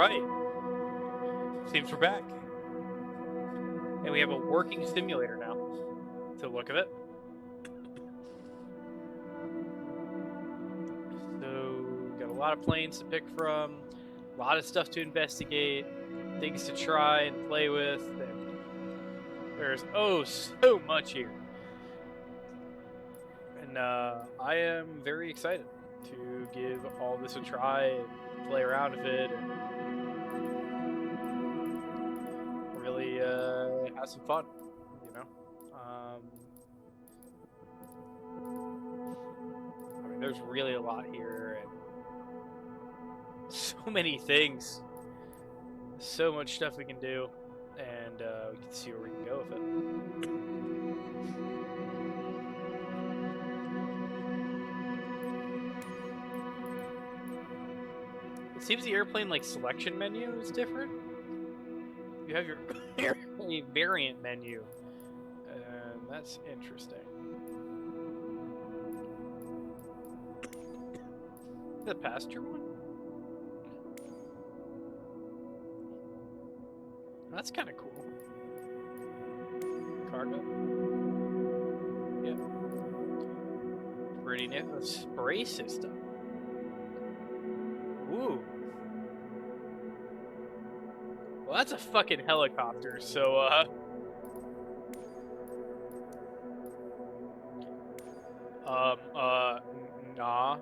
right. Seems we're back. And we have a working simulator now, to the look of it. So, got a lot of planes to pick from, a lot of stuff to investigate, things to try and play with, and there's so much here. And I am very excited to give all this a try and play around with it and really have some fun, you know? I mean, there's really a lot here and so many things. So much stuff we can do, and we can see where we can go with it. It seems the airplane selection menu is different. You have your variant menu, and that's interesting. The passenger one? That's kind of cool. Cargo? Yep. Pretty neat. A spray system. Ooh. Well, that's a fucking helicopter, so, nah.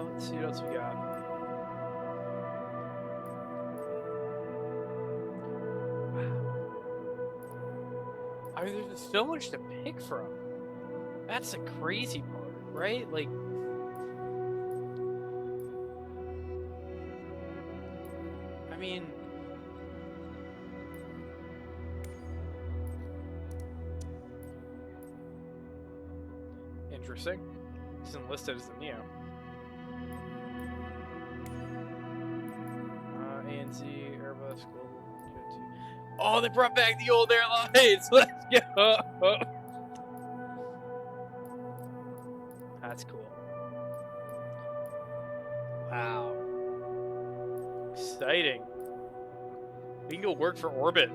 Let's see what else we got. Wow. I mean, there's just so much to pick from. That's the crazy part, right? I mean, interesting. This isn't listed as the Neo. ANZ, Airbus, Global, Jet2. Oh, they brought back the old airlines! Let's go! That's cool. Wow. Exciting. We can go work for Orbit.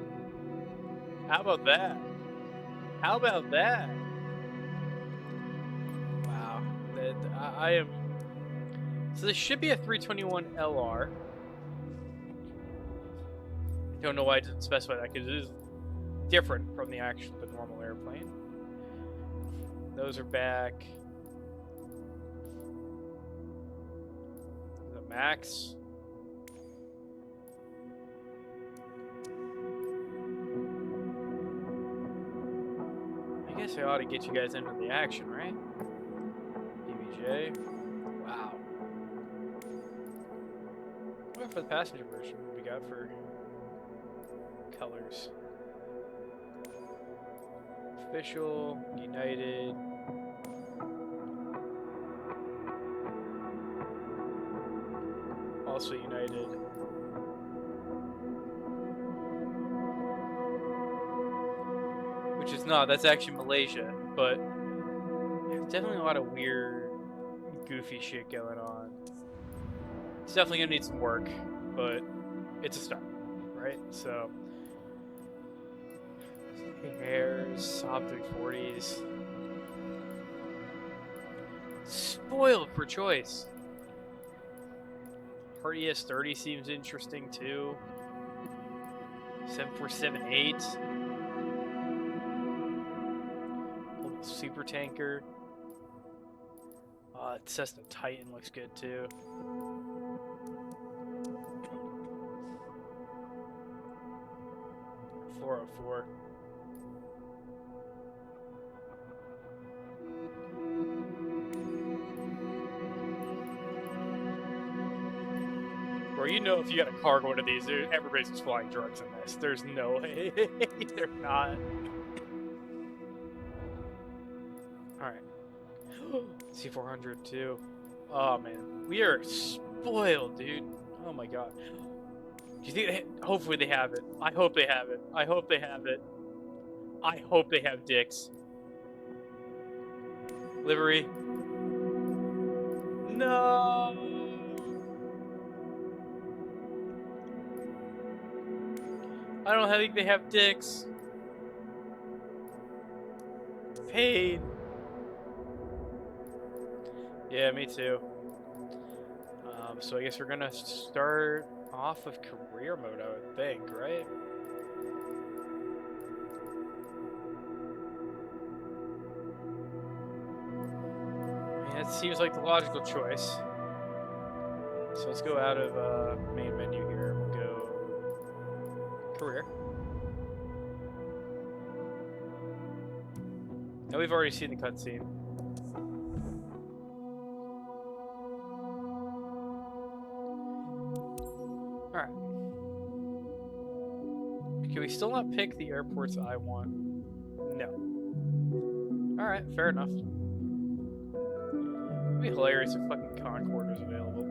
How about that? How about that? Wow. I am... So this should be a 321 LR. Don't know why it didn't specify that, because it is different from the normal airplane. Those are back. The Max. I guess I ought to get you guys into the action, right? PBJ. Wow. What for the passenger version? What we got for colors? Official, United. Also United. Which is not, that's actually Malaysia, but there's definitely a lot of weird, goofy shit going on. It's definitely gonna need some work, but it's a start, right? So, Airs, Saab 340s. Spoiled for choice. Her ES-30 seems interesting too. 747-8. Super tanker. Cessna Titan looks good too. .404. Bro, you know if you got a cargo one of these, everybody's just flying drugs in this. There's no way. They're not. Alright. C400 too. Oh man. We are spoiled, dude. Oh my god. Do you think hopefully they have it. I hope they have it. I hope they have it. I hope they have dicks. Livery. No. I don't think they have dicks. Pain. Yeah, me too. So I guess we're gonna start off with career mode, I would think, right? I mean, that seems like the logical choice. So let's go out of main menu here. We'll go career. Now we've already seen the cutscene. Alright. Can we still not pick the airports I want? No. Alright, fair enough. It'd be hilarious if fucking Concorde was available.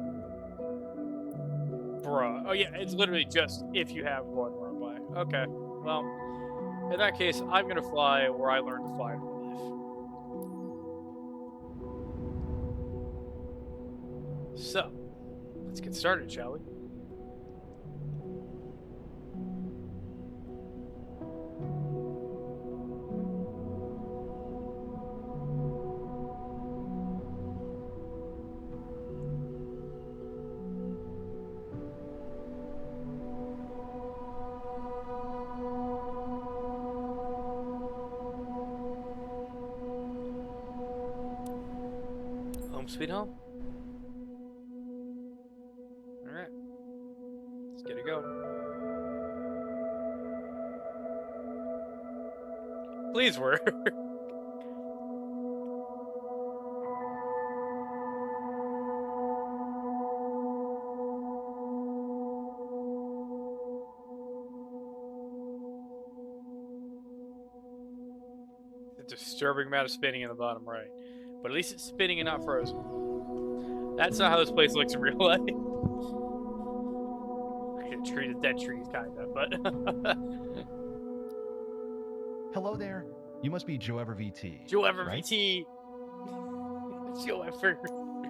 Bruh. Oh yeah, it's literally just if you have one runway. Okay. Well, in that case, I'm gonna fly where I learned to fly in real life. So, let's get started, shall we? Home sweet home. Alright. Let's get it going. Please work. A disturbing amount of spinning in the bottom right. But at least it's spinning and not frozen. That's not how this place looks in real life. Okay, tree to dead trees, kinda, but Hello there. You must be Joe Ever VT. Joe Ever right? VT. Joe Ever.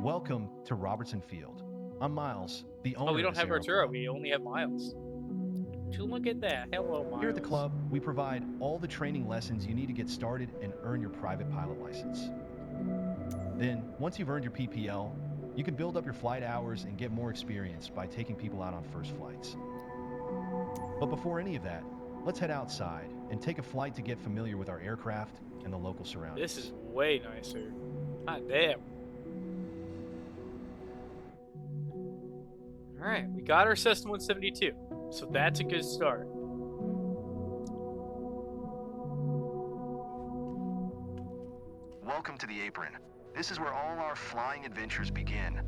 Welcome to Robertson Field. I'm Miles, the owner Oh, we don't of this have aero Arturo. club. We only have Miles. Look at that. Hello, Miles. Here at the club, we provide all the training lessons you need to get started and earn your private pilot license. Then, once you've earned your PPL, you can build up your flight hours and get more experience by taking people out on first flights. But before any of that, let's head outside and take a flight to get familiar with our aircraft and the local surroundings. This is way nicer. God damn. Alright, we got our Cessna 172. So that's a good start. Welcome to the apron. This is where all our flying adventures begin.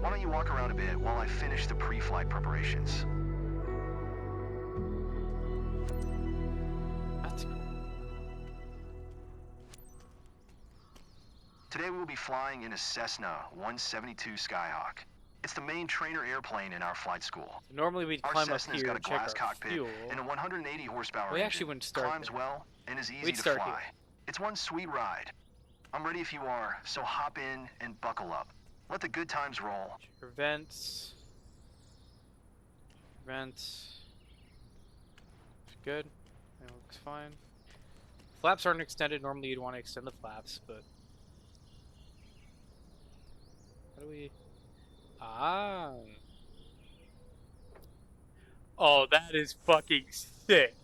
Why don't you walk around a bit while I finish the pre-flight preparations? That's cool. Today we will be flying in a Cessna 172 Skyhawk. It's the main trainer airplane in our flight school. So normally we'd Our climb up Cessna's here got a and check glass our cockpit fuel. and a 180 horsepower We engine. actually wouldn't start Climbs there. well and is easy We'd to start fly. here. It's one sweet ride. I'm ready if you are, so hop in and buckle up. Let the good times roll. Check our vents. Vents. Looks good. That looks fine. Flaps aren't extended. Normally you'd want to extend the flaps, but... How do we... Ah. Oh, that is fucking sick.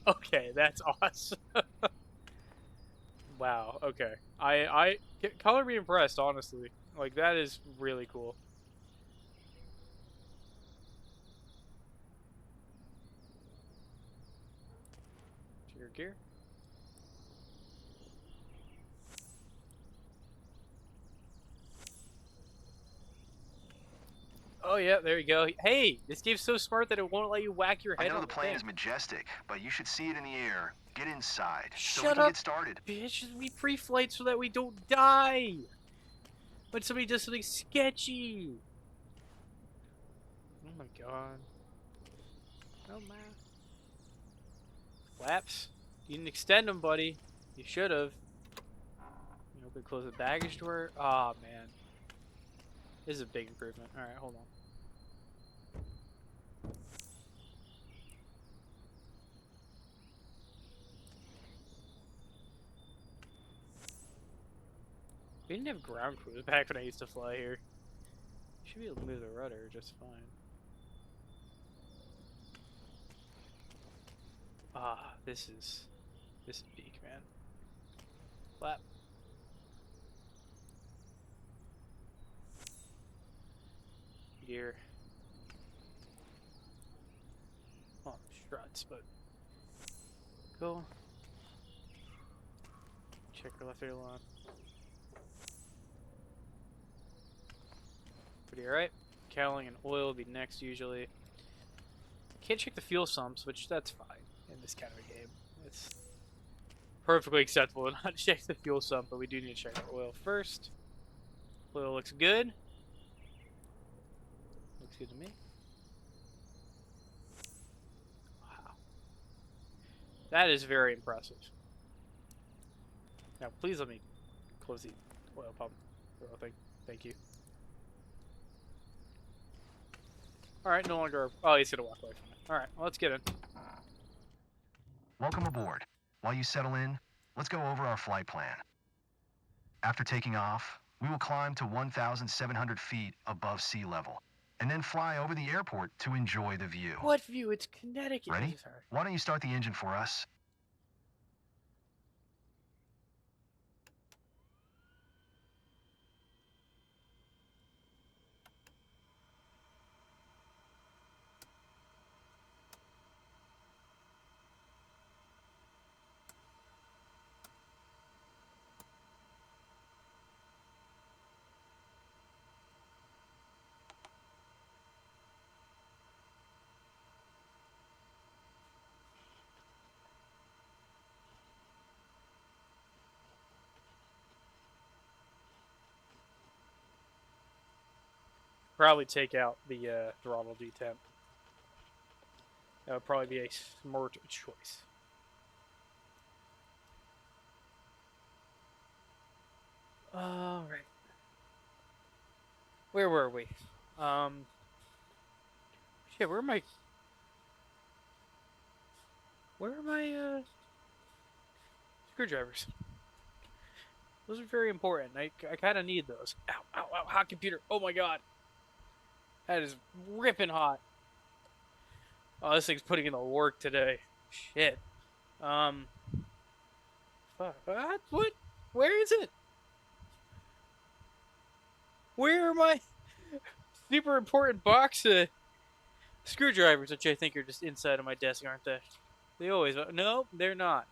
Okay, that's awesome. Wow, okay. I color me impressed, honestly. Like, that is really cool. Trigger gear. Oh yeah, there you go. Hey, this game's so smart that it won't let you whack your head. I know on the plane thing. is majestic, but you should see it in the air. Get inside so Shut we can up, get started. bitch. We pre-flight so that we don't die. When somebody does something sketchy. Oh my god. Oh man. Flaps. You didn't extend them, buddy. You should have. You know, We close the baggage door. Ah, man. This is a big improvement. Alright, hold on. We didn't have ground crews back when I used to fly here. Should be able to move the rudder just fine. Ah, this is peak, man. Flap. Gear. Oh, struts, but cool. Check our left aileron. Pretty alright. Cowling and oil will be next usually. Can't check the fuel sumps, which that's fine in this kind of a game. It's perfectly acceptable to not check the fuel sump, but we do need to check our oil first. Oil looks good. Looks good to me. Wow. That is very impressive. Now, please let me close the oil pump. Oil thing. Thank you. Alright, no longer. Oh, he's gonna walk away from it. Alright, well, let's get in. Welcome aboard. While you settle in, let's go over our flight plan. After taking off, we will climb to 1,700 feet above sea level, and then fly over the airport to enjoy the view. What view? It's Connecticut. Ready? Why don't you start the engine for us? Probably take out the throttle detemp. That would probably be a smart choice. All right. Where were we? Shit, where are my screwdrivers? Those are very important. I kind of need those. Ow, ow, ow, hot computer. Oh my god. That is ripping hot. Oh, this thing's putting in the work today. Shit. Fuck. What? Where is it? Where are my super important box of screwdrivers, which I think are just inside of my desk, aren't they? They always... No, they're not.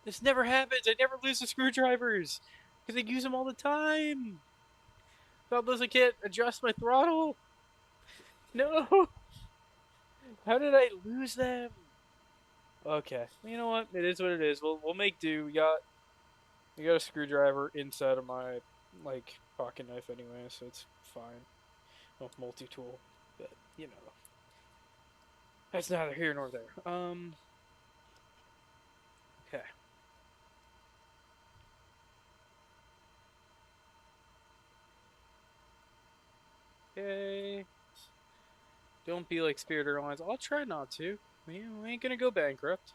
This never happens. I never lose the screwdrivers. Because I use them all the time. Problem is I can't adjust my throttle. No. How did I lose them? Okay. You know what? It is what it is. We'll make do. We got a screwdriver inside of my pocket knife anyway, so it's fine. Well, multi-tool, but you know. That's neither here nor there. Okay. Okay. Don't be like Spirit Airlines. I'll try not to. We ain't gonna go bankrupt.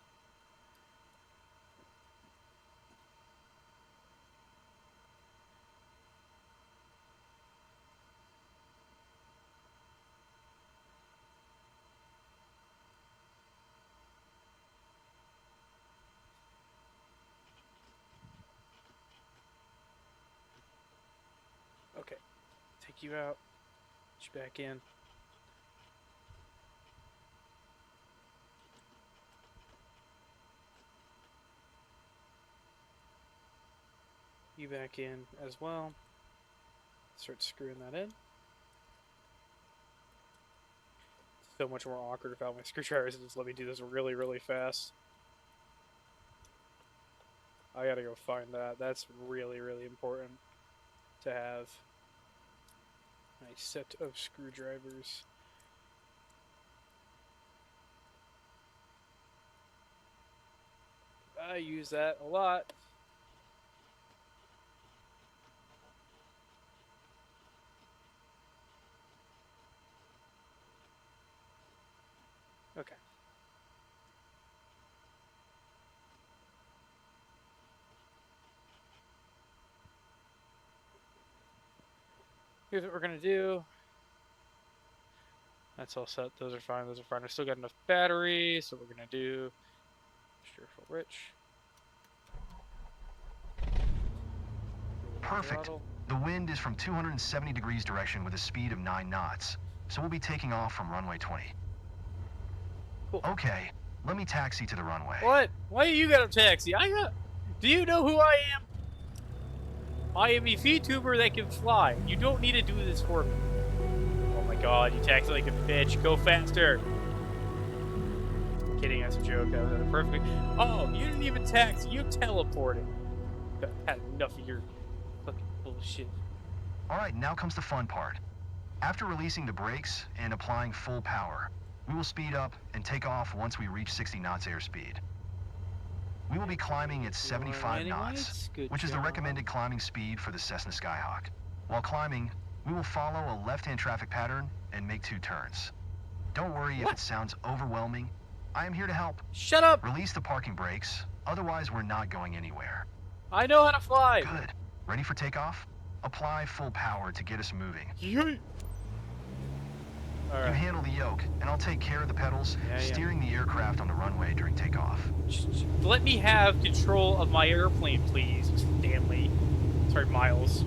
Okay. Take you out. Put you back in. You back in as well. Start screwing that in. So much more awkward without my screwdrivers. Just let me do this really, really fast. I gotta go find that. That's really, really important to have a set of screwdrivers. I use that a lot. Okay. Here's what we're gonna do. That's all set. Those are fine. Those are fine. I still got enough battery, so we're gonna do sure full rich. Perfect. The wind is from 270 degrees direction with a speed of 9 knots, so we'll be taking off from runway 20. Cool. Okay, let me taxi to the runway. What? Why you got a taxi? Do you know who I am? I am a VTuber that can fly. You don't need to do this for me. Oh my god, you taxi like a bitch. Go faster. Kidding, that's a joke. That was perfect. Oh, you didn't even taxi. You teleported. I've had enough of your fucking bullshit. Alright, now comes the fun part. After releasing the brakes and applying full power, we will speed up and take off once we reach 60 knots airspeed. We will be climbing at 75 knots, which is the recommended climbing speed for the Cessna Skyhawk. While climbing, we will follow a left-hand traffic pattern and make 2 turns. Don't worry if it sounds overwhelming. I am here to help. Shut up! Release the parking brakes, otherwise we're not going anywhere. I know how to fly! Good. Ready for takeoff? Apply full power to get us moving. Yeet. All right. You handle the yoke, and I'll take care of the pedals, steering the aircraft on the runway during takeoff. Just let me have control of my airplane, please, Stanley. Sorry, Miles.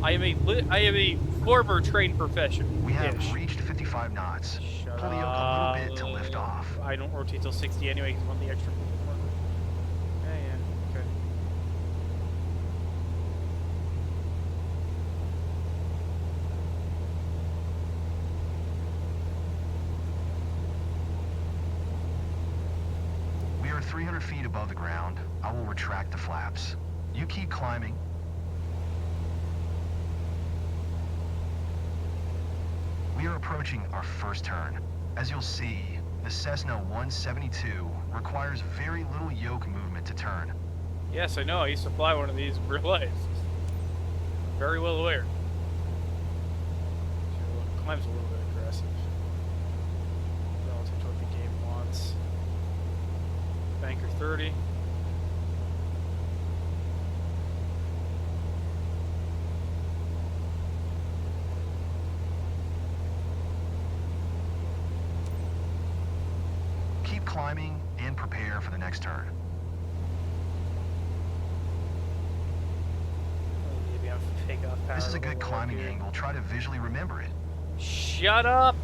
I am a former trained professional. We have reached 55 knots. Pull the yoke a little bit to lift off. I don't rotate till 60 anyway because I want the extra. Yeah, okay. We are 300 feet above the ground. I will retract the flaps. You keep climbing. We are approaching our first turn. As you'll see, the Cessna 172 requires very little yoke movement to turn. Yes, I know. I used to fly one of these in real life. Very well aware. Climb's a little bit aggressive. Relative to what the game wants. Banker 30. Keep climbing and prepare for the next turn. Maybe I'm takeoff power. This is a good climbing angle. Try to visually remember it. Shut up!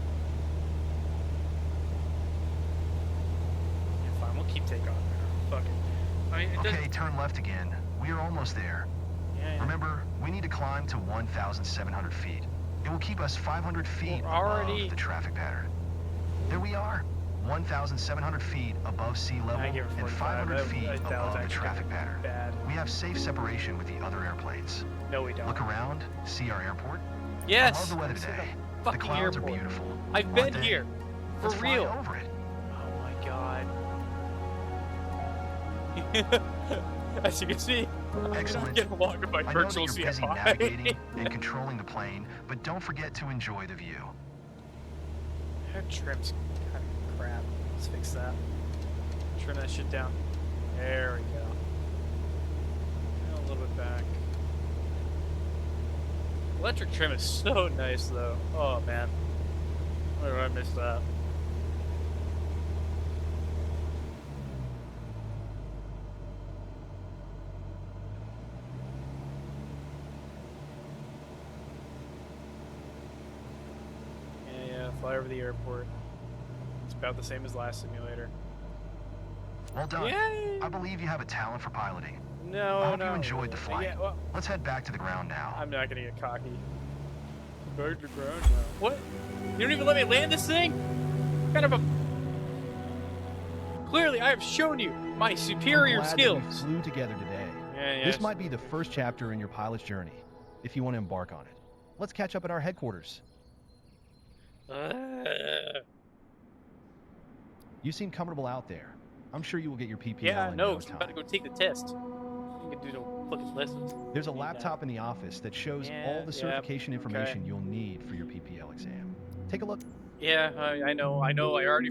Yeah, fine, we'll keep takeoff now. Fuck it. I mean, Okay, turn left again. We are almost there. Yeah. Remember, we need to climb to 1,700 feet. It will keep us 500 feet above the traffic pattern. There we are. 1,700 feet above sea level and 500 feet above the traffic pattern. We have safe separation with the other airplanes. No, we don't. Look around, see our airport. Yes. I love the weather today. The clouds airport. are beautiful. I've been here. For Let's real. fly over it. Oh my god. As you can see, Excellent. I'm getting along with my I know that virtual you're busy CFI. navigating and controlling the plane, but don't forget to enjoy the view. That trim's kind of crap. Let's fix that. Trim that shit down. There we go. A little bit back. Electric trim is so nice, though. Oh man, why did I miss that? Yeah, fly over the airport. It's about the same as last simulator. Well done. Yay! I believe you have a talent for piloting. No, I hope no. you enjoyed the flight. Yeah, well, Let's head back to the ground now. I'm not gonna get cocky. Back to the ground now. What? You don't even let me land this thing? What kind of a... Clearly, I have shown you my superior I'm glad skills. that we flew together today. Yeah, This might be the first chapter in your pilot's journey, if you want to embark on it. Let's catch up at our headquarters. You seem comfortable out there. I'm sure you will get your PPL yeah, in no, no 'cause I'm time. about to go take the test. You can do no fucking lessons. There's a laptop in the office that shows all the certification information okay. you'll need for your PPL exam. Take a look. Yeah, I know. I already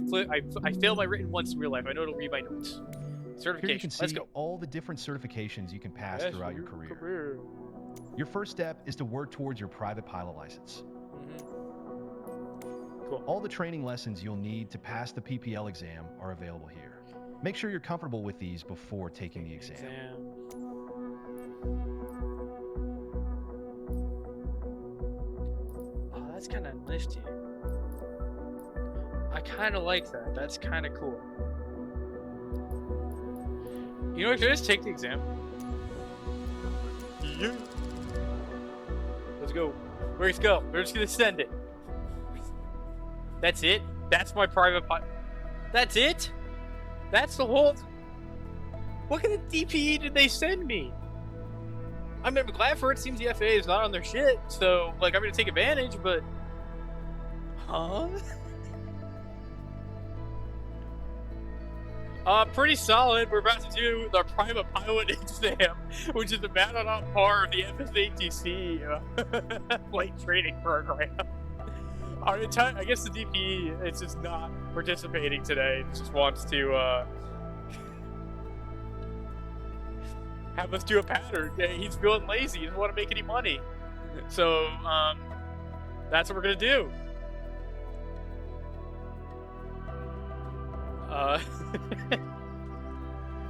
I failed my written once in real life. I know it'll read my notes. Here you can Certification. Let's see go. all the different certifications you can pass throughout your career. Your first step is to work towards your private pilot license. Cool. All the training lessons you'll need to pass the PPL exam are available here. Make sure you're comfortable with these before taking the exam. Oh, that's kind of nifty. I kind of like that. That's kind of cool. You know what? Should I just take the exam? Yeah. Let's go. Let's go. We're just gonna send it. That's it? That's my private pilot. That's it? That's the whole... What kind of DPE did they send me? I mean, I'm glad for it. It seems the FAA is not on their shit, so, like, I'm gonna take advantage, but... Huh? Pretty solid. We're about to do the private pilot exam, which is about on par of the FSATC flight training program. I guess the DPE is just not participating today. It just wants to have us do a pattern. He's feeling lazy. He doesn't want to make any money. So that's what we're gonna do.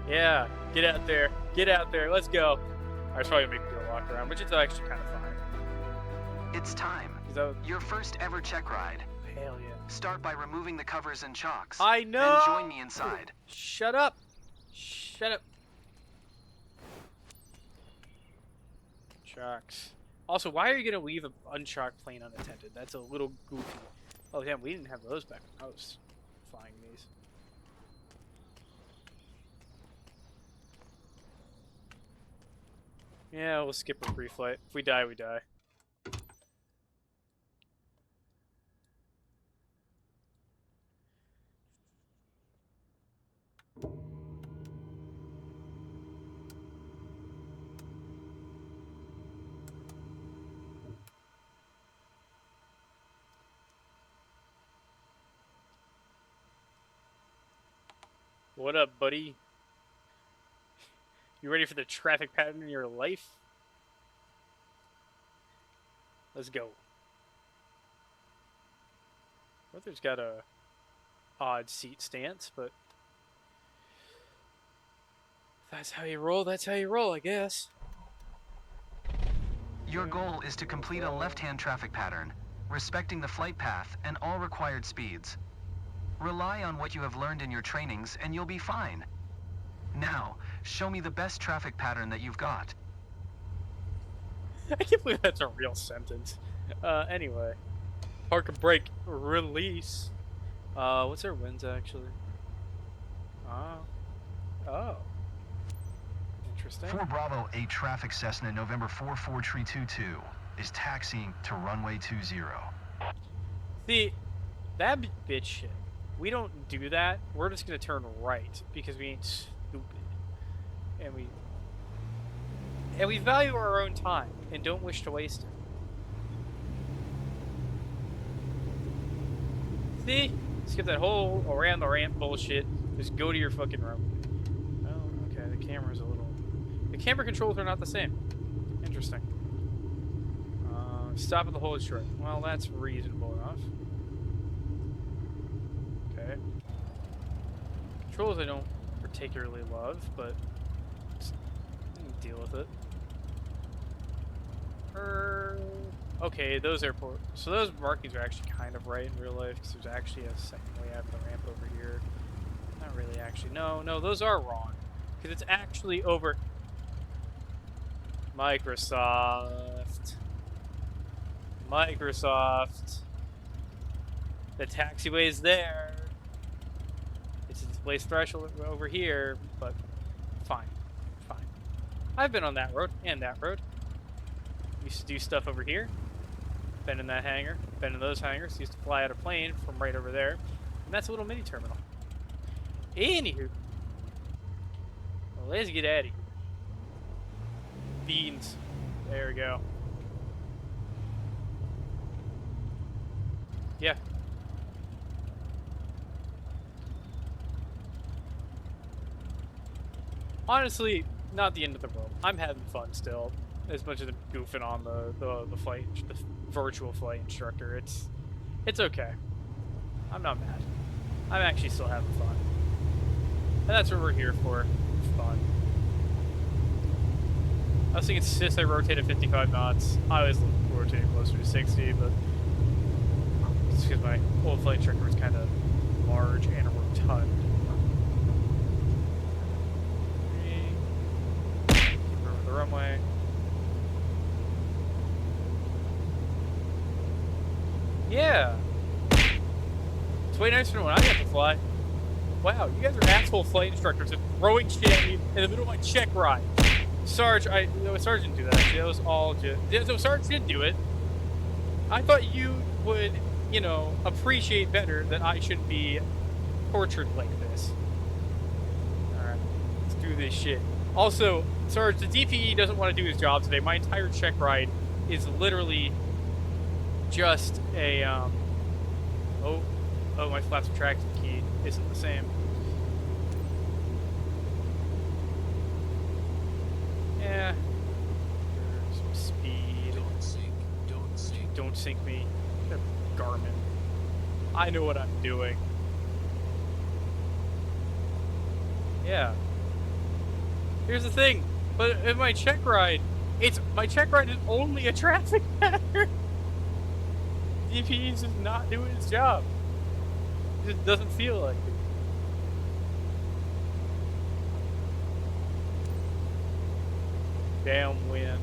Yeah, get out there. Get out there. Let's go. I was probably gonna make me do a walk around, which is actually kind of fine. It's time. Your first ever check ride. Hell yeah. Start by removing the covers and chocks. I know! Then join me inside. Shut up. Shut up. Chocks. Also, why are you gonna leave an unchocked plane unattended? That's a little goofy. Oh damn, we didn't have those back when I was flying these. Yeah, we'll skip a pre-flight. If we die, we die. What up, buddy? You ready for the traffic pattern in your life? Let's go. Brother's got a odd seat stance, but if that's how you roll, that's how you roll, I guess. Your goal is to complete a left-hand traffic pattern, respecting the flight path and all required speeds. Rely on what you have learned in your trainings and you'll be fine. Now, show me the best traffic pattern that you've got. I can't believe that's a real sentence. Anyway. Park and brake. Release. What's our winds actually? Oh. Interesting. 4 Bravo 8 traffic Cessna November 44322 is taxiing to runway 20. See, that bitch shit. We don't do that. We're just gonna turn right because we ain't stupid. And we value our own time and don't wish to waste it. See? Skip that whole around the ramp bullshit. Just go to your fucking room. Oh, okay. The camera's a little... The camera controls are not the same. Interesting. Stop at the hold short. Well, that's reasonable enough. Okay. Controls I don't particularly love, but just deal with it. Okay, those airport. So those markings are actually kind of right in real life because there's actually a second way out of the ramp over here. Not really, actually. No, those are wrong because it's actually over. Microsoft. The taxiway's there. It's a displaced threshold over here, but fine. I've been on that road and that road. Used to do stuff over here. Been in that hangar. Been in those hangars. Used to fly out a plane from right over there. And that's a little mini terminal. Anywho. Well, let's get out of here. Beans. There we go. Yeah. Honestly, not the end of the world. I'm having fun still, as much as I'm goofing on the virtual flight instructor. It's okay. I'm not mad. I'm actually still having fun, and that's what we're here for. Fun. I was thinking since I rotate at 55 knots, I always rotate closer to 60, but it's because my old flight instructor was kind of large and rotund. Over the runway. Yeah. It's way nicer than when I got to fly. Wow, you guys are asshole flight instructors and throwing shit at me in the middle of my check ride. Sarge, Sarge didn't do that actually. That was all just. No, Sarge did do it. I thought you would, you know, appreciate better that I shouldn't be tortured like this. Alright, let's do this shit. Also, Sarge, the DPE doesn't want to do his job today. My entire check ride is literally just a, oh, my flaps retracted key isn't the same. Yeah. Some speed. Don't sink me. Garmin. I know what I'm doing. Yeah. Here's the thing. But in my check ride, my check ride is only a traffic pattern. DPE is just not doing his job. It just doesn't feel like it. Downwind.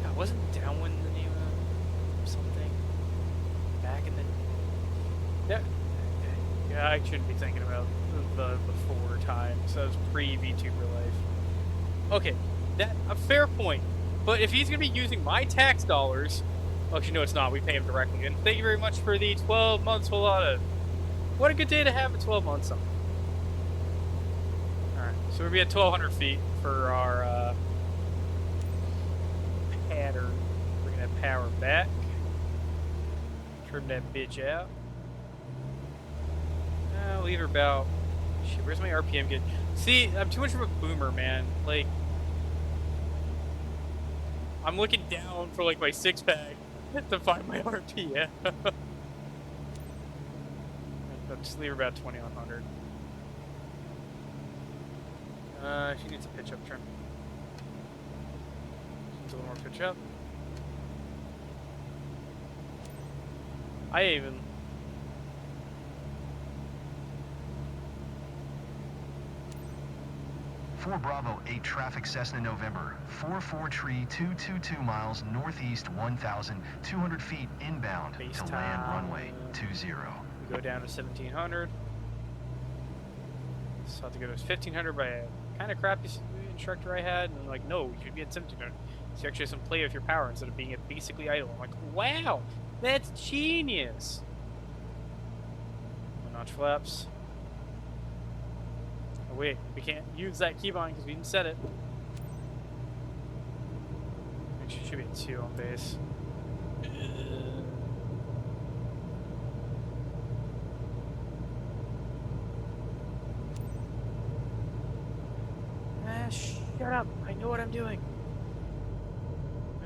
God, wasn't downwind the name of something back in the? Yeah, I shouldn't be thinking about the before times. That was pre-VTuber life. Okay, that a fair point. But if he's gonna be using my tax dollars, well, actually no, it's not. We pay him directly. And thank you very much for the 12 months. Whole lot of. What a good day to have a 12 months on. Alright, so we'll be at 1,200 feet for our pattern. We're gonna power back. Trim that bitch out. Leave her about. Shit, where's my RPM get? See, I'm too much of a boomer, man. Like, I'm looking down for like my six pack to find my RPM. I'll just leave her about 2,100. She needs a pitch up trim. Needs a little more pitch up. I even. For Bravo 8 traffic Cessna November, 44 tree 222 miles northeast 1,200 feet inbound Base to time. land runway 20. We go down to 1,700. So I have to go to 1,500 by a kind of crappy instructor I had, and I'm like, no, you should be at 1,700. So you actually have some play with your power instead of being at basically idle. I'm like, wow, that's genius. One notch flaps. Oh wait, we can't use that keybind because we didn't set it. Actually, it should be a 2 on base. Shut up! I know what I'm doing.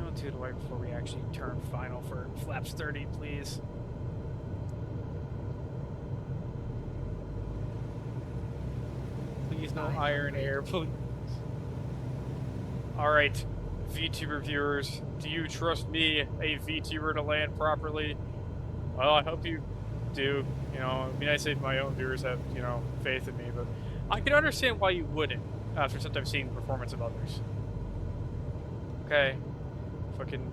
Altitude right before we actually turn final for flaps 30, please. Please no iron air, please. Alright, VTuber viewers, do you trust me, a VTuber, to land properly? Well, I hope you do. You know, it'd be nice if my own viewers have, you know, faith in me, but I can understand why you wouldn't after sometimes seeing the performance of others. Okay. Fucking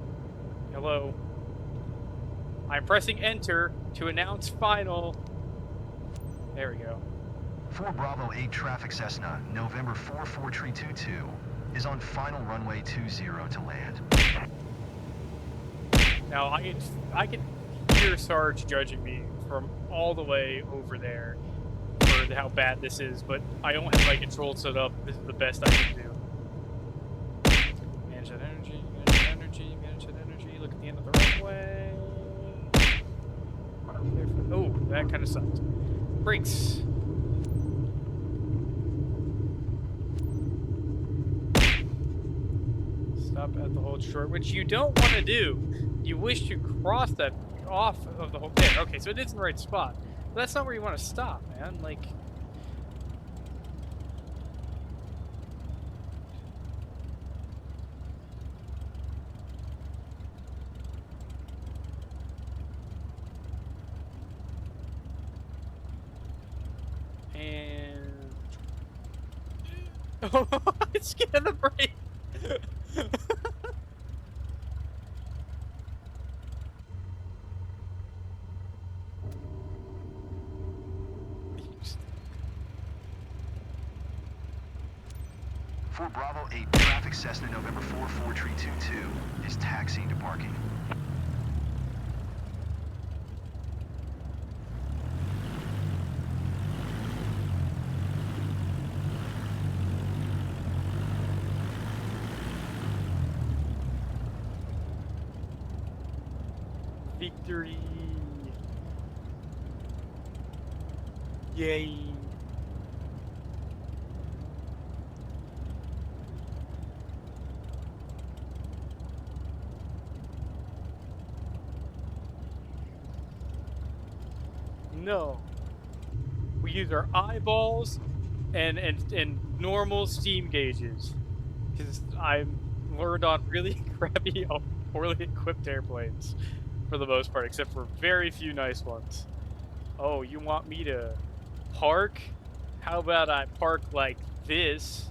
hello. I'm pressing enter to announce final. There we go. For Bravo 8 traffic Cessna, November 44322 is on final runway 20 to land. Now I can hear Sarge judging me from all the way over there for how bad this is, but I don't have my controls set up. This is the best I can do. Manage that energy, manage that energy, manage that energy. Look at the end of the runway. Oh, that kind of sucked. Brakes. up at the hold short, which you don't want to do. You wish to cross that off of the whole thing. Okay, so it is in the right spot. But that's not where you want to stop, man. Like... And... Oh, it's getting the brake! For Bravo 8, traffic Cessna November 4432 is taxiing to parking. Victory! Yay! No. We use our eyeballs and normal steam gauges. Because I learned on really crappy, poorly equipped airplanes. For the most part, except for very few nice ones. Oh, you want me to park? How about I park like this?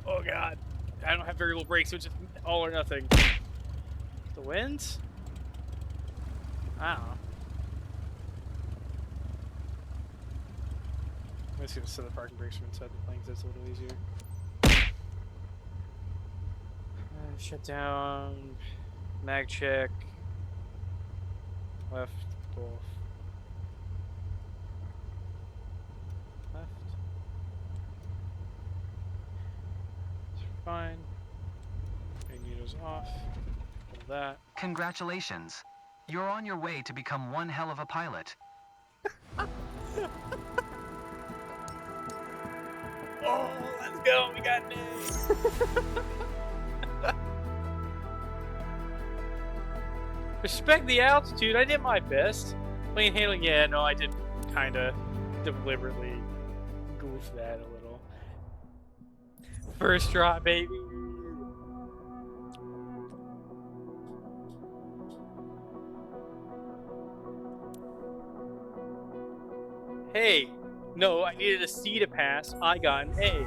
Oh god. I don't have variable brakes, so it's just all or nothing. The winds? I don't know. I'm just gonna set the parking brakes from inside the plane because that's a little easier. Shut down. Mag check. Left, both. Left. It's fine. Magneto's off. Pull that. Congratulations. You're on your way to become one hell of a pilot. Oh, let's go! We got an A! Respect the altitude. I did my best. Plane handling, yeah, no, I did kind of deliberately goof that a little. First try, baby. Hey, no, I needed a C to pass. I got an A.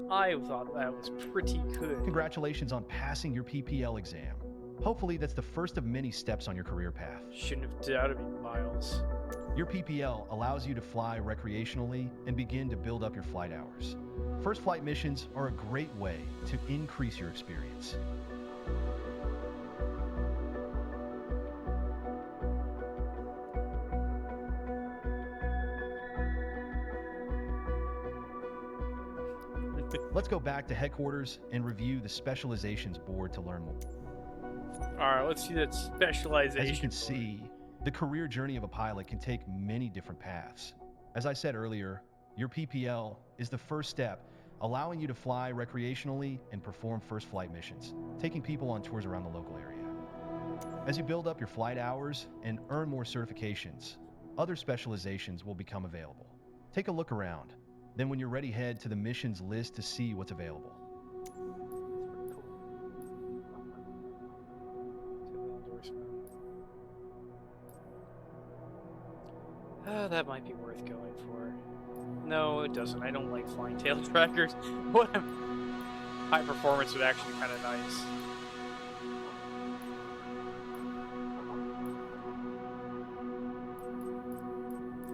I thought that was pretty good. Congratulations on passing your PPL exam. Hopefully that's the first of many steps on your career path. Shouldn't have doubted me, Miles. Your PPL allows you to fly recreationally and begin to build up your flight hours. First flight missions are a great way to increase your experience. Let's go back to headquarters and review the specializations board to learn more. Alright, let's see that specialization. As you can see, the career journey of a pilot can take many different paths. As I said earlier, your PPL is the first step, allowing you to fly recreationally and perform first flight missions, taking people on tours around the local area. As you build up your flight hours and earn more certifications, other specializations will become available. Take a look around. Then when you're ready, head to the missions list to see what's available. Oh, that might be worth going for. No, it doesn't. I don't like flying tail trackers. What? High performance would actually be kind of nice.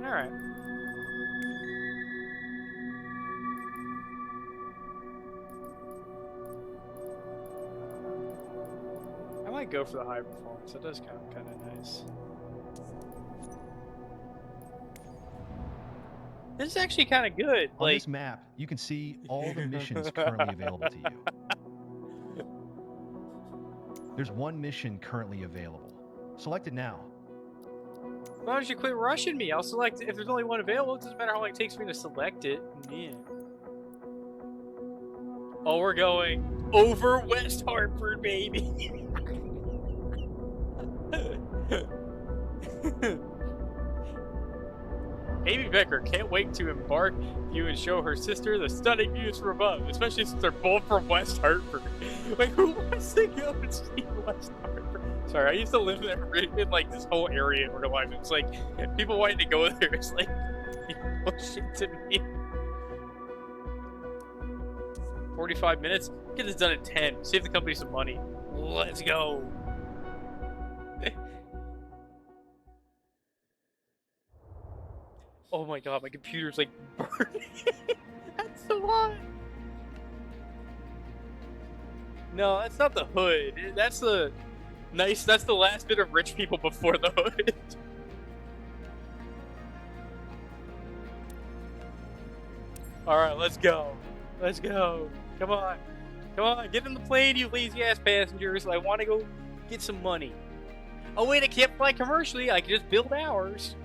Alright. I might go for the high performance. That does kind of nice. This is actually kind of good. On this map, you can see all the missions currently available to you. There's one mission currently available. Select it now. Why don't you quit rushing me? I'll select if there's only one available. It doesn't matter how long it takes me to select it. Yeah. Oh, we're going over West Hartford, baby. Amy Becker can't wait to embark you and show her sister the stunning views from above, especially since they're both from West Hartford. Like, who wants to go and see West Hartford? Sorry, I used to live there in like this whole area in real life. It's like people wanting to go there. It's like bullshit to me. 45 minutes? Get this done in 10. Save the company some money. Let's go. Oh my god, my computer's like burning. That's so hot. No, that's not the hood. That's the nice. That's the last bit of rich people before the hood. All right, let's go. Let's go. Come on. Come on. Get in the plane, you lazy ass passengers. I want to go get some money. Oh wait, I can't fly commercially. I can just build ours.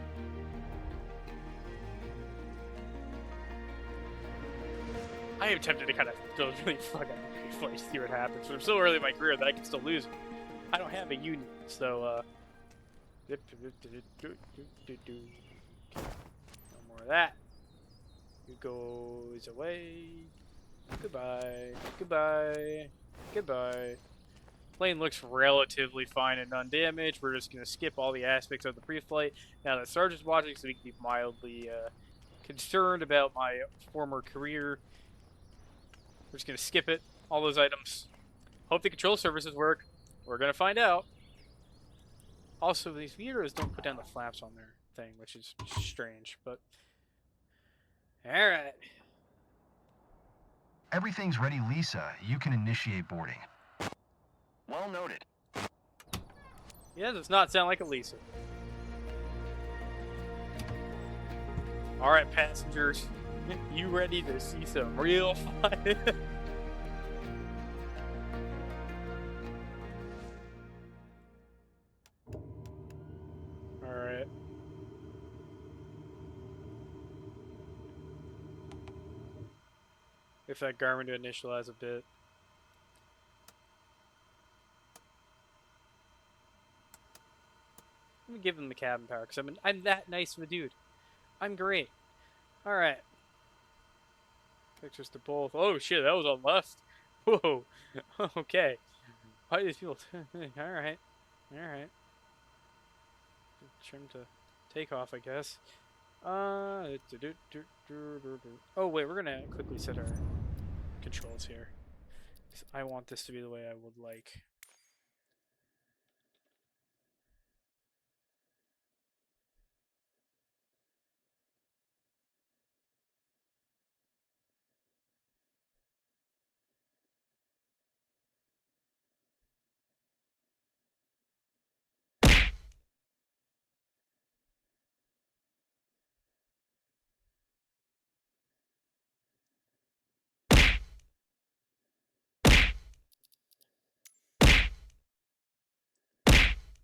I am tempted to kind of go really fuck up my place, see what happens. But I'm so early in my career that I can still lose. I don't have a union, so no more of that. It goes away. Goodbye. Goodbye. Goodbye. Plane looks relatively fine and undamaged. We're just gonna skip all the aspects of the pre-flight. Now the sergeant's watching, so we can be mildly concerned about my former career. We're just gonna skip it. All those items. Hope the control surfaces work. We're gonna find out. Also, these Vetoes don't put down the flaps on their thing, which is strange, but... Alright. Everything's ready, Lisa. You can initiate boarding. Well noted. Yeah, does not sound like a Lisa. Alright, passengers. You ready to see some real fun? Alright. If that Garmin to initialize a bit. Let me give him the cabin power, because I'm that nice of a dude. I'm great. Alright. Pictures to both. Oh shit, that was on left. Whoa. Okay. How do these people? Alright. Alright. Trim to take off, I guess. Oh wait, we're gonna quickly set our controls here. I want this to be the way I would like.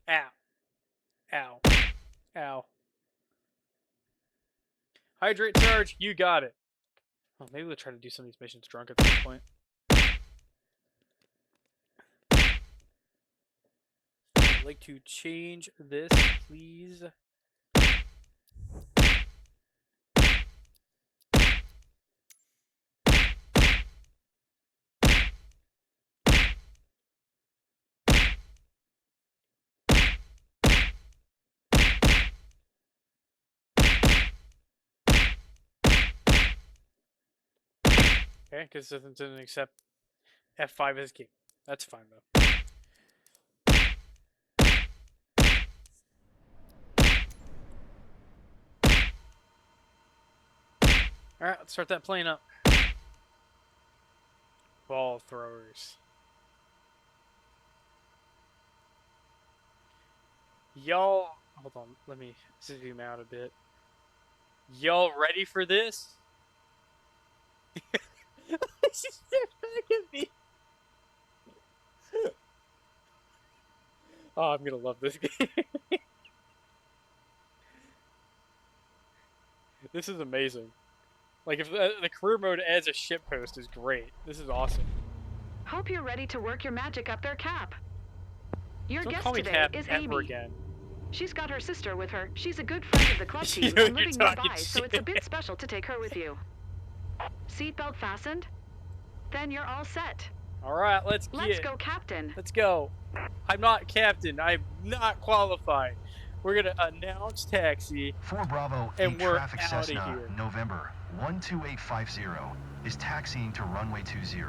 Ow. Ow. Ow. Hydrate charge, you got it. Oh, maybe we'll try to do some of these missions drunk at this point. I'd like to change this, please. Okay, because it doesn't accept F5 as key. That's fine, though. Alright, let's start that plane up. Ball throwers. Y'all... Hold on, let me zoom out a bit. Y'all ready for this? She stared back at me. Oh, I'm gonna love this game. This is amazing. Like, if the career mode as a ship post is great. This is awesome. Hope you're ready to work your magic up there, Cap. Your Don't guest call me today Cap is ever Amy. again. She's got her sister with her. She's a good friend of the club You team know and you're living talking nearby, so it's a shit. bit special to take her with you. Seatbelt fastened? Then you're all set. Alright, let's Let's go, Captain. Let's go. I'm not captain. I'm not qualified. We're gonna announce taxi. 4 Bravo 8 And we're traffic outta Cessna, here. November 12850 is taxiing to runway 20.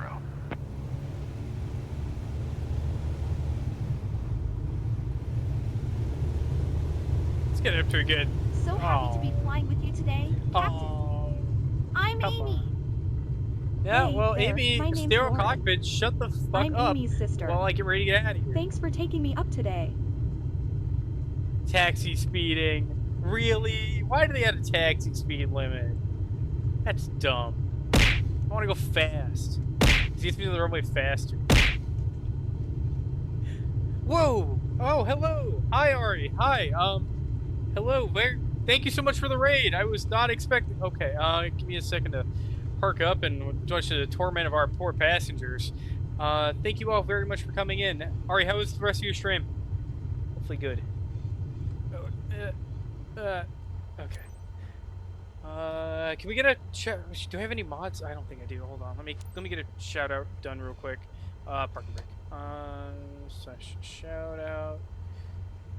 Let's get up to a good. So happy to be flying with you today, Captain. Oh. I'm Come Amy. Yeah, Hey well, there, Amy, my name's stereo Lauren. cockpit, shut the fuck I'm up Amy's sister. while I get ready to get out of here. Thanks for taking me up today. Taxi speeding. Really? Why do they have a taxi speed limit? That's dumb. I want to go fast. It gets me to the runway faster. Whoa! Oh, hello! Hi, Ari. Hi, hello, thank you so much for the raid. I was not expecting. Okay, give me a second to park up and join the torment of our poor passengers. Thank you all very much for coming in. Ari, how was the rest of your stream? Hopefully good. Okay. Can we get a do I have any mods? I don't think I do. Hold on. Let me get a shout out done real quick. Parking brake. Slash shout out.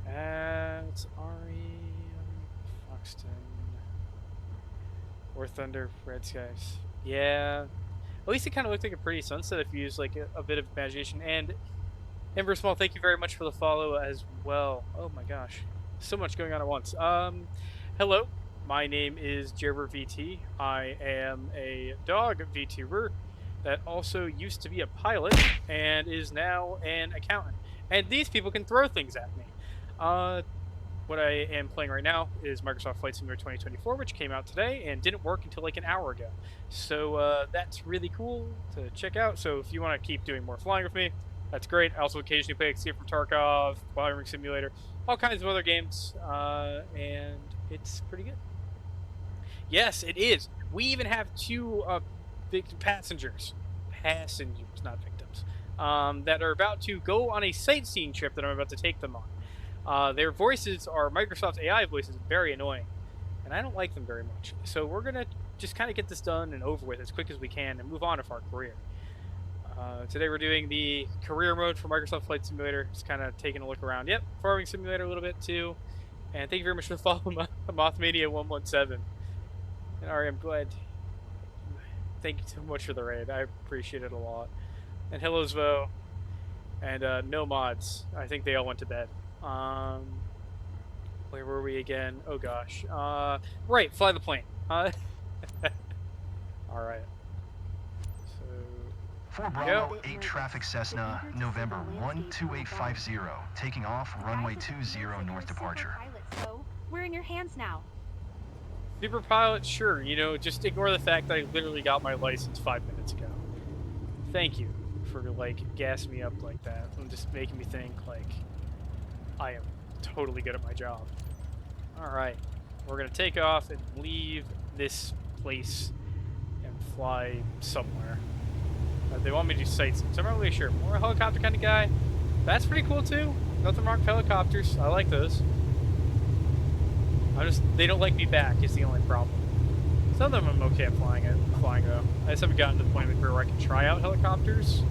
It's Ari Foxton. Or Thunder, Red Skies. Yeah. At least it kind of looked like a pretty sunset if you use like a bit of imagination. And Ember Small, thank you very much for the follow as well. Oh my gosh. So much going on at once. Hello. My name is Jabber VT. I am a dog VTuber that also used to be a pilot and is now an accountant. And these people can throw things at me. What I am playing right now is Microsoft Flight Simulator 2024, which came out today and didn't work until like an hour ago. So that's really cool to check out. So if you want to keep doing more flying with me, that's great. I also occasionally play Escape from Tarkov, Firing Simulator, all kinds of other games, and it's pretty good. Yes, it is. We even have two passengers, not victims, that are about to go on a sightseeing trip that I'm about to take them on. Their voices are Microsoft's AI voices, very annoying, and I don't like them very much. So we're going to just kind of get this done and over with as quick as we can and move on with our career. Today we're doing the career mode for Microsoft Flight Simulator, just kind of taking a look around. Yep, Farming Simulator a little bit too. And thank you very much for the follow, Mothmania117. And Ari, I'm glad. Thank you so much for the raid. I appreciate it a lot. And hello, Zvo. And no mods. I think they all went to bed. Where were we again? Oh gosh. Right, fly the plane. Alright. So 4 Bravo 8 traffic Cessna, November 12850, taking off runway 20 north departure. So we're in your hands now. Super pilot, sure. You know, just ignore the fact that I literally got my license 5 minutes ago. Thank you for like gassing me up like that and just making me think like I am totally good at my job. Alright, we're gonna take off and leave this place and fly somewhere. They want me to do sightseeing, so I'm not really sure. More a helicopter kind of guy. That's pretty cool too. Nothing wrong with helicopters. I like those. They don't like me back is the only problem. Some of them I'm okay at flying though. I just haven't gotten to the point where I can try out helicopters.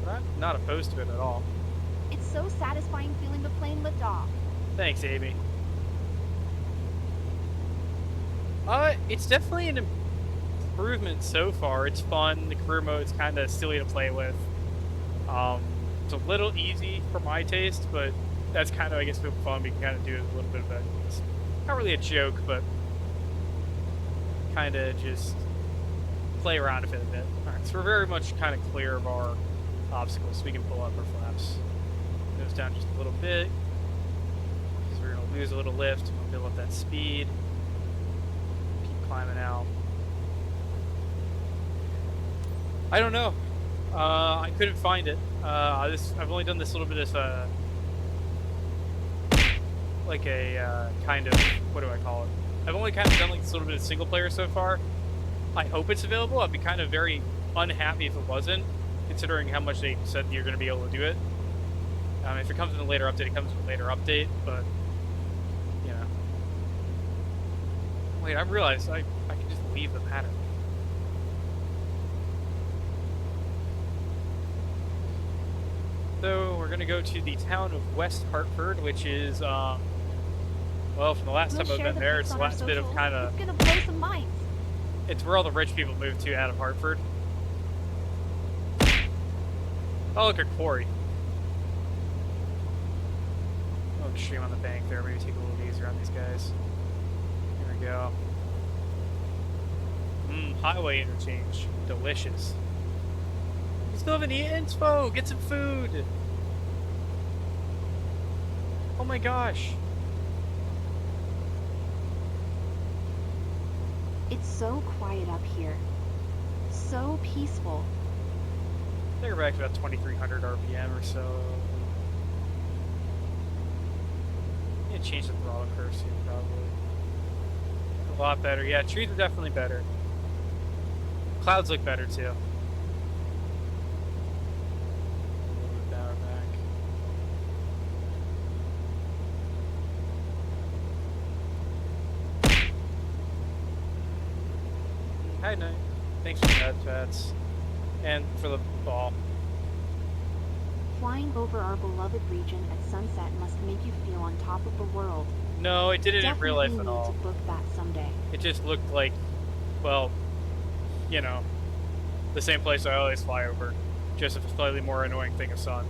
But I'm not opposed to it at all. It's so satisfying feeling the plane lift off. Thanks, Amy. It's definitely an improvement so far. It's fun. The career mode's kind of silly to play with. It's a little easy for my taste, but that's kind of, I guess, fun. We can kind of do a little bit of that. It's not really a joke, but kind of just play around with it a bit. Alright, so we're very much kind of clear of our obstacles, so we can pull up our flaps. Nose down just a little bit, because we're going to lose a little lift. We'll build up that speed. Keep climbing out. I don't know. I couldn't find it. I've only done this little bit of like a kind of, what do I call it? I've only kind of done like this little bit of single player so far, I hope it's available. I'd be kind of very unhappy if it wasn't, considering how much they said you're going to be able to do it. If it comes in a later update, it comes in a later update, but, you know. Wait, I realized I can just leave the pattern. So, we're going to go to the town of West Hartford, which is, well, from the last time I've been there, it's the last bit of kind of... It's gonna blow some minds. It's where all the rich people move to out of Hartford. Oh, look, a quarry. Oh, extreme on the bank there. Maybe take a little easier on these guys. Here we go. Highway interchange. Delicious. You still haven't eaten? Spo, get some food! Oh my gosh. It's so quiet up here. So peaceful. I think we're back to about 2,300 RPM or so. Yeah, change the throttle curve soon, probably. A lot better. Yeah, trees are definitely better. Clouds look better too. A little bit power back. Hi, Night. Thanks for the pats. And for the ball. Flying over our beloved region at sunset must make you feel on top of the world. No, it didn't in real life Definitely at need all. to book that someday. It just looked like, well, you know, the same place I always fly over. Just a slightly more annoying thing of sun.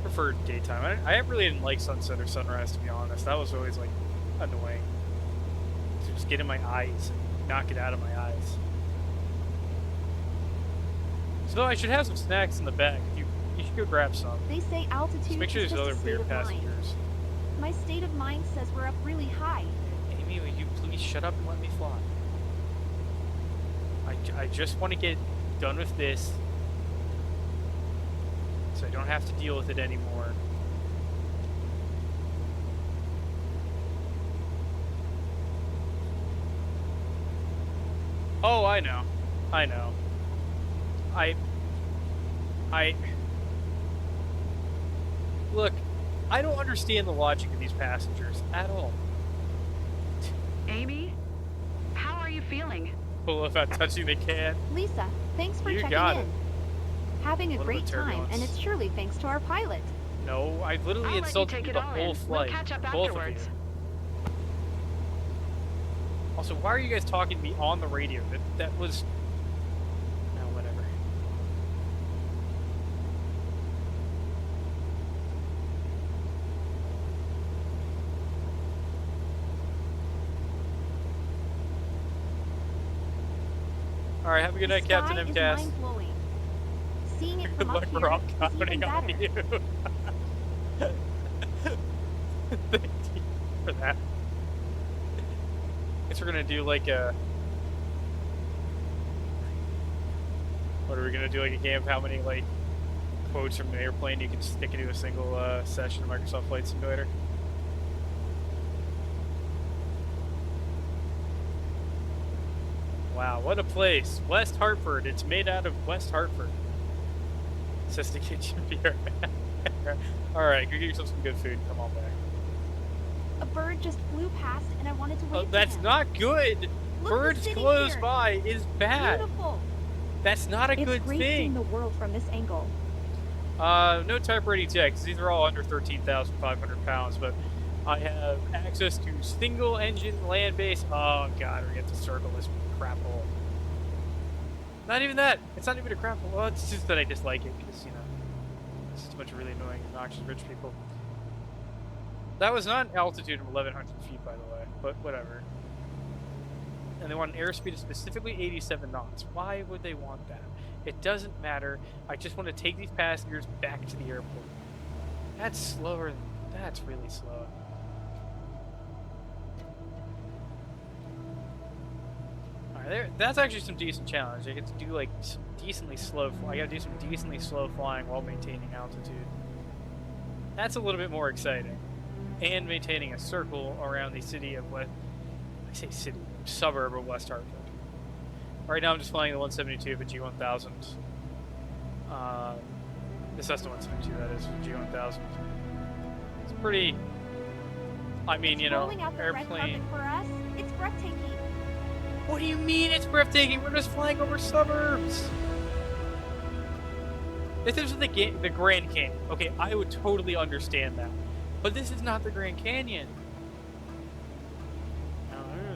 Prefer daytime. I really didn't like sunset or sunrise, to be honest. That was always, like, annoying. So just get in my eyes and knock it out of my eyes. So I should have some snacks in the back. You should go grab some. They say altitude Just make sure is there's just other a state weird of mind. passengers. My state of mind says we're up really high. Amy, will you please shut up and let me fly? I just want to get done with this so I don't have to deal with it anymore. Oh, I know. I know. Look, I don't understand the logic of these passengers at all. Amy, how are you feeling? Well, if I'm touching the can. Lisa, thanks for You checking got in. it. Having a Little great bit time, and turbulence. it's surely thanks to our pilot. No, I literally I'll let you insulted take you it the all whole in. flight. We'll catch up Both afterwards. of you. Also, why are you guys talking to me on the radio? That was... No, whatever. Alright, have a good The night, Captain sky is MCAS. mind-blowing. Seeing it Good from up luck, here we're all is even counting on better. you. Thank you for that. Guess we're gonna do like a... What are we gonna do, like a game of how many like quotes from an airplane you can stick into a single session of Microsoft Flight Simulator? Wow, what a place. West Hartford. It's made out of West Hartford. It says to get you beer. Alright, go get yourself some good food. Come on back. A bird just flew past, and I wanted to wave Oh, to that's him. not good. Look who's Birds sitting close here. by is bad. Beautiful. That's not a It's good great seeing thing. the world from this angle. No type ratings yet, because these are all under 13,500 pounds, but I have access to single engine land base. Oh god, we have to circle this crap hole. Not even that. It's not even a crap hole. Well, it's just that I dislike it, because, you know, it's just a bunch of really annoying, obnoxious rich people. That was not an altitude of 1,100 feet, by the way, but whatever. And they want an airspeed of specifically 87 knots. Why would they want that? It doesn't matter. I just want to take these passengers back to the airport. That's slower. That's really slow. Alright, that's actually some decent challenge. I get to do like some decently slow. I gotta do some decently slow flying while maintaining altitude. That's a little bit more exciting. and maintaining a circle around the city of West. I say city, suburb of West Hartford. Right now, I'm just flying the 172 but G1000. The Cessna 172, that is, G1000. It's pretty. I mean, you know, Rolling out the red airplane. carpet for us. It's breathtaking. What do you mean it's breathtaking? We're just flying over suburbs. If this was the Grand Canyon, okay, I would totally understand that. But this is not the Grand Canyon.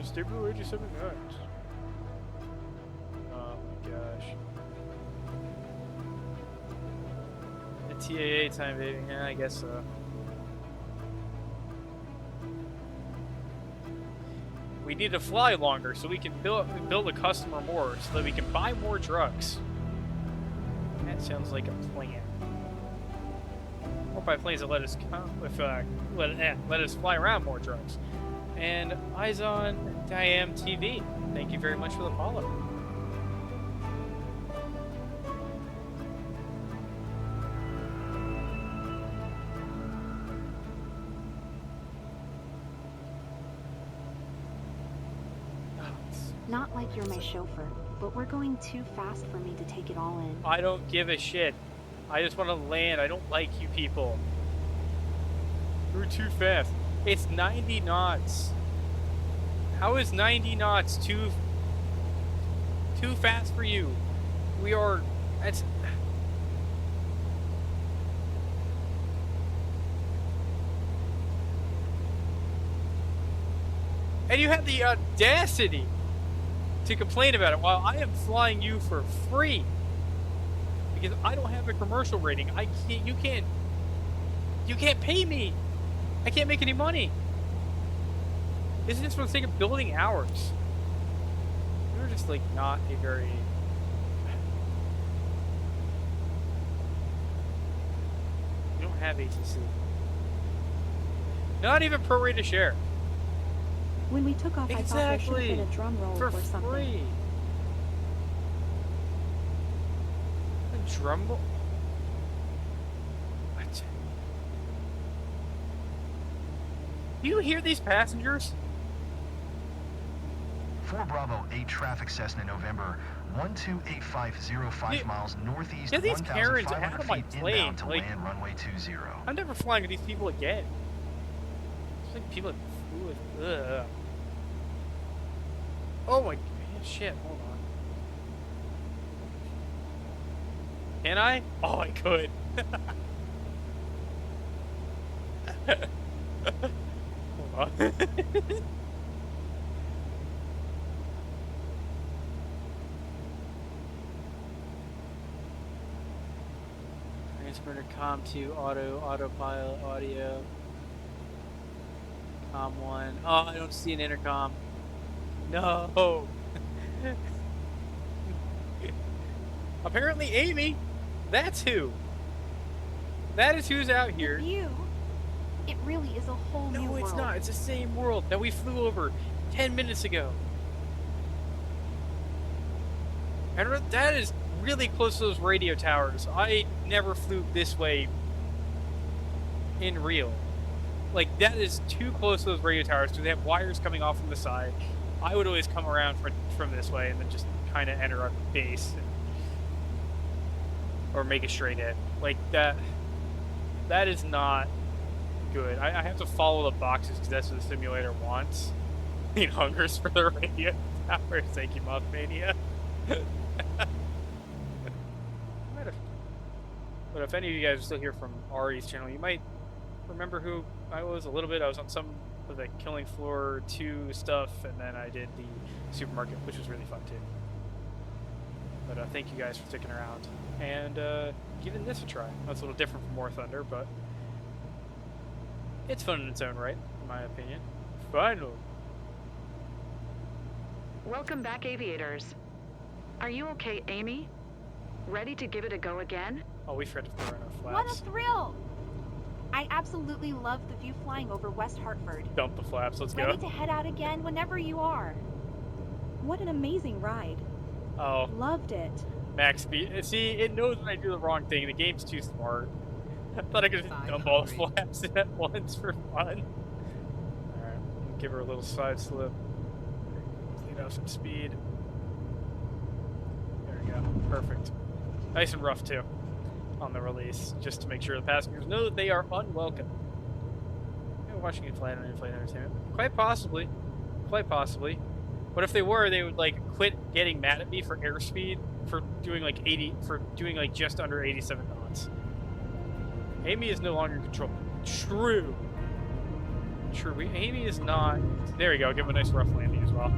Stable 87 knots. Oh my gosh. The TAA time, baby. Yeah, I guess so. We need to fly longer so we can build a customer more, so that we can buy more drugs. That sounds like a plan. Or by planes that let us let us fly around more drugs. And eyes on Diam TV. Thank you very much for the follow. Not like you're my chauffeur, but we're going too fast for me to take it all in. I don't give a shit. I just want to land. I don't like you people. You're too fast. It's 90 knots. How is 90 knots too fast for you? We are. That's. And you have the audacity to complain about it while I am flying you for free because I don't have a commercial rating. I can't. You can't pay me. I can't make any money. Isn't this for the sake of building hours? You're just like not a very. You don't have ATC. Not even pro rate to share. When we took off, I thought there should have Exactly. been a drum roll For or something. free. A drum roll? What? Do you hear these passengers? 4 Bravo 8 traffic Cessna November 128505 Yeah. miles northeast, Get these Karens out 1,500 of my feet plane, inbound to like- land runway 20. I'm never flying with these people again. It's like people with. Ugh. Oh my shit! Hold on. Can I? Oh, I could. Hold on. Transmitter com 2 autopilot audio. Com 1. Oh, I don't see an intercom. No. Apparently Amy. That's who. That is who's out here. The view, it really is a whole new No, world. it's not. It's the same world that we flew over 10 minutes ago. And that is really close to those radio towers. I never flew this way in real. Like, that is too close to those radio towers because they have wires coming off from the side. I would always come around from this way and then just kind of enter our base. Or make a straight in. Like, that is not good. I have to follow the boxes because that's what the simulator wants. It hungers for the radio towers. Thank you, Mothmania. But if any of you guys are still here from Ari's channel, you might remember who I was a little bit. I was on some of the Killing Floor 2 stuff, and then I did the supermarket, which was really fun too. But thank you guys for sticking around and giving this a try. That's a little different from War Thunder, but it's fun in its own right, in my opinion. Final. Welcome back, aviators. Are you okay, Amy? Ready to give it a go again? Oh, we forgot to throw in our What a flaps. thrill! I absolutely love the view flying over West Hartford. Dump the flaps. Let's Ready go. to head out again whenever you are. What an amazing ride. Oh, Loved it. max speed. See, it knows when I do the wrong thing. The game's too smart. I thought I could dump all the flaps in at once for fun. Alright, give her a little side slip. Clean off some speed. There we go. Perfect. Nice and rough, too, on the release, just to make sure the passengers know that they are unwelcome. Watching in-flight on in-flight entertainment. Quite possibly. Quite possibly. What if they were, they would, like, quit getting mad at me for airspeed for doing, like, just under 87 knots. Amy is no longer in control. True. Amy is not... There we go. Give him a nice rough landing as well.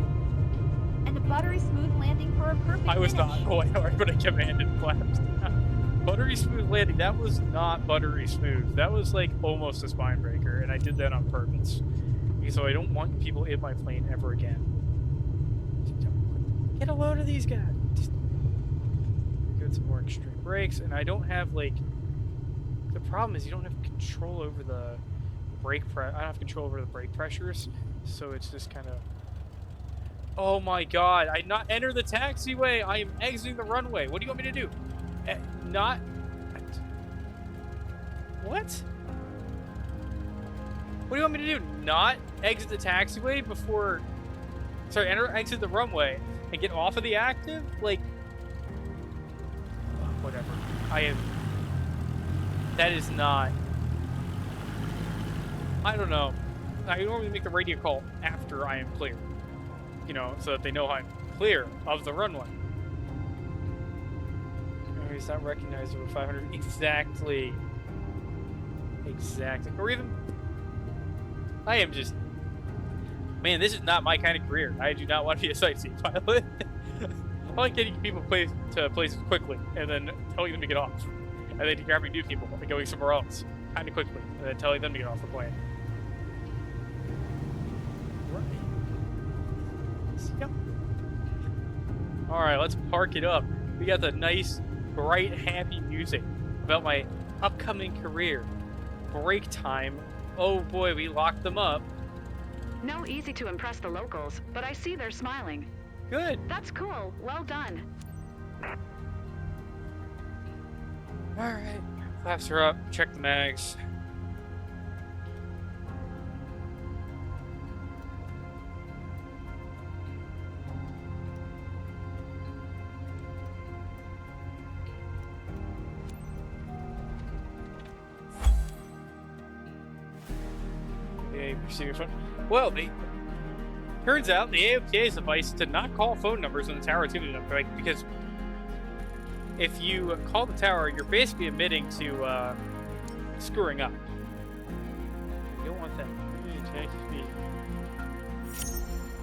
And a buttery smooth landing for a perfect I was finish. not going hard, but I commanded flaps down. Buttery smooth landing. That was not buttery smooth. That was like almost a spine breaker, and I did that on purpose. So I don't want people in my plane ever again. Get a load of these guys. Just get some more extreme brakes, and I don't have like. The problem is you don't have control over the brake I don't have control over the brake pressures, so it's just kind of. Oh my God! I not enter the taxiway. I am exiting the runway. What do you want me to do? Not. What? What do you want me to do? Not exit the taxiway before. Sorry, exit the runway and get off of the active? Like. Whatever. I am. That is not. I don't know. I normally make the radio call after I am clear. You know, so that they know I'm clear of the runway. He's not recognized over 500. Exactly. Exactly. Or even... I am just... Man, this is not my kind of career. I do not want to be a sightseeing pilot. I like getting people to places quickly and then telling them to get off. And then grabbing new people and going somewhere else kind of quickly and then telling them to get off the plane. Alright, let's park it up. We got the nice, bright, happy music about my upcoming career. Break time. Oh boy, we locked them up. No easy to impress the locals, but I see they're smiling. Good. That's cool. Well done. Alright. Flaps are up. Check the mags. Well, turns out the AOPA's advice to not call phone numbers when the tower is giving them, because if you call the tower, you're basically admitting to screwing up. You don't want that.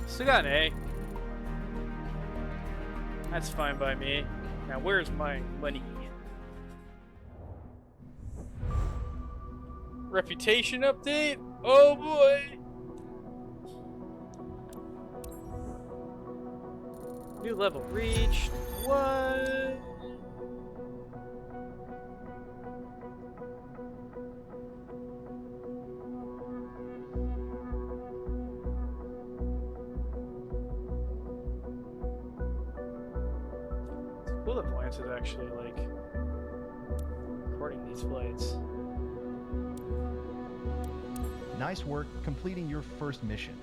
Still got an A. That's fine by me. Now, where's my money? Reputation update? Oh boy! New level reached. What? It's cool that Lance is actually like recording these flights. Nice work completing your first mission.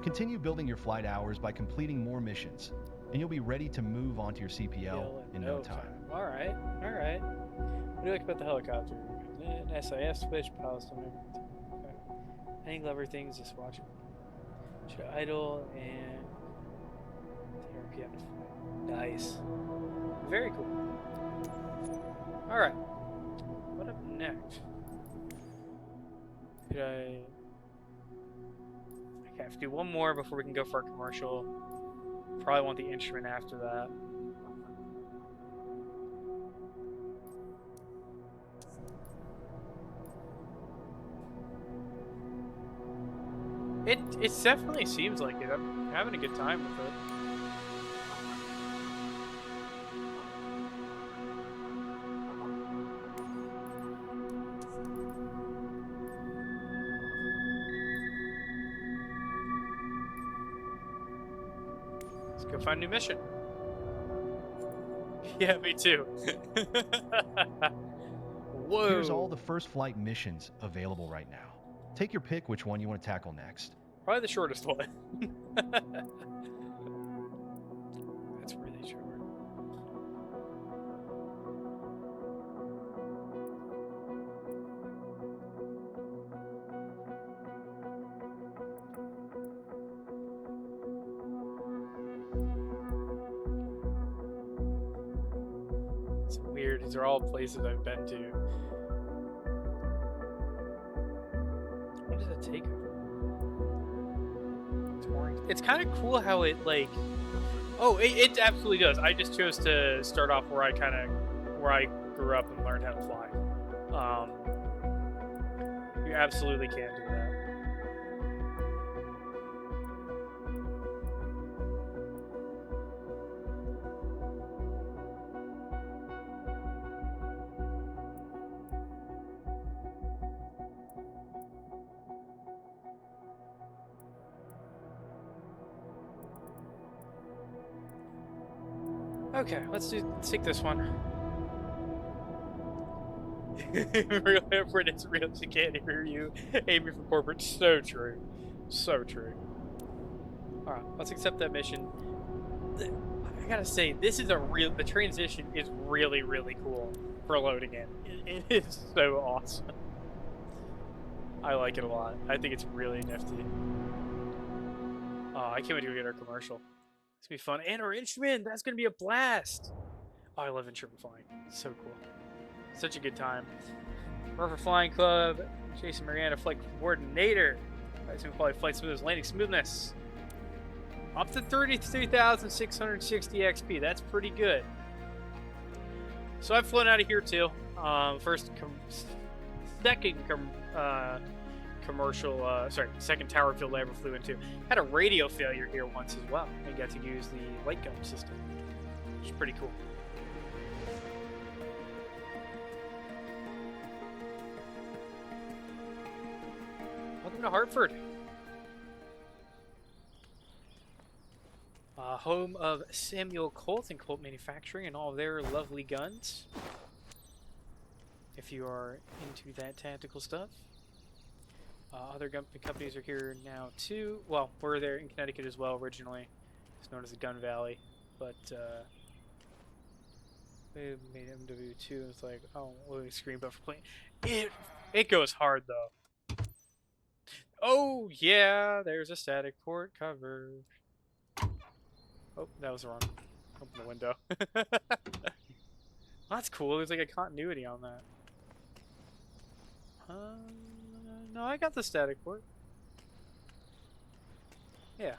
Continue building your flight hours by completing more missions, and you'll be ready to move on to your CPL in no time. Alright, alright. What do you like about the helicopter? SIS switch, Palestine. Okay. Any clever things, just watch it. Should idle and TRPM. Nice. Very cool. Alright. What up next? Could I have to do one more before we can go for our commercial. Probably want the instrument after that. It definitely seems like it. I'm having a good time with it. Go find a new mission. Yeah, me too. Whoa. Here's all the first flight missions available right now. Take your pick which one you want to tackle next. Probably the shortest one. That's really short. It's weird. These are all places I've been to. What does it take? It's kind of cool how it like. Oh, it absolutely does. I just chose to start off where I grew up and learned how to fly. You absolutely can do that. Okay, let's take this one. Real effort is real. She can't hear you. Aiming for corporate. So true. So true. Alright, let's accept that mission. I gotta say, this is the transition is really, really cool for loading in. It is so awesome. I like it a lot. I think it's really nifty. Oh, I can't wait to go get our commercial. It's gonna be fun. And our instrument! That's gonna be a blast! Oh, I love instrument flying. It's so cool. Such a good time. Rover Flying Club. Jason Miranda, Flight Coordinator. Some quality flight smoothness, landing smoothness. Up to 33,660 XP. That's pretty good. So I've flown out of here too. Second tower field I ever flew into. Had a radio failure here once as well. And got to use the light gun system, which is pretty cool. Welcome to Hartford. Home of Samuel Colt and Colt Manufacturing and all of their lovely guns. If you are into that tactical stuff. Other gun companies are here now too. Well, we're there in Connecticut as well originally. It's known as the Gun Valley. But, we made MW2. It's like, oh, loading screen, but for playing. It goes hard though. Oh, yeah, there's a static port cover. Oh, that was wrong. Open the window. That's cool. There's like a continuity on that. No, I got the static port. Yeah.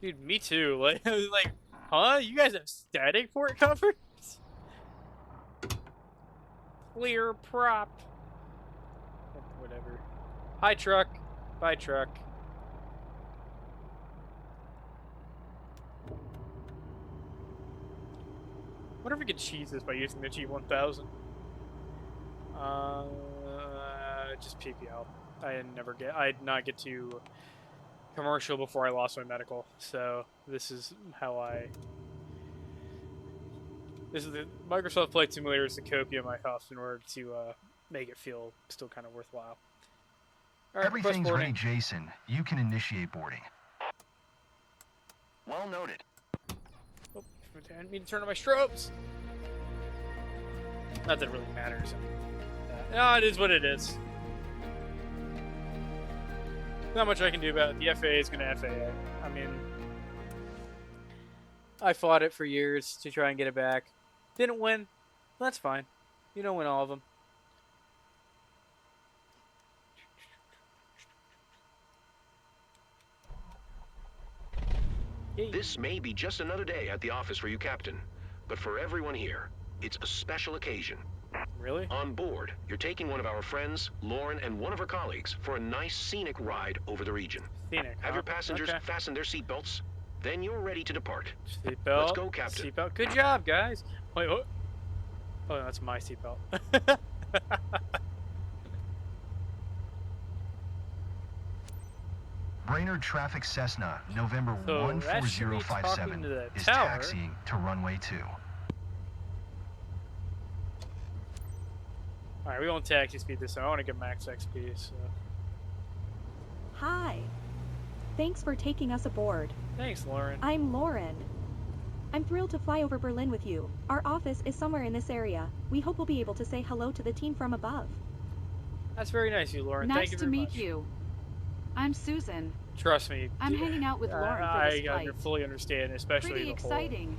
Dude, me too. Like, huh? You guys have static port covers? Clear prop. Whatever. Hi, truck. Bye, truck. I wonder if we could cheese this by using the G1000. Just PPL. I did not get to commercial before I lost my medical, so this is the Microsoft Flight Simulator is the copy of my house in order to make it feel still kind of worthwhile. All right, Everything's ready, Jason. You can initiate boarding. Well noted. Oh, I didn't mean to turn on my strobes. Not that it really matters. No, it is what it is. Not much I can do about it. The FAA is going to FAA. I mean, I fought it for years to try and get it back. Didn't win. That's fine. You don't win all of them. Yay. This may be just another day at the office for you, Captain. But for everyone here, it's a special occasion. Really? On board, you're taking one of our friends, Lauren, and one of her colleagues for a nice scenic ride over the region. Scenic, Have your passengers fasten their seatbelts. Then you're ready to depart. Seatbelt. Let's go, Captain. Seatbelt. Good job, guys. Wait, what? Oh, that's my seatbelt. Rainer Traffic Cessna, November So that should be talking 14057, to the is tower. taxiing to runway 2. Alright, we won't taxi speed this time. I want to get max XP, so... Hi. Thanks for taking us aboard. Thanks, Lauren. I'm Lauren. I'm thrilled to fly over Berlin with you. Our office is somewhere in this area. We hope we'll be able to say hello to the team from above. That's very nice of you, Lauren. Thank Nice you to very meet much. you. I'm Susan. Trust me. I'm hanging out with Lauren for I this flight. fully understand, especially Pretty the exciting.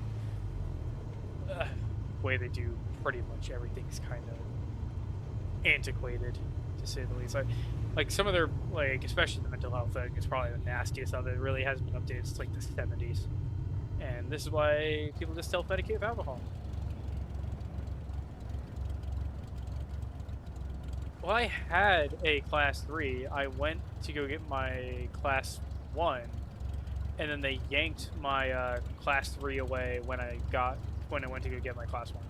whole way they do pretty much everything's kind of antiquated, to say the least. Like some of their, like, especially the mental health thing is probably the nastiest of it. It really hasn't been updated since like the 70s. And this is why people just self-medicate with alcohol. Well, I had a class 3. I went to go get my class 1, and then they yanked my class 3 away when I went to go get my class 1.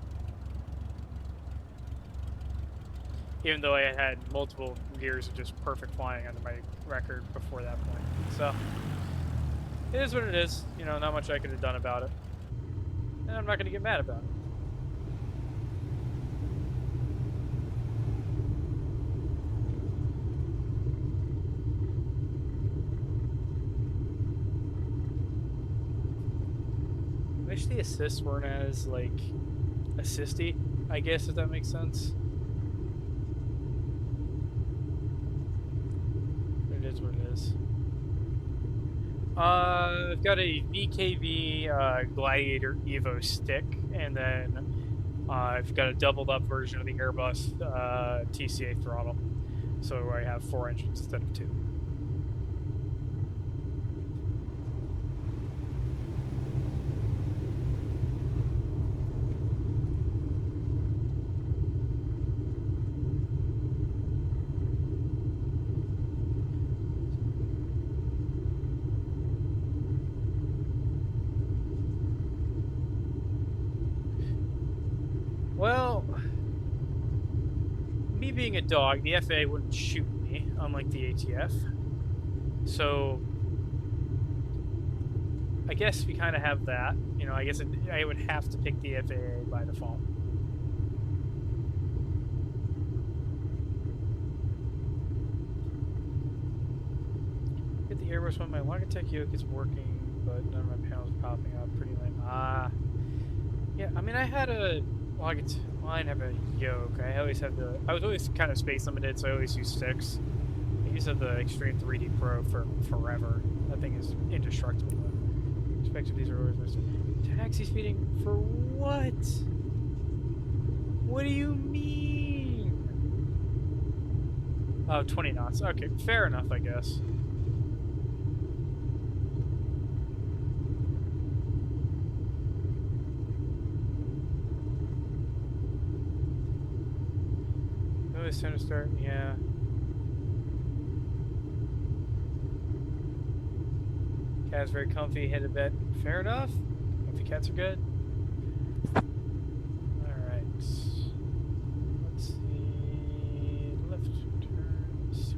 Even though I had multiple years of just perfect flying under my record before that point. So, it is what it is. You know, not much I could have done about it. And I'm not going to get mad about it. I wish the assists weren't as, like, assisty, I guess, if that makes sense. But it is what it is. I've got a VKV Gladiator Evo stick, and then I've got a doubled up version of the Airbus TCA throttle. So I have 4 engines instead of 2. Well, me being a dog, the FAA wouldn't shoot me, unlike the ATF. So, I guess we kind of have that. You know, I guess I would have to pick the FAA by default. Get the Airbus one. My Logitech yoke is working, but none of my panels are popping up. Pretty lame. Yeah, I mean, I had a... Well, I didn't have a yoke. I was always kind of space limited, so I always use sticks. I used the Extreme 3D Pro for forever. That thing is indestructible. Expected these are always missing. Taxi speeding for what? What do you mean? Oh, 20 knots. Okay, fair enough, I guess. It's time to start, yeah. Cat's very comfy, hit a bit. Fair enough. Comfy cats are good. Alright. Let's see. Left turns.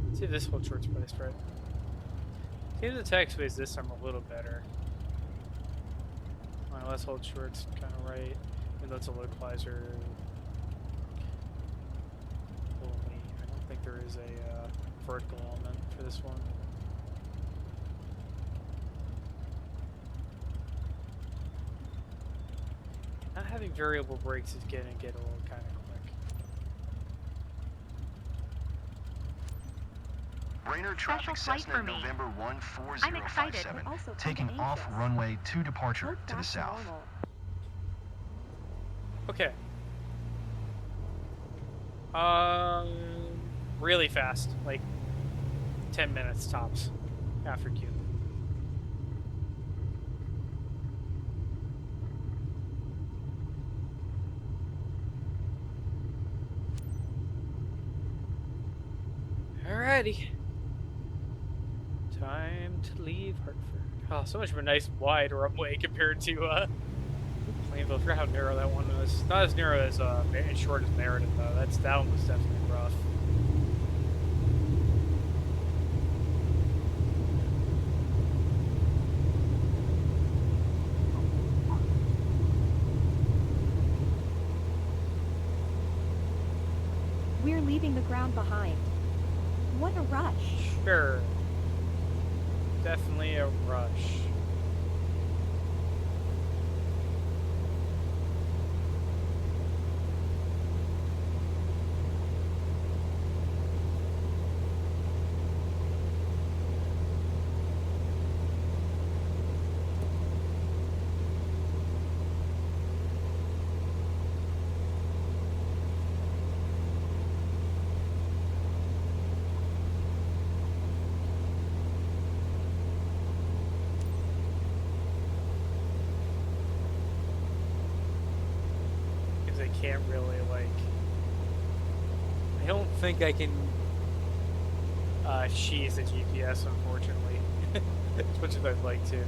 Let's see if this whole short's placed right. See if the taxiways this time a little better. Let's hold shorts kind of right, and that's a localizer only. I don't think there is a vertical element for this one. Not having variable brakes is gonna get a little kind of quick. Rainer Traffic flight Cessna, for me. November I'm excited, 14057, but also taking kinda off anxious. runway 2 departure Hope to the that's south. normal. Okay. Really fast, like 10 minutes tops after Q. Alrighty. Time to leave Hartford. Oh, so much of a nice wide runway compared to I forgot how narrow that one was. Not as narrow as as short as Meredith though. That one was definitely rough. We're leaving the ground behind. What a rush. Sure. Definitely a rush. I can't really, like... I don't think I can cheese the GPS, unfortunately. As much as I'd like to.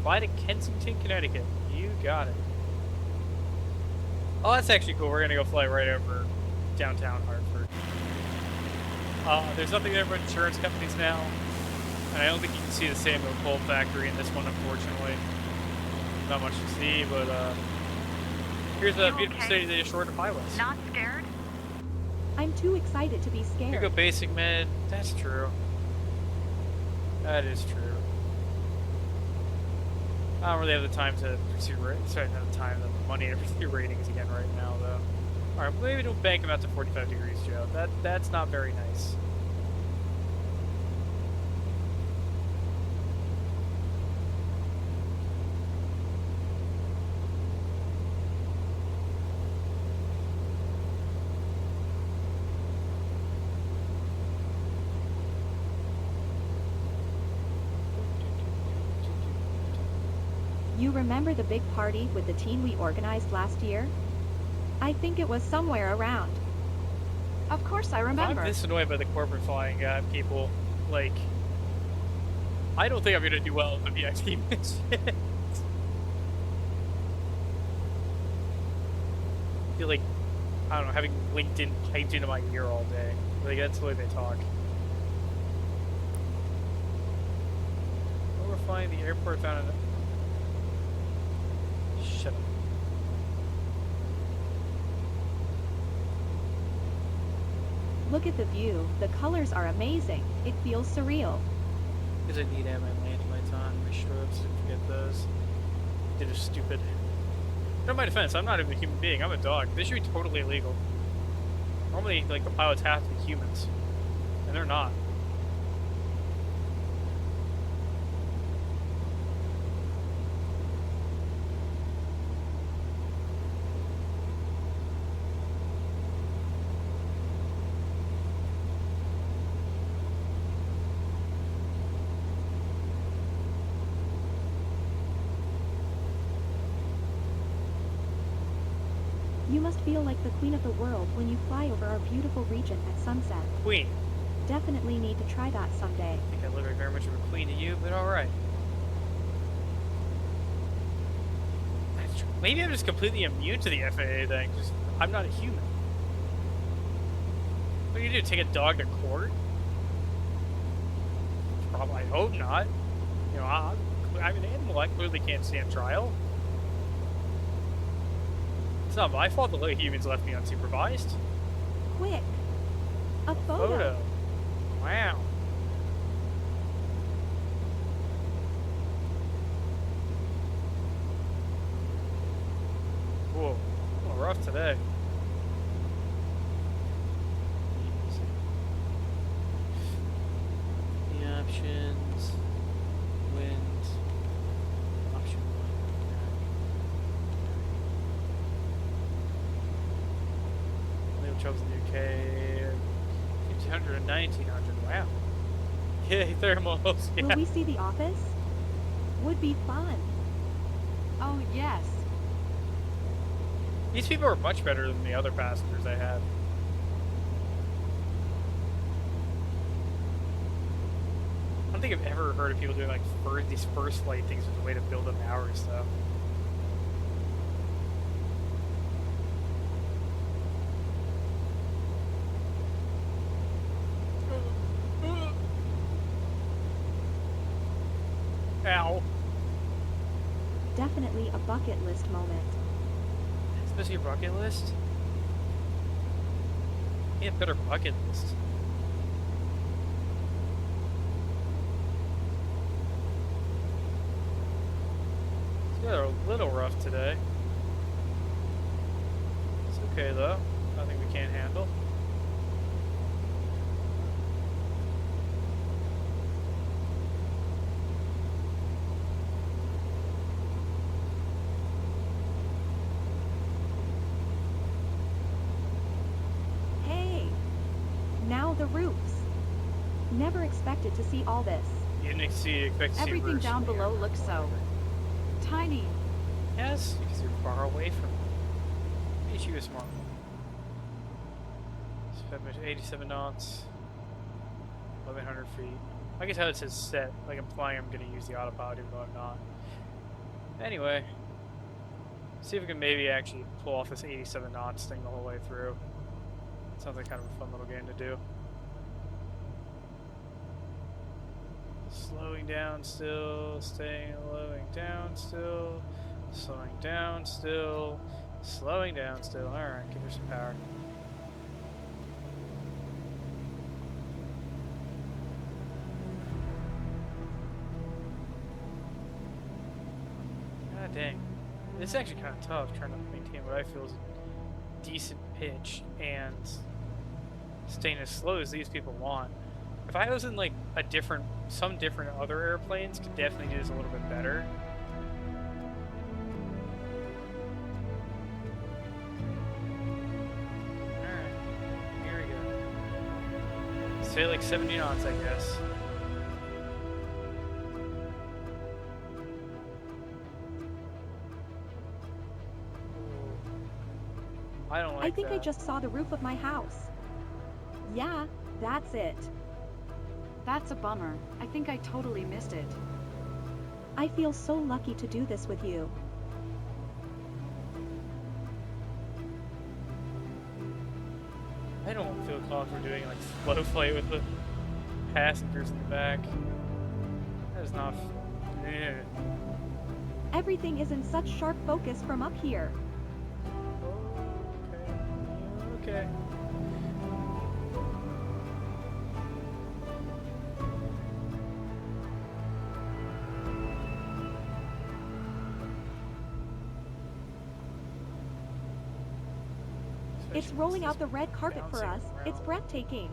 Fly to Kensington, Connecticut. You got it. Oh, that's actually cool. We're gonna go fly right over downtown Hartford. There's nothing there but insurance companies now. And I don't think you can see the Samuel Coal Factory in this one, unfortunately. Not much to see, but here's a beautiful city they just short of Highway. Not scared? I'm too excited to be scared. Here you go, basic med. That's true. That is true. I don't really have the time to pursue sorry, not the time, the money to pursue ratings again right now, though. Alright, maybe don't bank them out to 45 degrees, Joe. That's not very nice. You remember the big party with the team we organized last year? I think it was somewhere around. Of course I remember. I'm this annoyed by the corporate flying people. Like, I don't think I'm gonna do well in the VIP mission. I feel like, I don't know, having LinkedIn piped into my ear all day. Like, that's the way they talk. Overflying the airport found an... Shut up. Look at the view. The colors are amazing. It feels surreal. Because I need to have my landing lights on, my strobes, didn't forget those. They're just stupid. In my defense, I'm not even a human being, I'm a dog. This should be totally illegal. Normally, like, the pilots have to be humans. And they're not. You must feel like the queen of the world when you fly over our beautiful region at sunset. Queen. Definitely need to try that someday. I think I look like very much of a queen to you, but alright. That's true. Maybe I'm just completely immune to the FAA thing, because I'm not a human. What do you do, take a dog to court? Probably, I hope not. You know, I'm an animal, I clearly can't stand trial. It's not my fault the humans left me unsupervised. Quick! A photo! Wow. Whoa, a little rough today. The options, wind, option 1. Little troubles in the UK. 1500 and 1900. Wow. Yay, thermals. Yeah. Will we see the office? Would be fun. Oh, yes. These people are much better than the other passengers I had. I don't think I've ever heard of people doing like these first flight things as a way to build up hours, though. Ow. Definitely a bucket list moment. It's supposed to be a bucket list? Yeah, better bucket list. They're a little rough today. It's okay though. Nothing we can't handle. Hey! Now the roofs. Never expected to see all this. You didn't expect to see Everything roofs down from here. below looks so tiny. Yes, because you're far away from me. At least you were smart. 87 knots. 1,100 feet. I guess how it says set, like implying I'm going to use the autopilot even though I'm not. Anyway. See if we can maybe actually pull off this 87 knots thing the whole way through. Sounds like kind of a fun little game to do. Slowing down still, slowing down still, slowing down still, slowing down still. Alright, give her some power. God dang. This is actually kind of tough trying to maintain what I feel is a decent pitch and staying as slow as these people want. If I was in like some different other airplanes could definitely do this a little bit better. Alright, here we go. Say like 70 knots, I guess. I don't like I think that. I just saw the roof of my house. Yeah, that's it. That's a bummer. I think I totally missed it. I feel so lucky to do this with you. I don't feel comfortable doing like slow flight with the passengers in the back. That is not. Eh. Everything is in such sharp focus from up here. Okay. Okay. It's rolling out the red carpet for us. It's breathtaking.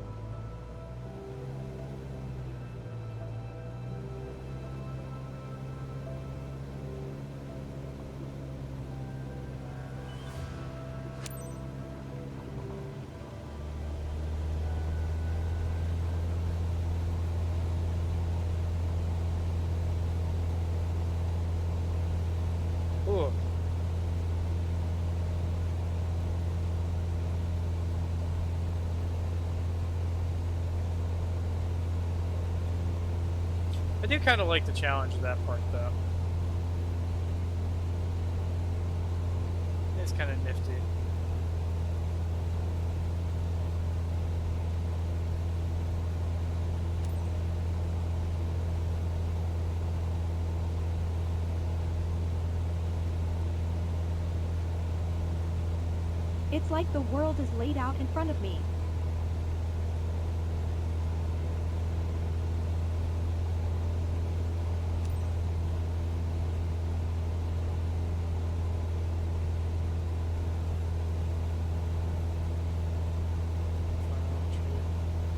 Ooh. I do kind of like the challenge of that part, though. It's kind of nifty. It's like the world is laid out in front of me.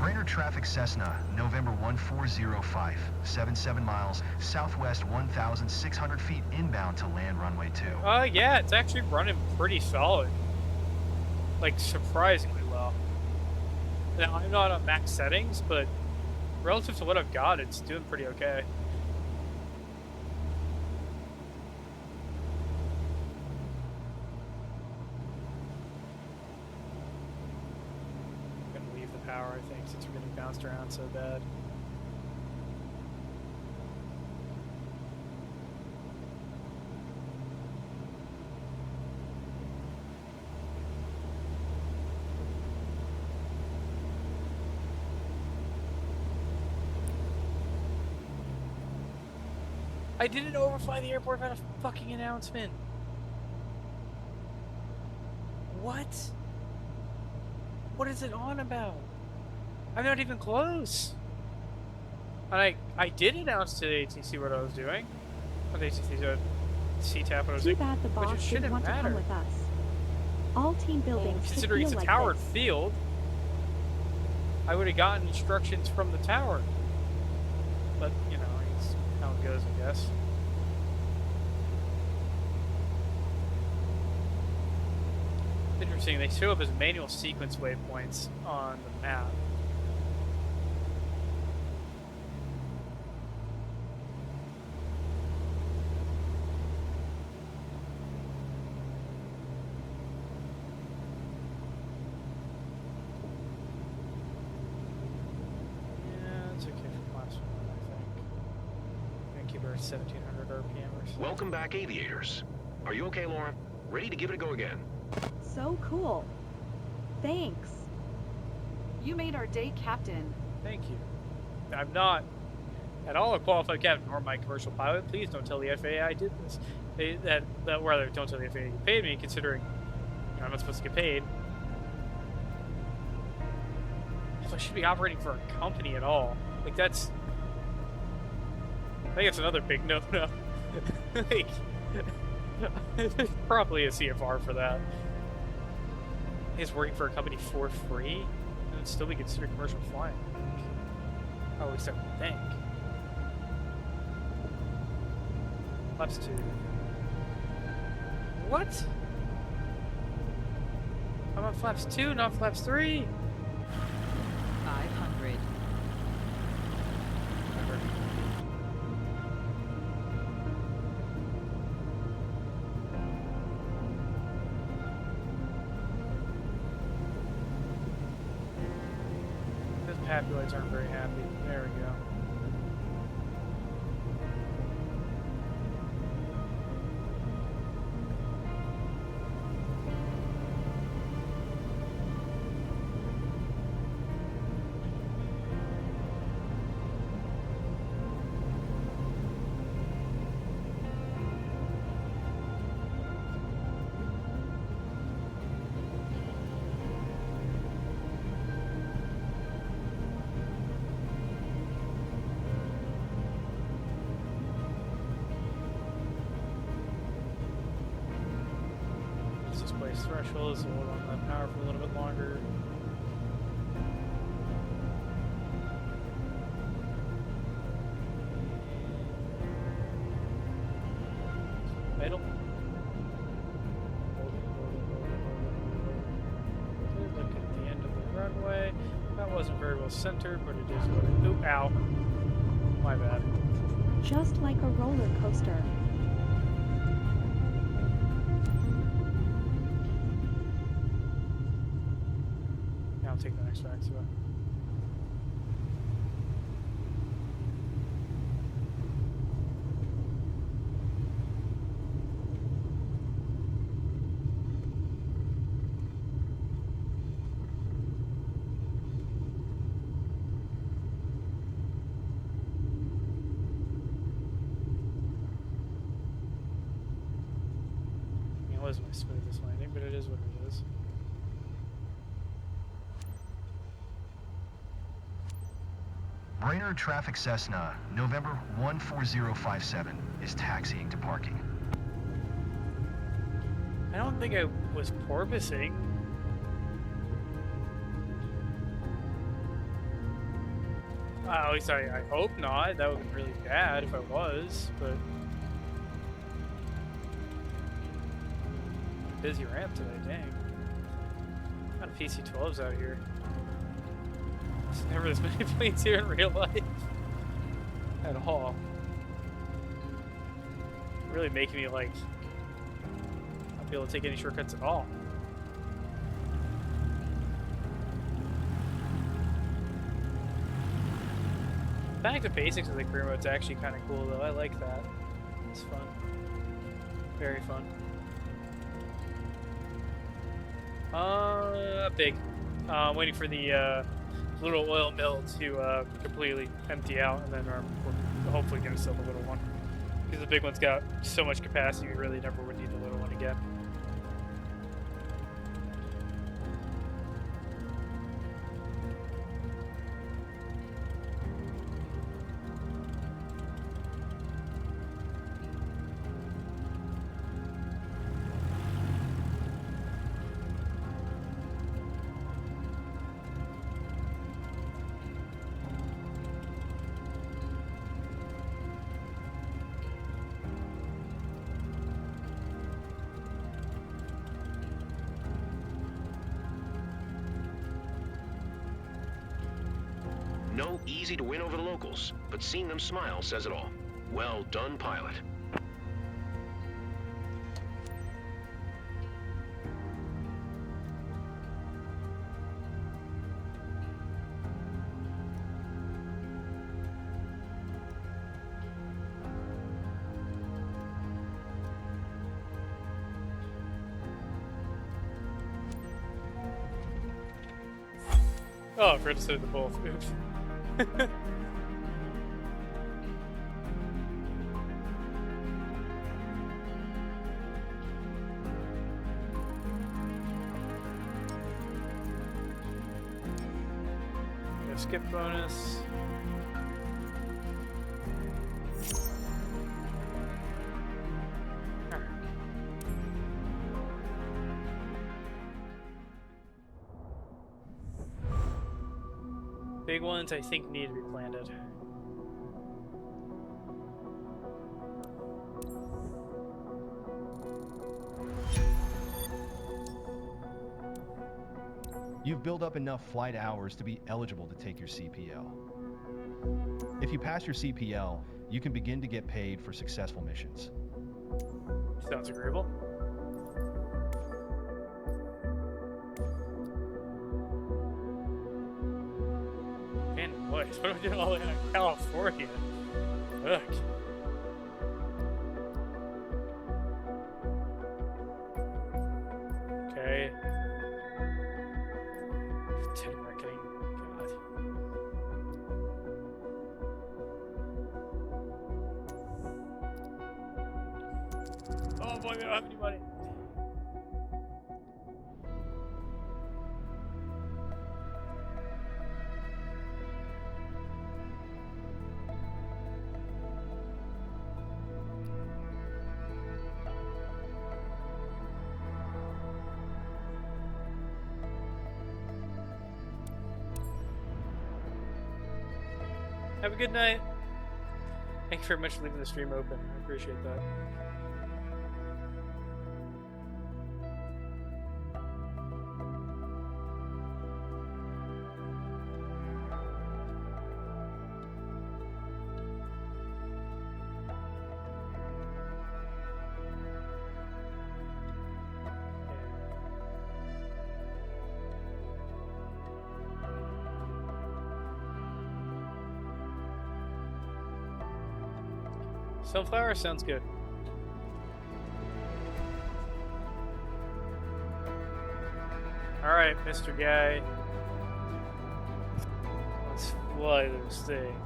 Radar traffic Cessna, November 1405, 77 miles, southwest 1,600 feet inbound to land runway 2. Yeah, it's actually running pretty solid. Like, surprisingly well. Now, I'm not on max settings, but relative to what I've got, it's doing pretty okay. I'm gonna leave the power, I think, since we're getting bounced around so bad. I didn't overfly the airport without a fucking announcement. What? What is it on about? I'm not even close. And I did announce to the ATC what I was doing. Not the ATC, the CTAP what I was Too doing. bad the Which it boss didn't shouldn't want to matter. come with us. All team buildings should Considering feel it's a like towered this. field, I would have gotten instructions from the tower. But, you know, it's how it goes, I guess. Interesting, they show up as manual sequence waypoints on the map. Yeah, it's okay for last one, I think. I'm gonna keep her at 1700 RPM or so. Welcome back, aviators. Are you okay, Laura? Ready to give it a go again? So cool. Thanks. You made our day, Captain. Thank you. I'm not at all a qualified captain or my commercial pilot. Please don't tell the FAA I did this. Rather, don't tell the FAA you paid me, considering I'm not supposed to get paid. So I should be operating for a company at all. Like, that's... I think it's another big no-no. Like, there's probably a CFR for that. I guess working for a company for free, and it'd still be considered commercial flying. Or at least I would think. Flaps 2. What? I'm on flaps 2, not flaps 3. 500. Those papulites aren't very happy. There we go. Displays threshold, so hold on that power for a little bit longer. Idle. Good look at the end of the runway. That wasn't very well centered, but it is what it. Oop, ow. My bad. Just like a roller coaster. I'll take the next back to it. I mean, it wasn't my smoothest landing, but it is what it is. Brainerd Traffic Cessna, November 14057, is taxiing to parking. I don't think I was porpoising. At least I hope not. That would be really bad if I was, but... Busy ramp today, dang. Got a PC-12s out here. There's never this many planes here in real life. At all. Really making me, like, not be able to take any shortcuts at all. Back to basics with the career mode's actually kind of cool, though. I like that. It's fun. Very fun. Big. Waiting for the little oil mill to completely empty out, and then we're hopefully going to sell the little one. Because the big one's got so much capacity, we really never would need the little one again. No easy to win over the locals, but seeing them smile says it all. Well done, pilot. Oh, I forgot to say the both. Oops. No skip bonus. Big ones, I think, need to be planted. You've built up enough flight hours to be eligible to take your CPL. If you pass your CPL, you can begin to get paid for successful missions. Sounds agreeable. What are we doing all the way in California? Ugh. Okay. Telemarketing. God. Oh boy, we don't have any money. Have a good night. Thank you very much for leaving the stream open. I appreciate that. Sunflower sounds good. Alright, Mr. Guy. Let's fly this thing.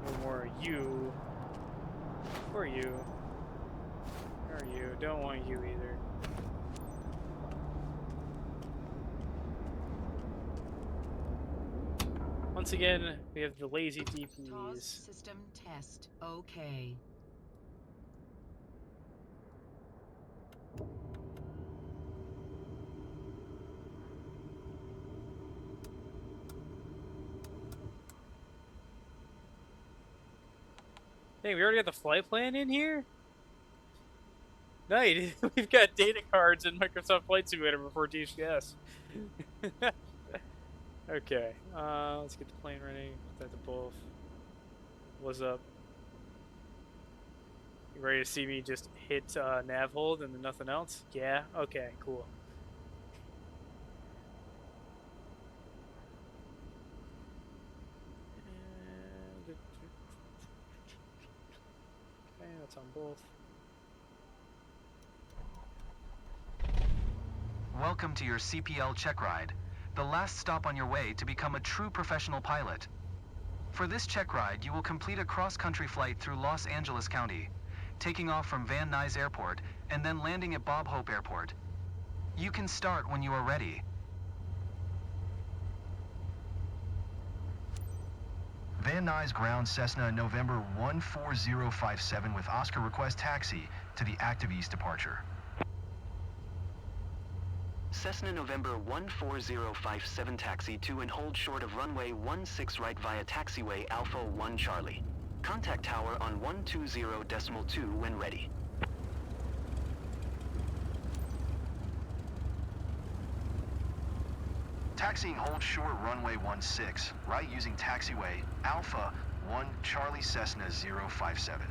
No more you. Or you. Or you. Don't want you either. Once again, we have the lazy DPs. System test. Okay. Hey, we already got the flight plan in here? Nice. We've got data cards in Microsoft Flight Simulator before TCS. Okay, let's get the plane ready. Put that to both. What's up? You ready to see me just hit nav hold and then nothing else? Yeah? Okay, cool. Okay, that's on both. Welcome to your CPL check ride, the last stop on your way to become a true professional pilot. For this check ride, you will complete a cross-country flight through Los Angeles County, taking off from Van Nuys Airport and then landing at Bob Hope Airport. You can start when you are ready. Van Nuys ground Cessna November 14057 with Oscar request taxi to the active east departure. Cessna November 14057 taxi to and hold short of runway 16 right via taxiway Alpha 1 Charlie. Contact tower on 120.2 when ready. Taxiing hold short runway 16, right using taxiway Alpha 1 Charlie Cessna 057.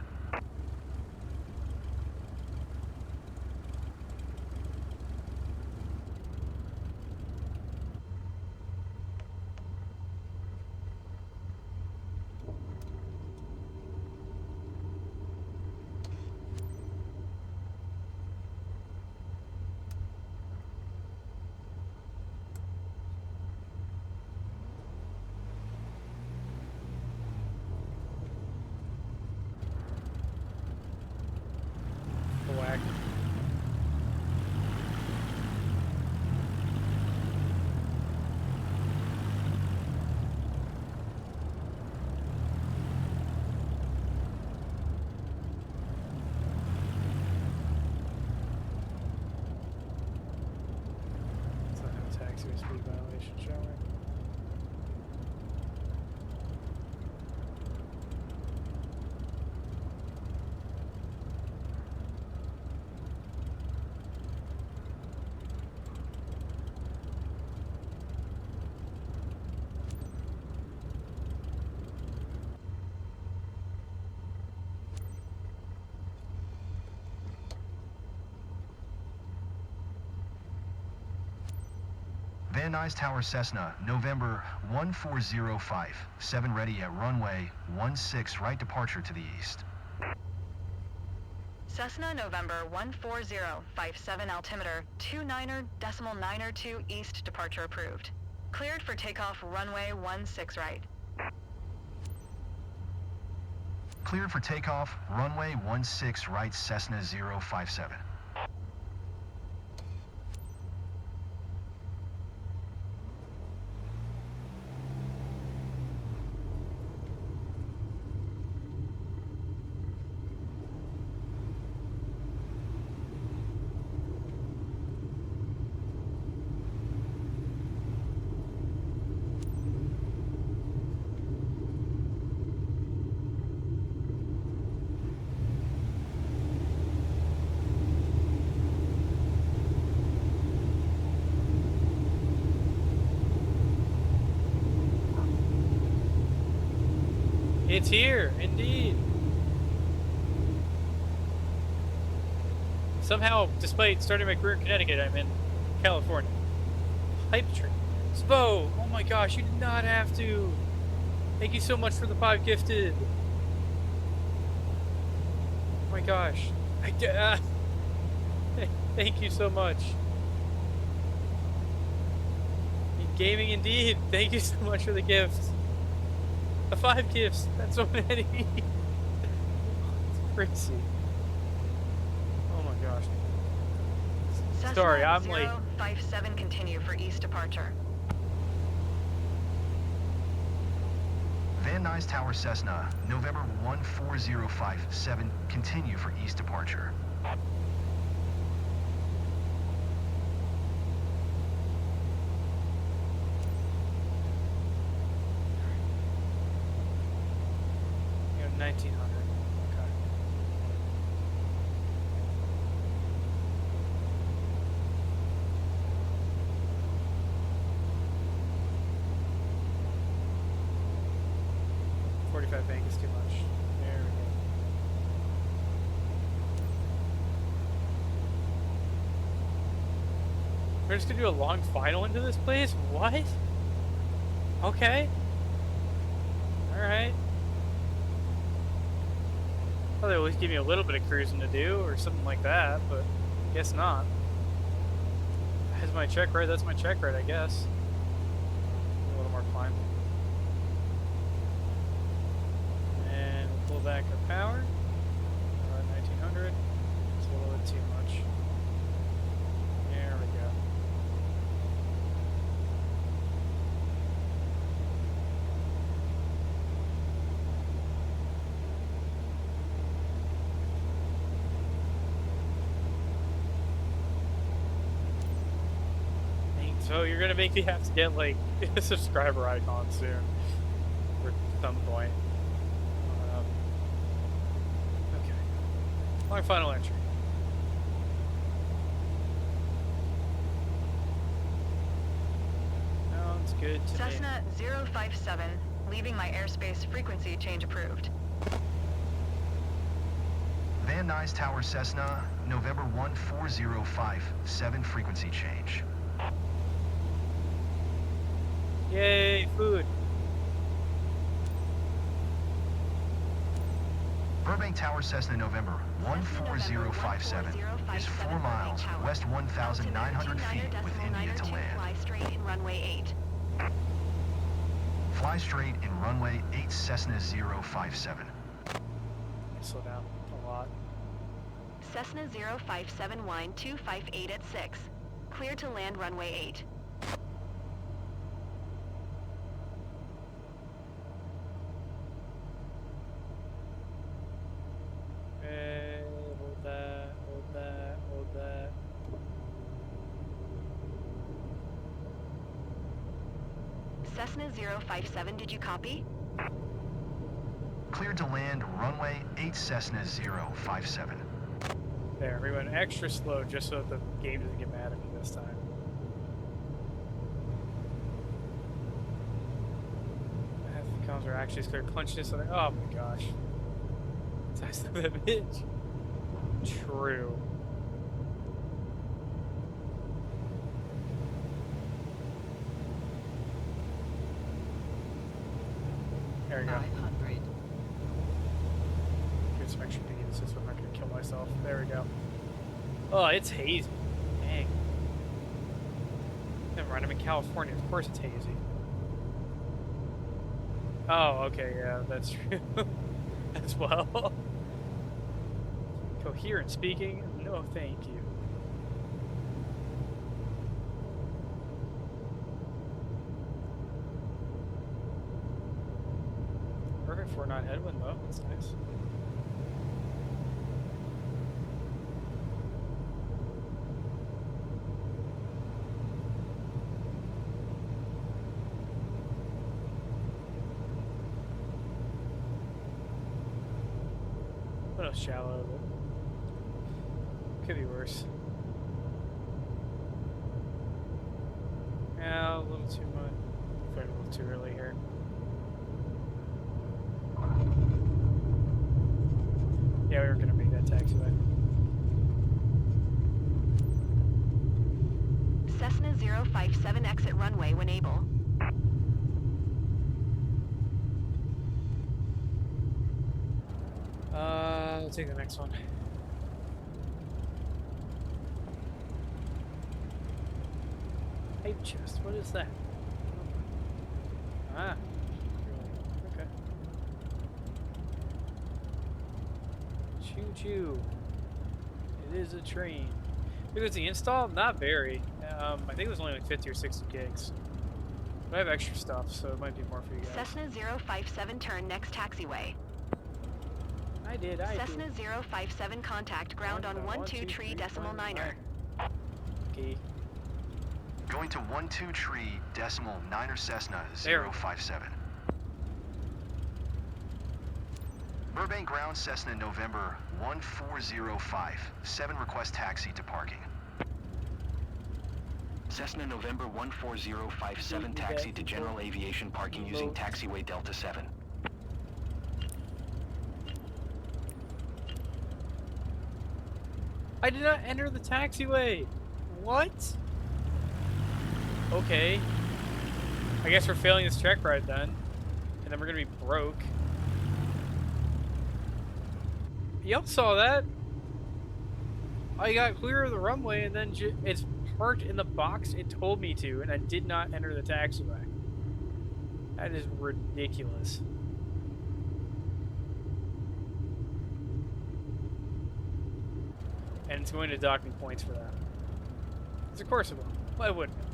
Whack. It's not no taxiway speed violation showing. Van Nuys Tower Cessna, November 14057, ready at runway 16 right departure to the east. Cessna November 14057 altimeter 29.902 east departure approved. Cleared for takeoff runway 16 right. Cleared for takeoff, runway 16 right Cessna 057. It's here, indeed. Somehow, despite starting my career in Connecticut, I'm in California. Hype train. Spo! Oh my gosh, you did not have to. Thank you so much for the 5 gifted. Oh my gosh. Thank you so much. Gaming indeed. Thank you so much for the gift. The 5 gifts. That's so many. It's crazy. Oh my gosh. Cessna Sorry, I'm late. 057 continue for east departure. Van Nuys Tower Cessna, November 14057, continue for east departure. You know, 1900. Okay. $45 bank is too much. There we go. We're just gonna do a long final into this place? What? Okay. Alright. Well, they always give me a little bit of cruising to do, or something like that, but guess not. That's my check ride, that's my check ride, I guess. A little more climb. backup power. 1900. It's a little bit too much. There we go. So you're gonna make me have to get like a subscriber icon soon, or at some point. Okay. My final entry. Sounds good to me. Cessna 057, leaving my airspace frequency change approved. Van Nuys Tower Cessna, November 14057, frequency change. Yay, food. Burbank Tower Cessna November 14057 is 4 miles west 1,900 feet with India to land. Fly straight in runway 8. Fly straight in runway 8 Cessna 057. Slow down a lot. Cessna 057 wind 258 at 6. Clear to land runway 8. Hold that, hold that, hold that. Cessna 057, did you copy? Cleared to land runway 8 Cessna 057. There, we went extra slow just so that the game doesn't get mad at me this time. Half the comms are actually scared clenching this. Oh my gosh. Size of that bitch. True. There we go. 500. Get some extra beans so I'm not gonna kill myself. There we go. Oh, it's hazy. Dang. Never mind, I'm in California. Of course it's hazy. Oh, okay, yeah, that's true. As well. Coherent speaking, no thank you. Perfect 4-9 headwind though, that's nice. What else shallow, but could be worse. Yeah, a little too much. Quite a little too early here. Yeah, we were gonna make that taxiway. Cessna 057 exit runway when able. I'll take the next one. Tape chest, what is that? Ah. Okay. Choo choo. It is a train. Because the install, not very. I think it was only like 50 or 60 gigs. But I have extra stuff, so it might be more for you guys. Cessna 057 turn next taxiway. I did. Cessna 057 contact ground on 123.9er. Okay. Going to 123.9er Cessna There. 057. Burbank ground Cessna November 14057. Request taxi to parking. Cessna November 14057 taxi to general aviation parking using taxiway Delta 7. I did not enter the taxiway. What? Okay. I guess we're failing this check ride then. And then we're gonna be broke. Y'all saw that? I got clear of the runway and then it's parked in the box it told me to, and I did not enter the taxiway. That is ridiculous. And it's going to dock me points for that. Because of course it will. Why wouldn't it?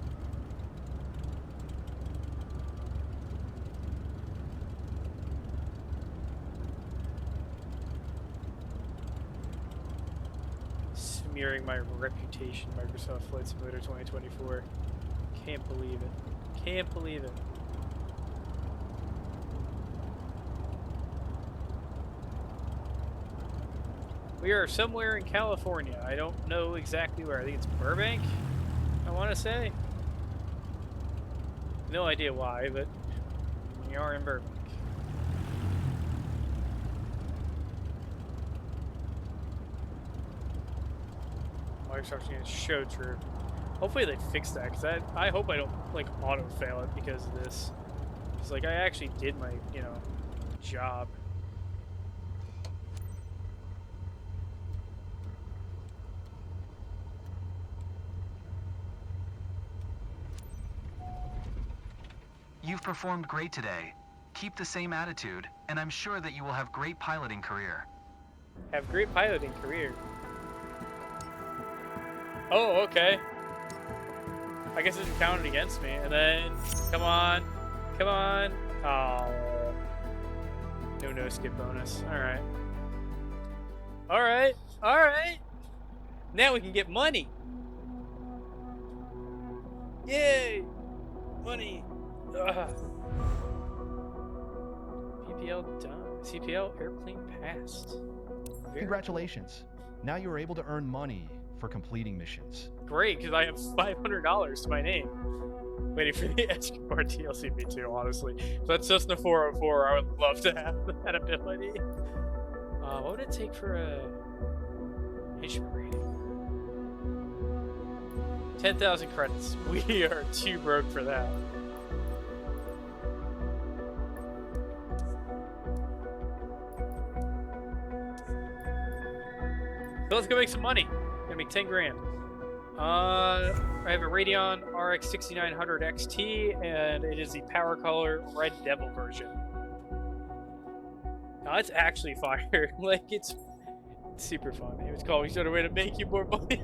Smearing my reputation, Microsoft Flight Simulator 2024. Can't believe it. Can't believe it. We are somewhere in California. I don't know exactly where. I think it's Burbank, I want to say. No idea why, but we are in Burbank. Microsoft's going to show true. Hopefully they fix that, because I hope I don't, like, auto-fail it because of this. Because, like, I actually did my, you know, job. You've performed great today. Keep the same attitude, and I'm sure that you will have great piloting career. Have great piloting career. Oh, okay. I guess it didn't count it against me. And then, come on. Come on. Oh. No skip bonus. Alright. Alright. Alright. Now we can get money. Yay. Money. Ugh. PPL done. CPL airplane passed. Very Congratulations. Now you are able to earn money for completing missions. great, because I have $500 to my name. Waiting for the Escobar DLC V2, honestly. If that's Cessna 404, I would love to have that ability. What would it take for a instrument rating? 10,000 credits. We are too broke for that. So let's go make some money. Gonna make 10 grand. I have a Radeon RX 6900 XT, and it is the Power Color Red Devil version. Now, it's actually fire. Like, it's super fun. It was called "We Found a Way to Make You More Money."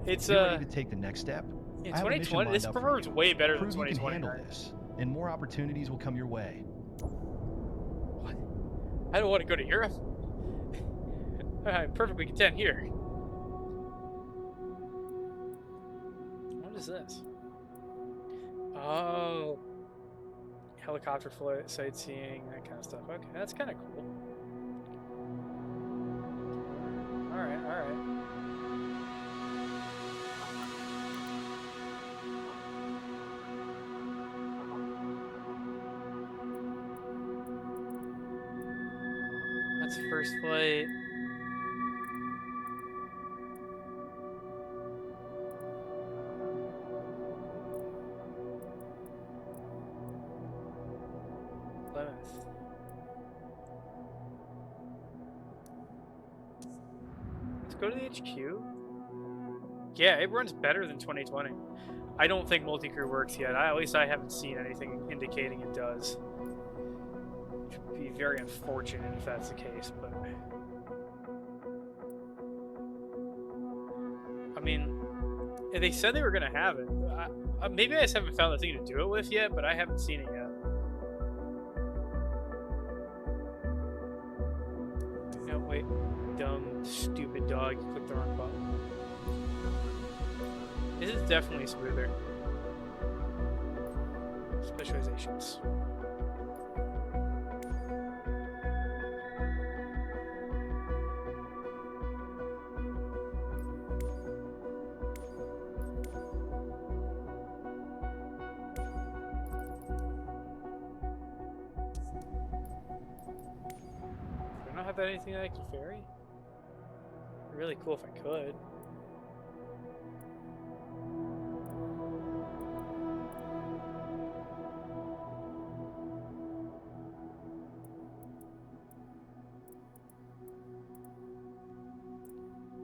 It's You're ready to take the next step. in I have a mission 2020. This lined up for performs you. way better than Prove you can 2020. handle Right? this, and more opportunities will come your way. What? I don't want to go to Europe. I'm perfectly content here. What is this? Oh, helicopter flight, sightseeing, that kind of stuff. Okay, that's kind of cool. All right, all right. That's first flight. Let's go to the HQ. Yeah, it runs better than 2020. I don't think multi-crew works yet. At least I haven't seen anything indicating it does. Which would be very unfortunate if that's the case, but... I mean, they said they were going to have it. Maybe I just haven't found the thing to do it with yet, but I haven't seen it yet. No, wait. Dumb, stupid dog. You clicked the wrong button. This is definitely smoother. Specializations. Do I not have anything that I can ferry? It'd be really cool if I could.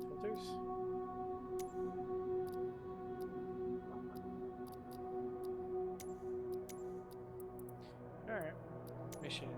Filters? Alright. Missions.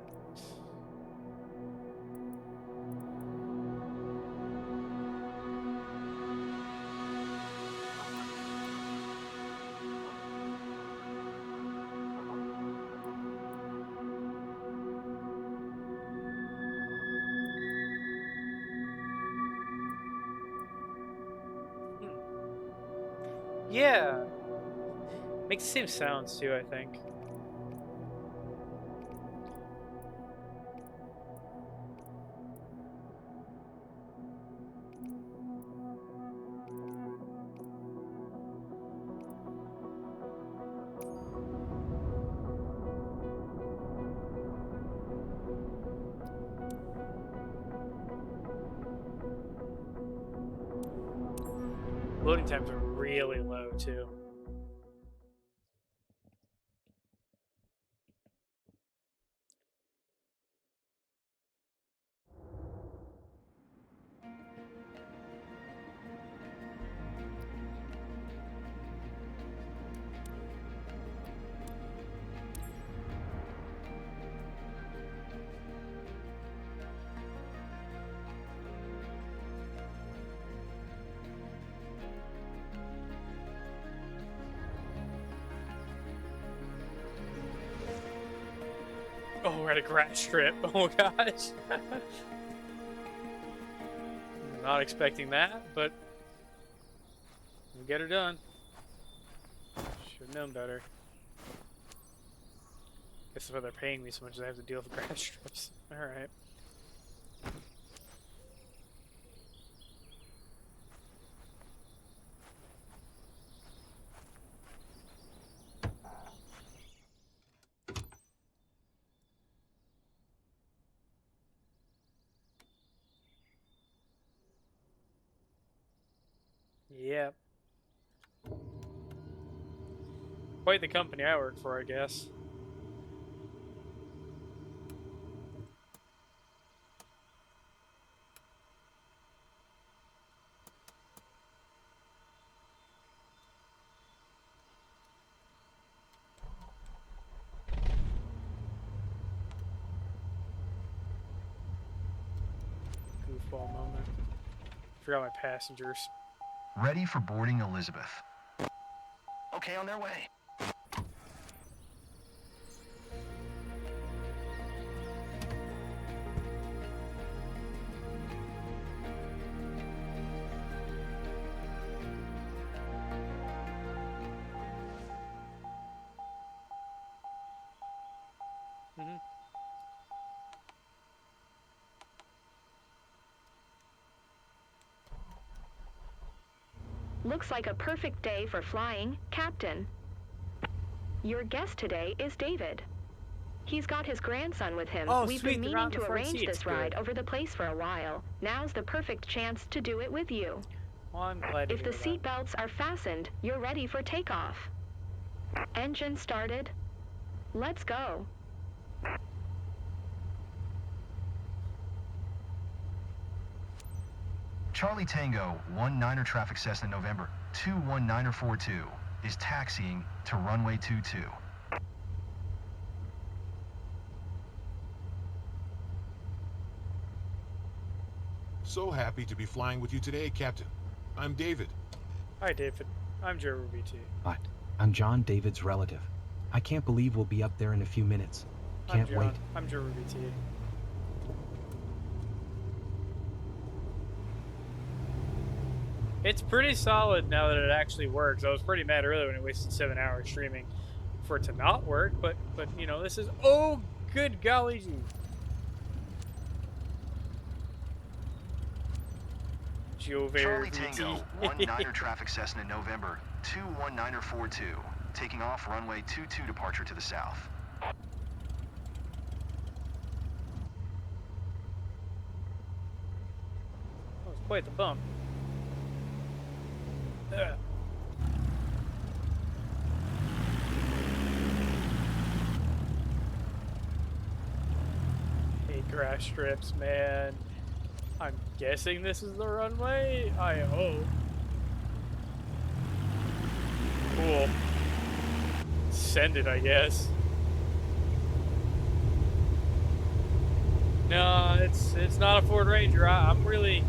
Yeah. Makes the same sounds too, I think. Loading times are really low too. Oh, we're at a grass strip. Oh gosh. Not expecting that, but we'll get her done. Should have known better. Guess that's why they're paying me so much as I have to deal with grass strips. Alright. Yep. Quite the company I work for, I guess. Goofball moment. Forgot my passengers. Ready for boarding, Elizabeth. Okay, on their way. Mm-hmm. Looks like a perfect day for flying, Captain. Your guest today is David. He's got his grandson with him. Oh, We've sweet, been they're meaning not in to the front arrange seats. this Good. ride over the place for a while. Now's the perfect chance to do it with you. Well, I'm glad to If the hear seat belts are fastened, you're ready for takeoff. Engine started. Let's go. Charlie Tango, 19er traffic Cessna November, 219er42, is taxiing to runway 22. So happy to be flying with you today, Captain. I'm David. Hi, David. I'm Joe BT. Hi, I'm John, David's relative. I can't believe we'll be up there in a few minutes. Can't wait. I'm Joe BT. It's pretty solid now that it actually works. I was pretty mad earlier when it wasted 7 hours streaming for it to not work, but you know, this is, oh good golly gee. Charlie Tango, 19er traffic Cessna November, 219er42, taking off runway 22 departure to the south. That was quite the bump. Ugh. Hate grass strips, man. I'm guessing this is the runway? I hope. Cool. Send it, I guess. No, it's not a Ford Ranger. I'm really...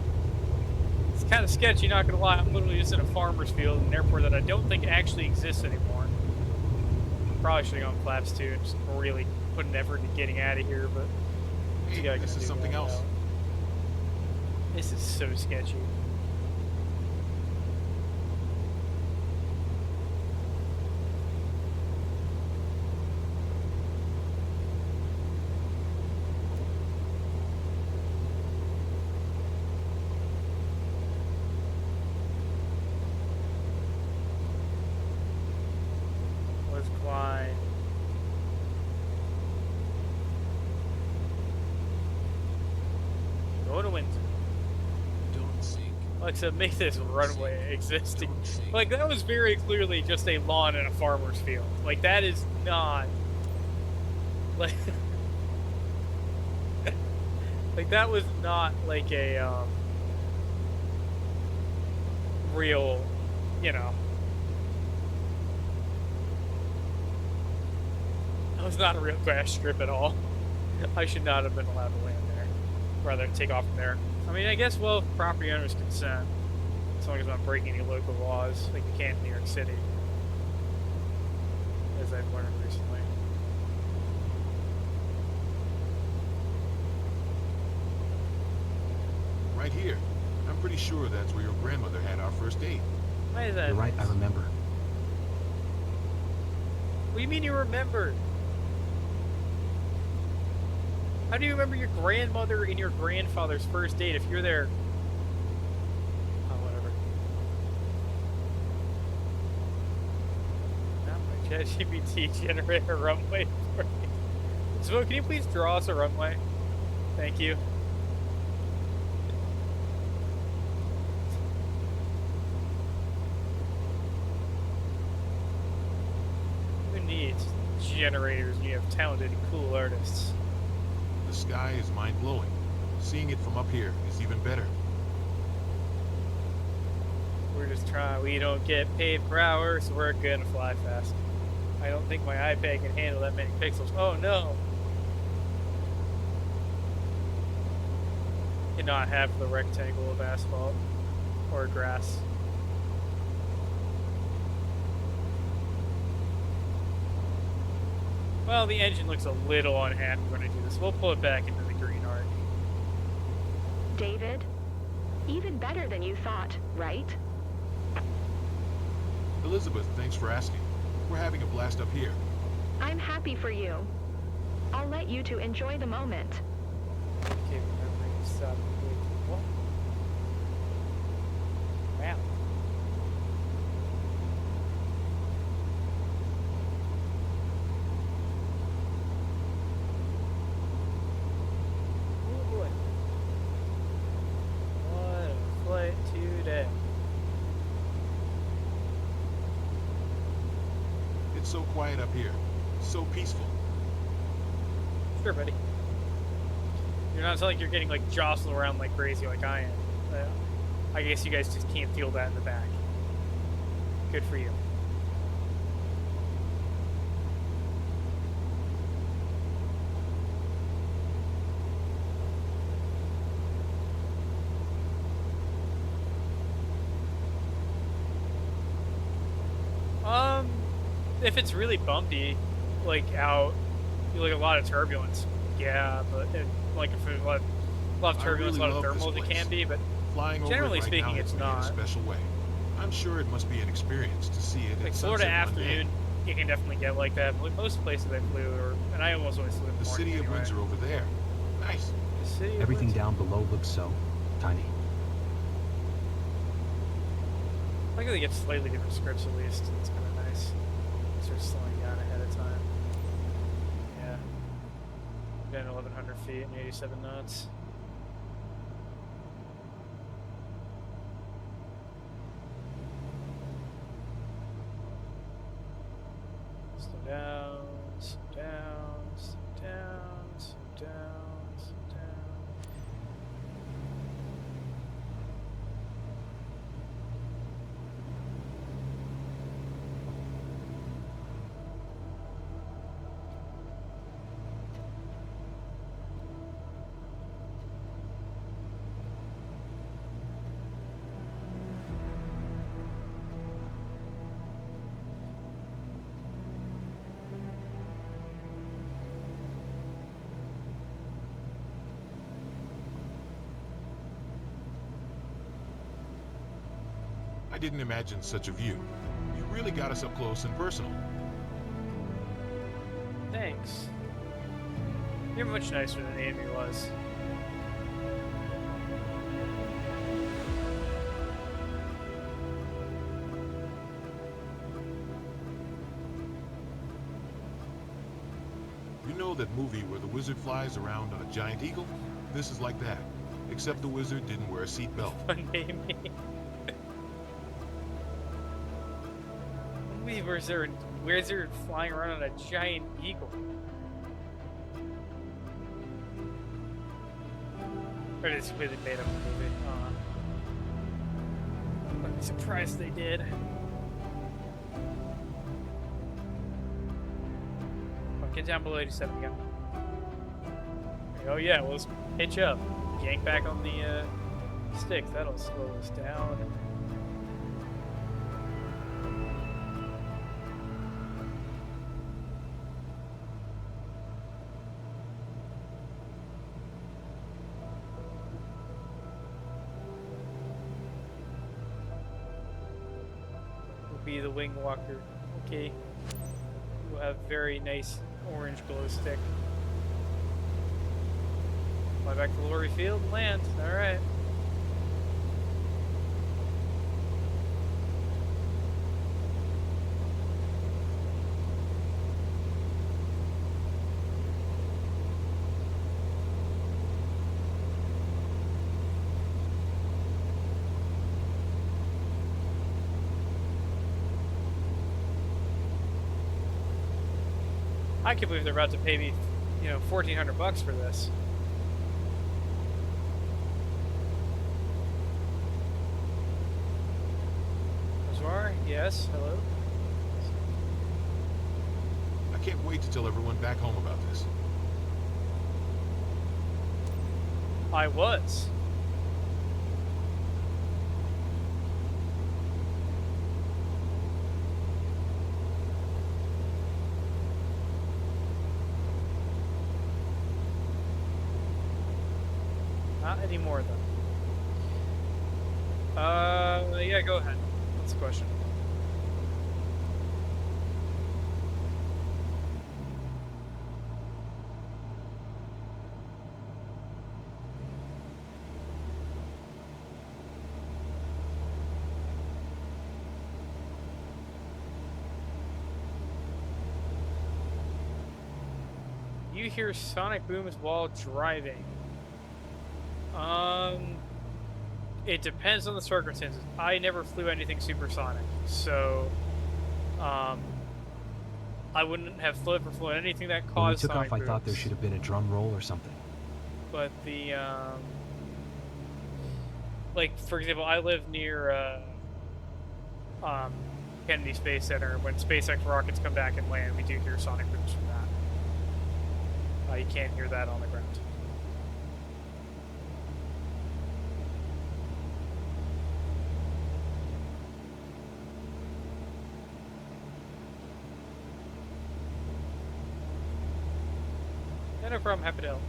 It's kind of sketchy, not gonna lie. I'm literally just in a farmer's field in an airport that I don't think actually exists anymore. Probably should have gone flaps too. I'm just really putting effort into getting out of here, but... Hey, this is something else. Out. This is so sketchy. Go to Windsor. Don't sink. Alexa, make this Don't runway sink. existing. Don't sink. Like, that was very clearly just a lawn in a farmer's field. Like, that is not... Like... like, that was not, like, a, real, you know... That was not a real grass strip at all. I should not have been allowed to land there. Rather take off from there. I mean, I guess, well, if property owners consent. As long as I'm not breaking any local laws, like you can in New York City. As I've learned recently. Right here. I'm pretty sure that's where your grandmother had our first date. Why is that? You're right, I remember. What do you mean you remember? How do you remember your grandmother and your grandfather's first date if you're there? Oh, whatever. Not my ChatGPT generate a runway for me. So, can you please draw us a runway? Thank you. Who needs generators when you have talented and cool artists? The sky is mind-blowing. Seeing it from up here is even better. We're just trying. We don't get paid per hour, so we're gonna fly fast. I don't think my iPad can handle that many pixels. Oh no! Cannot have the rectangle of asphalt or grass. Well, the engine looks a little unhappy when I do this. We'll pull it back into the green arc. David, even better than you thought, right? Elizabeth, thanks for asking. We're having a blast up here. I'm happy for you. I'll let you two enjoy the moment. Okay, remembering to stop. What? Wow. Oh boy. What a flight today. It's so quiet up here. So peaceful. Sure, buddy. You're not like you're getting like jostled around like crazy like I am. I guess you guys just can't feel that in the back. Good for you. If it's really bumpy, like out, you like a lot of turbulence. Yeah, but like if there's a lot of turbulence, really a lot of love this thermals, it place. can be. But Flying over generally it right speaking, now it's hits me in a not. special way. I'm sure it must be an experience to see it Like at Florida sunset one day. afternoon, you can definitely get like that. But most places I flew, and I almost always flew in the The morning city of anyway. Windsor over there. Nice. The city of Everything Windsor. down below looks so tiny. I think they get slightly different scripts at least. It's kind of nice. Start slowing down ahead of time. Yeah. Got 1,100 feet and 87 knots. Slow down, slow down, slow down, slow down, slow down. I didn't imagine such a view. You really got us up close and personal. Thanks. You're much nicer than Amy was. You know that movie where the wizard flies around on a giant eagle? This is like that. Except the wizard didn't wear a seatbelt. One day, me. Where's there a wizard flying around on a giant eagle? Or just really made up a movie. I'd be surprised they did. Oh, get down below 87 again. Oh yeah, well, let's hitch up. Yank back on the sticks. That'll slow us down. Be the wing walker. Okay. We'll have very nice orange glow stick. Fly back to Lorry Field and land. Alright. I can't believe they're about to pay me, you know, $1,400 for this. Azwar? Yes, hello? I can't wait to tell everyone back home about this. I was. Not anymore, though. Yeah, go ahead. What's the question? You hear sonic booms while driving. It depends on the circumstances. I never flew anything supersonic, so I wouldn't have flown anything that When we caused took sonic off, I thought there booms. should have been a drum roll or something. But the like for example, I live near Kennedy Space Center. When SpaceX rockets come back and land, we do hear sonic booms from that. You can't hear that on the ground. No problem, happy to help.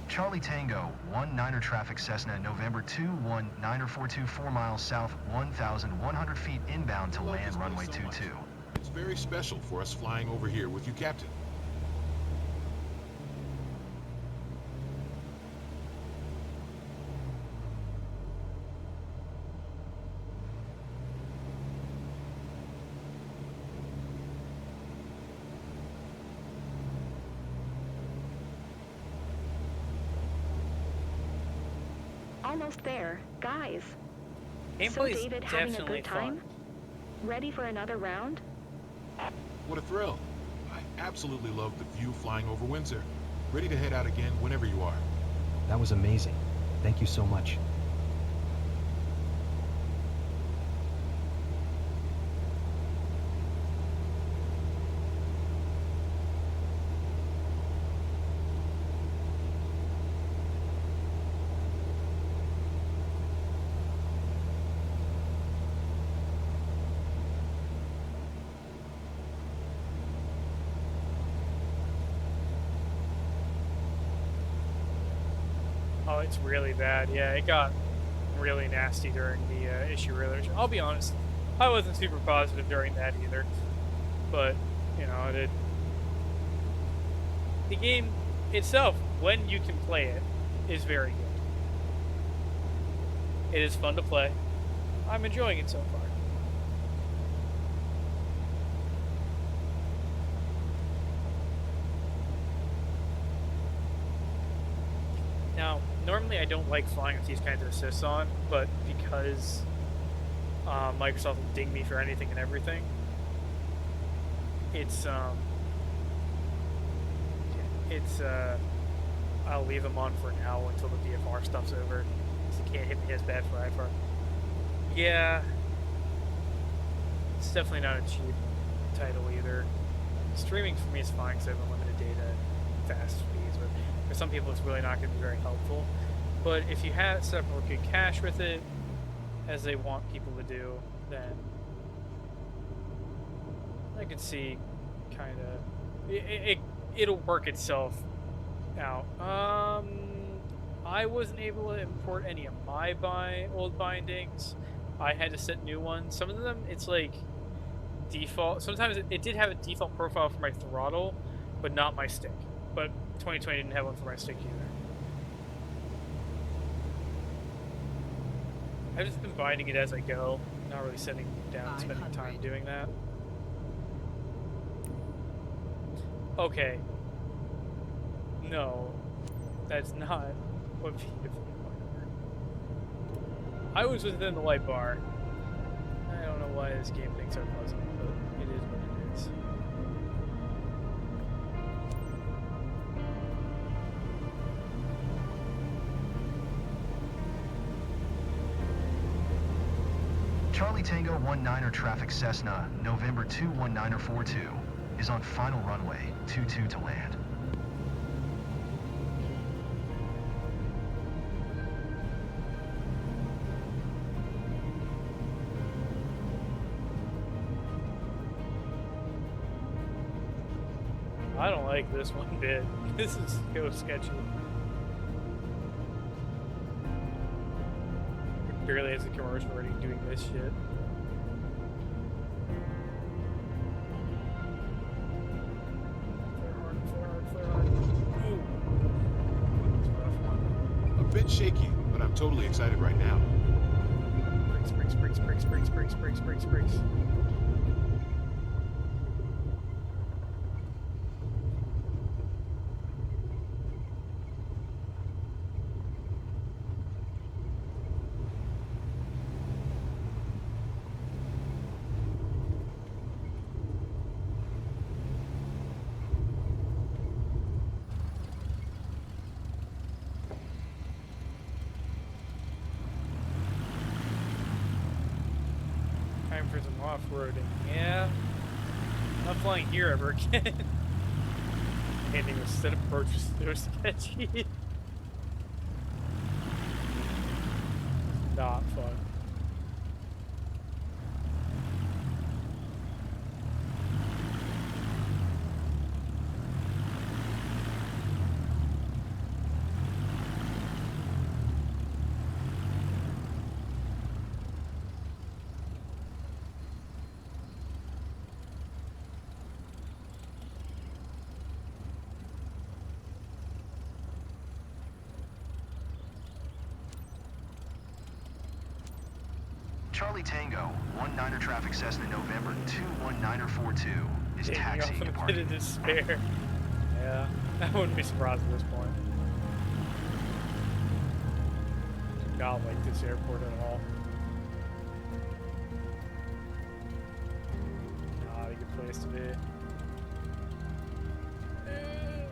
Charlie Tango, 19er traffic Cessna, November 219424 4 miles south, 1,100 feet inbound to I love land this place runway so much. 22. It's very special for us flying over here with you, Captain. Almost there. Guys. So Gameplay is David, having a definitely good time? fun. Ready for another round? What a thrill. I absolutely love the view flying over Windsor. Ready to head out again whenever you are. That was amazing. Thank you so much. Oh, it's really bad. Yeah, it got really nasty during the issue earlier. I'll be honest, I wasn't super positive during that either. But, you know, know, the game itself, when you can play it, is very good. It is fun to play. I'm enjoying it so far. Now, normally I don't like flying with these kinds of assists on, but because Microsoft will ding me for anything and everything, I'll leave them on for now until the VFR stuff's over, because it can't hit me as bad for IFR. Yeah, it's definitely not a cheap title either. Streaming for me is fine because I have unlimited data and fast speeds, but for some people it's really not going to be very helpful. But if you have set up a good cache with it, as they want people to do, then I could see kind of it'll work itself out. I wasn't able to import any of my old bindings. I had to set new ones. Some of them, it's like default. Sometimes it did have a default profile for my throttle, but not my stick. But 2020 didn't have one for my stick either. I've just been binding it as I go, not really sitting down and spending time doing that. Okay. No, that's not what VFR. I was within the light bar. I don't know why this game thinks I wasn't, but it is what it is. Charlie Tango 19er traffic Cessna, November 219er42, is on final runway, 22 to land. I don't like this one bit. This is so sketchy. It barely has a commercial already doing this shit. A bit shaky, but I'm totally excited right now. Brakes. Time for some off-roading. Yeah. Not flying here ever again. Handing a set approach was so sketchy. Not fun. Charlie Tango 19er traffic Cessna, November 219er42, is Taking off taxiing in a bit departing. of despair. Yeah, I wouldn't be surprised at this point. Do not like this airport at all. Not a good place to be.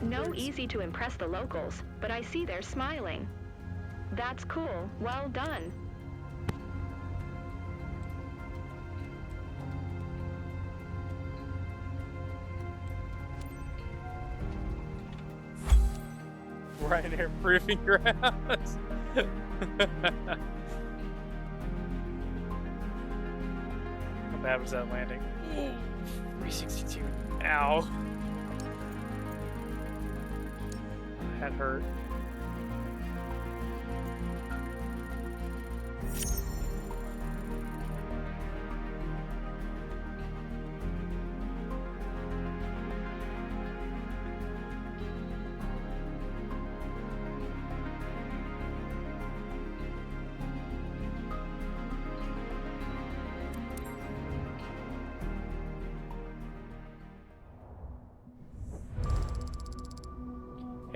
No easy to impress the locals, but I see they're smiling. That's cool. Well done. Ryanair proving grounds. How bad was that landing? 362. Ow. That hurt.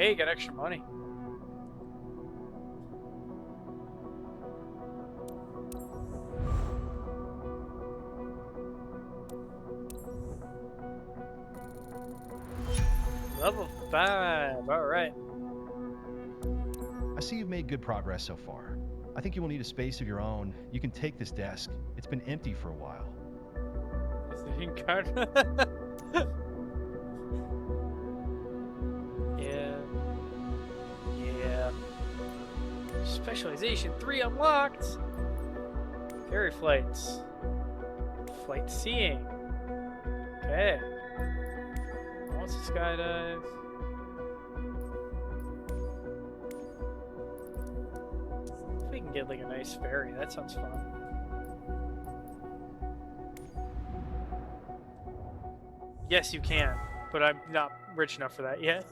Hey, got extra money. Level 5. All right. I see you've made good progress so far. I think you will need a space of your own. You can take this desk. It's been empty for a while. Is it in card? Yeah. Yeah. Specialization 3 unlocked. Ferry flights. Flight seeing. Okay. Wants to skydive. If we can get like a nice ferry, that sounds fun. Yes, you can, but I'm not rich enough for that yet.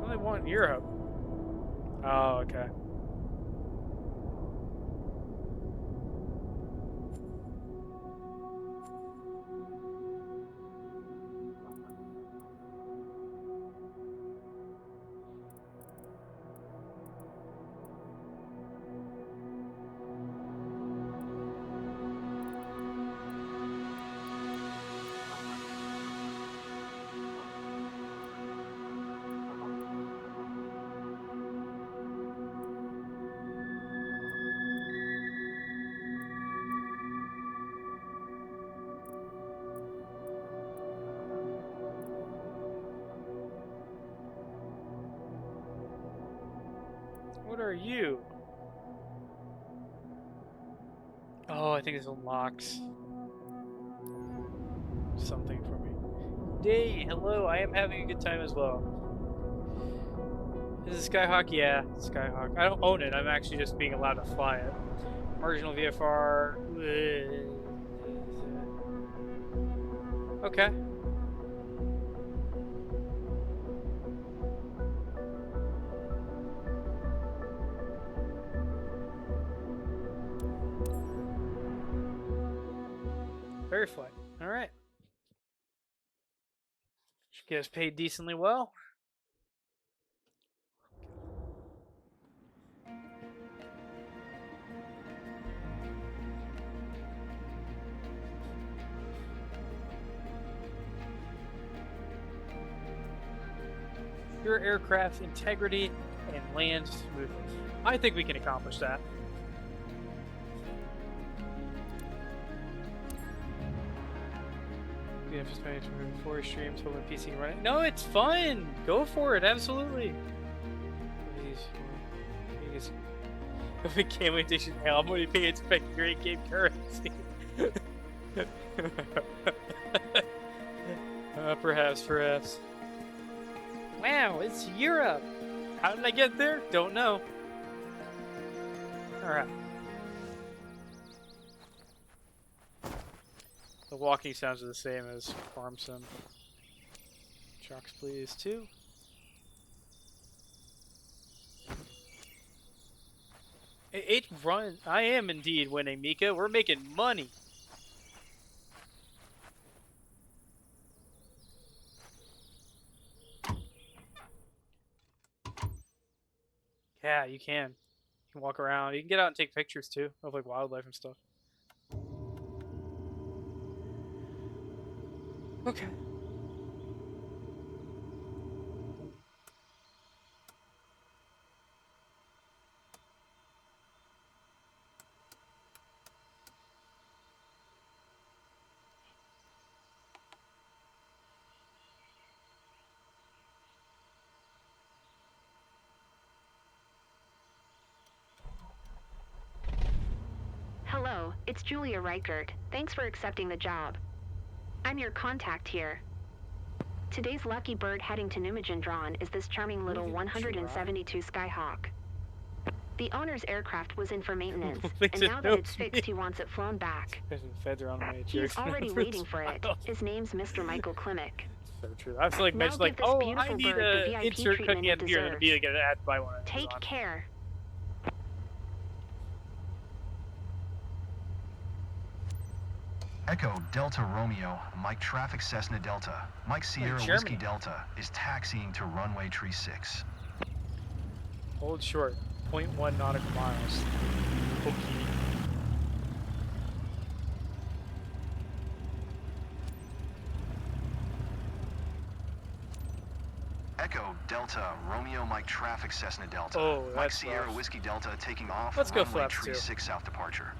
Only one in Europe. Oh, okay. What are you? Oh, I think this unlocks something for me. Day, hello, I am having a good time as well. Is it Skyhawk? Yeah, Skyhawk. I don't own it, I'm actually just being allowed to fly it. Marginal VFR. Okay. Ferry flight. All right. Should get us paid decently well. Your aircraft's integrity and land smoothly. I think we can accomplish that. Yeah, just managed to move 4 streams, holding PC and running. No, it's fun. Go for it, absolutely. We can't wait to shoot hell. I'm only paying expect great game currency. Perhaps. Wow, it's Europe. How did I get there? Don't know. Alright. The walking sounds are the same as Farm Sim. Trucks, please, too. It run. I am indeed winning, Mika. We're making money. Yeah, you can. You can walk around. You can get out and take pictures too of like wildlife and stuff. Okay. Hello, it's Julia Reichert. Thanks for accepting the job. I'm your contact here. Today's lucky bird heading to Numajendran is this charming little 172 Skyhawk. The owner's aircraft was in for maintenance, and now that it's fixed, he wants it flown back. He's already waiting for it. His name's Mr. Michael Klimek. So true. I feel like mentioned like, oh, I need a insert cookie in here and be like an ad buy one. Take care. Echo Delta Romeo, Mike Traffic Cessna Delta, Mike Sierra Whiskey Delta is taxiing to runway 36. Hold short, 0.1 nautical miles. Okay. Echo Delta Romeo Mike Traffic Cessna Delta. Oh, Mike that's Sierra rough. Whiskey Delta taking off. Let's go runway flaps 36 south departure.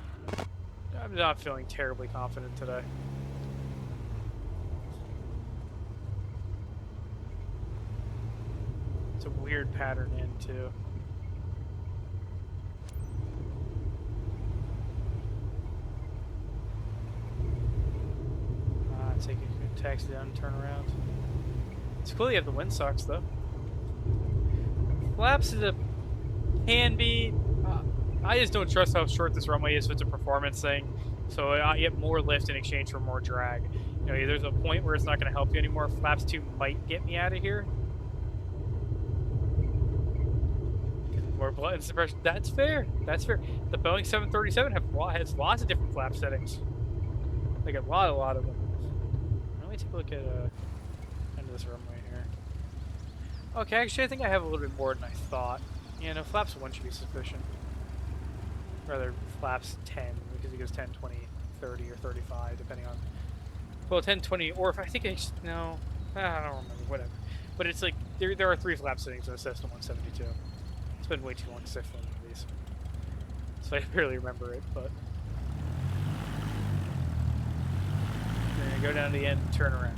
I'm not feeling terribly confident today. It's a weird pattern in too. Take a taxi down and turn around. It's cool you have the windsocks though. Flaps can be. I just don't trust how short this runway is if it's a performance thing. So I get more lift in exchange for more drag. You know, there's a point where it's not going to help you anymore. Flaps 2 might get me out of here. More blood and suppression. That's fair. That's fair. The Boeing 737 has lots of different flap settings. Like a lot of them. Let me take a look at end of this runway here. Okay, actually I think I have a little bit more than I thought. Yeah, no, flaps 1 should be sufficient. Rather, flaps 10, because it goes 10, 20, 30, or 35, depending on... Well, 10, 20, or if I think I just... No, I don't remember, whatever. But it's like, there are 3 flap settings in a Cessna 172. It's been way too long since I've flown one of these. So I barely remember it, but... We're going to go down to the end and turn around.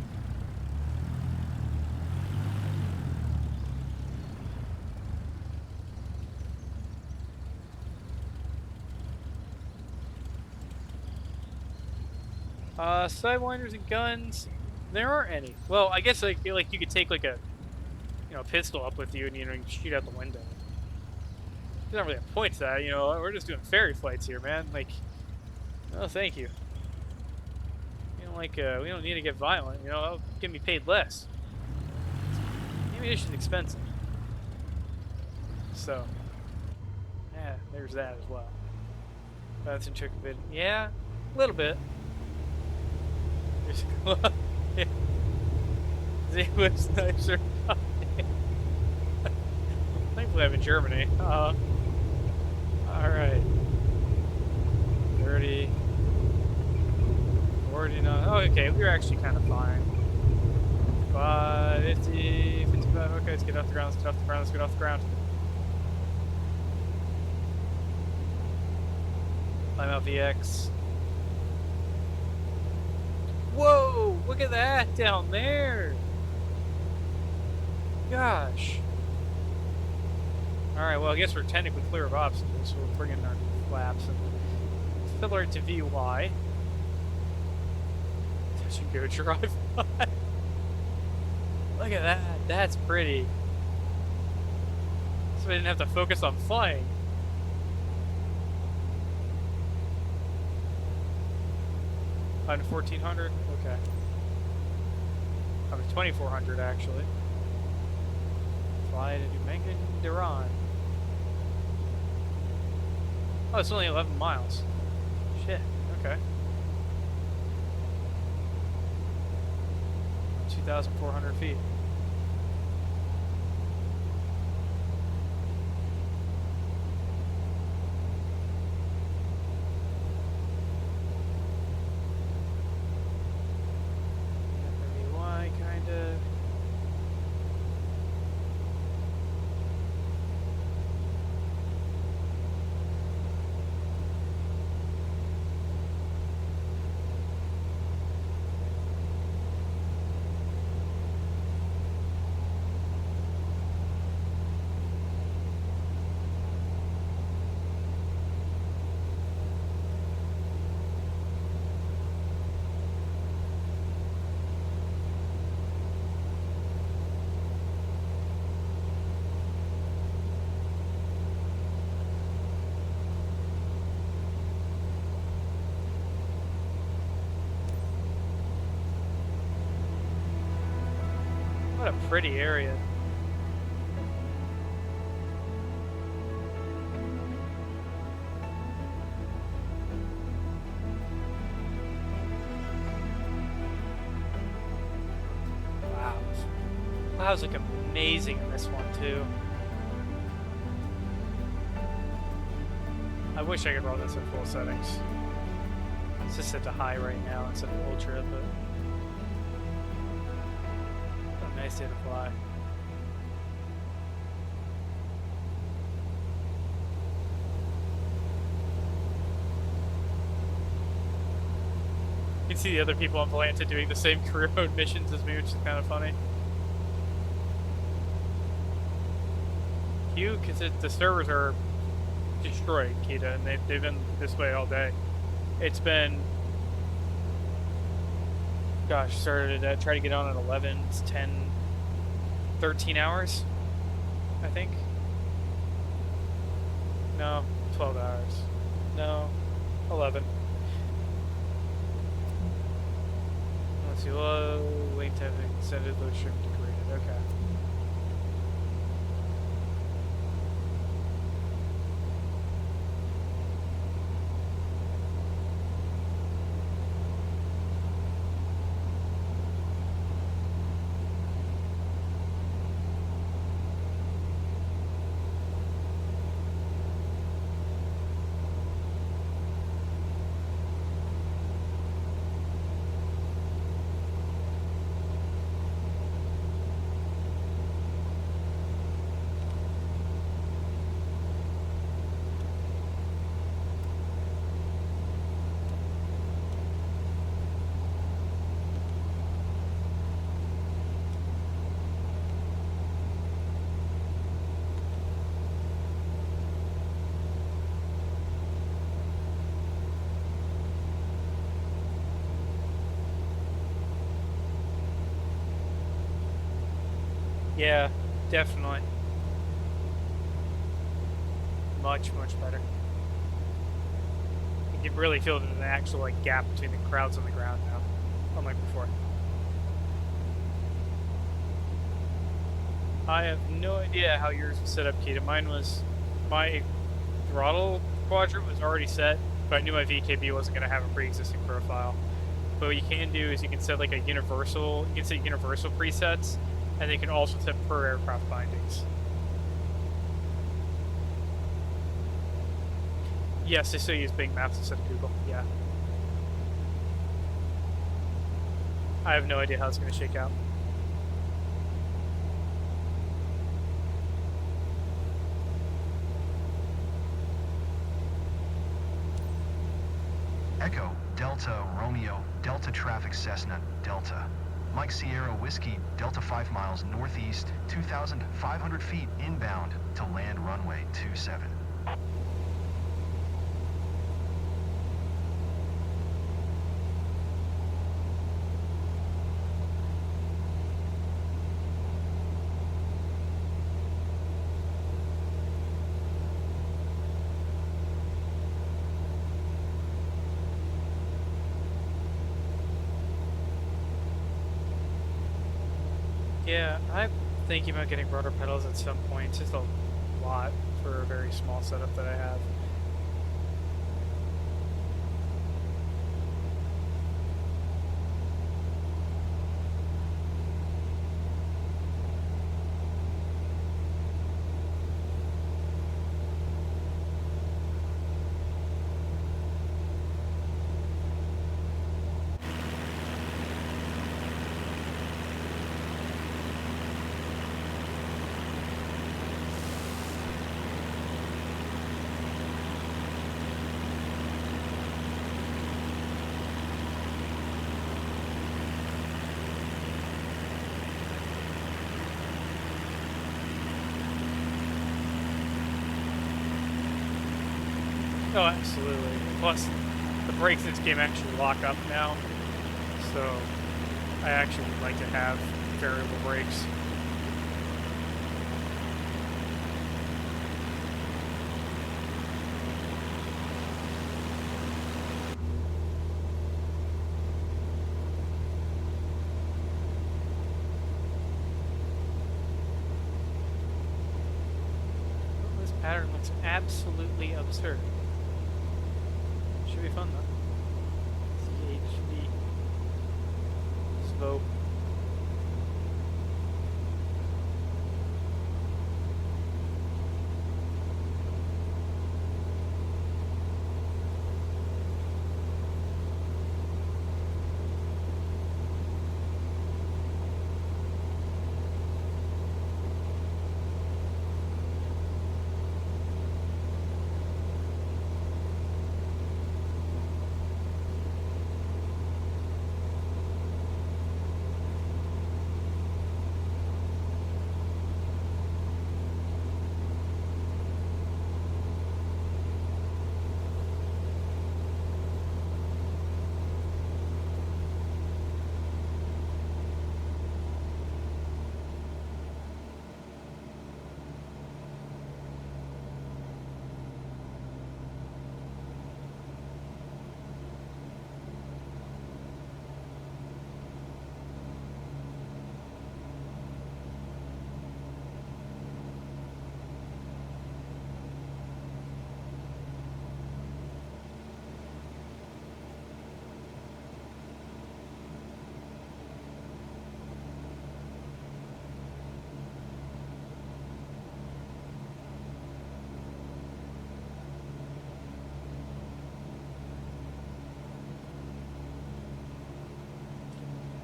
Sidewinders and guns, there aren't any. Well, I guess like you could take like a, pistol up with you and you can shoot out the window. There's not really a point to that, we're just doing ferry flights here, man. Like, oh, thank you. We don't need to get violent, that'll get me paid less. Ammunition's expensive. So, yeah, there's that as well. That's in trick a bit. Yeah, a little bit. Yeah. Zeewood's nicer. Thankfully I'm in Germany. Alright. 30. 49. Oh, okay, we're actually kind of fine. 50, 55. Okay, let's get off the ground, let's get off the ground, let's get off the ground. Climb out VX. Whoa! Look at that down there! Gosh. Alright, well, I guess we're technically clear of obstacles, so we'll bring in our flaps and similar to VY. Touch and go drive by. Look at that. That's pretty. So I didn't have to focus on flying. On 1400? Okay. I was 2400 actually. Fly to New Megan, Duran. Oh, it's only 11 miles. Shit, okay. 2,400 feet. What a pretty area. clouds look amazing in this one too. I wish I could run this at full settings. It's just set to high right now instead of ultra, but what a nice day to fly. You can see the other people on Volanta doing the same career mode missions as me, which is kind of funny. Because the servers are destroyed, Kita, and they've been this way all day. It's been, gosh, started at try to get on at 11, it's 10, 13 hours, I think. No, 12 hours. No, 11. Let's see, wait time extended, load shrink degraded, okay. Yeah, definitely. Much, much better. You can really feel an actual like gap between the crowds on the ground now, unlike before. I have no idea how yours was set up, Kita. Mine was, my throttle quadrant was already set, but I knew my VKB wasn't going to have a pre-existing profile. But what you can do is you can set like a universal, you can set universal presets, and they can also set per aircraft bindings. Yes, they still use Bing Maps instead of Google, yeah. I have no idea how it's going to shake out. Echo, Delta, Romeo, Delta traffic Cessna, Delta. Mike Sierra Whiskey, Delta 5 miles northeast, 2,500 feet inbound to land runway 27. Yeah, I'm thinking about getting rotor pedals at some point. It's just a lot for a very small setup that I have. Oh, absolutely. Plus, the brakes in this game actually lock up now, so I actually would like to have variable brakes. This pattern looks absolutely absurd. Should be fun though. CHD. Svo.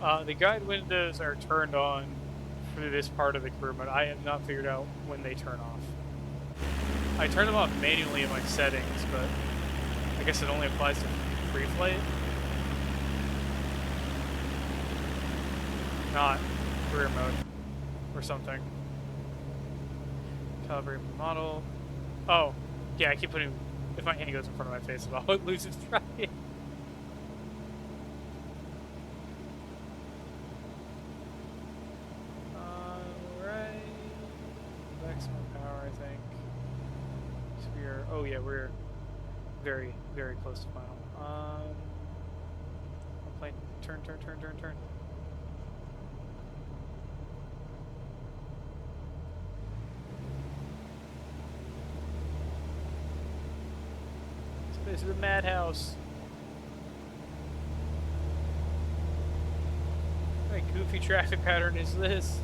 The guide windows are turned on for this part of the career mode. I have not figured out when they turn off. I turn them off manually in my settings, but I guess it only applies to free flight. Not career mode or something. Calibrate model. Oh, yeah, I keep putting... If my hand goes in front of my face, I'll lose its track. Alright. Maximum power, I think. So we're... Oh, yeah, we're very, very close to final. Plane. Turn. This is a madhouse. What goofy traffic pattern is this?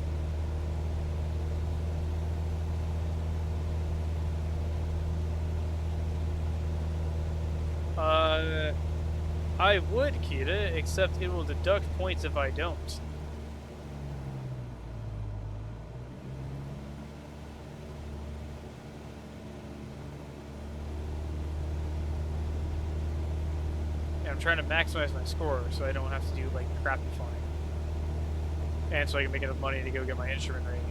I would, Kita, except it will deduct points if I don't. I'm trying to maximize my score so I don't have to do like crappy flying. And so I can make enough money to go get my instrument rating.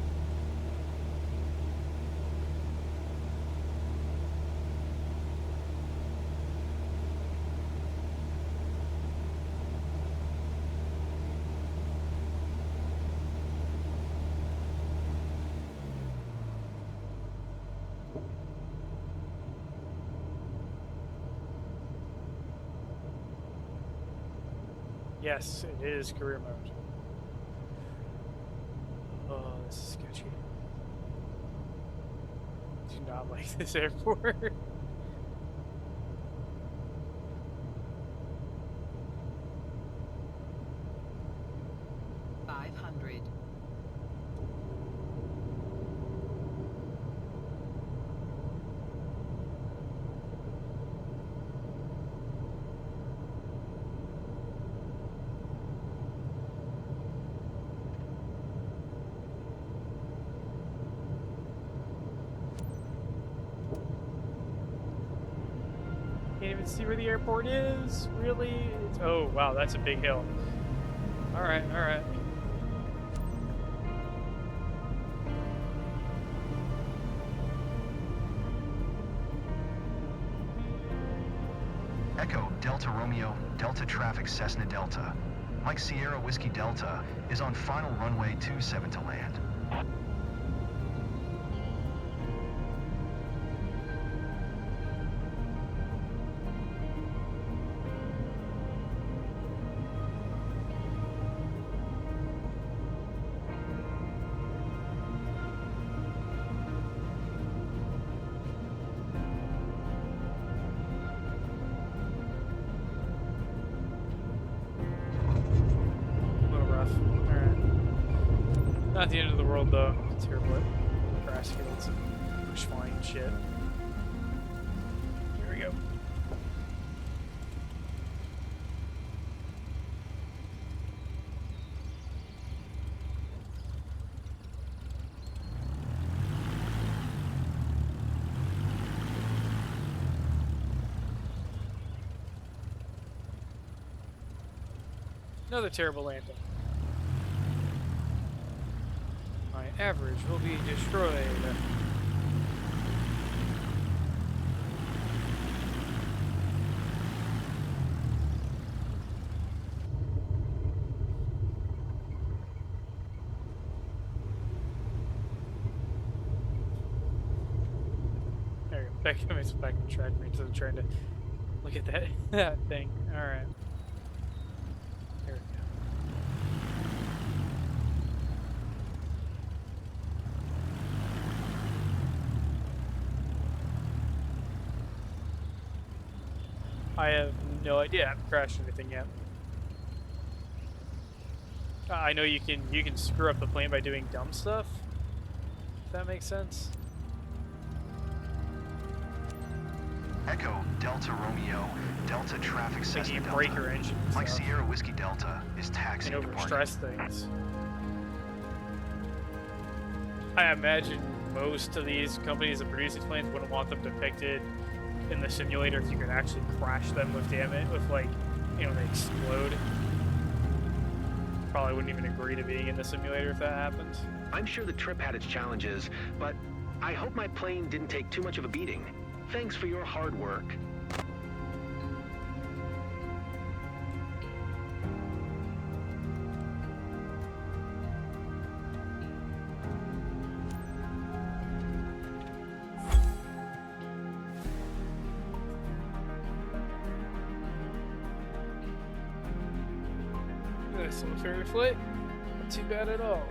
Yes, it is career mode. Oh, this is sketchy. Do not like this airport. Can't even see where the airport is. Really? Oh, wow, that's a big hill. Alright. Echo Delta Romeo, Delta Traffic Cessna Delta. Mike Sierra Whiskey Delta is on final runway 27 to land. Not the end of the world, though. It's terrible at grass fields and bush flying and shit. Here we go. Another terrible landing. Average will be destroyed. There we go. Back to the track instead of trying to look at that thing. Alright. There we go. I have no idea. I haven't crashed anything yet. I know you can screw up the plane by doing dumb stuff. If that makes sense. Echo Delta Romeo, Delta traffic Like Cessna you Delta. break your engine and Mike stuff, Sierra Whiskey Delta is taxiing and to overstress things. I imagine most of these companies that produce these planes wouldn't want them depicted in the simulator if you could actually crash them with damage, with like, you know, they explode. Probably wouldn't even agree to being in the simulator if that happens. I'm sure the trip had its challenges, but I hope my plane didn't take too much of a beating. Thanks for your hard work. This little ferry flight, not too bad at all.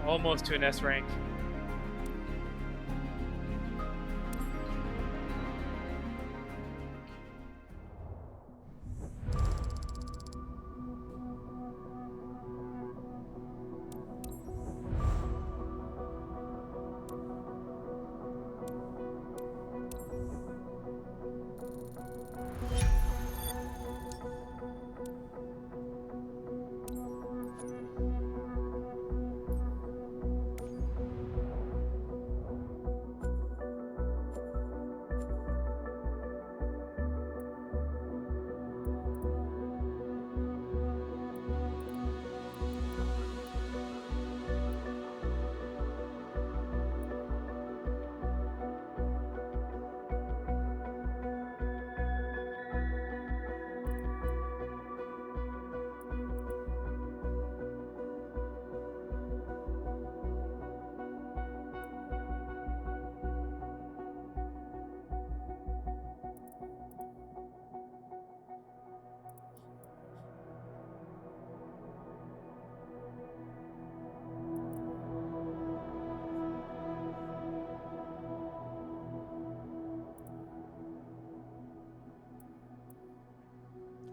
Almost to an S rank.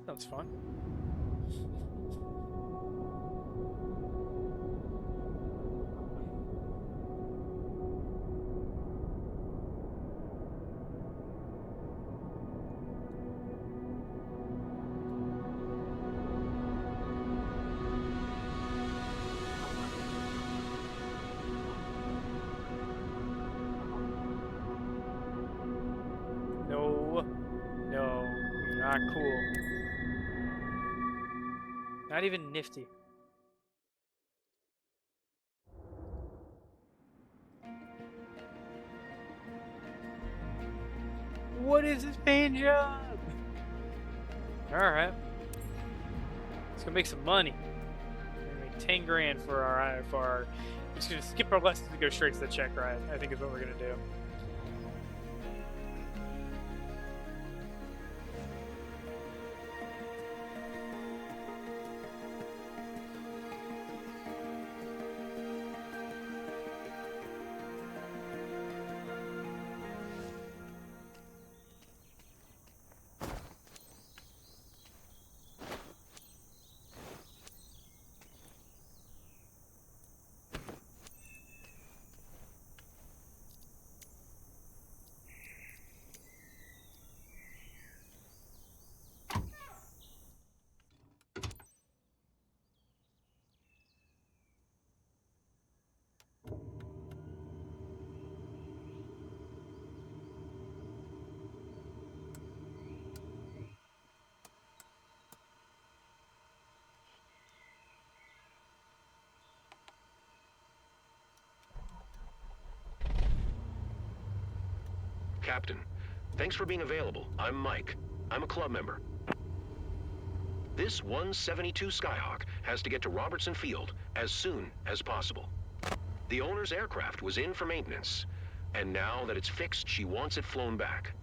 Sounds fun. No, you're not cool. Not even nifty. What is this paint job? Alright. Let's go make some money. We're gonna make 10 grand for our we're just gonna skip our lessons and go straight to the check ride, I think is what we're gonna do. Captain, thanks for being available. I'm Mike. I'm a club member. This 172 Skyhawk has to get to Robertson Field as soon as possible. The owner's aircraft was in for maintenance, and now that it's fixed, she wants it flown back.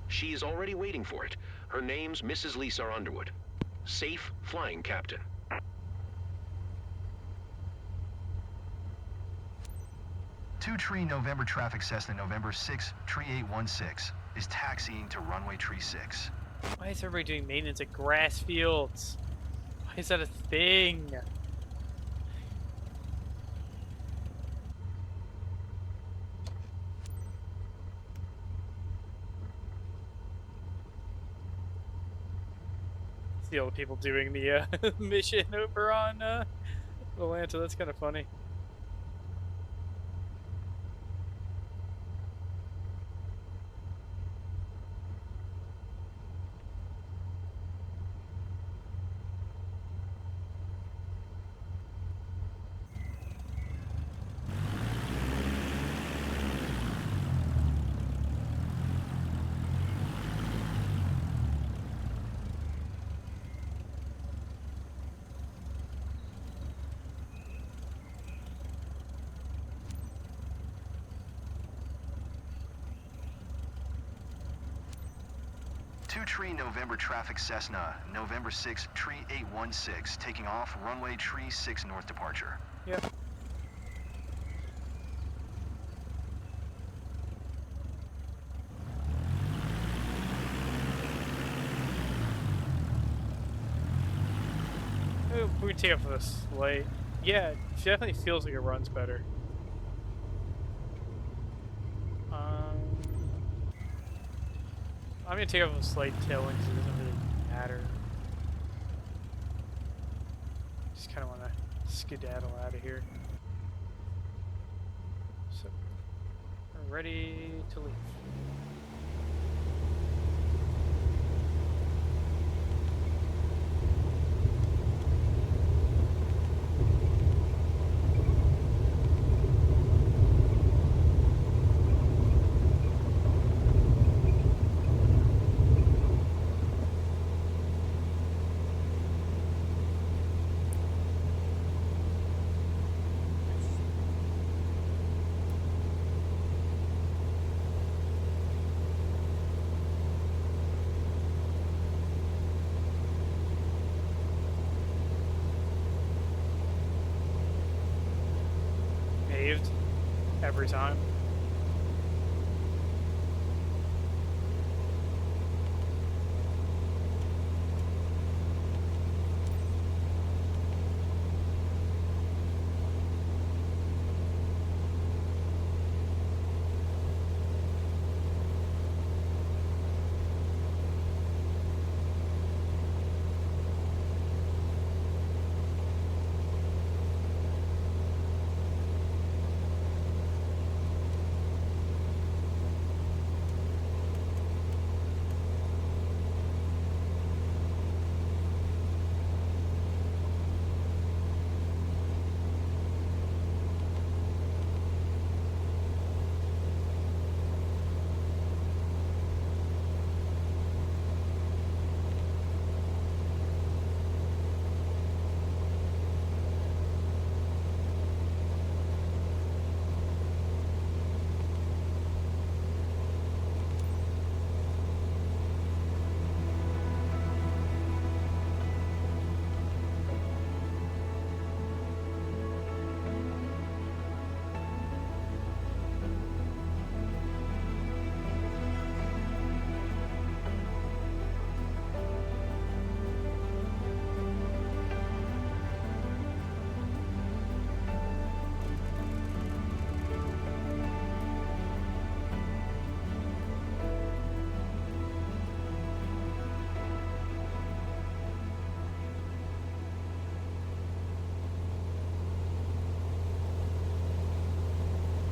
She is already waiting for it. Her name's Mrs. Lisa Underwood. Safe flying, Captain. 2 Tree November traffic Cessna November 6 Tree 816 is taxiing to runway Tree 6. Why is everybody doing maintenance at grass fields? Why is that a thing? See all the people doing the mission over on Atlanta. That's kind of funny. Two Tree November traffic Cessna, November 6 Tree 816, taking off runway Tree 6 north departure. Yep. Oh, we take off this light. Yeah, it definitely feels like it runs better. I'm gonna take off a slight tailwind because it doesn't really matter. Just kind of want to skedaddle out of here. So, we're ready to leave. Every time.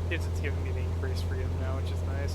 It's giving me the increased freedom now, which is nice.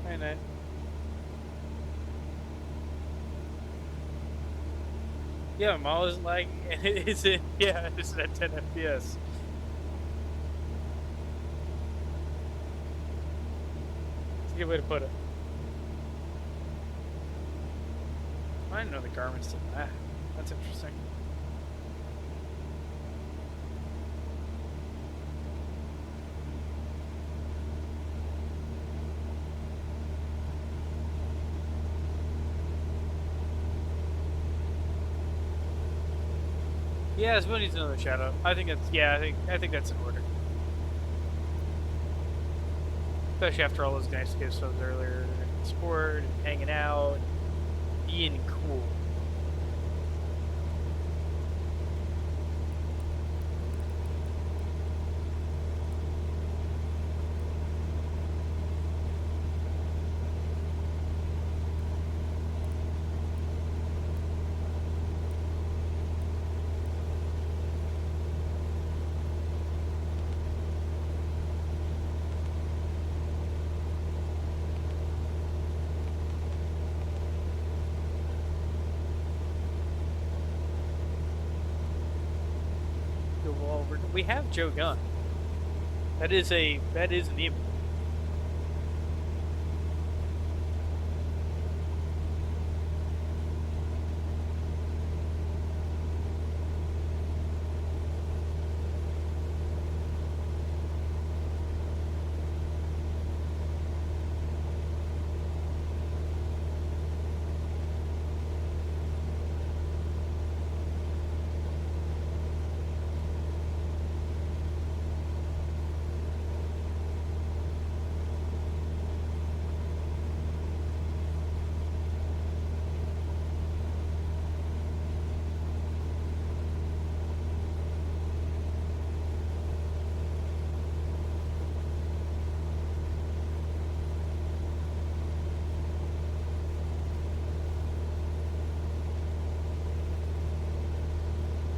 Night night. Yeah, my model is lagging, and it is in, yeah, it's at 10 FPS. It's a good way to put it. I didn't know the Garmin's did that. That's interesting. Yeah, this one needs another shadow. I think that's, yeah, I think that's in order. Especially after all those nice gifts I was earlier, and sport and hanging out and being cool. We have Joe Gunn. That is an email.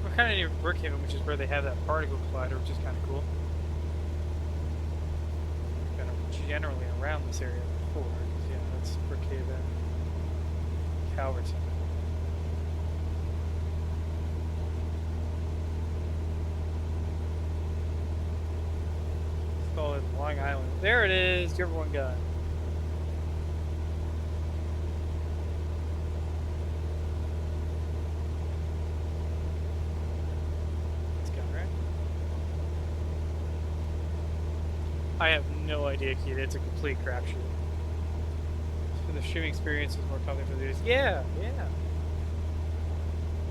We're kind of near Brookhaven, which is where they have that particle collider, which is kind of cool. Kind of generally around this area before, 'cause, yeah, that's Brookhaven, Calverton. Let's call it Long Island. There it is, the #1 gun. I have no idea, Keith. It's a complete crapshoot. The streaming experience is more comfortable for these. Yeah, yeah.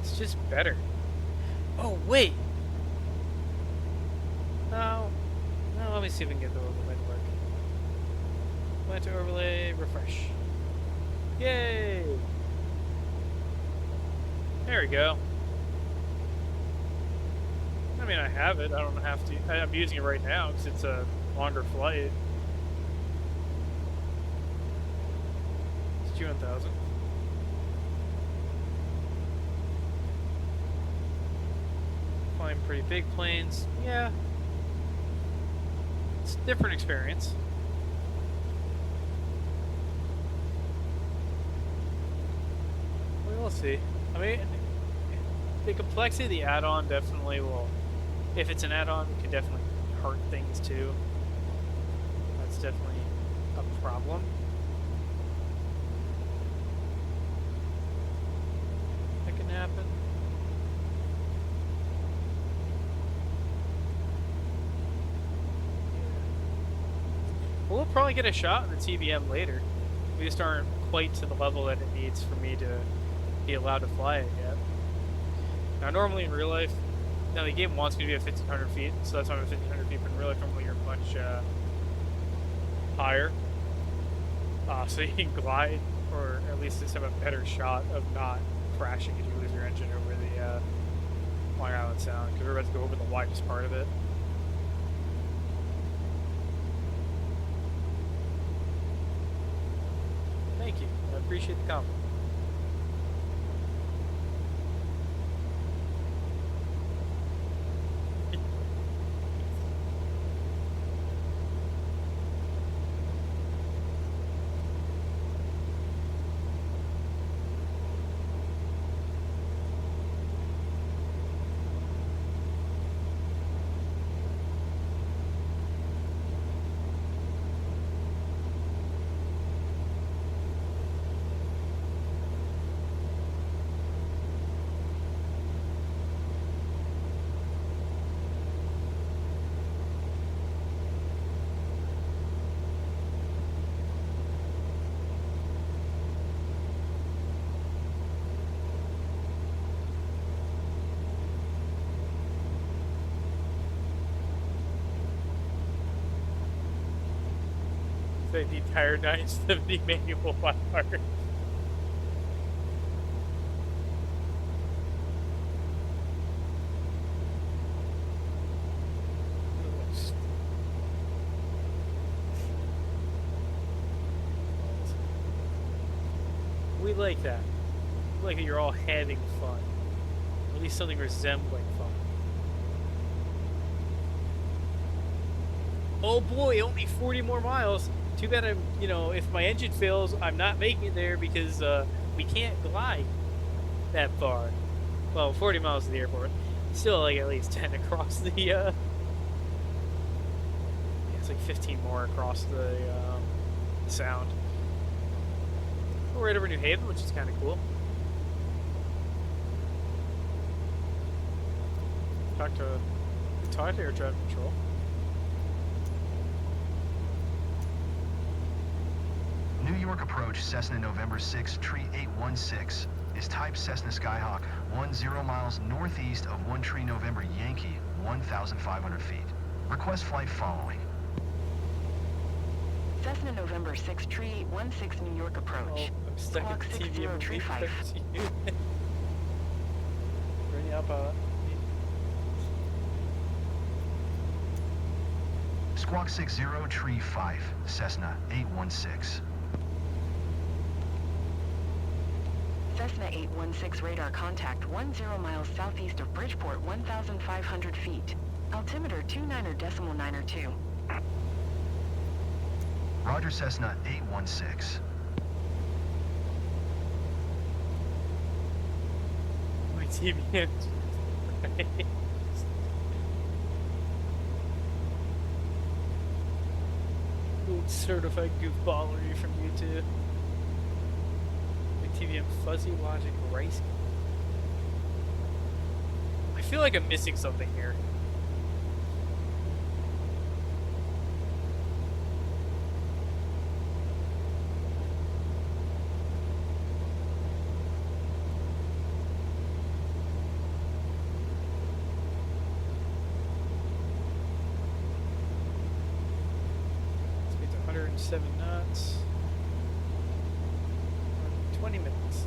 It's just better. Oh, wait. No. No, let me see if we can get the overlay to work. Plan to overlay, refresh. Yay! There we go. I mean, I have it. I don't have to. I'm using it right now because it's a longer flight. It's G1000. Flying pretty big planes. Yeah. It's a different experience. We will see. I mean, the complexity of the add-on definitely will, if it's an add-on, it could definitely hurt things too. That's definitely a problem. That can happen. We'll probably get a shot in the TBM later. We just aren't quite to the level that it needs for me to be allowed to fly it yet. Now, normally in real life, now the game wants me to be at 1,500 feet, so that's why I'm at 1,500 feet, but in real life, normally you're much higher. So you can glide, or at least just have a better shot of not crashing if you lose your engine over the Long Island Sound, because we're about to go over the widest part of it. Thank you. I appreciate the compliment. The entire 970 manual by heart. We like that. We like that you're all having fun. Or at least something resembling fun. Oh boy, only 40 more miles. Too bad I'm, you know, if my engine fails, I'm not making it there because we can't glide that far. Well, 40 miles to the airport. Still like at least 10 across the, yeah, it's like 15 more across the sound. We're right over New Haven, which is kind of cool. Talk to air traffic control. New York approach Cessna November 6 Tree 816 is type Cessna Skyhawk 10 miles northeast of 1 Tree November Yankee 1,500 feet. Request flight following. Cessna November 6 Tree 816 New York approach. Oh, I'm stuck Squawk at the 60 TV Tree 5. Bring up Squawk 60 Tree 5 Cessna 816. Cessna 816 radar contact 10 miles southeast of Bridgeport 1,500 feet. Altimeter 29.902. Roger Cessna 816. my TV. Certified goofballery from YouTube. TVM fuzzy logic rice. I feel like I'm missing something here. Speed's 107 knots. 20 minutes.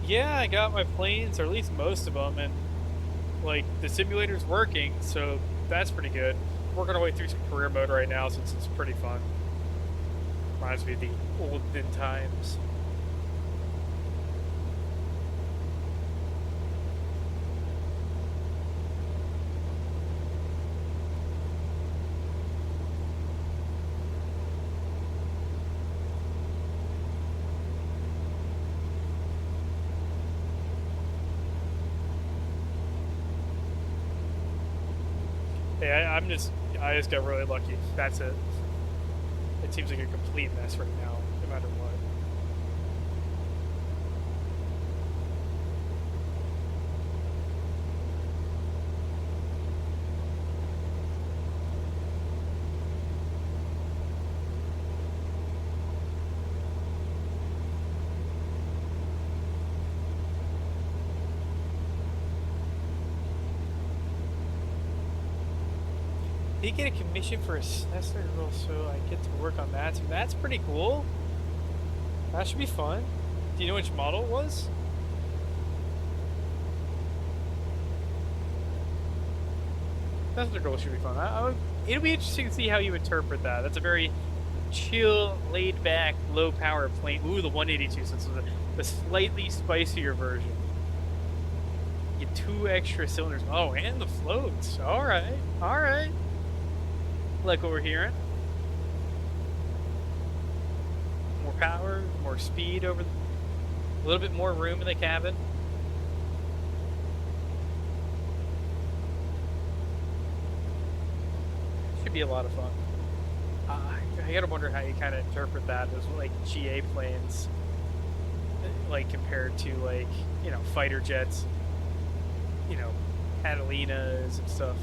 Yeah, I got my planes, or at least most of them, and like the simulator's working, so that's pretty good. Working our way through some career mode right now since it's pretty fun. Reminds me of the olden times. Hey, I just got really lucky. That's it. It seems like a complete mess right now, no matter what. Did he get a commission for a Cessna role, so I get to work on that? So that's pretty cool. That should be fun. Do you know which model it was? Cessna girl should be fun. It'll be interesting to see how you interpret that. That's a very chill, laid-back, low-power plane. Ooh, the 182, so it's the slightly spicier version. You get 2 extra cylinders. Oh, and the floats. All right, all right. Like what we're hearing. More power, more speed over, a little bit more room in the cabin. Should be a lot of fun. I gotta wonder how you kind of interpret that as like GA planes. like compared to like, you know, fighter jets, you know, Catalinas and stuff.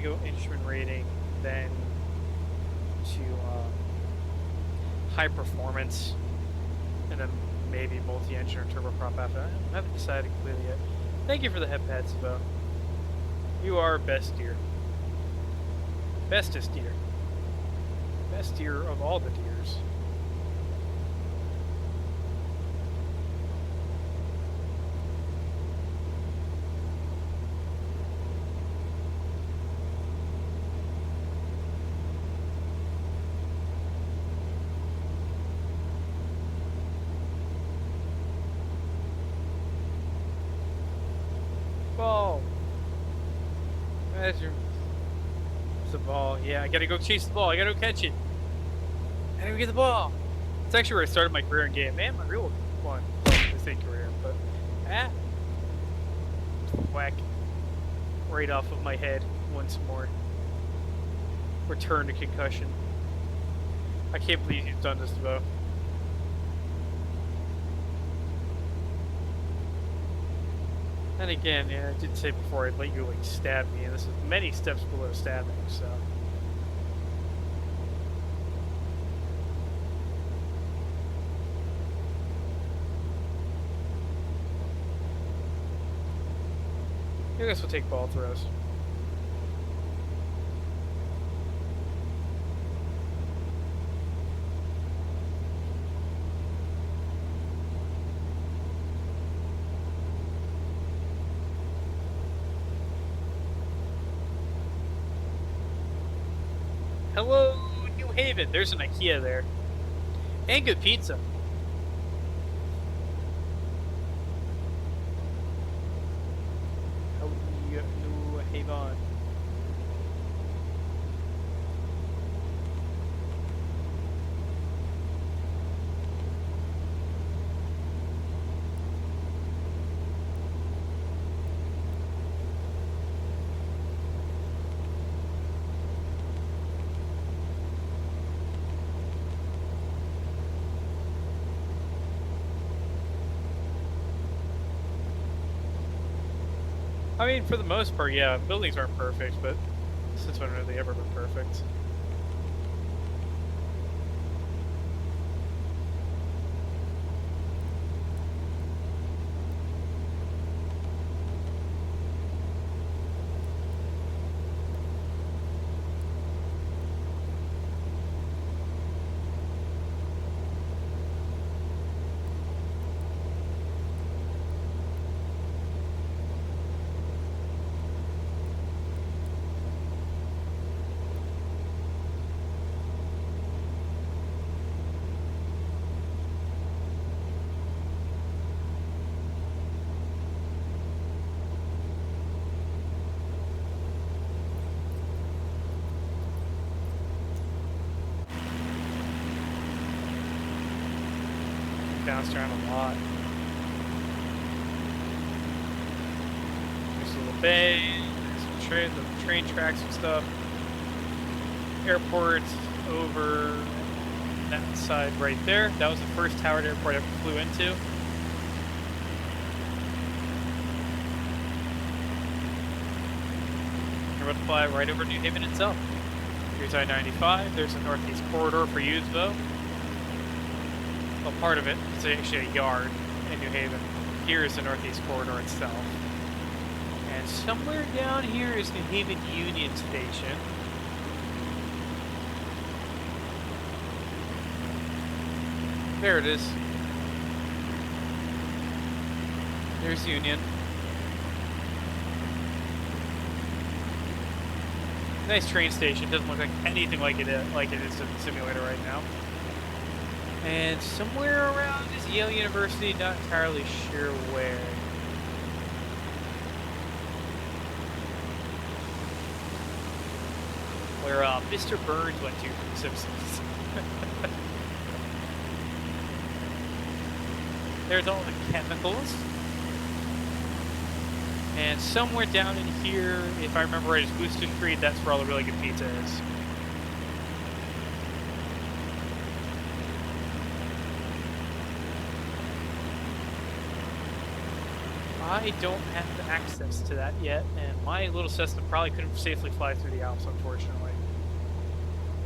Go instrument rating, then to high performance, and then maybe multi-engine or turboprop after. I haven't decided completely yet. Thank you for the head pats, Bo. You are best deer. Bestest deer. Best deer of all the deers. Ball. That's the ball. Yeah, I gotta go chase the ball. I gotta go catch it. I gotta go get the ball. It's actually where I started my career in game. Man, my real one. Well, I say career, but whack right off of my head once more. Return to concussion. I can't believe you've done this, Bo. And again, yeah, I did say before I'd let you like stab me, and this is many steps below stabbing, so. I guess we'll take ball throws. Hello, New Haven. There's an IKEA there. And good pizza. Hello, New Haven. I mean, for the most part, yeah, buildings aren't perfect, but since when have they ever been perfect? Bounced around a lot. There's a little bay, there's some the train tracks and stuff. Airport over that side right there. That was the first towered airport I ever flew into. We're about to fly right over New Haven itself. Here's I-95. There's the northeast corridor for use, though. Well, part of it is actually a yard in New Haven. Here is the northeast corridor itself. And somewhere down here is New Haven Union Station. There it is. There's Union. Nice train station. Doesn't look like anything like it is in the simulator right now. And somewhere around is Yale University, not entirely sure where. where Mr. Burns went to from The Simpsons. There's all the chemicals. And somewhere down in here, if I remember right, is Gluten Free. That's where all the really good pizza is. I don't have access to that yet, and my little Cessna probably couldn't safely fly through the Alps, unfortunately.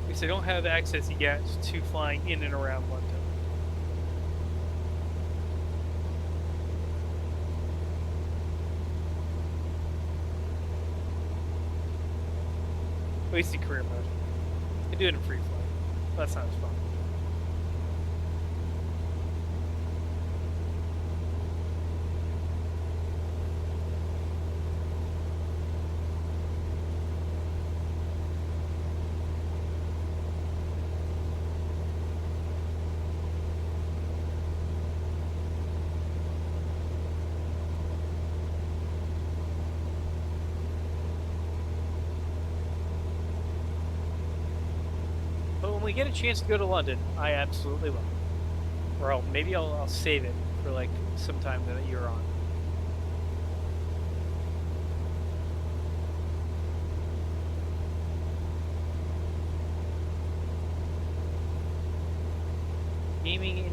At least I don't have access yet to flying in and around London. At least in career mode. I can do it in free flight. That's not as fun. When we get a chance to go to London, I absolutely will. Or maybe I'll save it for like some time that you're on. Gaming indeed.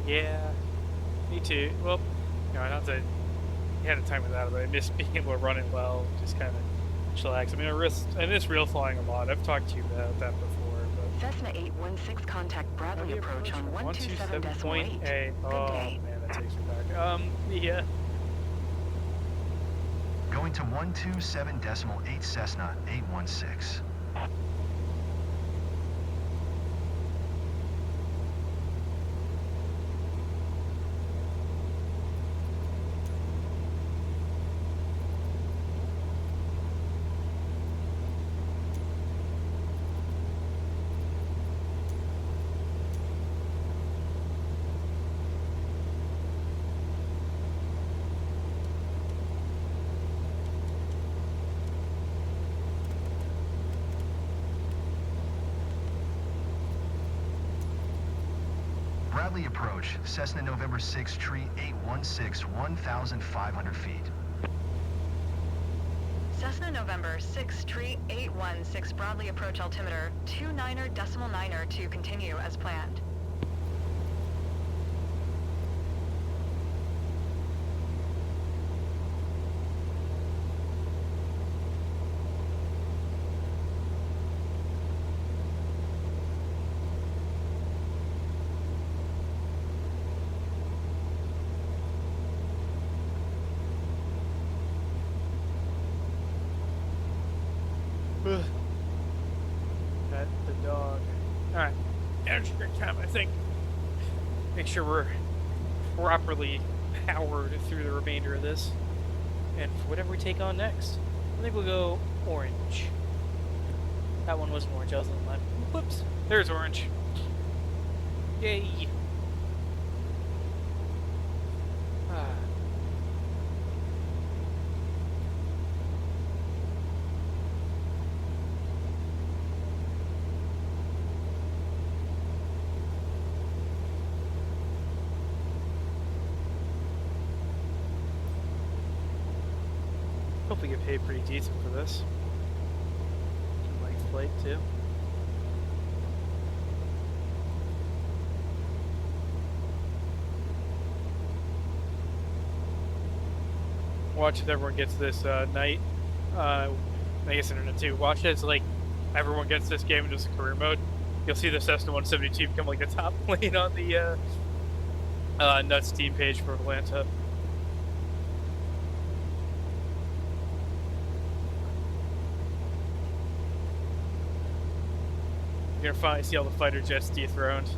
Yeah, me too. Well, you know, not that you had a time without it, but I miss being able to run it well, just kind of chillax. I mean, I miss real flying a lot. I've talked to you about that before, but... Cessna 816, contact Bradley approach on 127.8. Oh, man, that takes me back. Yeah. Going to 127.8 Cessna 816. Bradley approach, Cessna November 6 tree 816, 1,500 feet. Cessna November 6 tree 816 Bradley approach altimeter 29.9 to continue as planned. Pet the dog. Alright. Energy drink time, I think. Make sure we're properly powered through the remainder of this. And for whatever we take on next, I think we'll go orange. That one wasn't orange, I was on the left. Whoops. There's orange. Yay. Hope we get paid pretty decent for this. Like flight too. Watch if everyone gets this night. I guess internet too. Watch it as like everyone gets this game into career mode. You'll see the Cessna 172 become like the top plane on the Nuts team page for Atlanta. You're gonna finally see all the fighter jets dethroned.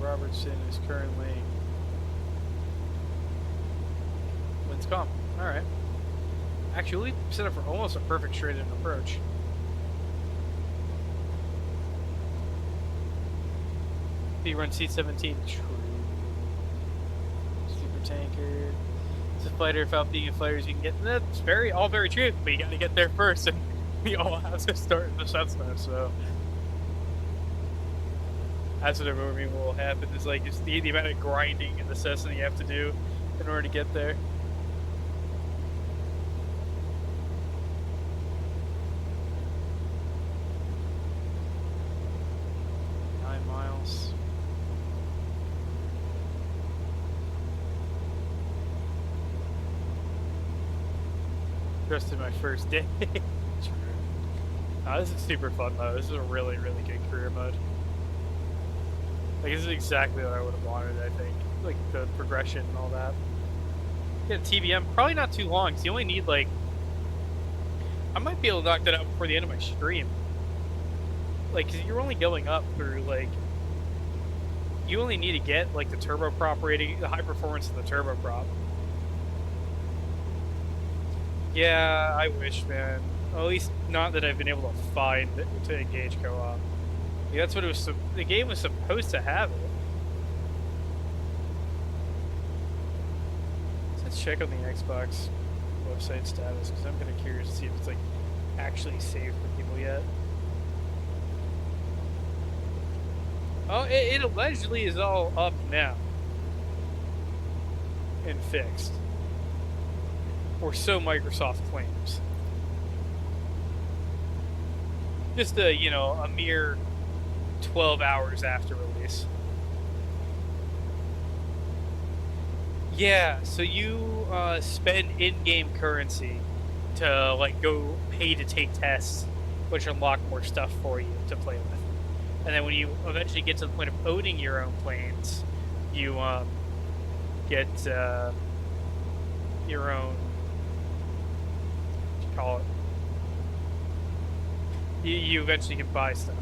Robertson is currently Winscom. Alright. Actually, set up for almost a perfect straight-in approach. He runs C-17. True. Super tanker. It's a fighter. Without being a fighter, you can get. That's all very true. But you got to get there first, and we all have to start the Cessna. So that's what everything will happen. Is like just the amount of grinding in the Cessna you have to do in order to get there. Rest of my first day. This is super fun though. This is a really, really good career mode. Like this is exactly what I would have wanted, I think. Like the progression and all that. Yeah, TBM, probably not too long, because you only need like I might be able to knock that out before the end of my stream. Like, cause you're only going up through like you only need to get like the turboprop rating, the high performance of the turboprop. Yeah, I wish, man. Well, at least not that I've been able to find to engage co-op. Yeah, that's what it was. The game was supposed to have it. Let's check on the Xbox website status because I'm kind of curious to see if it's like actually saved for people yet. Oh, it allegedly is all up now and fixed. Or so Microsoft claims. Just a, you know, a mere 12 hours after release. Yeah, so you spend in-game currency to like go pay to take tests, which unlock more stuff for you to play with. And then when you eventually get to the point of owning your own planes, you get your own. Call it. You eventually can buy stuff.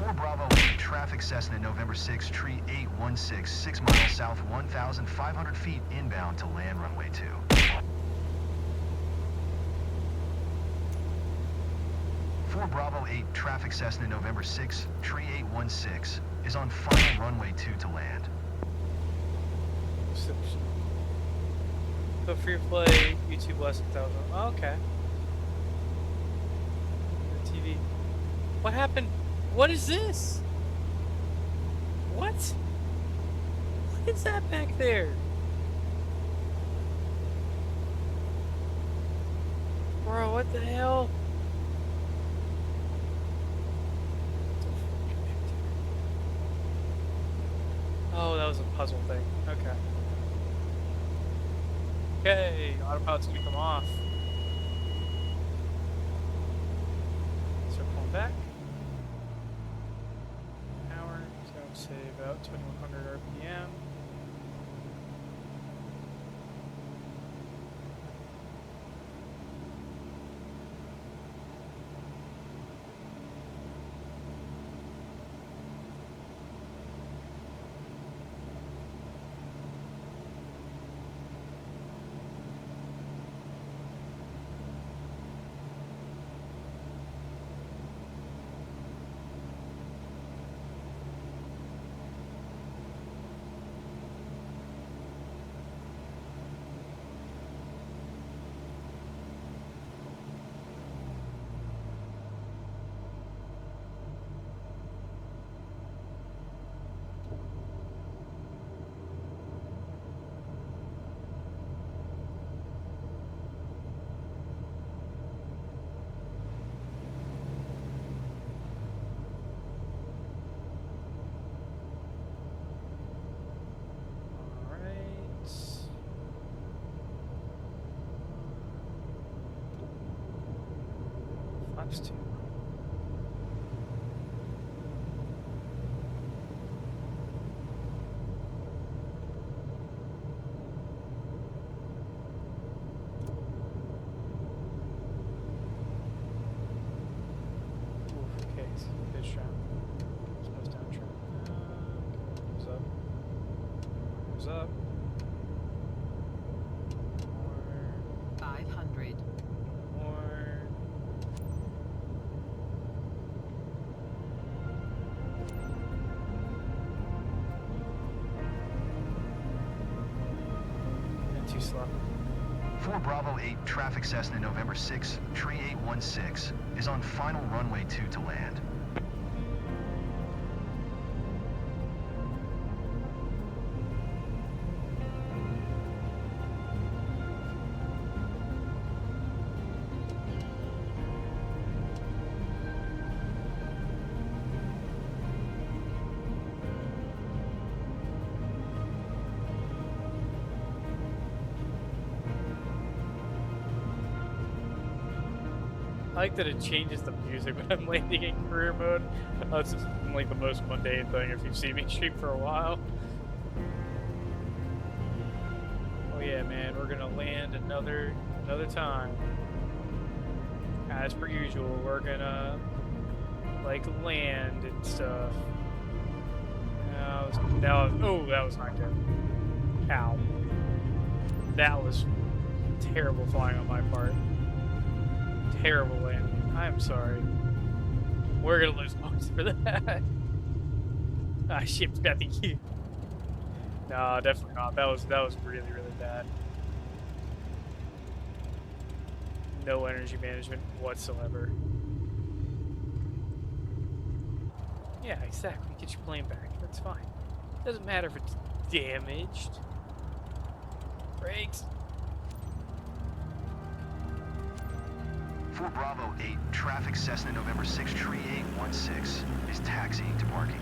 4 Bravo 8, traffic Cessna November 6, tree 816, 6 miles south, 1,500 feet inbound to land runway 2. Bravo 8, traffic Cessna November 6, tree 816, is on final runway 2 to land. So free play, YouTube less than 1,000. Oh, okay. The TV. What happened? What is this? What? What is that back there? Bro, what the hell? Oh, that was a puzzle thing. Okay. Okay, autopilot's gonna come off. Start pulling back. Hour, so I would say about 2,100 RPM. Flaps 2. Okay, so pitch trim. Nose down trim. Goes up. Goes up. More. 500. More. And too slow. 4 Bravo 8, traffic Cessna November 6, tree 816, is on final runway 2 to land. I like that it changes the music when I'm landing in career mode. It's just like the most mundane thing if you've seen me stream for a while. Oh yeah, man, we're gonna land another time. As per usual, we're gonna like land and stuff. Oh, that was not good. Ow. That was terrible flying on my part. Terrible landing. I'm sorry. We're gonna lose points for that. I shipped Bethy Q. No, definitely not. That was really, really bad. No energy management whatsoever. Yeah, exactly. Get your plane back. That's fine. Doesn't matter if it's damaged. Brakes. 4 Bravo 8, traffic Cessna November 6, tree 816, is taxiing to parking.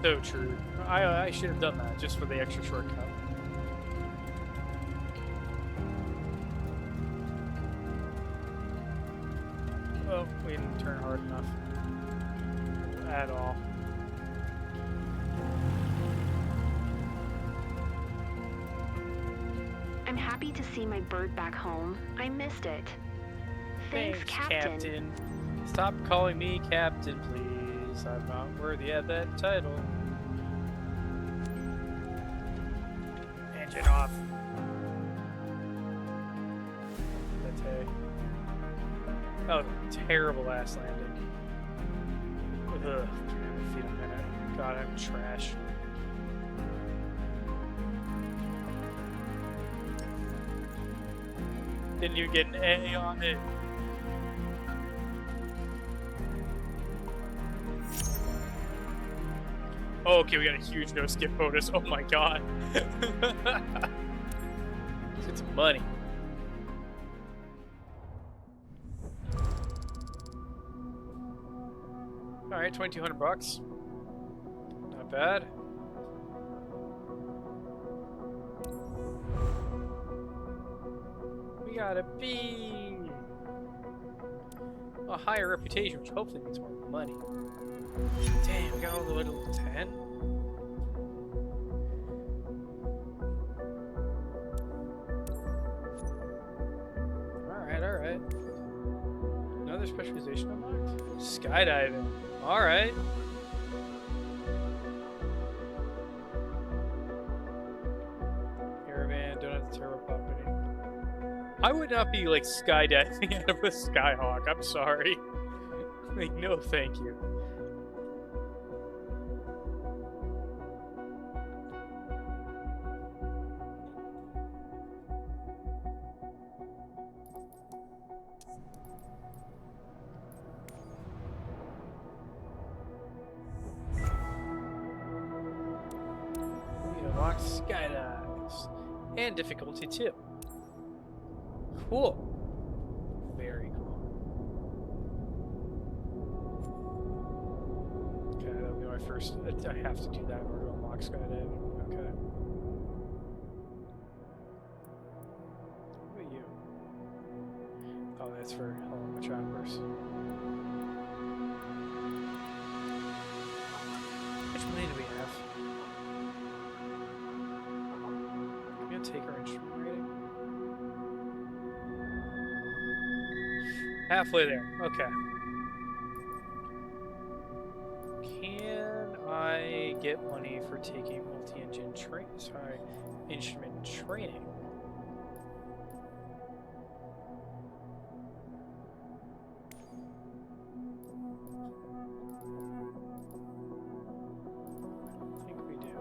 So true. I should have done that just for the extra shortcut. Oh, we didn't turn hard enough. At all. I'm happy to see my bird back home. I missed it. Thanks, Captain. Stop calling me Captain, please. I'm not worthy of that title. Engine off. That's hay. That was a terrible ass landing. Ugh, 300 feet a minute. God, I'm trash. Didn't even get an A on it. Oh, okay, we got a huge no skip bonus. Oh my god. Let's get some money. Alright, 2,200 bucks. Not bad. We got a B. A higher reputation, which hopefully means more money. Damn, we got all the way to level 10? Alright, alright. Another specialization unlocked? Skydiving. Alright. Caravan, don't have the turbo property. I would not be like skydiving out of a Skyhawk. I'm sorry. Like, no thank you. Unlock skydives. And difficulty 2. Cool. Very cool. Okay, that'll be my first. I have to do that in order to unlock skydiving. Okay. What are you? Oh, that's for animatronicers. Which money do we have? Can we take our instrument rating? Halfway there. Okay. Can I get money for taking multi-engine instrument training? I think we do.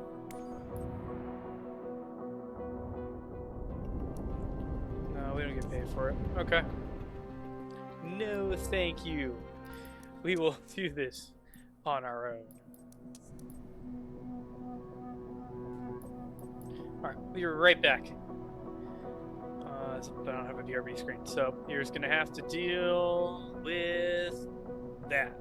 No, we don't get paid for it. Okay. No, thank you. We will do this on our own. Alright, we'll be right back. I don't have a BRB screen, so you're just gonna have to deal with that.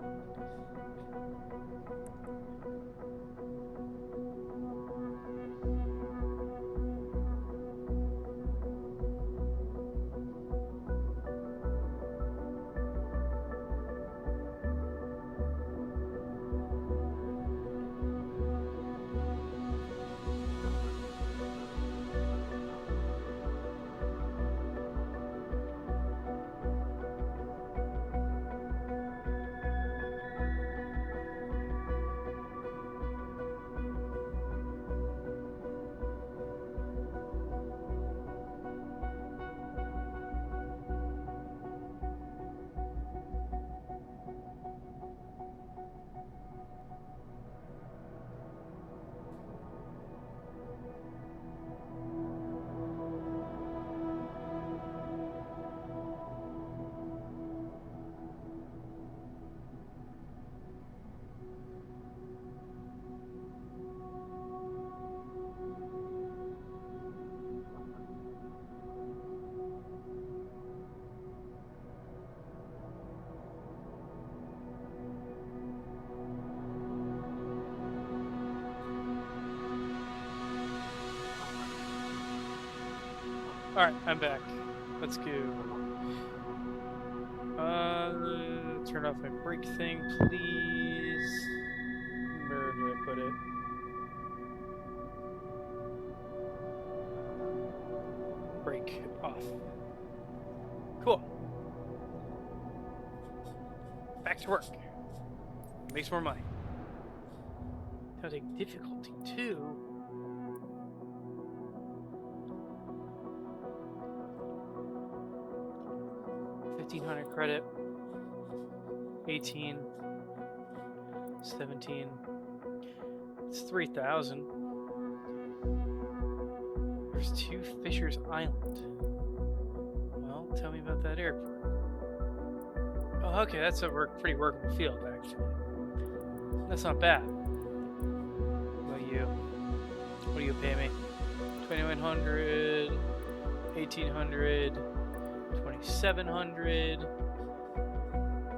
Alright, I'm back. Let's go. turn off my brake thing, please. Where did I put it? Brake off. Cool. Back to work. Makes more money. That'll take difficulty too. $1,500 credit. 18. 17. It's 3,000. There's 2 Fisher's Island. Well, tell me about that airport. Oh, okay, that's a pretty workable field, actually. That's not bad. What about you? What do you pay me? 2,100, 1,800, 2,700,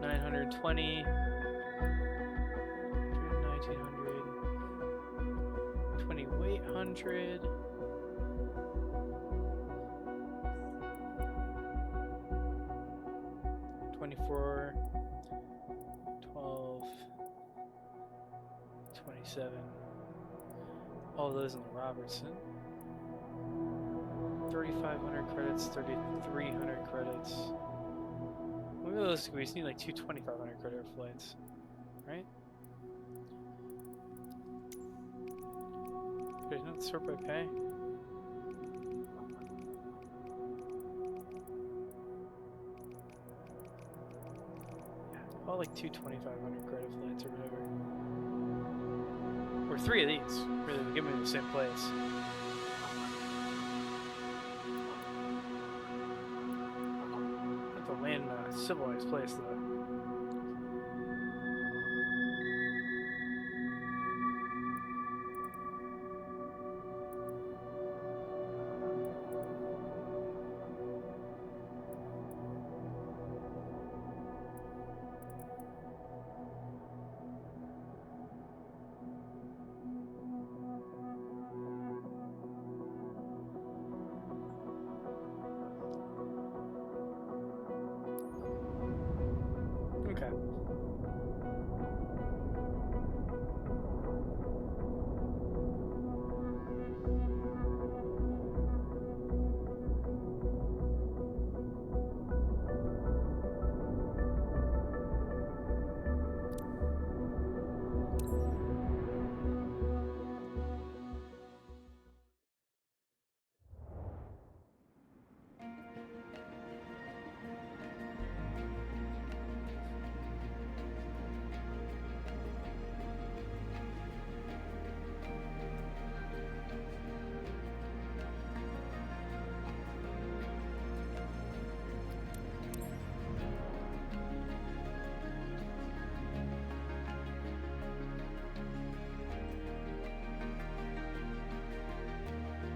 920, 1,900, 2,800. 24, 12, 27. All those in the Robertson. 3,500 credits, 3,300 credits. Realistically, we just need like 2 2,500 credit flights, right? There's not sort by pay. All like 2 2,500 credit flights or whatever. Or 3 of these. Really, they give me the same place. Have to land in a civilized place though. Okay.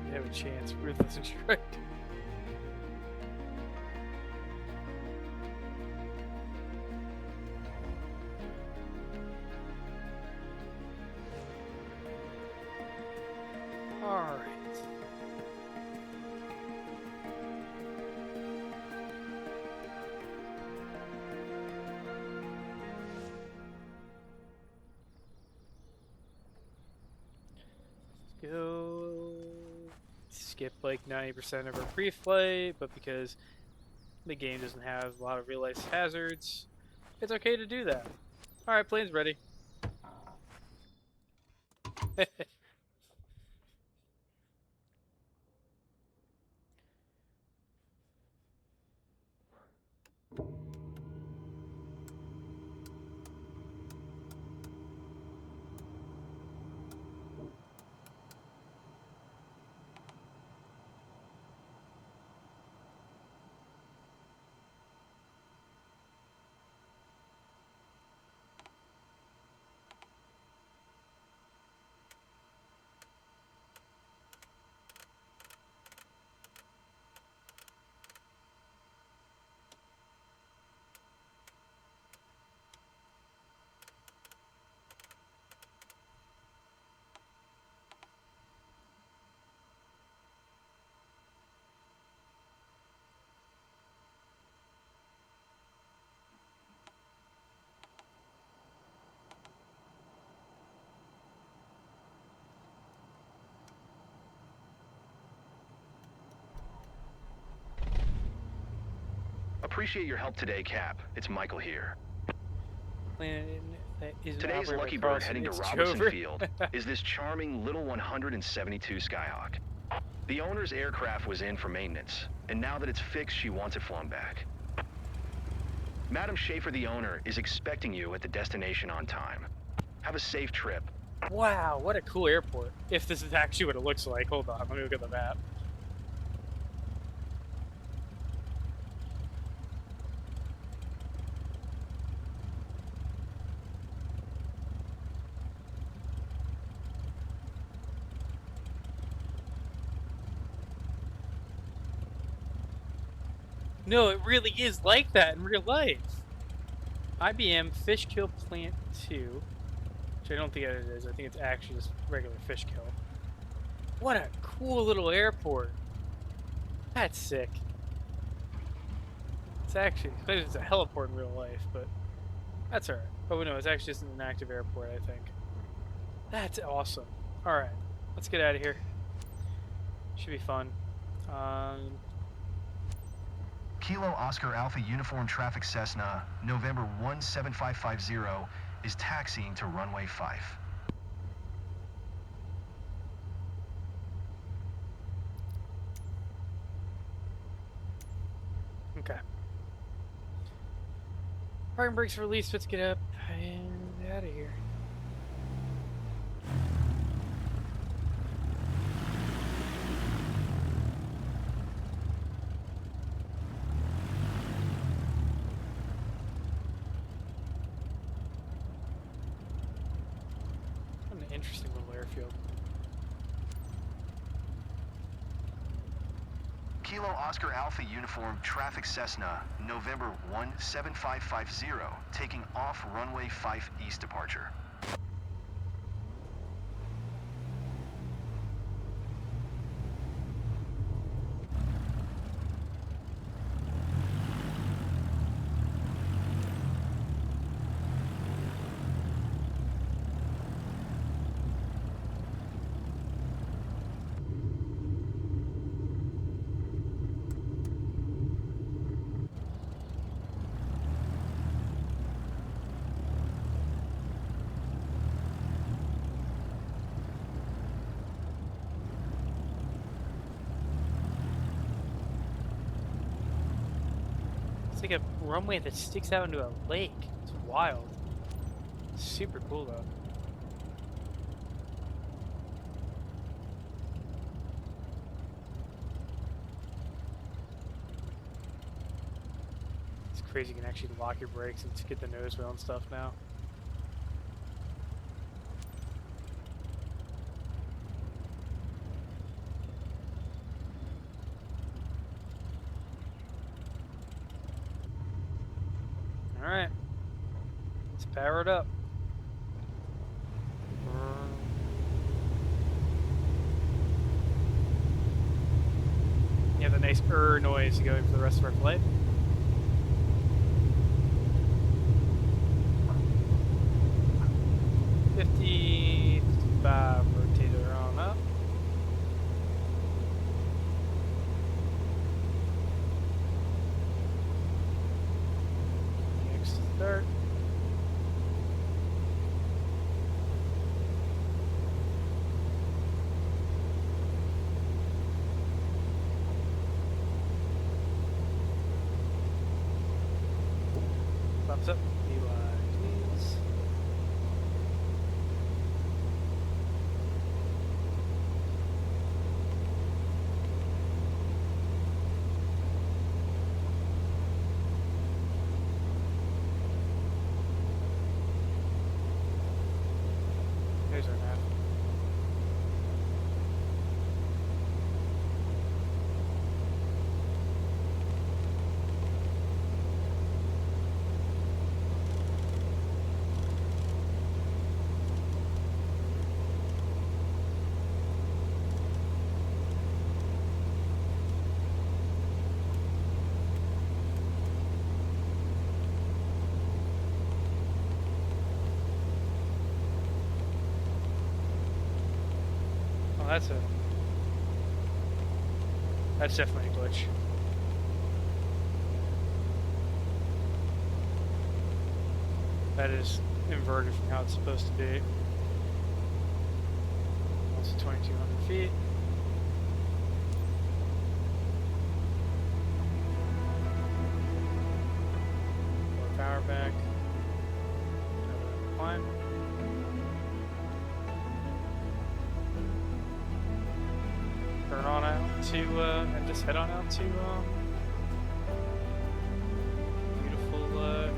You have a chance. Ruthless and strike. Alright. Let's go. Skip like 90% of our pre-flight, but because the game doesn't have a lot of real life hazards, it's okay to do that. Alright, plane's ready. Appreciate your help today, Cap. It's Michael here. Planet that isn't Today's operated by lucky bird Carlson, heading to it's Robertson Jover. Field is this charming little 172 Skyhawk. The owner's aircraft was in for maintenance, and now that it's fixed, she wants it flown back. Madam Schaefer, the owner, is expecting you at the destination on time. Have a safe trip. Wow, what a cool airport. If this is actually what it looks like. Hold on, let me look at the map. No, it really is like that in real life. IBM Fishkill Plant 2. Which I don't think it is. I think it's actually just regular Fishkill. What a cool little airport. That's sick. It's actually, it's a heliport in real life, but that's alright. Oh no, it's actually just an active airport, I think. That's awesome. Alright, let's get out of here. Should be fun. Kilo Oscar Alpha Uniform Traffic Cessna, November 17550, is taxiing to runway 5. Okay. Parking brakes released, let's get up and out of here. What an interesting little airfield. Kilo Oscar Alpha Uniform Traffic Cessna, November 17550, taking off runway 5 east departure. It's like a runway that sticks out into a lake. It's wild. Super cool though. It's crazy you can actually lock your brakes and get the nose wheel and stuff now. Alright. Let's power it up. You have the nice noise going for the rest of our flight. $55 rotator on up. Start. Thumbs up. please. There's our nav. That's definitely a glitch. That is inverted from how it's supposed to be. Also 2,200 feet. More power back. Another climb. Turn on out to, and just head on out to, beautiful,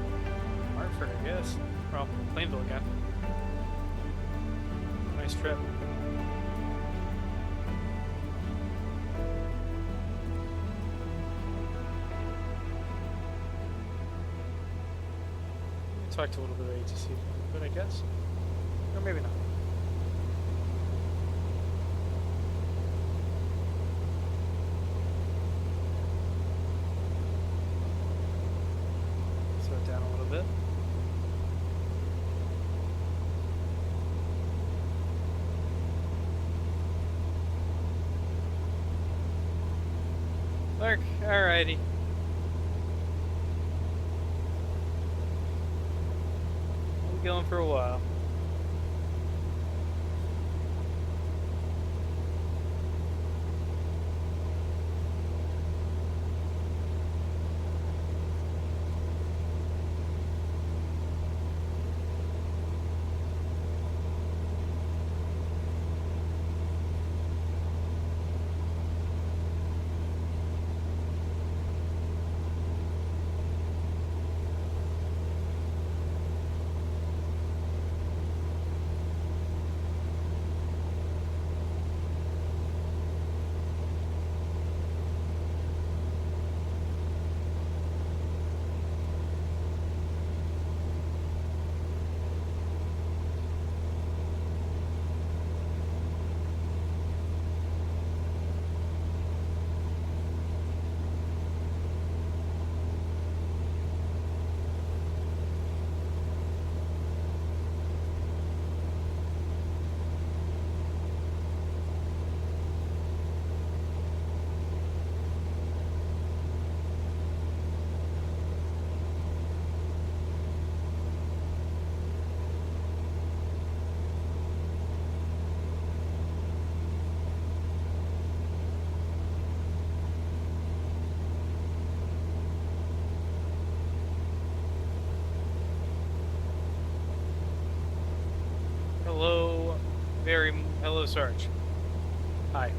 Hartford, I guess. Well, Plainville again. Nice trip. Talked a little bit of ATC, but I guess. Or maybe not. Slow it down a little bit. Clark, alrighty. We'll be going for a while. Hello, hello, Sarge. Hi.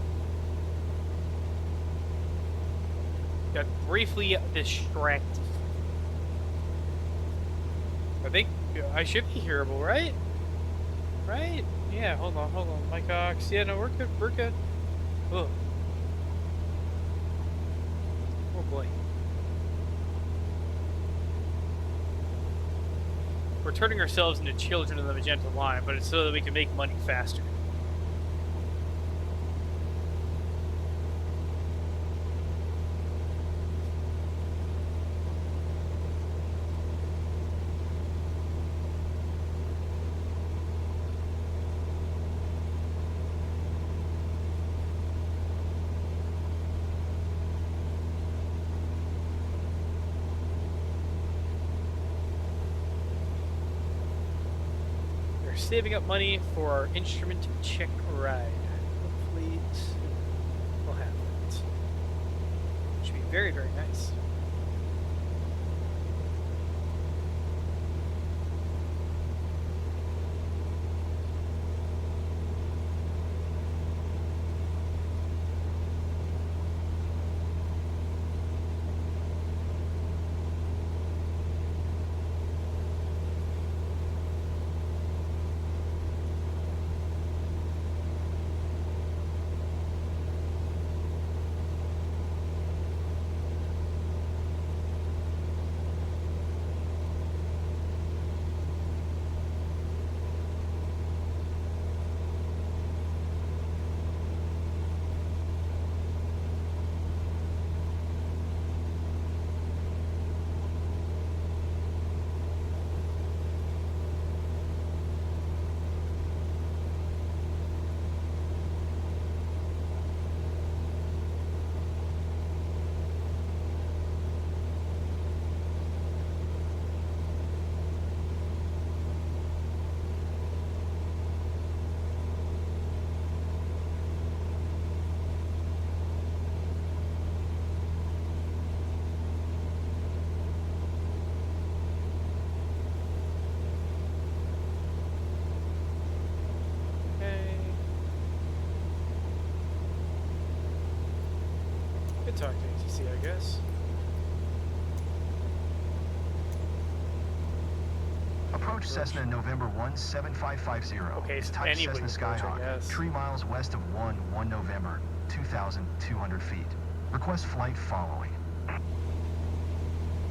Got briefly distracted. I think I should be hearable, right? Right? Yeah, hold on. My Cox. Yeah, no, we're good. Oh. Oh boy. We're turning ourselves into children of the magenta line, but it's so that we can make money faster. Saving up money for our instrument check ride. Hopefully we'll have that. Should be very, very nice. talk to ATC, I guess. Approach Cessna November 17550. Okay, Is so type anybody Cessna approach, I Skyhawk, guess. 3 miles west of 1 November, 2,200 feet. Request flight following.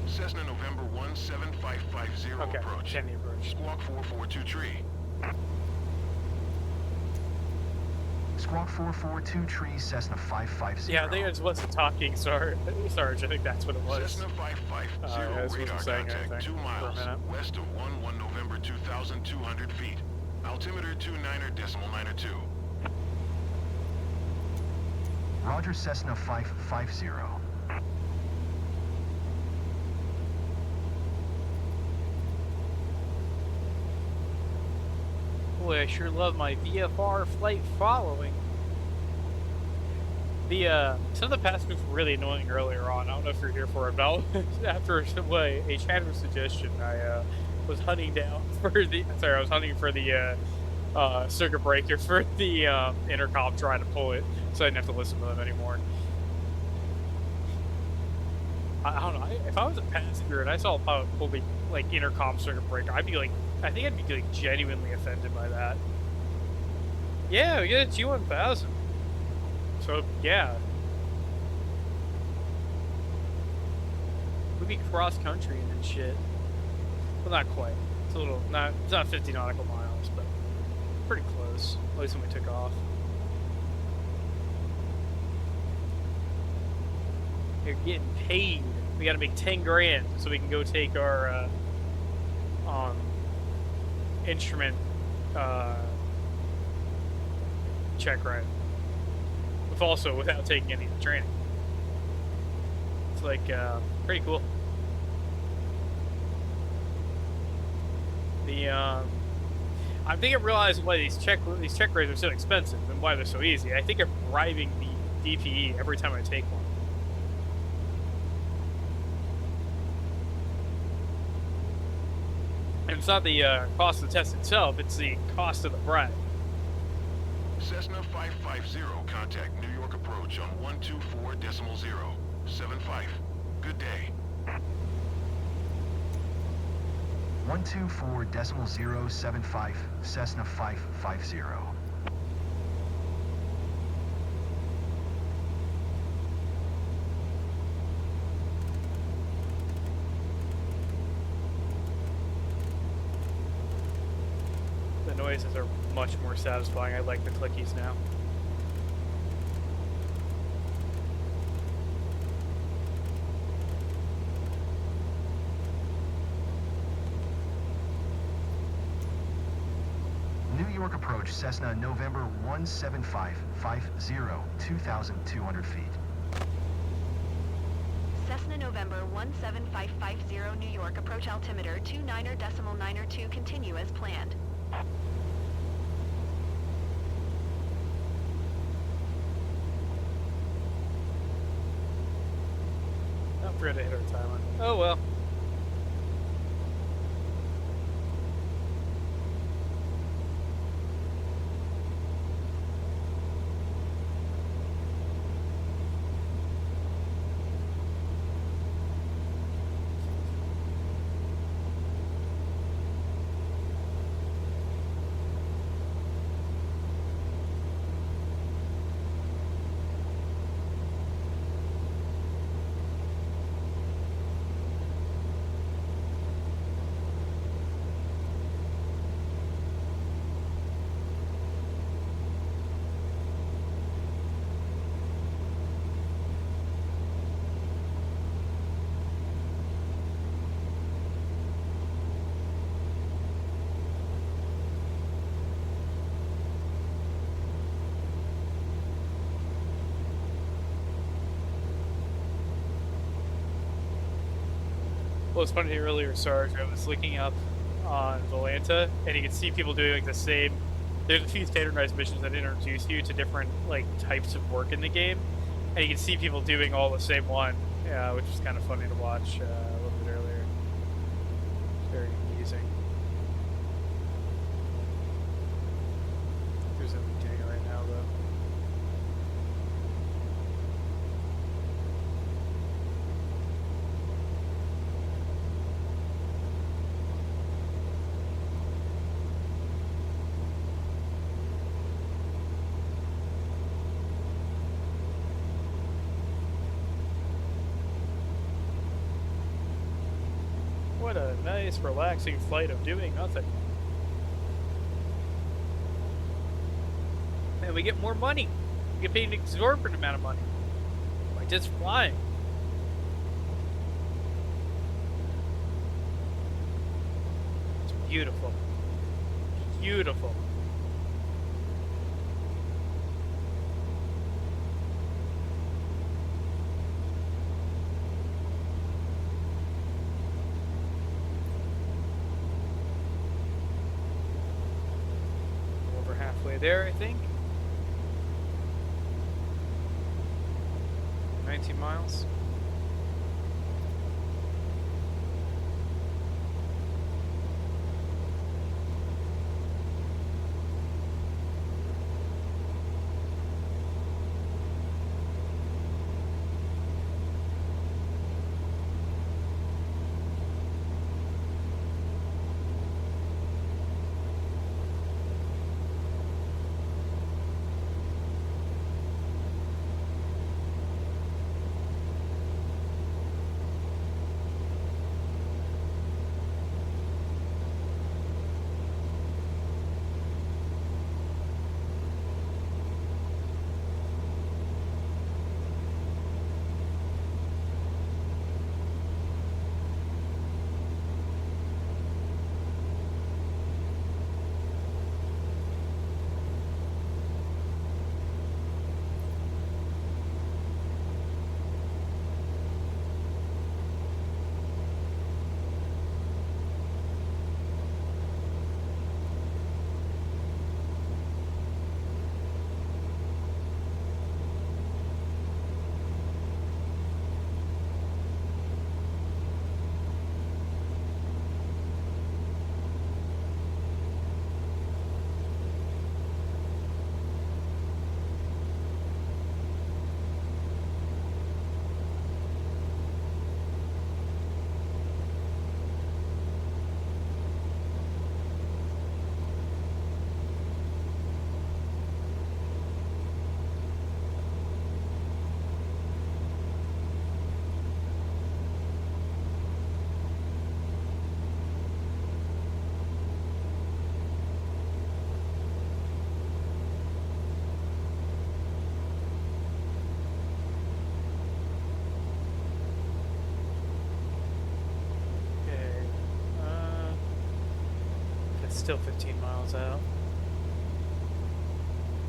Cessna November 17550 Okay, approach. Jenny approach. Squawk 442 tree. Squawk 442 tree Cessna 550. Yeah, I think it wasn't talking, Sarge. I think that's what it was. Cessna 550 I just radar wasn't saying contact anything 2 for a miles minute. west of 1 November 2,200 feet. Altimeter 29.92. Roger Cessna 550. Boy, I sure love my VFR flight following. Some of the passengers were really annoying earlier on. I don't know if you're here for it, but after a chatter suggestion, I was hunting down for the. Sorry, I was hunting for the circuit breaker for the intercom, trying to pull it, so I didn't have to listen to them anymore. I don't know. If I was a passenger and I saw a pilot pull the like intercom circuit breaker, I'd be like, I think I'd be like genuinely offended by that. Yeah, we get a G1000. So yeah, we be cross country and then shit. Well, not quite. It's a little not. It's not 50 nautical miles, but pretty close. At least when we took off. You're getting paid. We got to make 10 grand so we can go take our instrument check ride. Also without taking any of the training. It's like pretty cool. The I think I'm realizing why these check rides are so expensive and why they're so easy. I think I'm bribing the DPE every time I take one. And it's not the cost of the test itself; it's the cost of the bribe. Cessna 550, contact New York approach on 124.075. Good day. 124.075, Cessna 550. The noises are much more satisfying. I like the clickies now. New York approach Cessna November 17550, 2,200 feet. Cessna November 17550 New York approach altimeter 29.92 continue as planned. I forgot to hit our timer. Oh well. Well, it's funny earlier, Sarge, I was looking up on Volanta, and you can see people doing like the same. There's a few standardized missions that introduce you to different like types of work in the game, and you can see people doing all the same one, which is kind of funny to watch a little bit earlier. It's very amusing. There's nothing doing it right now, though. What a nice, relaxing flight of doing nothing. And we get more money. We get paid an exorbitant amount of money by just flying. It's beautiful. Beautiful. Over halfway there, I think. 19 miles. Still 15 miles out.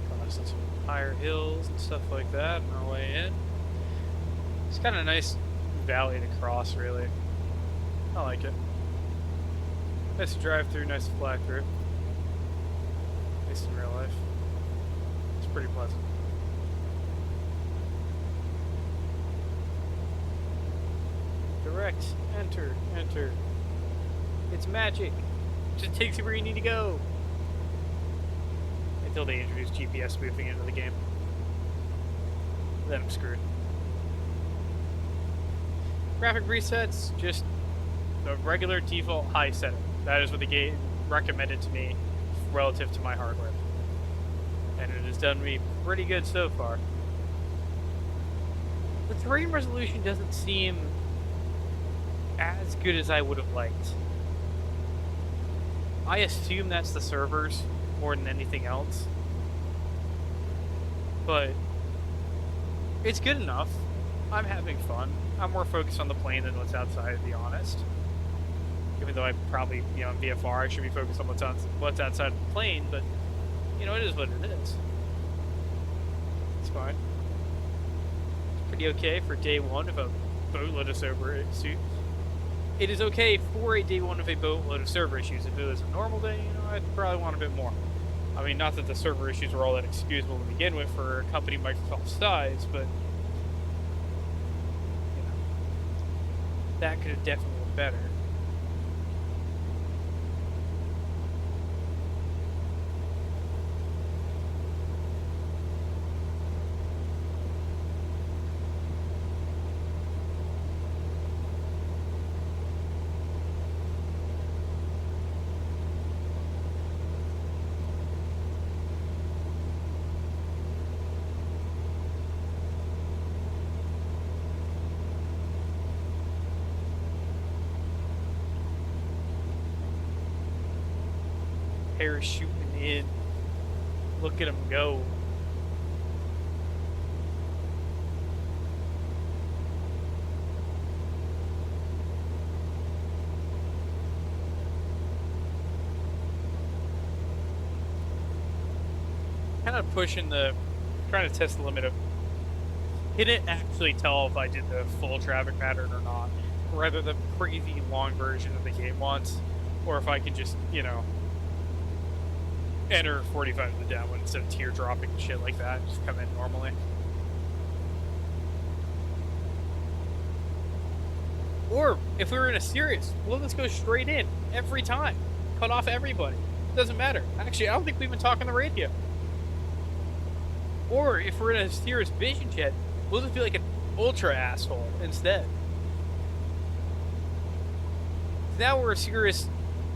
Crossing some higher hills and stuff like that on our way in. It's kind of a nice valley to cross, really. I like it. Nice to drive through, nice to fly through. At least in real life. It's pretty pleasant. Direct, enter, enter. It's magic. Just takes you where you need to go. Until they introduce GPS spoofing into the game. Then I'm screwed. Graphic presets, just the regular default high setting. That is what the game recommended to me relative to my hardware. And it has done me pretty good so far. The terrain resolution doesn't seem as good as I would have liked. I assume that's the servers more than anything else. But it's good enough. I'm having fun. I'm more focused on the plane than what's outside, to be honest. Even though I probably, in VFR, I should be focused on what's outside of the plane, but, it is what it is. It's fine. It's pretty okay for day one of a boatload of server issues. It is okay for a day one of a boatload of server issues. If it was a normal day, I'd probably want a bit more. I mean, not that the server issues were all that excusable to begin with for a company Microsoft's size, but that could have definitely been better. parachuting in. Look at them go. Kind of trying to test the limit of. It didn't actually tell if I did the full traffic pattern or not, or rather the crazy long version of the game wants, or if I can just, enter 45 to the downwind instead of teardropping and shit like that, just come in normally. Or if we were in a serious, well, let's go straight in every time, cut off everybody. Doesn't matter. Actually, I don't think we even talk on the radio. Or if we're in a serious vision jet, we'll just be like an ultra asshole instead. Now we're serious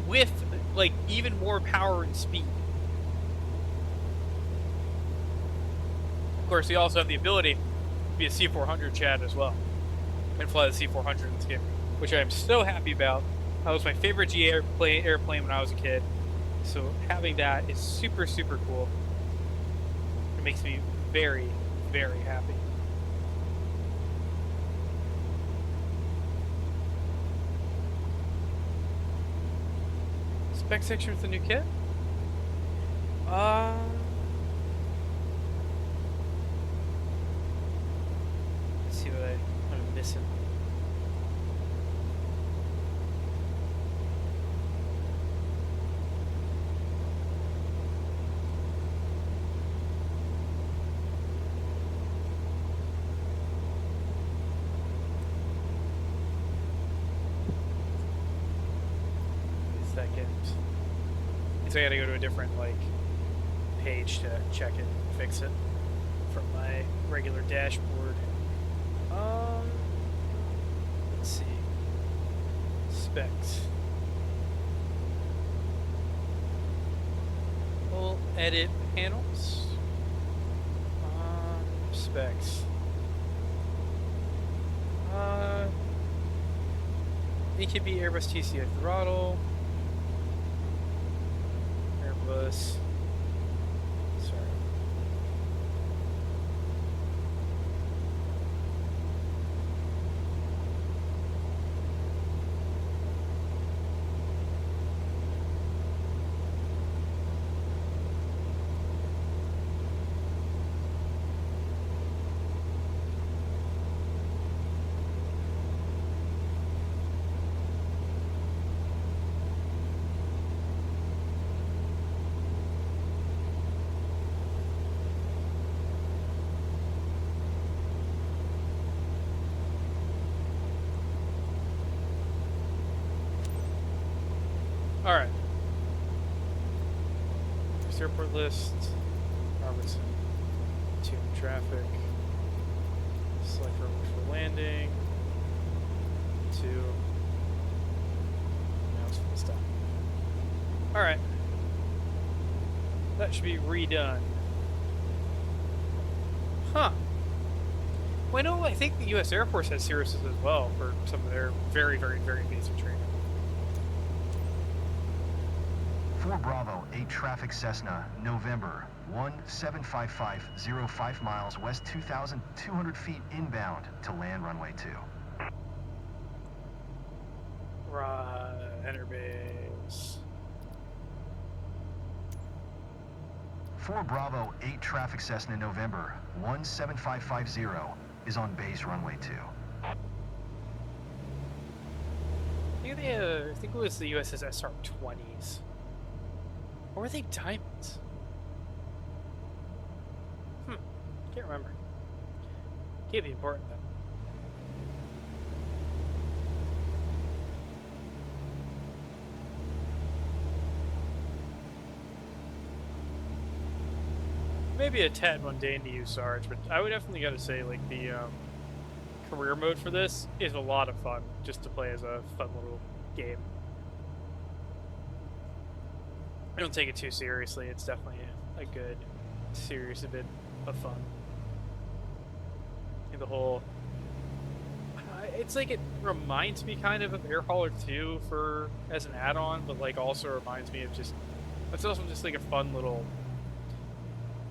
with like even more power and speed. Of course, we also have the ability to be a C-400 Chad as well, and fly the C-400 in this game, which I am so happy about. That was my favorite GA airplane when I was a kid, so having that is super, super cool. It makes me very, very happy. Spec section with the new kit? Let's see what I'm missing. So I gotta go to a different page to check it and fix it from my regular dashboard. Let's see. Specs. We'll edit panels. Specs. AKB Airbus TCI throttle. Airbus. Sorry. Alright. First airport list. Robertson. Tune traffic. Select route for landing. 2. Now it's for the stop. Alright. That should be redone. Huh. Well, no, I think the U.S. Air Force has Cirruses as well for some of their very, very, very basic training. 4 Bravo, 8 traffic Cessna, November, 17550, 5 miles west, 2,200 feet inbound to land runway 2. Right, enter base. 4 Bravo, 8 traffic Cessna, November, 17550 is on base runway 2. I think it was the USS SR-20s. Or were they diamonds? Can't remember. Can't be important though. Maybe a tad mundane to use Sarge, but I would definitely gotta say the career mode for this is a lot of fun just to play as a fun little game. I don't take it too seriously. It's definitely a good, serious bit of fun. And the whole... it's it reminds me kind of Air Hauler 2 as an add-on, but also reminds me of just It's also just like a fun little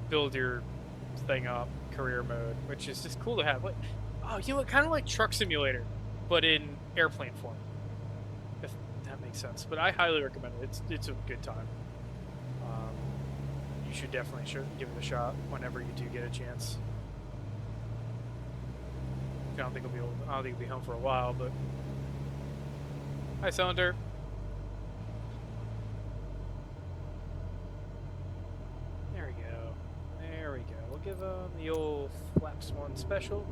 build your thing up career mode, which is just cool to have. Like, oh, you know what? Kind of like Truck Simulator, but in airplane form. If that makes sense. But I highly recommend it. It's a good time. You should definitely give it a shot whenever you do get a chance. I don't think it'll be home for a while, but hi, Cylinder. There we go. There we go. We'll give him the old flaps 1 special.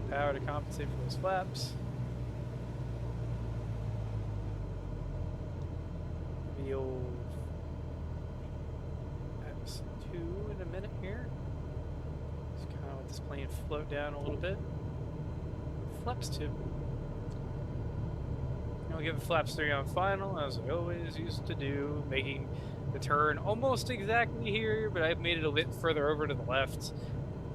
Power to compensate for those flaps. The old flaps 2 in a minute here. Just kind of let this plane float down a little bit. Flaps 2. And we'll give the flaps 3 on final, as I always used to do, making the turn almost exactly here, but I've made it a bit further over to the left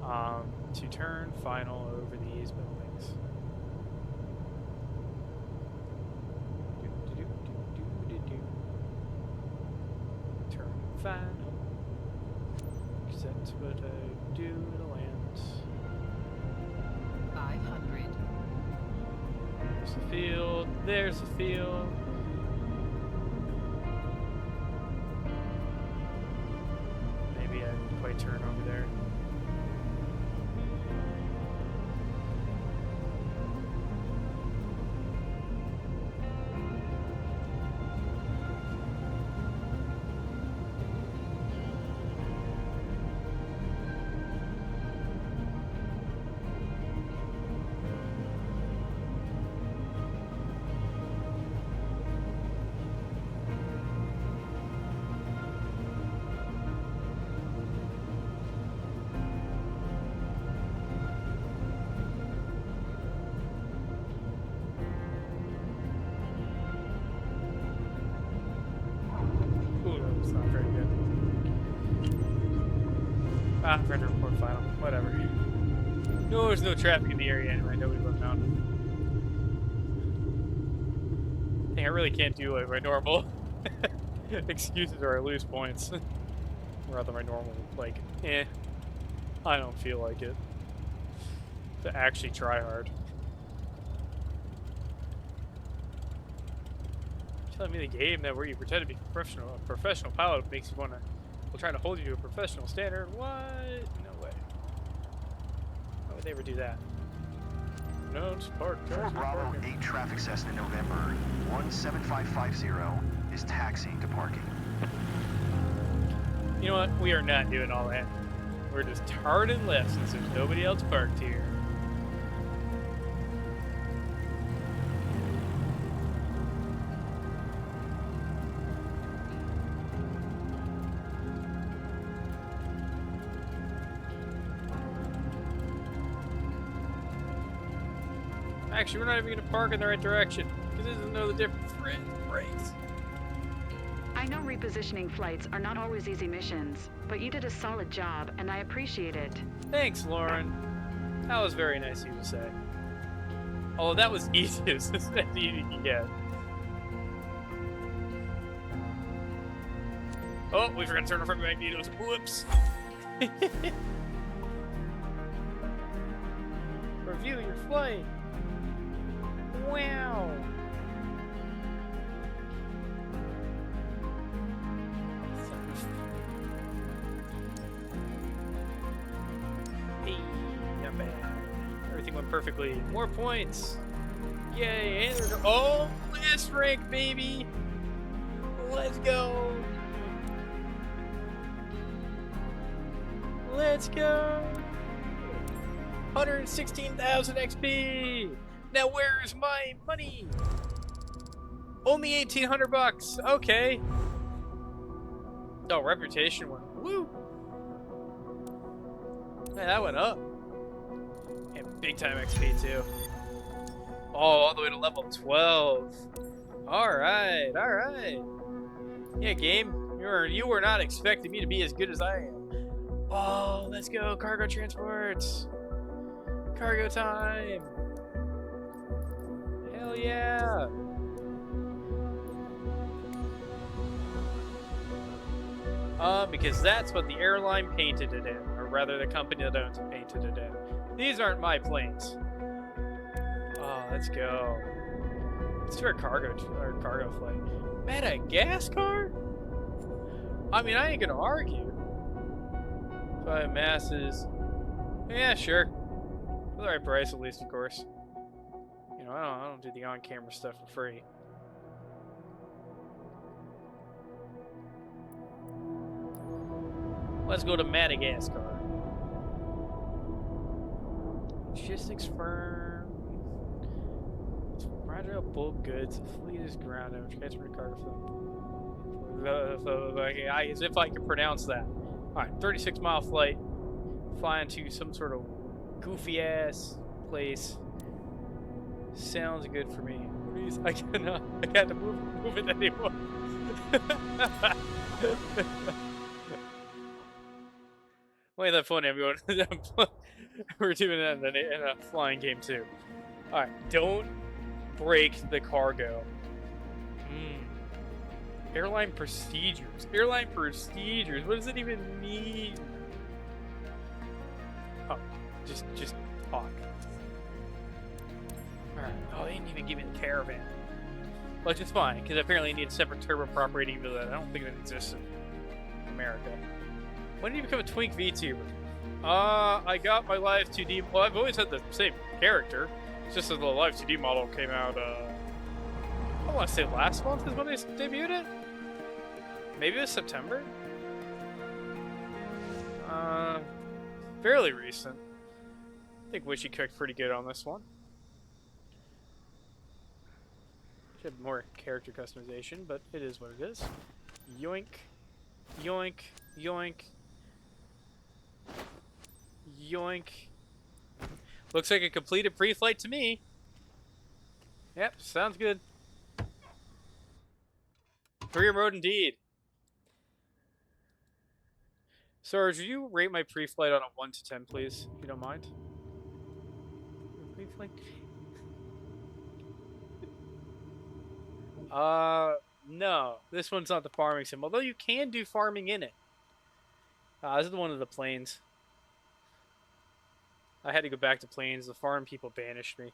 to turn final over these buildings. Turn final. That's what I do to land. 500. There's the field. There's the field. Maybe I didn't quite turn over there. I'm ready to report final. Whatever. No, there's no traffic in the area anyway. Nobody left mountain. I think I really can't do like my normal excuses or I lose points. Rather my normal, like, I don't feel like it. To actually try hard. Telling me the game that where you pretend to be a professional pilot makes you want to. We'll try to hold you to a professional standard. What? No way. Why would they ever do that? No, just park. 4 Bravo 8 traffic Cessna November 17550 is taxiing to parking. You know what? We are not doing all that. We're just turning left since there's nobody else parked here. Actually, we're not even going to park in the right direction because it doesn't know the difference. Brakes. I know repositioning flights are not always easy missions, but you did a solid job, and I appreciate it. Thanks, Lauren. That was very nice of you to say. Although that was easy as easy you can get. Oh, we forgot to turn off our magnetos. Whoops. Review your flight. Wow. Hey, not bad. Everything went perfectly. More points. Yay. And there's last rank, baby. Let's go. Let's go. 116,000 XP. Now where's my money? Only 1,800 bucks. Okay. Oh, reputation went. Woo. Man, that went up. And big time XP too. Oh, all the way to level 12. All right, all right. Yeah, game. You were not expecting me to be as good as I am. Oh, let's go, cargo transports. Cargo time. Hell yeah. Because that's what the airline painted it in, or rather the company that owns it painted it in. These aren't my planes. Oh, let's go. Let's do our cargo flight. Madagascar? I mean, I ain't gonna argue. 5 masses. Yeah, sure. For the right price, at least, of course. You know, I don't do the on-camera stuff for free. Let's go to Madagascar. Logistics firm. Roger, bulk goods. Fleet is grounded. Transfer cargo flight. As if I could pronounce that. Alright, 36-mile flight. Flying to some sort of goofy ass place. Sounds good for me. Please, I can't move it anymore. Wait, that phone, everyone. We're doing that in a flying game too. Alright, don't break the cargo. Airline procedures. Airline procedures. What does it even mean? Oh, just talk. Alright. Oh, they didn't even give me the caravan. Which is fine, because apparently you need a separate turboprop rating for that. I don't think that exists in America. When did you become a Twink VTuber? I got my Live 2D. Well, I've always had the same character. It's just that the Live 2D model came out, I want to say last month is when they debuted it? Maybe it was September? Fairly recent. I think Wishy cooked pretty good on this one. Should have more character customization, but it is what it is. Yoink. Yoink. Yoink. Yoink. Looks like a completed pre-flight to me. Yep, sounds good. Career mode indeed. Sarge, would you rate my pre-flight on a 1 to 10, please, if you don't mind? Pre-flight? No. This one's not the farming sim, although you can do farming in it. This is one of the planes. I had to go back to planes. The farm people banished me.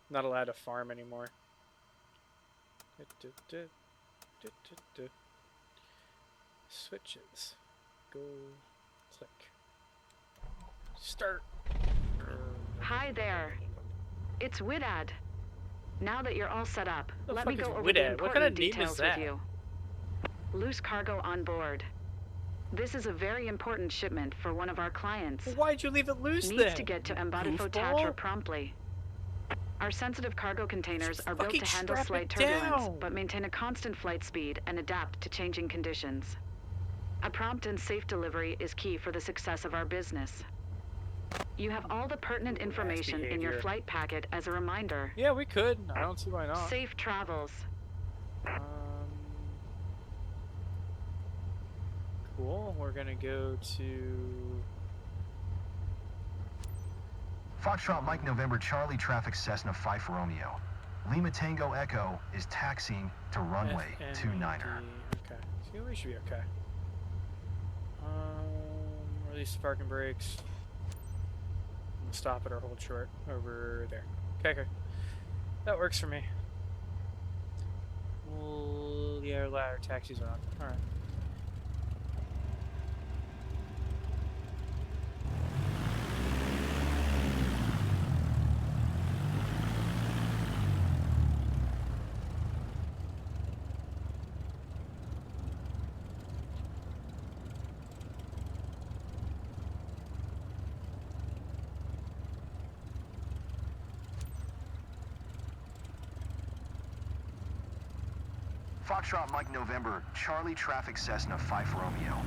Not allowed to farm anymore. Switches. Go. Click. Start. Hi there. It's Widad. Now that you're all set up, let me go over Widad? the What kind of important name is details that? with you. Loose cargo on board. This is a very important shipment for one of our clients. Well, why'd you leave it loose Needs then? to get to you Embadifo goofball? Tatra promptly. Our sensitive cargo containers are built to fucking handle strap slight it turbulence, down. but maintain a constant flight speed and adapt to changing conditions. A prompt and safe delivery is key for the success of our business. You have all the pertinent information in your behavior. flight packet as a reminder. Yeah, we could. I don't see why not. Safe travels. Cool. We're gonna go to. Foxtrot Mike November Charlie traffic Cessna 5 Romeo. Lima Tango Echo is taxiing to runway 29er. Okay. So we should be okay. Release the parking brakes. We'll stop it or hold short over there. Okay. That works for me. Well, yeah, ladder taxis are on. Alright. Foxtrot Mike November Charlie traffic Cessna 5 Romeo.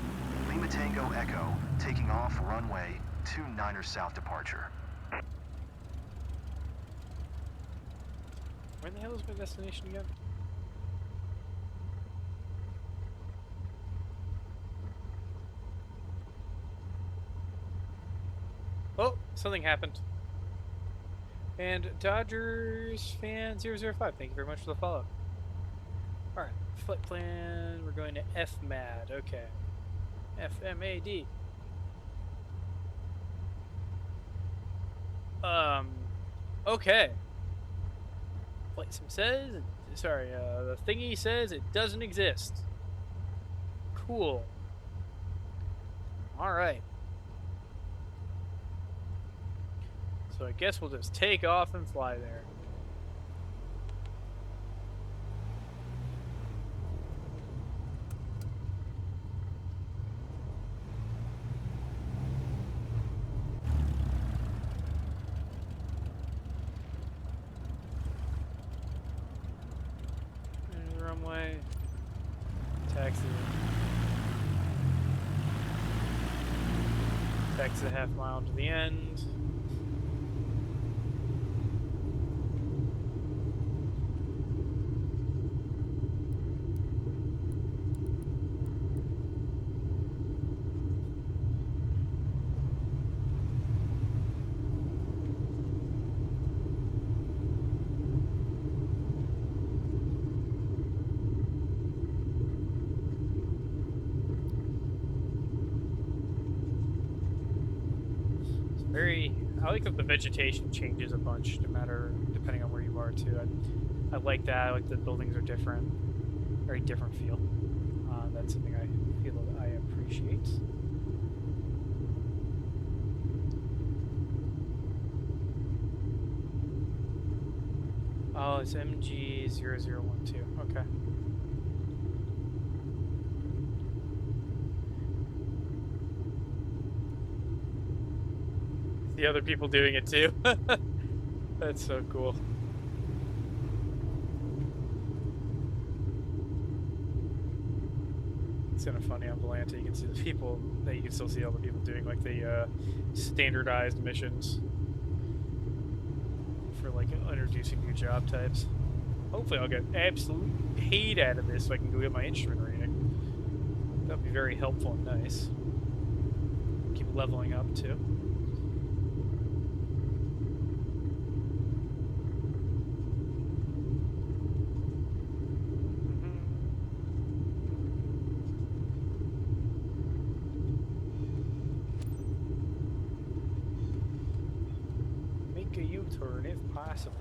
Lima Tango Echo taking off runway 29er south departure. Where the hell is my destination again? Oh, something happened. And Dodgers fan 005, thank you very much for the follow. Alright, flight plan, we're going to FMAD, okay. FMAD. Okay. Flight sim says, sorry, the thingy says it doesn't exist. Cool. Alright. So I guess we'll just take off and fly there. Runway. Taxi. Taxi a half mile to the end. I like that the vegetation changes a bunch, depending on where you are too. I like that. I like the buildings are different, very different feel. That's something I feel that I appreciate. Oh, it's MG0012. Okay. The other people doing it too. That's so cool. It's kind of funny on Volanta. You can see the people. You can still see all the people doing like the standardized missions for like introducing new job types. Hopefully, I'll get absolute paid out of this so I can go get my instrument rating. That'd be very helpful and nice. Keep leveling up too. Make a U-turn if possible.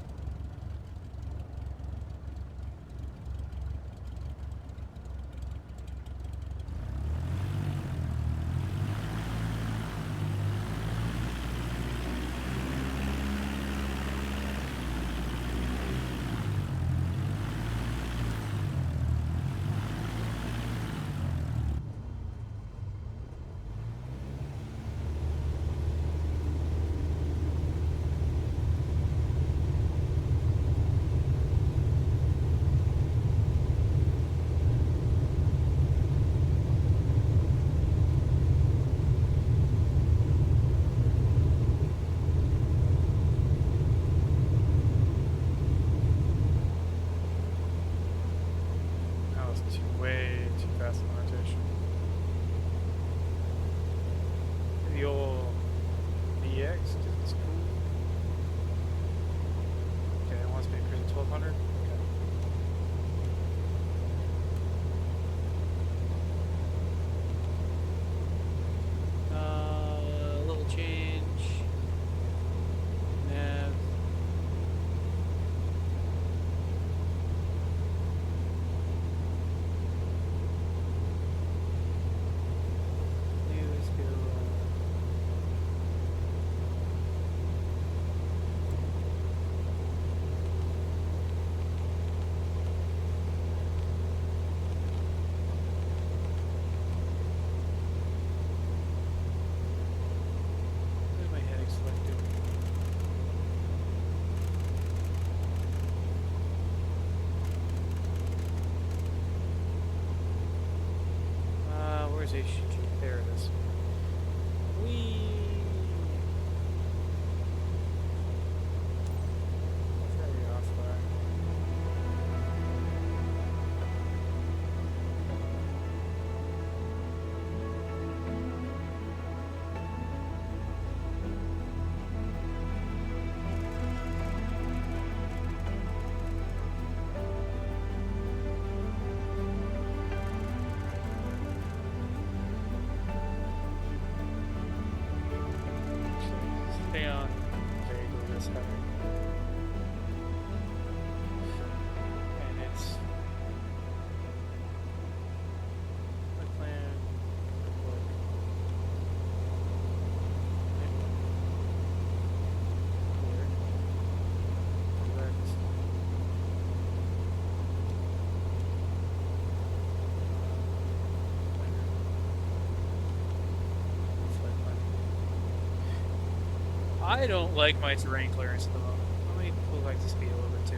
I don't like my terrain clearance at the moment. Let me pull back the speed a little bit too.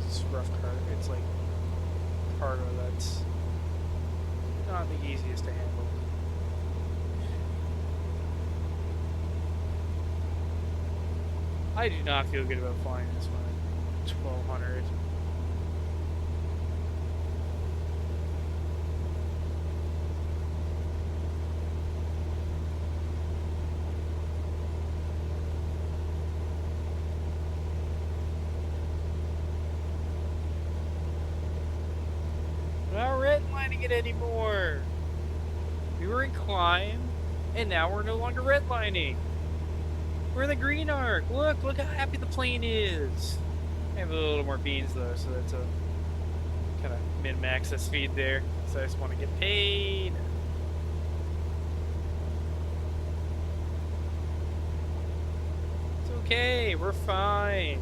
It's rough cargo. It's like cargo that's not the easiest to handle. I do not feel good about flying this one at 1200. We're not redlining it anymore. We were in climb, and now we're no longer redlining. We're in the green arc. Look how happy the plane is. I have a little more beans though, so that's a kind of min-max the speed there. So I just want to get paid. It's okay, we're fine.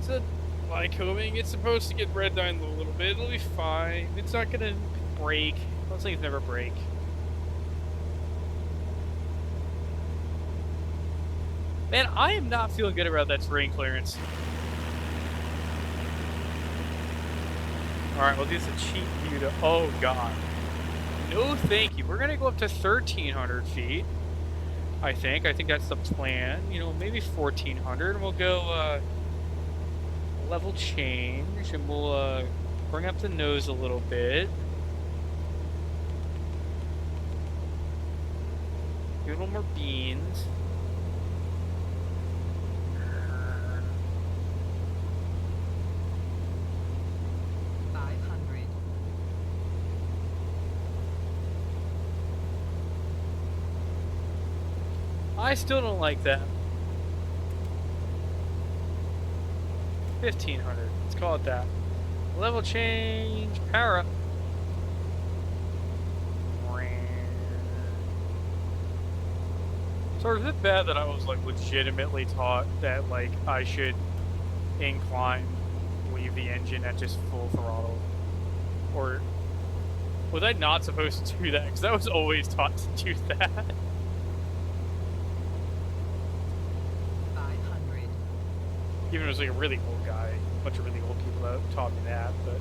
So Lycoming, it's supposed to get redlined a little bit. It'll be fine. It's not gonna break. Those things never break. Man, I am not feeling good about that terrain clearance. Alright, we'll do some cheap view to... Oh, God. No, thank you. We're going to go up to 1,300 feet. I think that's the plan. You know, maybe 1,400. And we'll go, level change. And we'll, bring up the nose a little bit. Give a little more beans. I still don't like that. 1,500. Let's call it that. Level change. Power up. So is it bad that I was like legitimately taught that like I should incline leave the engine at just full throttle? Or was I not supposed to do that? Because I was always taught to do that. Even as like a really old guy, a bunch of really old people that taught me that, but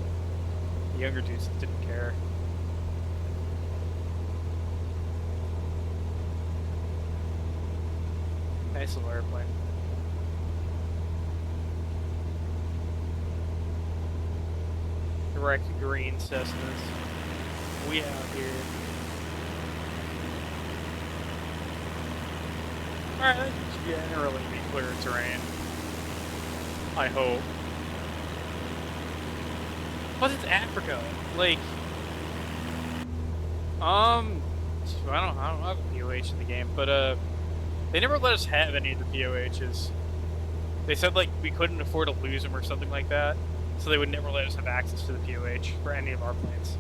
the younger dudes didn't care. Nice little airplane. Direct green Cessnas. We out here. Alright, that's generally be clear terrain. I hope. Plus it's Africa. Like I don't have a POH in the game, but they never let us have any of the POHs. They said like we couldn't afford to lose them or something like that, so they would never let us have access to the POH for any of our planes.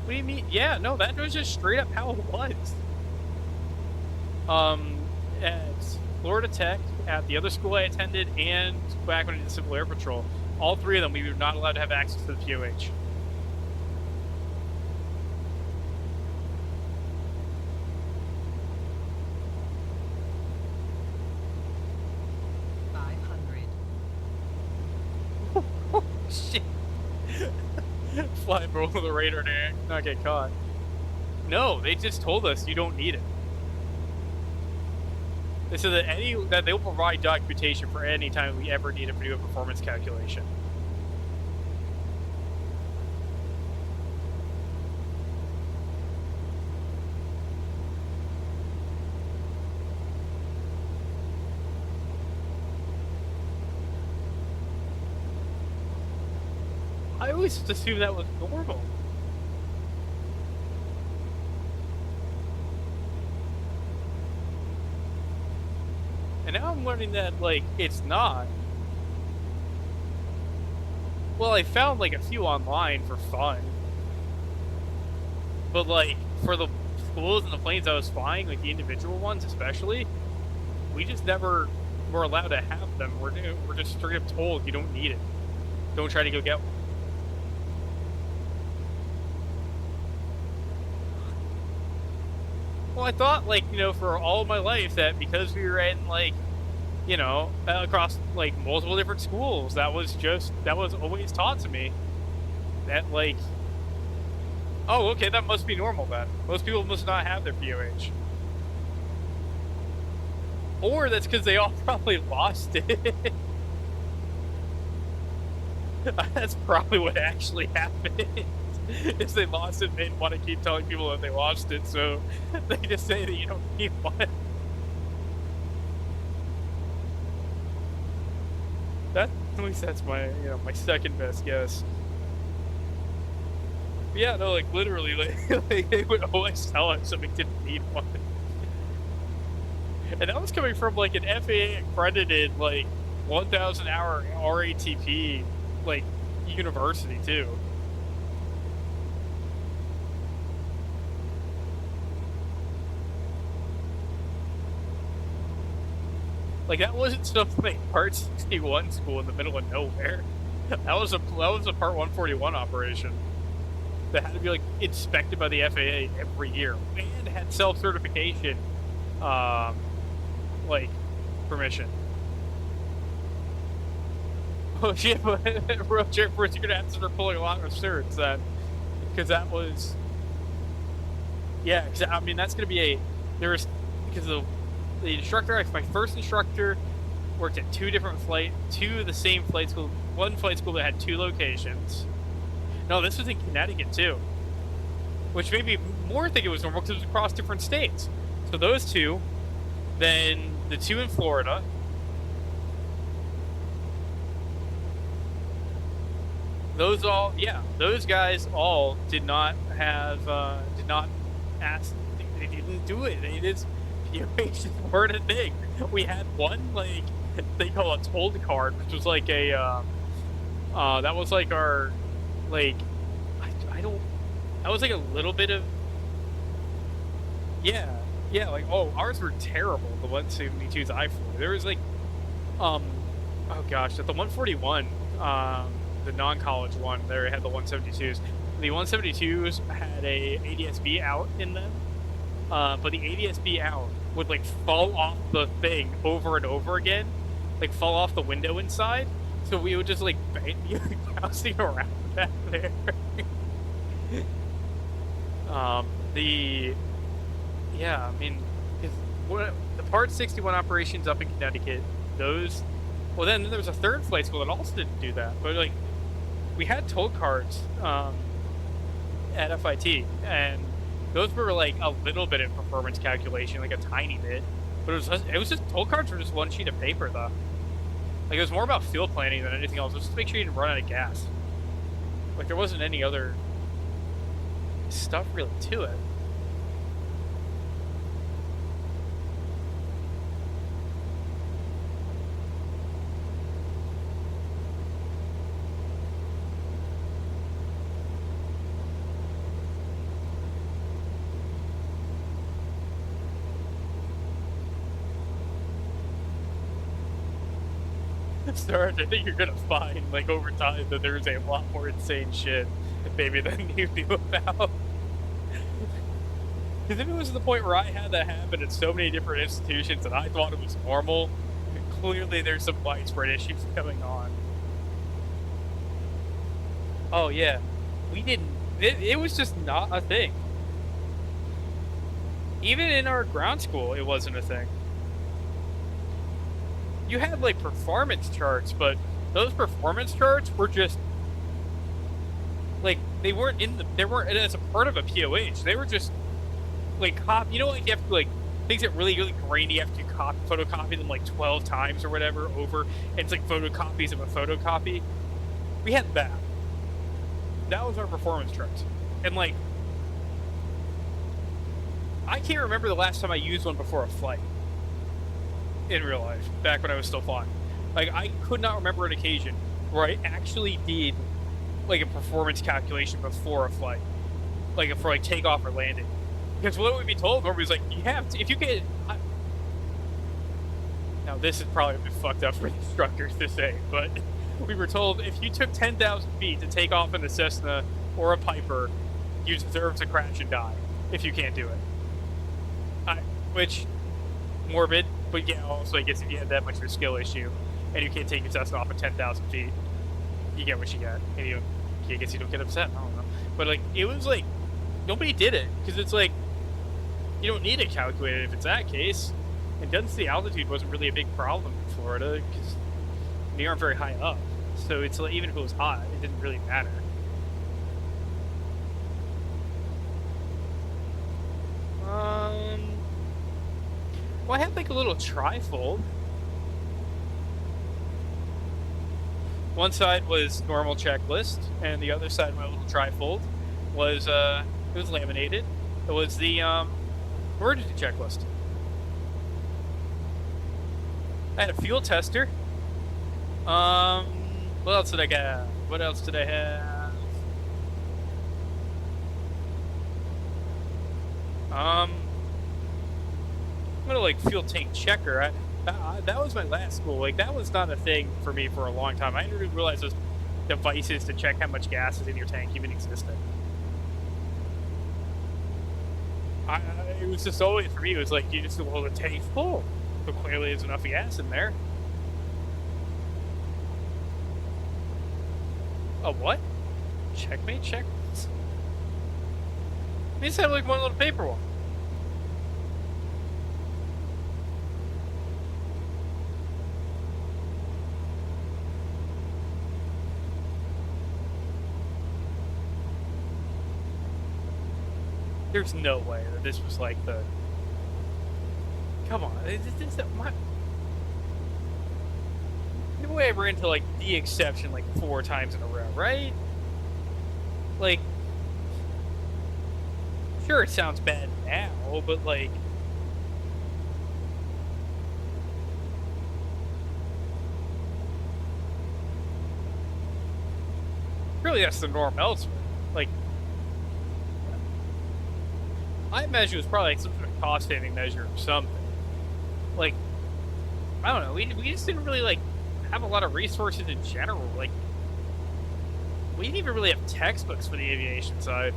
What do you mean? Yeah, no, that was just straight up how it was. At Florida Tech, at the other school I attended, and back when I did Civil Air Patrol, all three of them, we were not allowed to have access to the POH. Oh, shit. Flying below the radar to not get caught. No, they just told us you don't need it. They said that they will provide documentation for any time we ever need it to do a performance calculation. I always just assumed that was normal. And now I'm learning that, like, it's not. Well, I found, like, a few online for fun. But, like, for the schools and the planes I was flying, like, the individual ones especially, we just never were allowed to have them. We're just straight up told you don't need it. Don't try to go get one. Well, I thought, like, you know, for all my life that because we were in, like, you know, across, like, multiple different schools, that was always taught to me. That, like, oh, okay, that must be normal then. Most people must not have their POH. Or that's because they all probably lost it. That's probably what actually happened. Is they lost it and they didn't want to keep telling people that they lost it, so they just say that you don't need one. At least that's my, you know, my second best guess. But yeah, no, like literally, like they would always tell us that we didn't need one. And that was coming from like an FAA accredited like 1,000 hour RATP like university too. Like that wasn't some like Part 61 school in the middle of nowhere. That was a Part 141 operation that had to be like inspected by the FAA every year and had self-certification like permission. Oh shit, but real check first you're gonna have to start pulling a lot of certs then. Because that was, yeah, cause, I mean that's gonna be because the instructor, my first instructor worked at two of the same flight school, one flight school that had 2 locations. No, this was in Connecticut too. Which made me more think it was normal because it was across different states. So those 2, then the 2 in Florida. Those guys all did not ask, they didn't do it. They just, POHs weren't a thing. We had one, like, they call it told card, which was like a, that was like our, like, that was like a little bit of, yeah, like, oh, ours were terrible, the 172s I flew. There was like, oh gosh, at the 141, the non-college one, there had the 172s. The 172s had a ADS-B out in them, but the ADS-B out would like fall off the thing over and over again, like fall off the window inside. So we would just like be bouncing around back there. I mean, the Part 61 operations up in Connecticut, those. Well, then there was a third flight school that also didn't do that, but like we had toll cards at FIT, and those were like a little bit of performance calculation, like a tiny bit, but it was just toll cards were just one sheet of paper though. Like it was more about fuel planning than anything else. Just to make sure you didn't run out of gas. Like there wasn't any other stuff really to it. Sarge, I think you're gonna find, like, over time that there's a lot more insane shit, maybe, than you knew about. Because if it was to the point where I had that happen at so many different institutions and I thought it was normal, clearly there's some widespread issues going on. Oh, yeah. We didn't... It was just not a thing. Even in our ground school, it wasn't a thing. You had like performance charts, but those performance charts were just like they weren't as a part of a POH. They were just like you know, like you have to like things that really grainy. You have to photocopy them like 12 times or whatever over, and it's like photocopies of a photocopy. We had that. That was our performance charts, and like I can't remember the last time I used one before a flight. In real life, back when I was still flying. Like, I could not remember an occasion where I actually did, like, a performance calculation before a flight. Like, for, like, takeoff or landing. Because what we'd be told, or was like, you have to, if you get... Now, this is probably a bit fucked up for the instructors to say, but we were told if you took 10,000 feet to take off in a Cessna or a Piper, you deserve to crash and die if you can't do it. Which, morbid, but yeah, also I guess if you have that much of a skill issue, and you can't take your test off at 10,000 feet, you get what you get, and I guess you don't get upset, I don't know. But like, it was like, nobody did it, because it's like, you don't need it calculated if it's that case. And density altitude wasn't really a big problem in Florida, because we aren't very high up. So it's like, even if it was hot, it didn't really matter. Well, I had like a little trifold. One side was normal checklist, and the other side of my little trifold was it was laminated. It was the emergency checklist. I had a fuel tester. What else did I get? What else did I have? I'm gonna like fuel tank checker. That was my last school. Like, that was not a thing for me for a long time. I didn't even realize those devices to check how much gas is in your tank even existed. It was just always, for me, it was like, you just hold the tank full. But clearly there's enough gas in there. A what? Checkmate check? They just have like one little paper one. There's no way that this was like the... Come on, no way I ran into like the exception like 4 times in a row, right? Like, sure it sounds bad now, but like... Really, that's the norm elsewhere. Like, I imagine it was probably like some sort of cost-saving measure or something. Like, I don't know, we just didn't really, like, have a lot of resources in general. Like, we didn't even really have textbooks for the aviation side.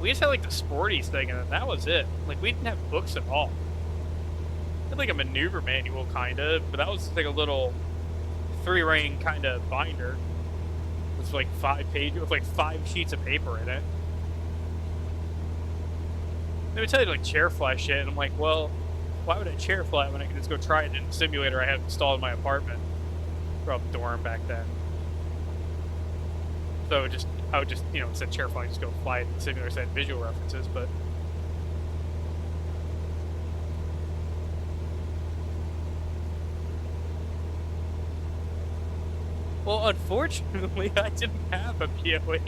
We just had, like, the sporties thing, and that was it. Like, we didn't have books at all. We had, like, a maneuver manual, kind of, but that was, like, a little 3-ring kind of binder. It was, like, 5 pages, with, like, 5 sheets of paper in it. They would tell you to, like, chair fly shit, and I'm like, well, why would I chair fly when I can just go try it in a simulator I have installed in my apartment? Or up dorm back then. So I would just, you know, instead of chair flying, just go fly it in the simulator set visual references, but... Well, unfortunately, I didn't have a POA.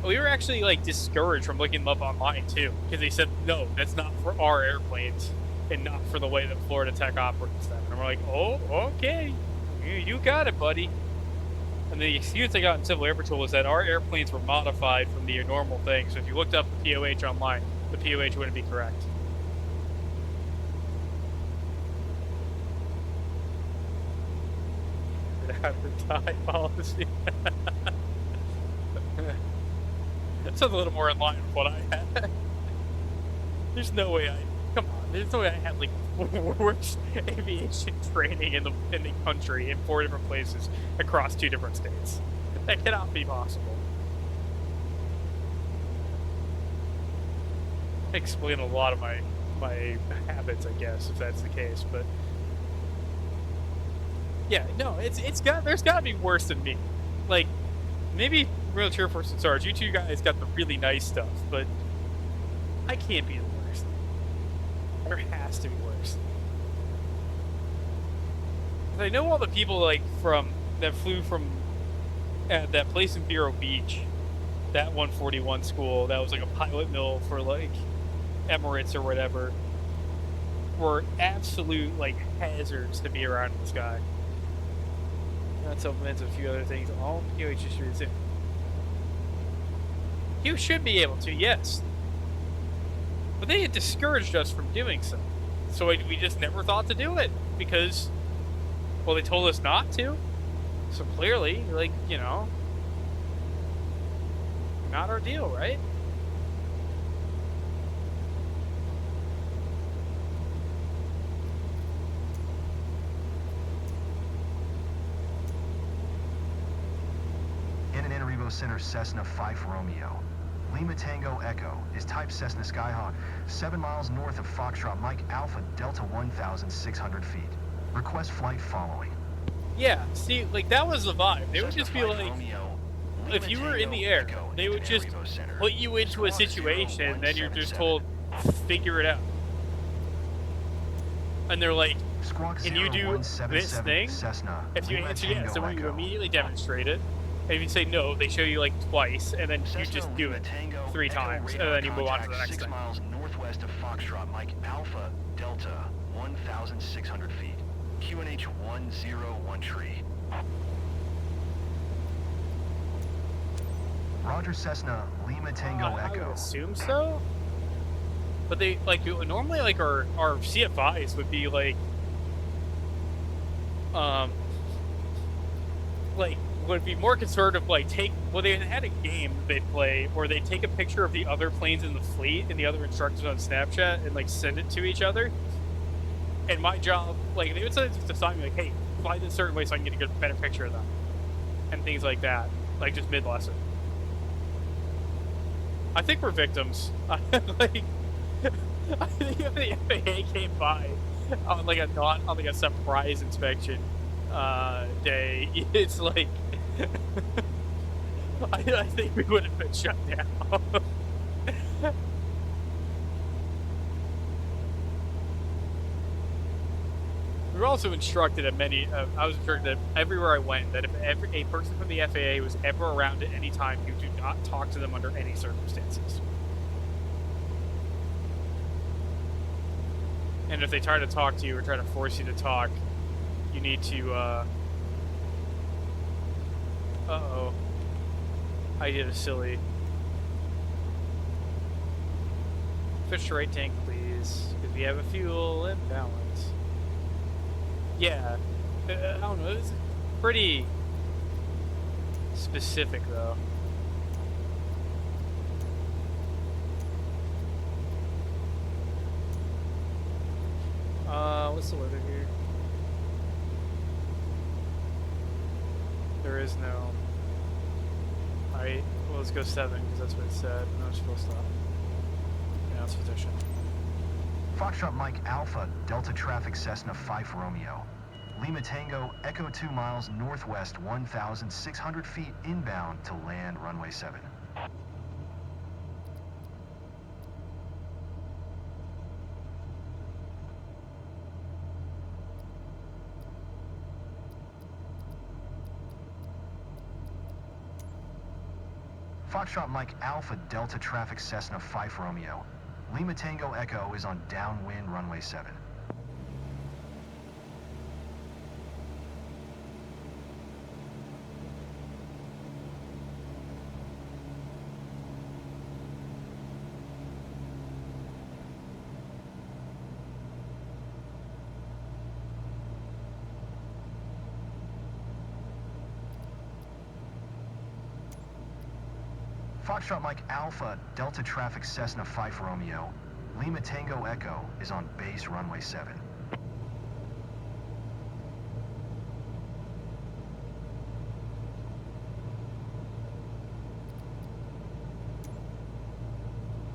We were actually, like, discouraged from looking them up online, too, because they said, no, that's not for our airplanes, and not for the way that Florida Tech operates them. And we're like, oh, okay, you got it, buddy. And the excuse I got in Civil Air Patrol was that our airplanes were modified from the normal thing, so if you looked up the POH online, the POH wouldn't be correct. Have to die policy. That sounds a little more in line with what I had. There's no way come on, there's no way I had like worst aviation training in the country in 4 different places across 2 different states. That cannot be possible. Explain a lot of my habits, I guess, if that's the case, but yeah, no, there's gotta be worse than me. Like, maybe Real Cheer Force and Sarge, you 2 guys got the really nice stuff, but I can't be the worst. There has to be worse. I know all the people like that flew from that place in Vero Beach, that 141 school that was like a pilot mill for like Emirates or whatever, were absolute like hazards to be around in the sky. That supplements a few other things. All POH should do. You should be able to, yes. But they had discouraged us from doing so. So we just never thought to do it. Because, well, they told us not to. So clearly, like, you know, not our deal, right? Bravo Center Cessna 5 Romeo. Lima Tango Echo is type Cessna Skyhawk, 7 miles north of Foxtrot Mike Alpha Delta 1,600 feet. Request flight following. Yeah, see, like, that was the vibe. They would just be like, if you were in the air, they would just put you into a situation, then you're just told, figure it out. And they're like, can you do this thing? If you answer yes, then you immediately demonstrate it. And if you say no, they show you like twice, and then you just do it 3 times, and then you move on to the next 6 thing. miles northwest of Foxtrot Mike Alpha Delta 1,600 feet. QNH 101 tree. Roger Cessna Lima Tango I Echo. would assume so. But they, like, normally, like, our CFIs would be, like, would be more conservative, like, they had a game they'd play where they'd take a picture of the other planes in the fleet and the other instructors on Snapchat and, like, send it to each other. And my job, like, they would send it to Simon, like, hey, fly this certain way so I can get a better picture of them. And things like that. Like, just mid-lesson. I think we're victims. Like, I think if the FAA came by on, like, a surprise inspection day, it's like, I think we would have been shut down. We were also instructed at I was instructed that everywhere I went, that if a person from the FAA was ever around at any time, you do not talk to them under any circumstances. And if they try to talk to you or try to force you to talk, you need to, uh-oh. I did a silly. Switch to right tank, please, because we have a fuel imbalance. Yeah, I don't know, it's pretty specific, though. What's the weather here? There is no... Alright, well, let's go 7, because that's what it said. No, it's full stop. Yeah, it's position. Foxtrot Mike Alpha Delta Traffic Cessna 5 Romeo. Lima Tango Echo 2 miles northwest 1,600 feet inbound to land runway 7. Foxtrot Mike Alpha Delta Traffic Cessna 5 Romeo. Lima Tango Echo is on downwind runway 7. Foxtrot Mike Alpha Delta Traffic Cessna 5 Romeo. Lima Tango Echo is on base runway 7.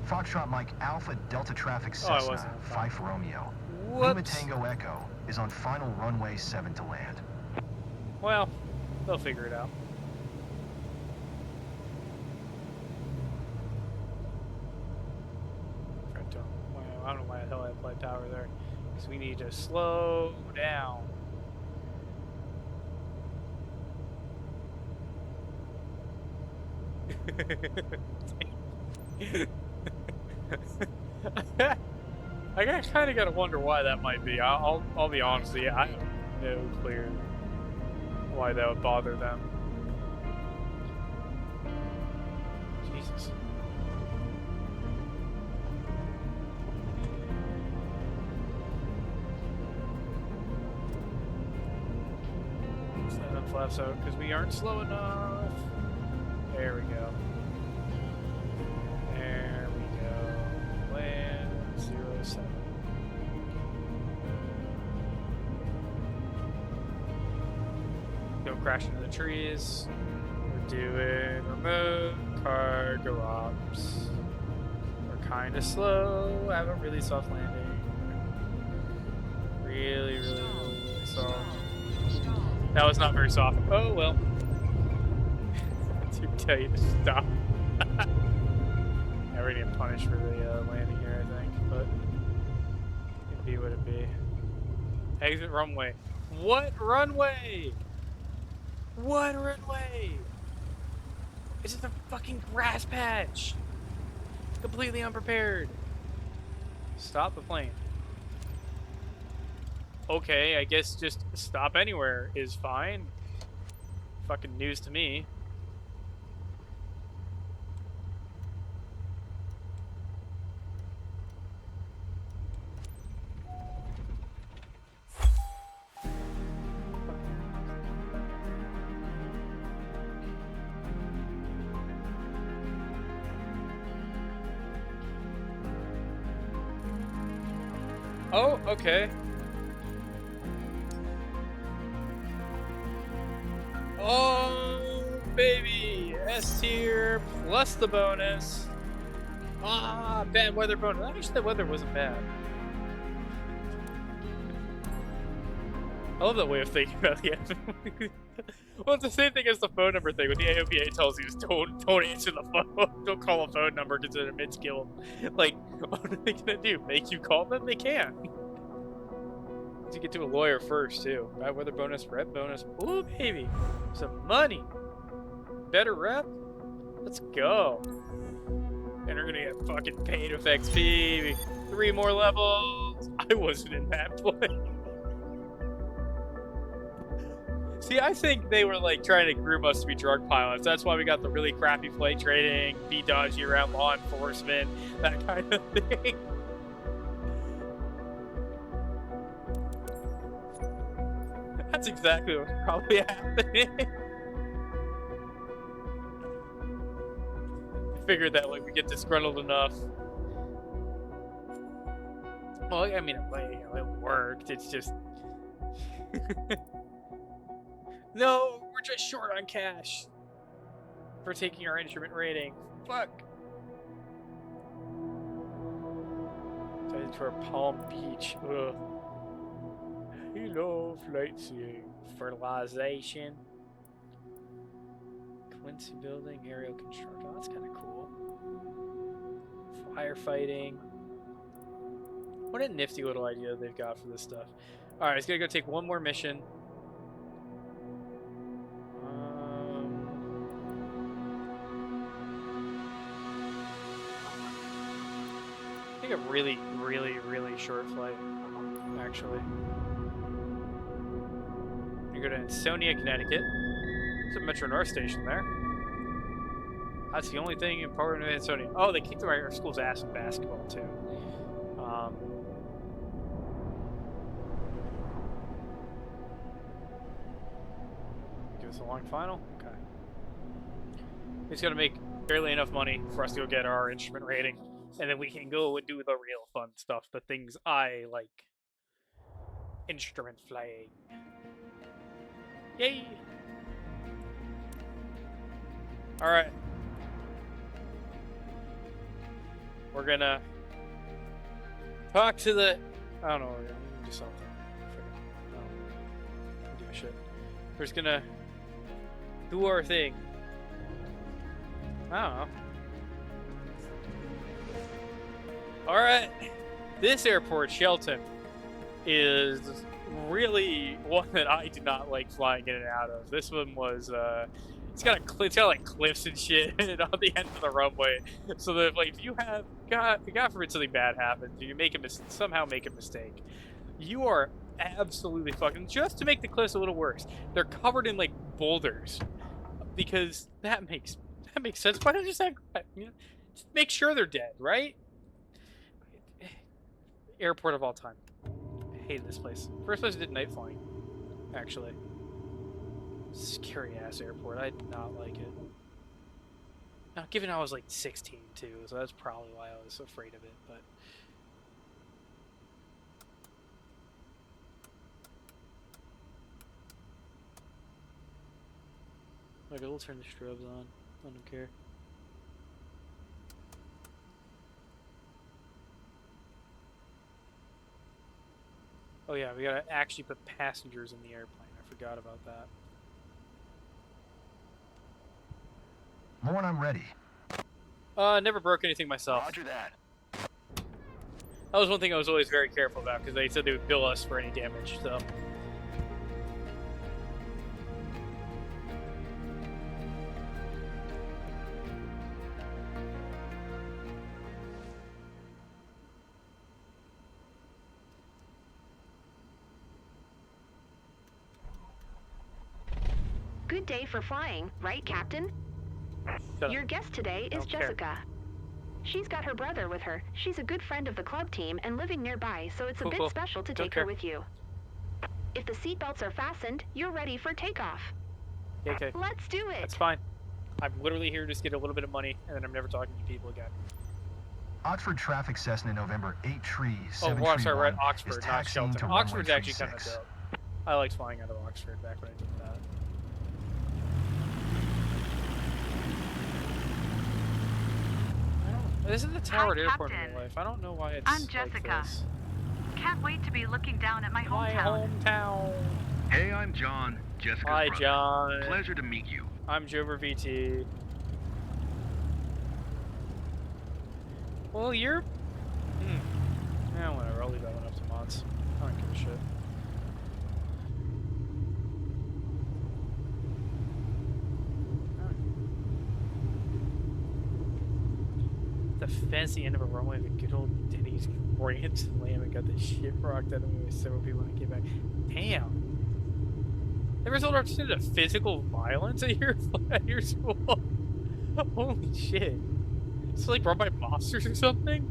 Foxtrot Mike Alpha Delta Traffic Cessna 5 Romeo. Lima Tango Echo is on final runway 7 to land. Well, they'll figure it out. I don't know why the hell I applied tower there. Because we need to slow down. I kind of gotta wonder why that might be. I'll be honest with you, I have no clue why that would bother them. Jesus. Set them flaps out because we aren't slow enough. There we go. There we go. Land 07. Don't crash into the trees. We're Doing remote cargo ops. We're kind of slow. Have a really soft landing. Really soft. That was not very soft. Oh well. To tell you to stop. Yeah, we're gonna get punished for the landing here, I think, but it be what it be. Exit runway. What runway? What runway? It's just a fucking grass patch. Completely unprepared. Stop the plane. Okay, I guess just stop anywhere is fine. Fucking news to me. Oh, okay. Oh, baby. S tier plus the bonus. Ah, bad weather bonus. Actually, the weather wasn't bad. I love that way of thinking about the well, it's the same thing as the phone number thing. What the AOPA tells you is don't answer the phone. Don't call a phone number because they're mid-skill. Like, what are they gonna do? Make you call them? They can't. To get to a lawyer first, too. Bad weather bonus, rep bonus. Ooh, baby. Some money. Better rep? Let's go. And we're gonna get fucking paid with XP. 3 more levels. I wasn't in that plane. See, I think they were like trying to groom us to be drug pilots. That's why we got the really crappy flight training, be dodgy around law enforcement, that kind of thing. That's exactly what's probably happening. I figured that like we get disgruntled enough. Well, I mean, it worked. It's just. No, we're just short on cash for taking our instrument rating. Fuck. Headed to our Palm Beach. Ugh. Hello, flight seeing. Fertilization. Quincy building, aerial construction. Oh, that's kind of cool. Firefighting. What a nifty little idea they've got for this stuff. Alright, it's gonna go take one more mission. I think a really short flight, actually. You go to Ansonia, Connecticut. There's a Metro North station there. That's the only thing important in Ansonia. Oh, they kicked our school's ass in basketball, too. Give us a long final? Okay. He's got to make barely enough money for us to go get our instrument rating. And then we can go and do the real fun stuff, the things I like. Instrument flying. Yay! Alright. We're gonna talk to the... I don't know, we're gonna do something. I don't give a shit. We're just gonna do our thing. I don't know. Alright, this airport, Shelton, is really one that I do not like flying in and out of. This one was, it's got like cliffs and shit on the end of the runway. So that like if you have, God forbid something bad happens, you make somehow make a mistake, you are absolutely fucking, just to make the cliffs a little worse, they're covered in like boulders. Because that makes sense. Why not just have, you know, just make sure they're dead, right? Airport of all time. I hated this place. First place I did night flying, actually. Scary ass airport. I did not like it. Now, given I was like 16 too, so that's probably why I was afraid of it, but. Okay, we'll turn the strobes on. I don't care. Oh yeah, we gotta actually put passengers in the airplane. I forgot about that. Lauren, I'm ready. Never broke anything myself. Roger that. That was one thing I was always very careful about, because they said they would bill us for any damage, so. Good day for flying, right, Captain? Shut Your up. guest today is Don't care. Jessica. She's got her brother with her. She's a good friend of the club team and living nearby, so it's a bit special to Don't take care. her with you. If the seatbelts are fastened, you're ready for takeoff. Okay. Let's do it. That's fine. I'm literally here just to get a little bit of money, and then I'm never talking to people again. Oxford traffic Cessna November 8 tree Oh, 731 well, I'm sorry, we're at is Oxford, not taxiing Shelton. to runway Oxford's actually kind of 36. dope. I liked flying out of Oxford back when I did that. This is the Tower Airport in real life. I don't know why it's I'm Jessica. like this. Can't wait to be looking down at my My hometown. Hey, I'm John, Jessica's Hi, brother. John. Pleasure to meet you. I'm Jover VT. Well, you're... Yeah, whatever. I'll leave that one up to mods. I don't give a shit. The fancy end of a runway of a good old Denny's ran slam and got the shit rocked out of me with several people when I came back. Damn. They resulted in physical violence at your school? Holy shit. It's like run by monsters or something?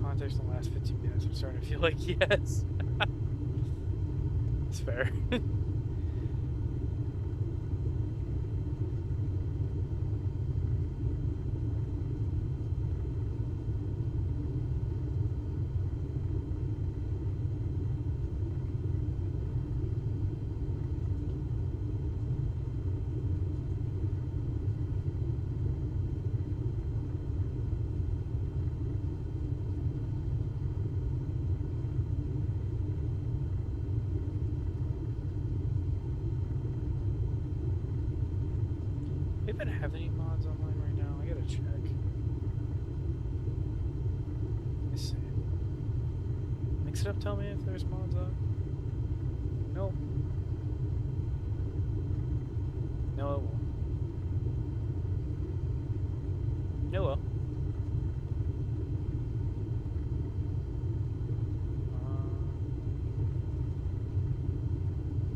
Context in the last 15 minutes, I'm starting to feel like yes. It's fair. They better have any mods online right now. I gotta check. Let me see. Mix it up, tell me if there's mods on. Nope. No, it won't. No, it will.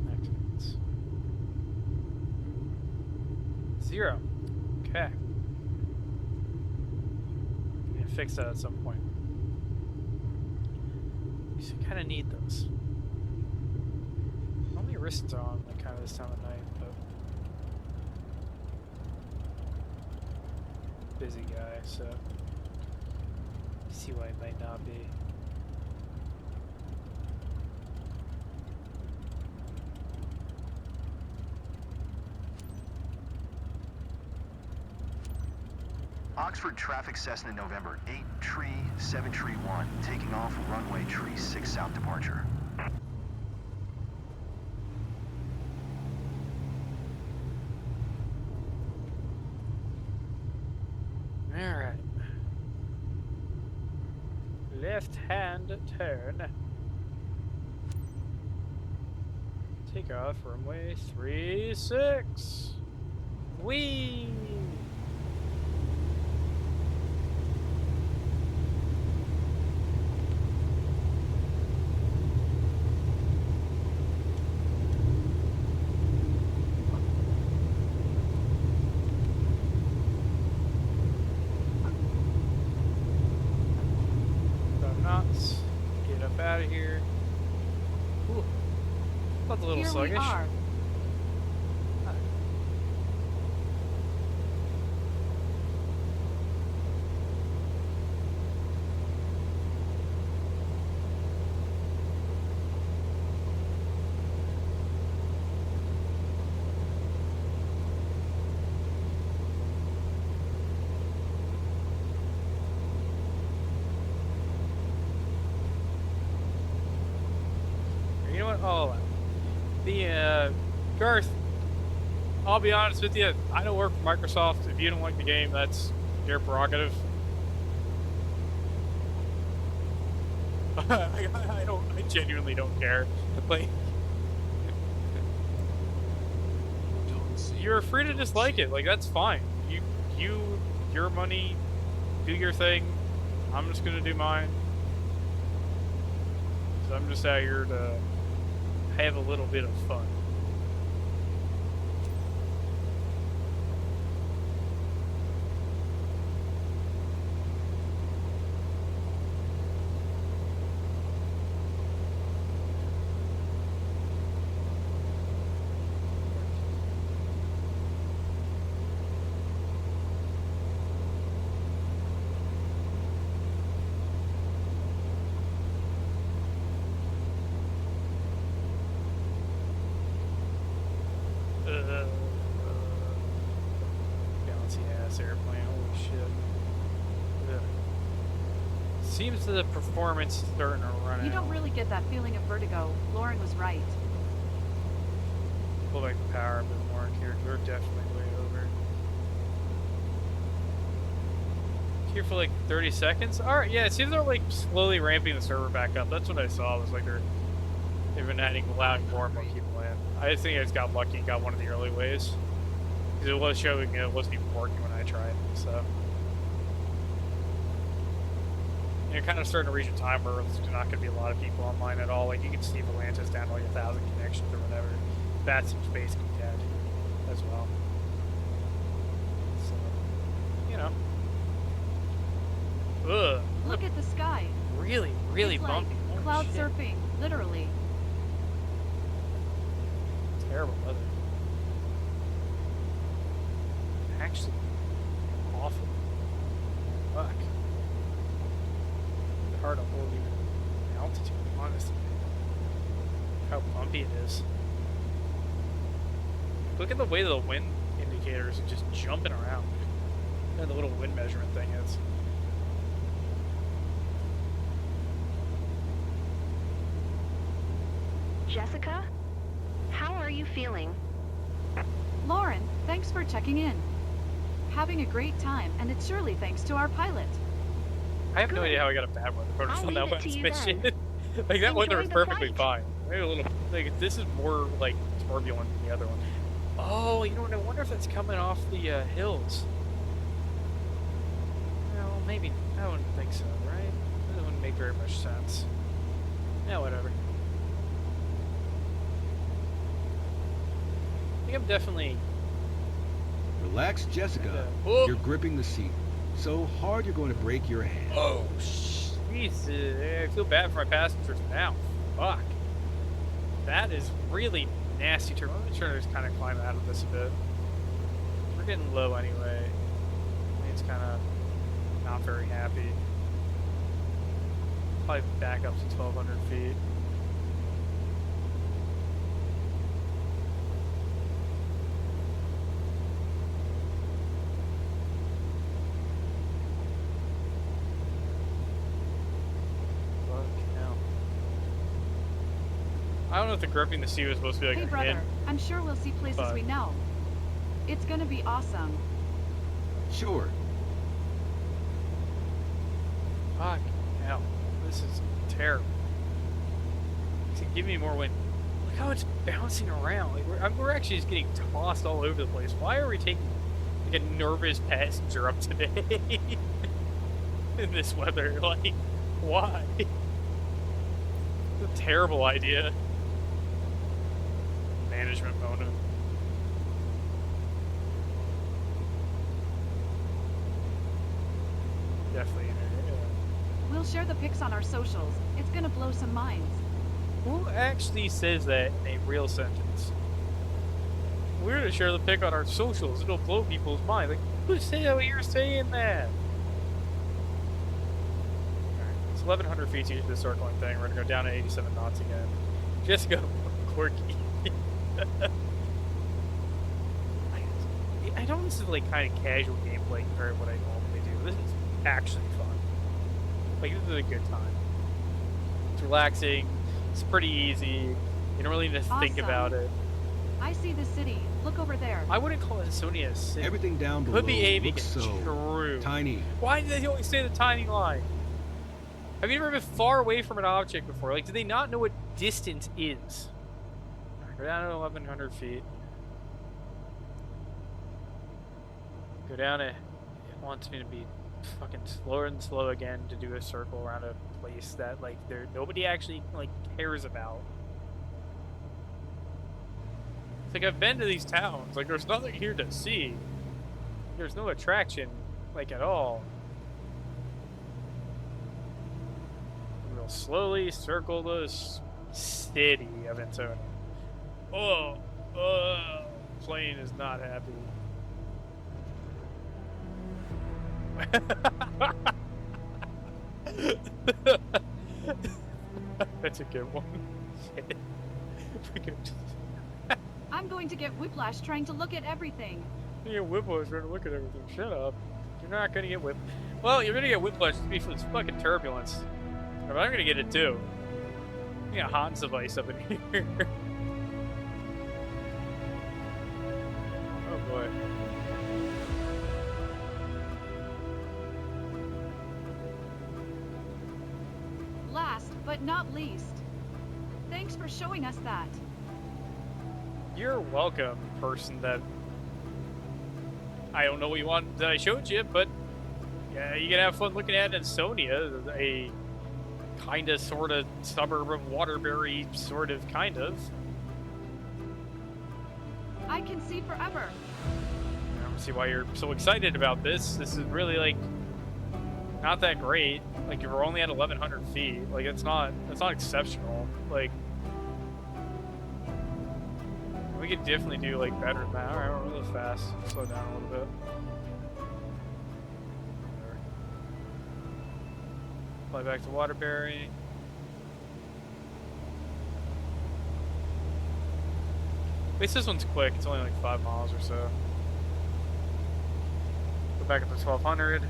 Activates. 0. Okay. I'm gonna fix that at some point. So you kind of need those. All my wrists are on like kind of this time of night, but busy guy, so see why it might not be. Oxford traffic Cessna November 8 tree 7 tree 1 taking off runway tree 6 south departure. Alright. Left hand turn. Take off runway 36. Whee! little Here we sluggish. are. You know what? Oh, Garth, I'll be honest with you. I don't work for Microsoft. If you don't like the game, that's your prerogative. I genuinely don't care. Like, you're free to dislike it. Like, that's fine. Your money, do your thing. I'm just gonna do mine. So I'm just out here to have a little bit of fun. Bouncy ass airplane, holy shit. Ugh. Seems that the performance is starting to run You out. don't really get that feeling of vertigo. Lauren was right. Pull back the power a bit more here. We're definitely way over. Here for like 30 seconds? Alright, yeah, it seems they're like slowly ramping the server back up. That's what I saw. It was like they've been allowing more and more people in. I think I just got lucky and got one of the early waves. Because it was showing it wasn't even working when I tried it, so. And you're kind of starting to reach a time where there's not going to be a lot of people online at all. Like, you can see Volantis down to like 1,000 connections or whatever. That's basically dead as well. So, you know. Ugh. Look at the sky. Really, really It's like bumpy. Holy cloud shit. surfing, literally. Terrible weather. Actually, awful. Fuck. It's hard to hold even altitude, honestly. How bumpy it is. Look at the way the wind indicators are just jumping around. And the little wind measurement thing is. Jessica? How are you feeling? Lauren, thanks for checking in. Having a great time, and it's surely thanks to our pilot. I have no idea how I got a bad weather bonus I'll on that leave it to last you mission. then. Like, that weather Enjoy was the perfectly flight. fine. Maybe a little, like, this is more, like, turbulent than the other one. Oh, you know what? I wonder if that's coming off the hills. No, maybe. I wouldn't think so, right? That wouldn't make very much sense. Yeah, whatever. I think I'm definitely... Relax, Jessica. Oh. You're gripping the seat so hard you're going to break your hand. Oh, jeez. I feel bad for my passengers now. Fuck. That is really nasty turn. Let me try to just kind of climb out of this a bit. We're getting low anyway. It's kind of not very happy. Probably back up to 1,200 feet. I don't know if the gripping the sea was supposed to be like Hey a brother, hint. I'm sure we'll see places but- we know. It's gonna be awesome. Sure. Fuck hell. This is terrible. So give me more wind. Look how it's bouncing around. Like we're actually just getting tossed all over the place. Why are we taking like a nervous passenger up today in this weather? Like, why? It's a terrible idea. Management motive. Definitely. We'll share the pics on our socials. It's gonna blow some minds. Who actually says that in a real sentence? We're gonna share the pic on our socials. It'll blow people's mind. Like, who said that you're saying that? Alright, it's 1,100 feet to use this circling thing. We're gonna go down to 87 knots again. Just go quirky. I know this is like kind of casual gameplay compared to what I normally do. This is actually fun. Like, this is a good time. It's relaxing. It's pretty easy. You don't really need to think about it. I see the city. Look over there. I wouldn't call it Sony a city. Everything down below Could be aiming looks so true. tiny. Why do they always say the tiny line? Have you ever been far away from an object before? Like, do they not know what distance is? We're down to 1,100 feet. Go down it. It wants me to be fucking slower and slow again to do a circle around a place that like nobody actually like cares about. It's like I've been to these towns. Like there's nothing here to see. There's no attraction like at all. We'll slowly circle this city of Antonia. Oh, plane is not happy. That's a good one. I'm going to get whiplash trying to look at everything. You get whiplash trying to look at everything. Shut up. You're not gonna get Well, you're gonna get whiplash for this fucking turbulence. But I'm gonna get it too. You got Hans device up in here. Oh boy. Last but not least, thanks for showing us that. You're welcome, person that I don't know what you want that I showed you, but yeah, you can have fun looking at Ansonia, a kinda sorta suburb of Waterbury, sort of kind of. I can see forever. I don't see why you're so excited about this. This is really like not that great. Like if we're only at 1,100 feet, like it's not exceptional. Like we could definitely do like better than that. All right, we're really fast. Slow down a little bit. Fly back to Waterbury. At least this one's quick. It's only like 5 miles or so. Go back up to 1,200.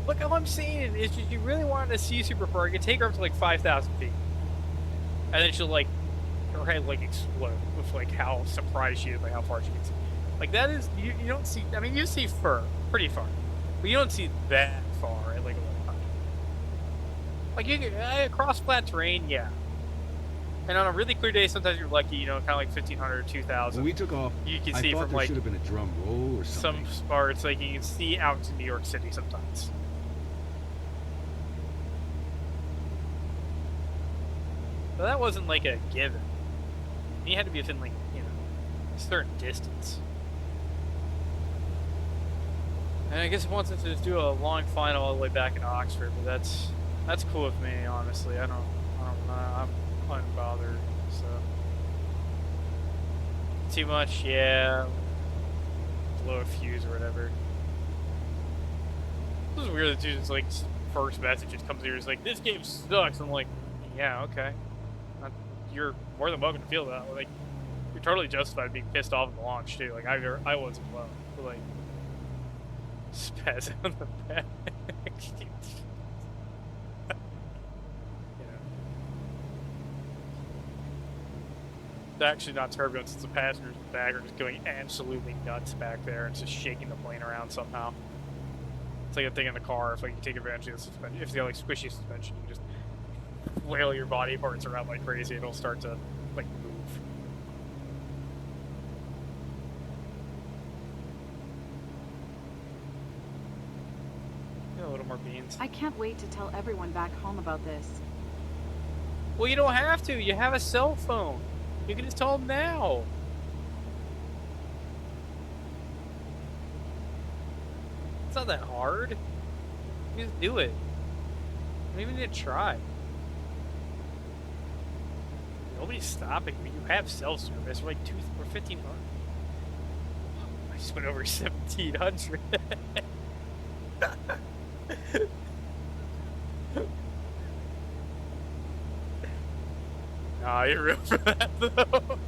Look, all I'm saying is if you really wanted to see Super Far, you could take her up to like 5,000 feet. And then she'll like, her head like explode with like how surprised she is by how far she gets. Like that is, you don't see, I mean you see fur, pretty far. But you don't see that far at like 1,100. Like you can, across flat terrain, yeah. And on a really clear day, sometimes you're lucky, you know, kind of like 1,500, 2,000. When we took off, you can I see thought from there like should have been a drum roll or something. some parts, like you can see out to New York City sometimes. But that wasn't like a given. You had to be within like, you know, a certain distance. And I guess it wants us to just do a long final all the way back in Oxford, but that's cool with me, honestly. I'm unbothered, so. Too much, yeah. Blow a fuse or whatever. This is weird that dude's like first message just comes here, it's like, this game sucks. I'm like, yeah, okay. You're more than welcome to feel that. Like, you're totally justified being pissed off at the launch too. Like I was as well. But like, spaz on the back. You know. It's actually not turbulence. It's the passengers in the back are just going absolutely nuts back there and just shaking the plane around somehow. It's like a thing in the car. If like you take advantage of the suspension, if you got like squishy suspension, you can just flail your body parts around like crazy. It'll start to like move. A little more beans. I can't wait to tell everyone back home about this. Well, you don't have to. You have a cell phone. You can just tell them now. It's not that hard. You just do it. You don't even need to try. Nobody's stopping me. You have cell service. We're like 1500. I just went over 1700. Nah, you're real for that though.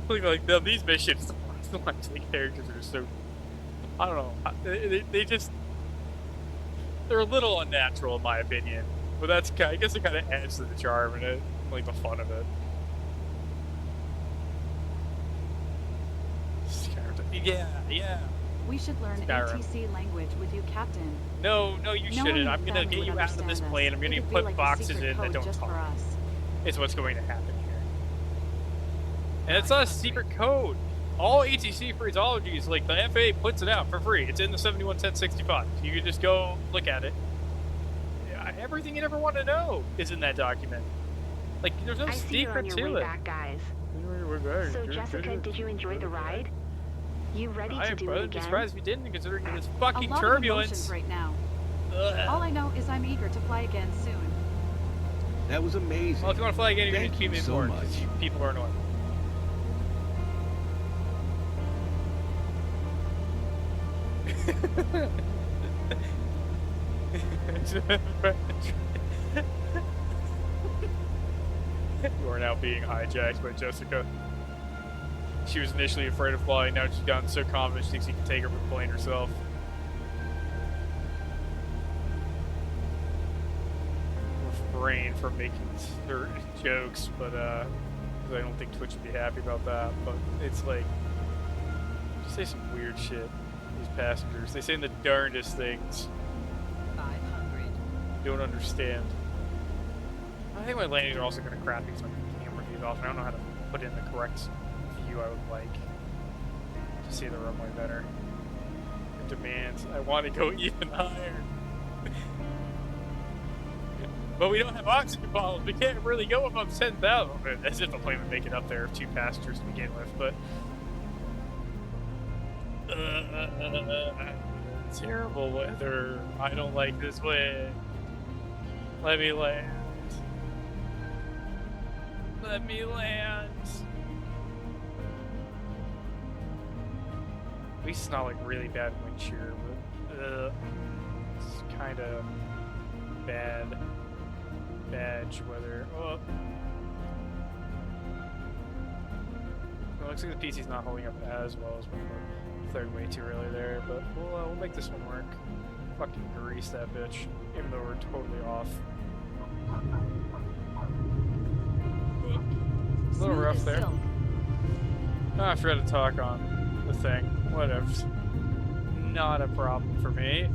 Like them, these missions, sometimes the characters are so, I don't know, they just, they're a little unnatural in my opinion, but that's, I guess it kind of adds to the charm and it, like the fun of it. Yeah. We should learn Skyrim. ATC language with you, Captain. No, you shouldn't. I'm gonna get you out of this plane. I'm gonna put boxes in that don't talk. It's what's going to happen here. And it's not a secret code. All ATC phraseologies, like the FAA puts it out for free. It's in the 711065. You can just go look at it. Yeah, everything you ever want to know is in that document. Like, there's no secret to it. I see you on your way back, guys. So, Jessica, did you enjoy the ride? You ready to do it again? I'm surprised if you didn't, considering this fucking a lot turbulence. Of right now. Ugh. All I know is I'm eager to fly again soon. That was amazing. Well, if you want to fly again, you're going to keep me so informed. much. People are annoying. You are now being hijacked by Jessica. She was initially afraid of flying, now she's gotten so confident she thinks she can take her from the plane herself. Refrain from making certain jokes, but I don't think Twitch would be happy about that. But it's like, just say some weird shit. These passengers, they say the darndest things. 500. You don't understand. I think my landings are also going to crap because my camera views off, and I don't know how to put in the correct view I would like to see the runway better. It demands I want to go even higher. But we don't have oxygen bottles. We can't really go above 10,000. As if the plane would make it up there with 2 passengers to begin with, but terrible weather. I don't like this way. Let me land. Let me land. At least it's not like really bad wind shear, but it's kind of bad weather. Oh. It looks like the PC's not holding up as well as before. Third way too early there, but we'll make this one work. Fucking grease that bitch, even though we're totally off. A little rough there. Oh, I forgot to talk on the thing. Whatever. Not a problem for me.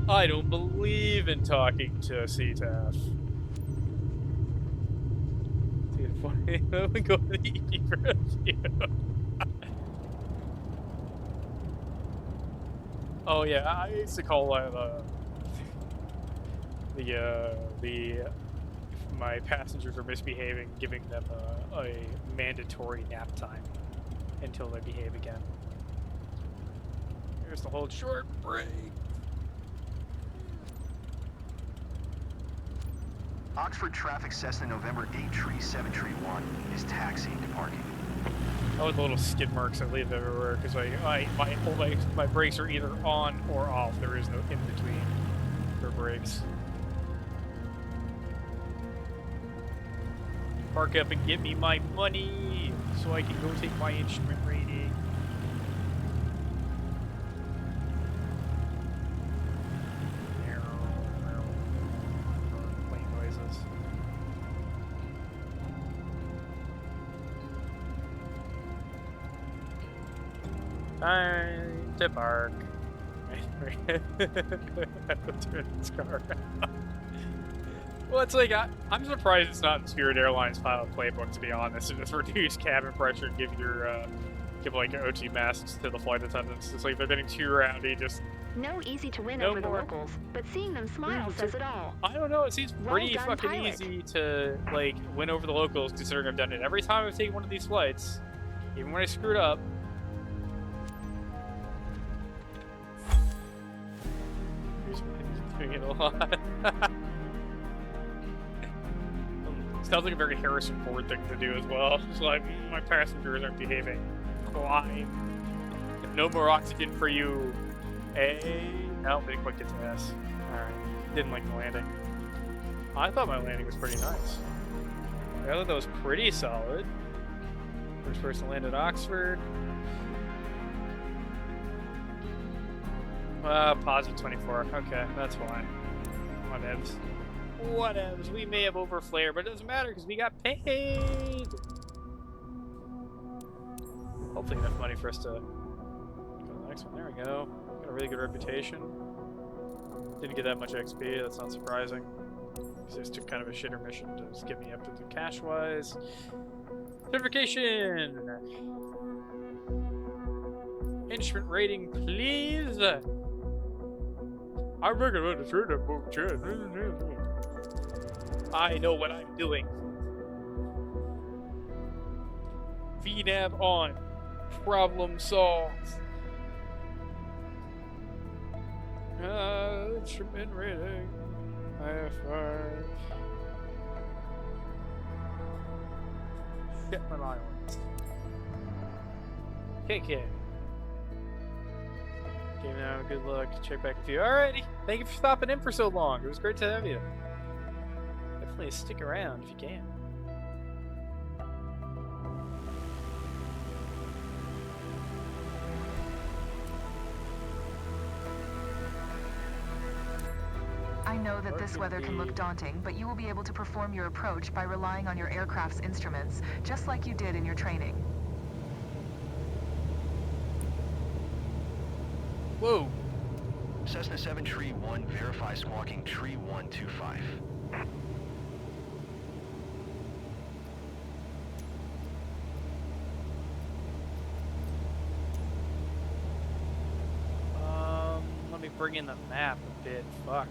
I don't believe in talking to CTAF. Let me go to the EP for a few. Oh yeah, I used to call my passengers are misbehaving, giving them a mandatory nap time until they behave again. Here's the whole short break. Oxford Traffic Cessna November 83731 is taxiing to parking. Oh, the little skid marks I leave everywhere because my brakes are either on or off. There is no in between for brakes. Park up and give me my money so I can go take my instrument rating. Plane noises. Time to park. Turn this car around. Well, it's like, I'm surprised it's not in Spirit Airlines pilot playbook, to be honest, and just reduce cabin pressure and give like OT masks to the flight attendants. It's like they're getting too rowdy, just No easy to win No over the more. locals, but seeing them smile says it all. I don't know, it seems pretty Well done, fucking pilot. easy to, like, win over the locals, considering I've done it every time I've taken one of these flights. Even when I screwed up. He's doing it a lot. Sounds like a very Harrison Ford thing to do as well. It's like, my passengers aren't behaving. Climb. No more oxygen for you. Hey. No, we didn't quite get to S. Alright. Didn't like the landing. I thought my landing was pretty nice. I thought that was pretty solid. First person landed Oxford. Positive 24. Okay, that's fine. Whatevs. Whatevs. We may have overflared, but it doesn't matter because we got paid. Hopefully enough money for us to go to the next one. There we go. Got a really good reputation. Didn't get that much XP. That's not surprising. Because this took kind of a shitter mission to just get me up to the cash-wise. Certification! Instrument rating, please! I'm working on the certificate. I know what I'm doing. VNAV on. Problem solved. Instrument rating. IFR. Shetland Islands. KK. Okay, now good luck. Check back with you. Alrighty. Thank you for stopping in for so long. It was great to have you. Definitely stick around if you can. I know that this weather can look daunting, but you will be able to perform your approach by relying on your aircraft's instruments, just like you did in your training. Whoa. Cessna 7 Tree 1, verify squawking Tree 125. Let me bring in the map a bit. Fuck.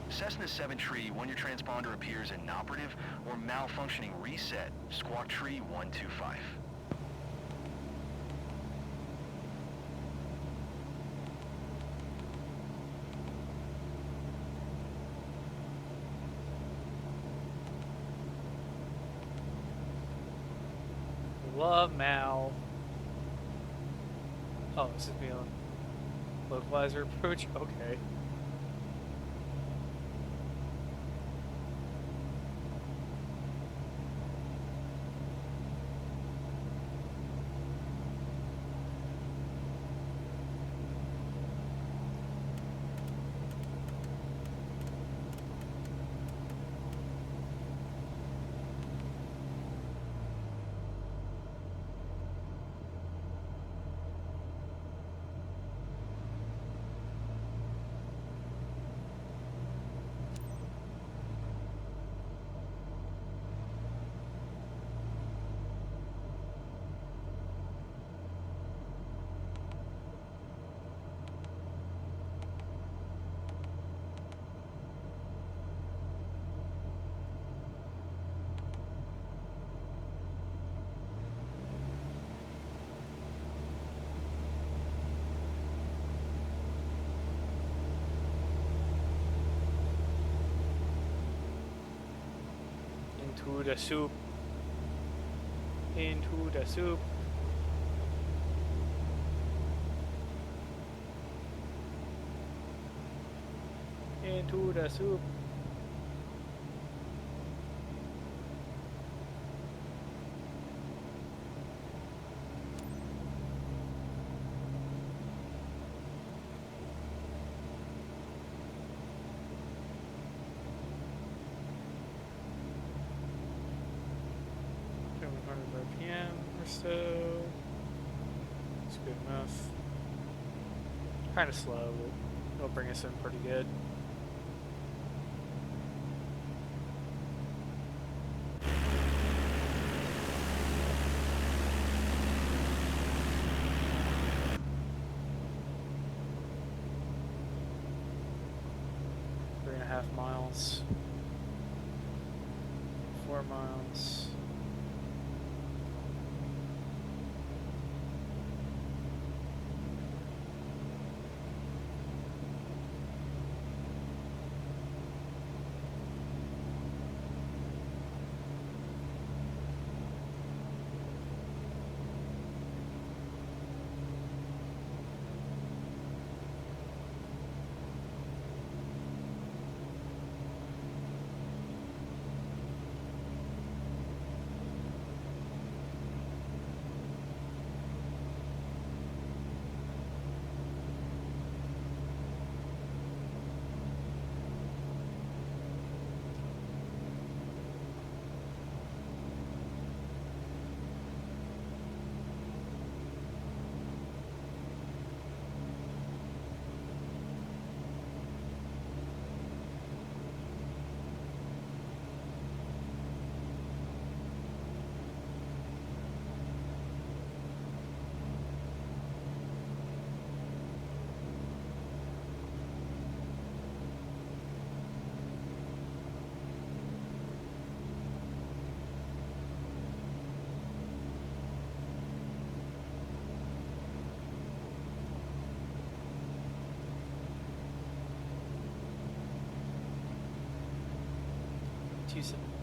Cessna 7 Tree, when your transponder appears inoperative or malfunctioning, reset. Squawk Tree 125. Love Mal. Oh, this is me on localizer approach? Okay. Into the soup. Into the soup. Into the soup. RPM or so. It's good enough. Kind of slow, but it'll bring us in pretty good. 3.5 miles. 4 miles.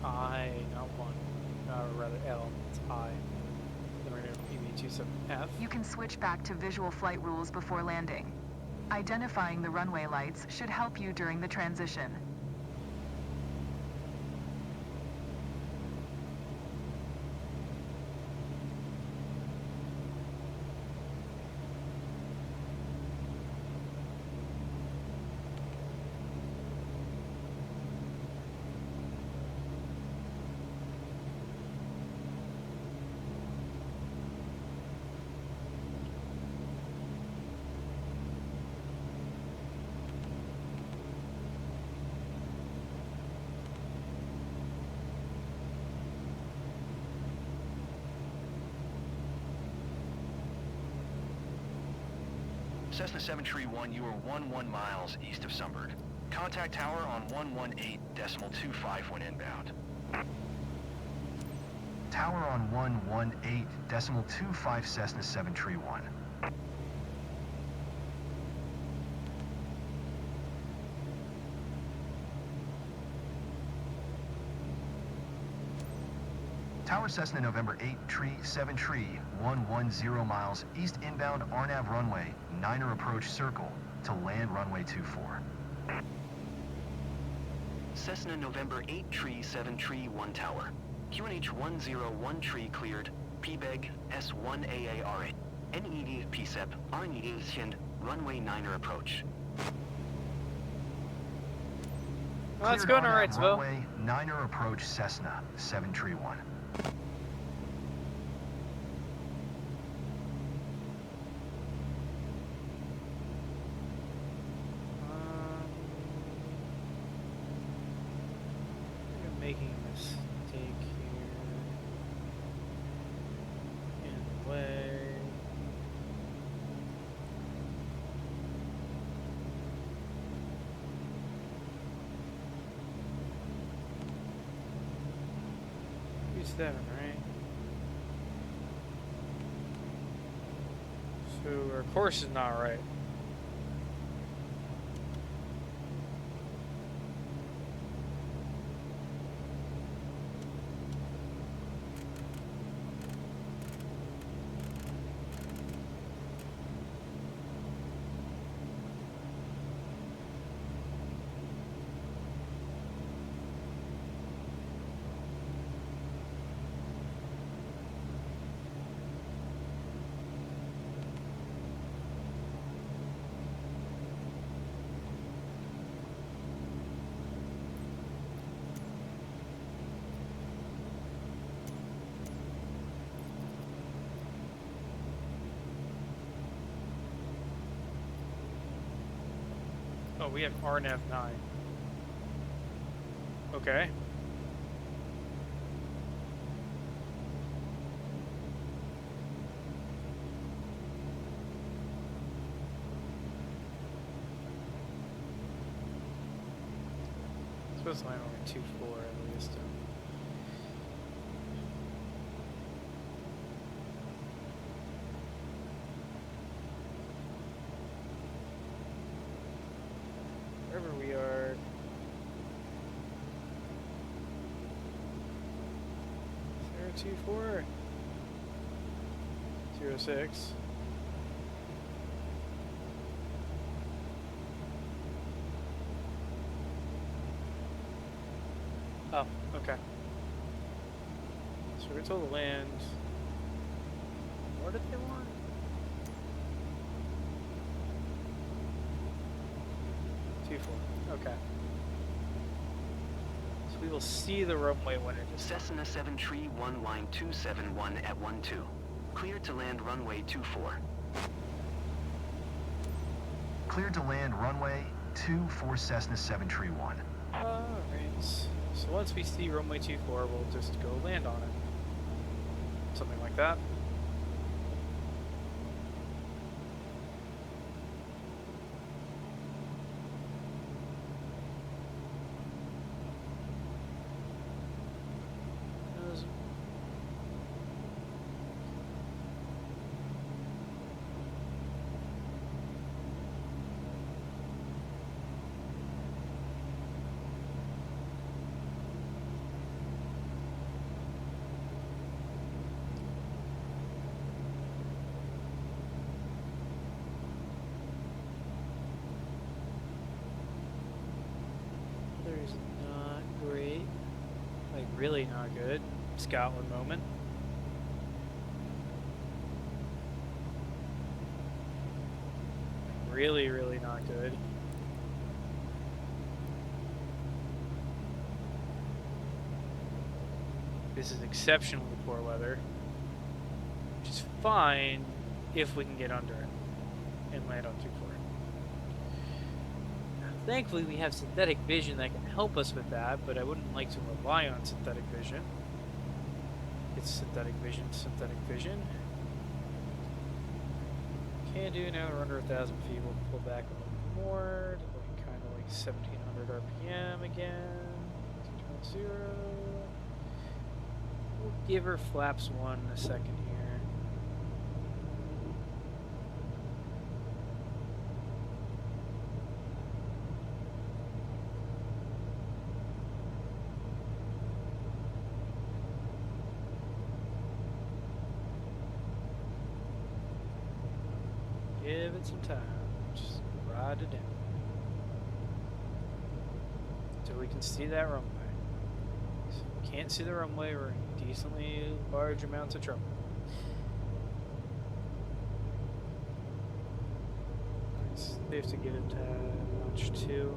I, not 1, rather L, it's I. Then we're going to PB27F. You can switch back to visual flight rules before landing. Identifying the runway lights should help you during the transition. Cessna 731, you are 11 miles east of Sunburg. Contact tower on 118.25 when inbound. Tower on 118.25 Cessna 731. Tower Cessna November 8, tree 7 tree, 110 miles east inbound RNAV runway, 9er approach circle to land runway 24. Cessna November 8, tree 7 tree 1 tower. QNH 101 tree cleared, PBEG S1AARA. NED PSEP, RNE runway 9er approach. Well, that's going alright, Svo. Runway 9er approach Cessna 7 tree 1. Making a mistake here in the way. .7, right? So our course is not right. Oh, we have RNF 9. Okay. Let's land on 24 at least. Wherever we are. 024 06. Oh, okay. So we're told to land. What did they want? Okay. So we will see the runway when it is. Cessna 7 Tree 1 line 271 at 12. Cleared to land runway 24. Cleared to land runway 24 Cessna 7 Tree 1. Alright. So once we see runway 24, we'll just go land on it. Something like that. There's not great. Like, really not good. Scotland moment. Really, really not good. This is exceptionally poor weather. Which is fine if we can get under it and land on 24. Thankfully, we have synthetic vision that can help us with that, but I wouldn't like to rely on synthetic vision. It's synthetic vision, synthetic vision. Can do now we're under 1,000 feet. We'll pull back a little more to like kind of like 1,700 RPM again. 2.0. We'll give her flaps 1 in a second here. Give it some time. Just ride it down. Until we can see that runway. If we can't see the runway, we're in decently large amounts of trouble. It's safe to get it to notch 2.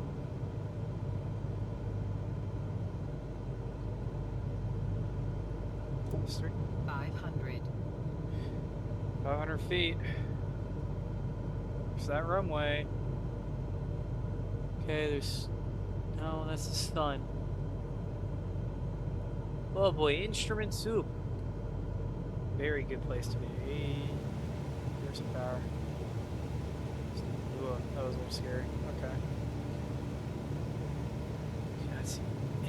That's 3. 500. 500 feet. There's that runway. Okay, there's... No, that's the sun. Oh boy, instrument soup. Very good place to be. There's some power. Ooh, that was a little scary. Okay. Can't see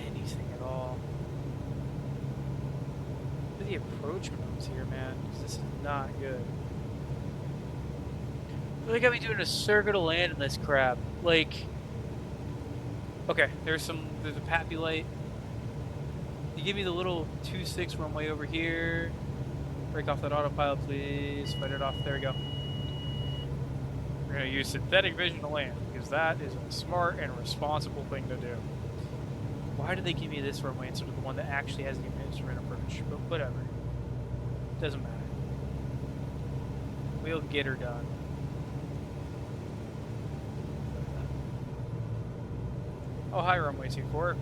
anything at all. Look at the approach modes here, man. This is not good. They got me doing a circular land in this crap. Like, okay, there's a Pappy light. You give me the little 2.6 runway over here. Break off that autopilot, please. Fight it off. There we go. We're gonna use synthetic vision to land because that is a smart and responsible thing to do. Why did they give me this runway instead of the one that actually has the instrument approach? But whatever. Doesn't matter. We'll get her done. Oh, hi, runway 24.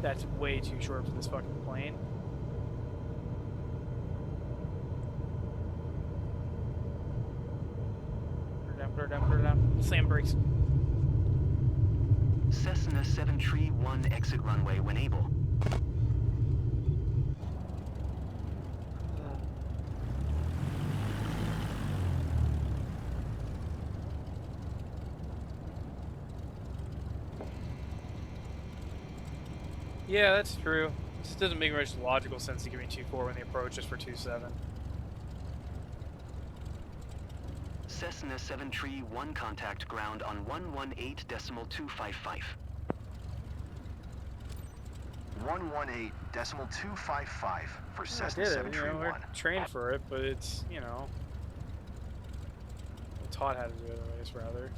That's way too short for this fucking plane. Put her down, put her down. Slam brakes. Cessna 7 Tree 1 exit runway when able. Yeah, that's true. This doesn't make much logical sense to give me 2-4 when the approach is for 2-7. Cessna 731 contact ground on 118.255. 118.255 for I Cessna did it, you know, we're 731. trained for it, but it's, you know, we're taught how to do it anyways, rather.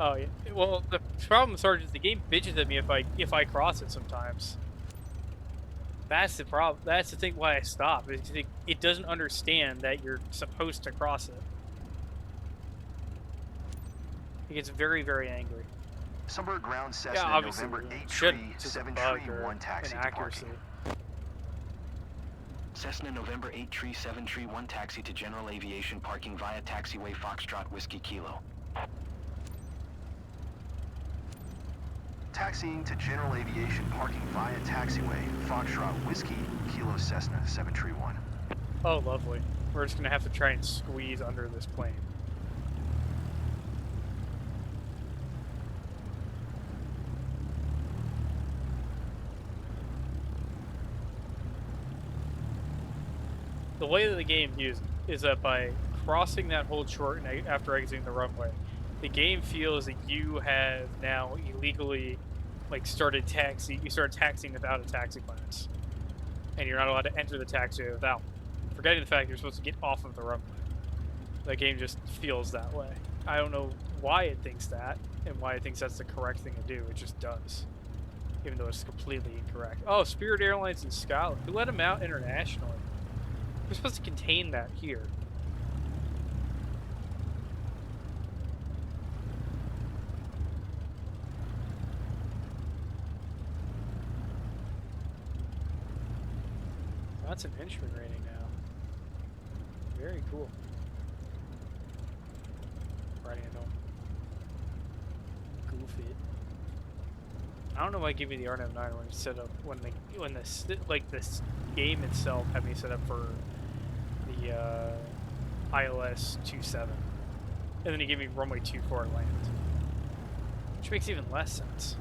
Oh yeah. Well, the problem, Sergeant, is the game bitches at me if I cross it sometimes. That's the problem. That's the thing why I stop. It doesn't understand that you're supposed to cross it. It gets very, very angry. Sunbird ground Cessna Yeah, obviously, November it 8 should. tree It's just a 7 bug tree or 1 taxi to inaccuracy. parking. Cessna November 8 tree 7 tree 1 taxi to general aviation parking via taxiway Foxtrot Whiskey Kilo. Taxiing to general aviation parking via taxiway Foxtrot Whiskey Kilo Cessna 7 tree 1. Oh, lovely. We're just gonna have to try and squeeze under this plane. The way that the game views it is that by crossing that hold short and after exiting the runway, the game feels that you have now illegally, like, started taxi. You started taxiing without a taxi clearance, and you're not allowed to enter the taxiway without one. Forgetting the fact you're supposed to get off of the runway. The game just feels that way. I don't know why it thinks that, and why it thinks that's the correct thing to do. It just does, even though it's completely incorrect. Oh, Spirit Airlines in Scotland. Who let them out internationally? We're supposed to contain that here. That's an instrument rating now. Very cool. Riding a gnome. Goofy. I don't know why I give you the RNM9 when it's set up when this game itself had me set up for the ILS 27, and then he gave me runway 24 land, which makes even less sense.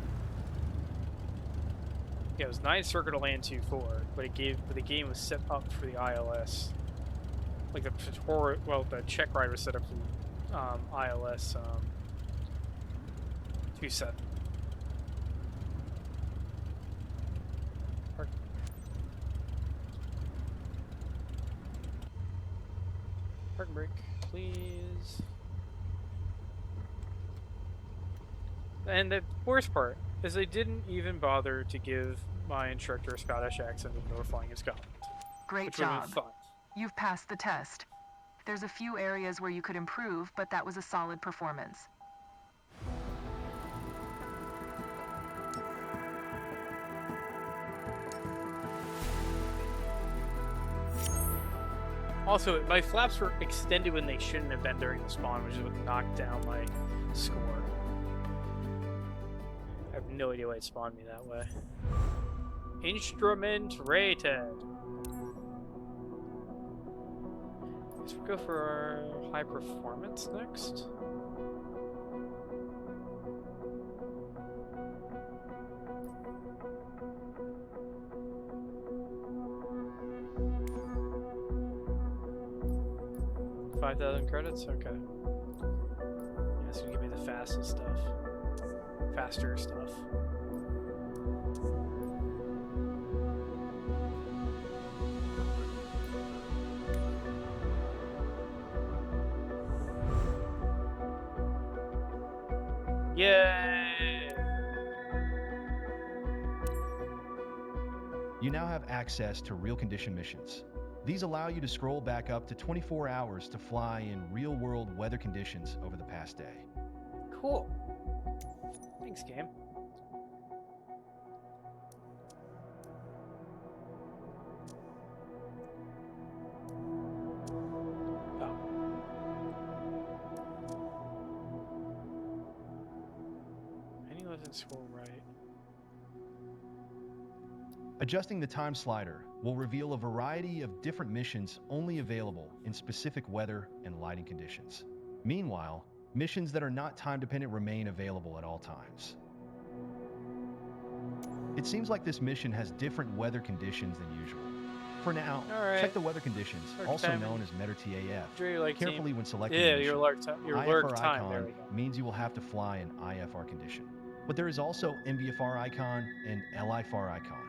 Yeah, it was 9 circle to land 24, but the game was set up for the ILS. Like the tutorial, well, the check ride was set up for ILS 27. Parking brake, please. And the worst part is they didn't even bother to give my instructor a Scottish accent when they were flying in Scotland. Great Which would have job. been fun. You've passed the test. There's a few areas where you could improve, but that was a solid performance. Also, my flaps were extended when they shouldn't have been during the spawn, which is what knocked down my score. I have no idea why it spawned me that way. Instrument rated. Let's go for our high performance next. $5,000 credits? Okay. Yeah, it's gonna give me the fastest stuff. Faster stuff. Yay! You now have access to real condition missions. These allow you to scroll back up to 24 hours to fly in real-world weather conditions over the past day. Cool. Thanks, game. Oh. Any doesn't scroll right. Adjusting the time slider will reveal a variety of different missions only available in specific weather and lighting conditions. Meanwhile, Missions that are not time-dependent remain available at all times. It seems like this mission has different weather conditions than usual. For now, check the weather conditions, also known as METR-TAF, carefully when selecting a mission. Your lurk time. icon There we go. means you will have to fly an IFR condition. But there is also MVFR icon and LIFR icon.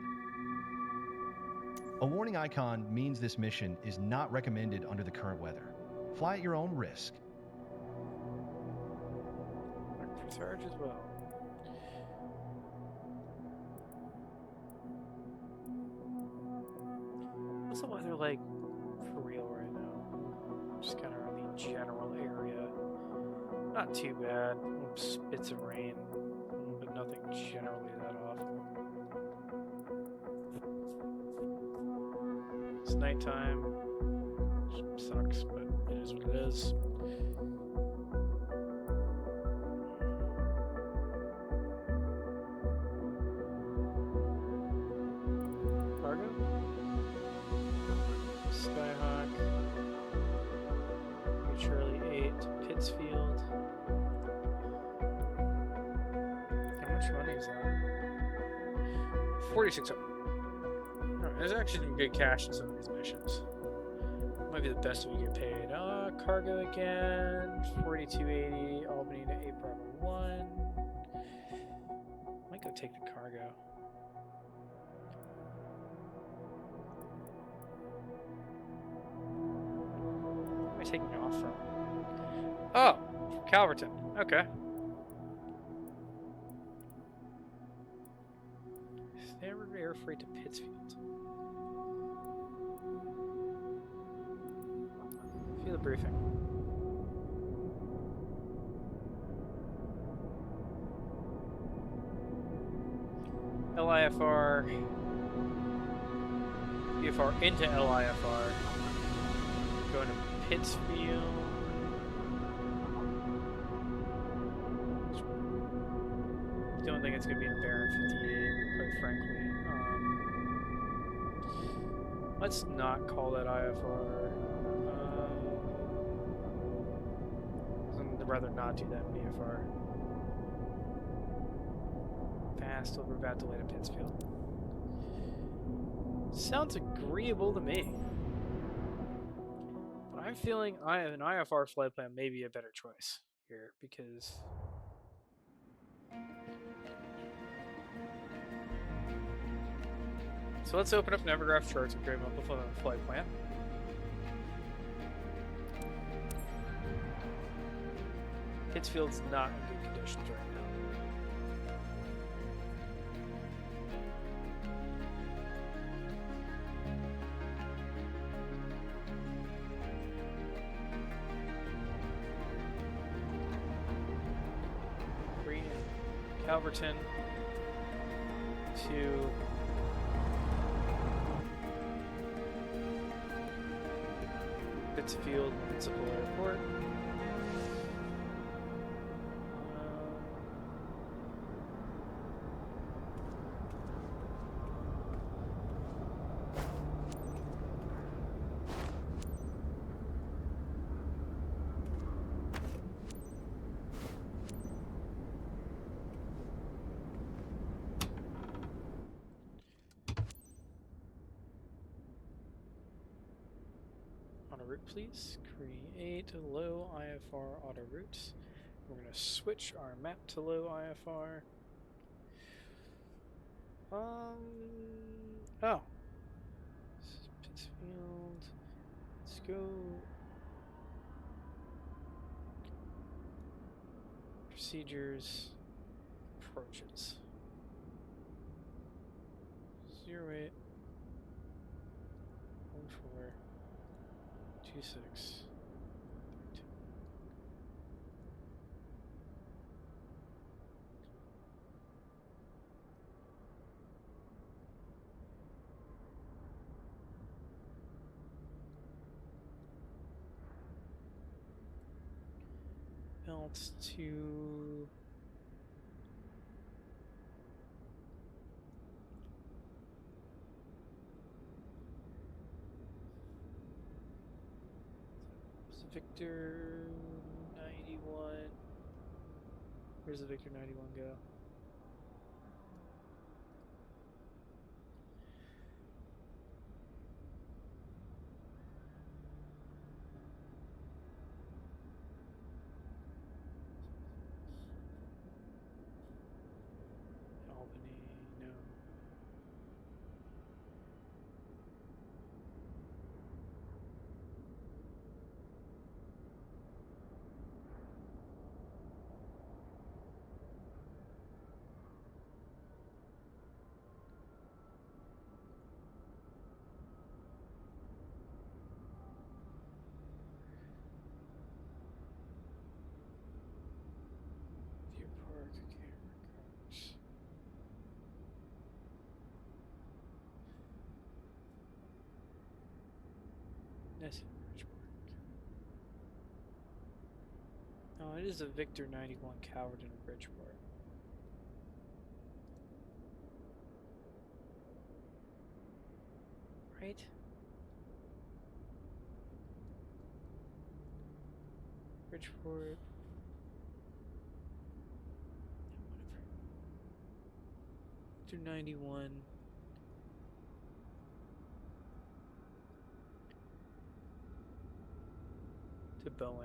A warning icon means this mission is not recommended under the current weather. Fly at your own risk. Charge as well. What's the weather like for real right now? Just kind of in the general area. Not too bad. Bits of rain, but nothing generally that awful. It's nighttime. Sucks, but it is what it is. Cargo? Skyhawk. Charlie 8 to Pittsfield. How much money is that? 4600. Alright, there's actually some good cash in some of these missions. Might be the best we get paid. Cargo again. 4280. Albany to 8 Bravo 1. Might go take the cargo. Where am I taking off from? Oh! Calverton. Okay. Standard air freight to Pittsfield. Feel the briefing. LIFR. VFR into LIFR. Going to Pittsfield. Don't think it's going to be in Baron 58, quite frankly. Let's not call that IFR. I'd rather not do that in VFR. Fast over bad delay to Pittsfield. Sounds agreeable to me. But I'm feeling an IFR flight plan may be a better choice here because so let's open up Nevergraph charts and create a flight plan. Pittsfield's not in good conditions right now. Green, Calverton to Pittsfield Municipal Airport. Auto route, please. Create low IFR auto routes. We're going to switch our map to low IFR. Oh. This is Pittsfield. Let's go. Procedures. Approaches. 08. 14. 26. 32. Belt to Victor 91. Where's the Victor 91 go? Albany, no. Deer Park, okay, records. That's in Bridgeport. No, it is a Victor 91 Coward in Bridgeport. Right? Bridgeport. Whatever. Victor 91. To Boan.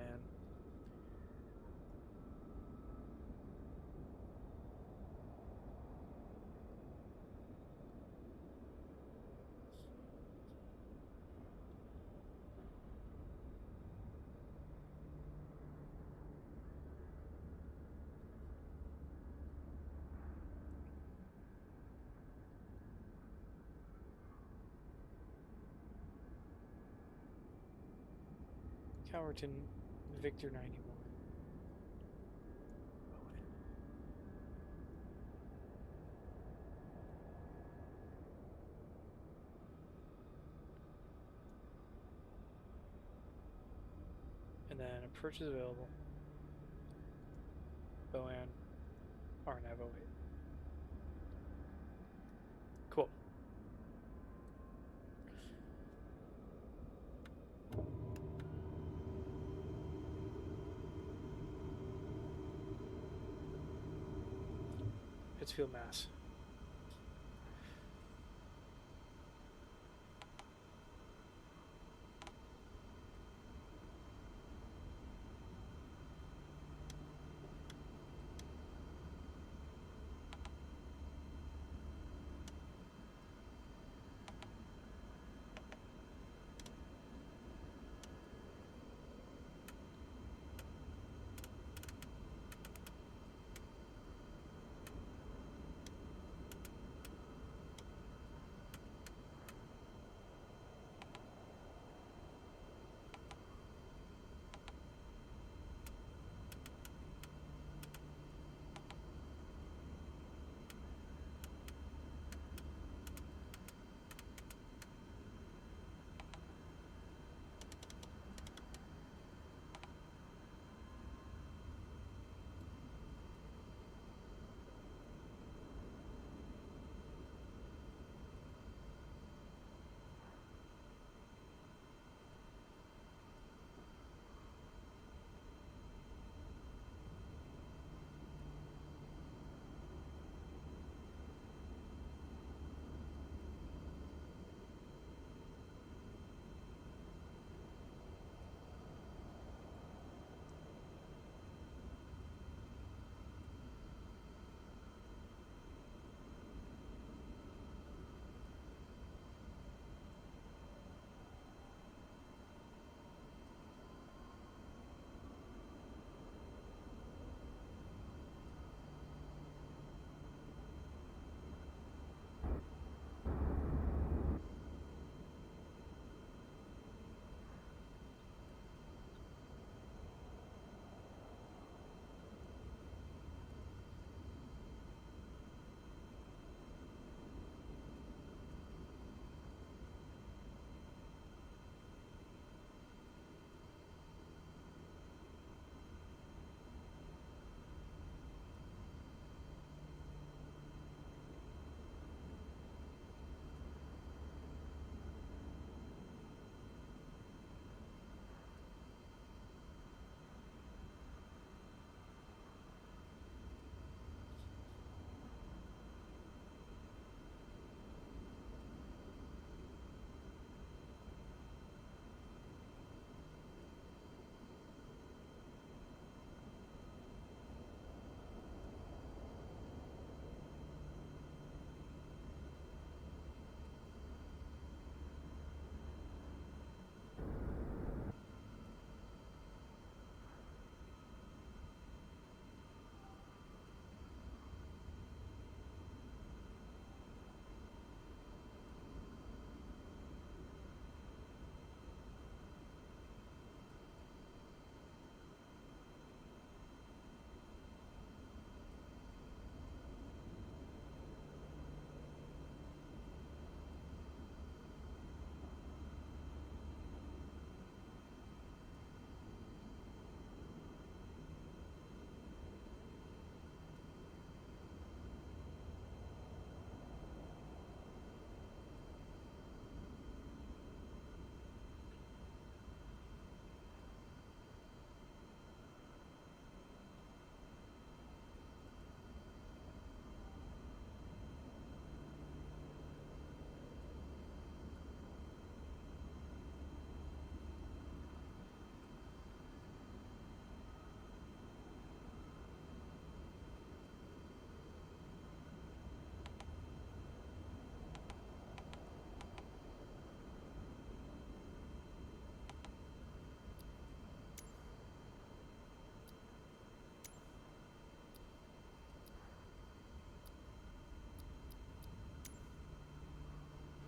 Cowerton, Victor 91. Bowen. And then approach is available. Boan, Arnav 08. Cool. Pittsfield, Mass.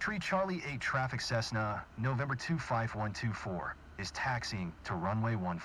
Tree Charlie 8 traffic Cessna, November 25124, is taxiing to runway 14.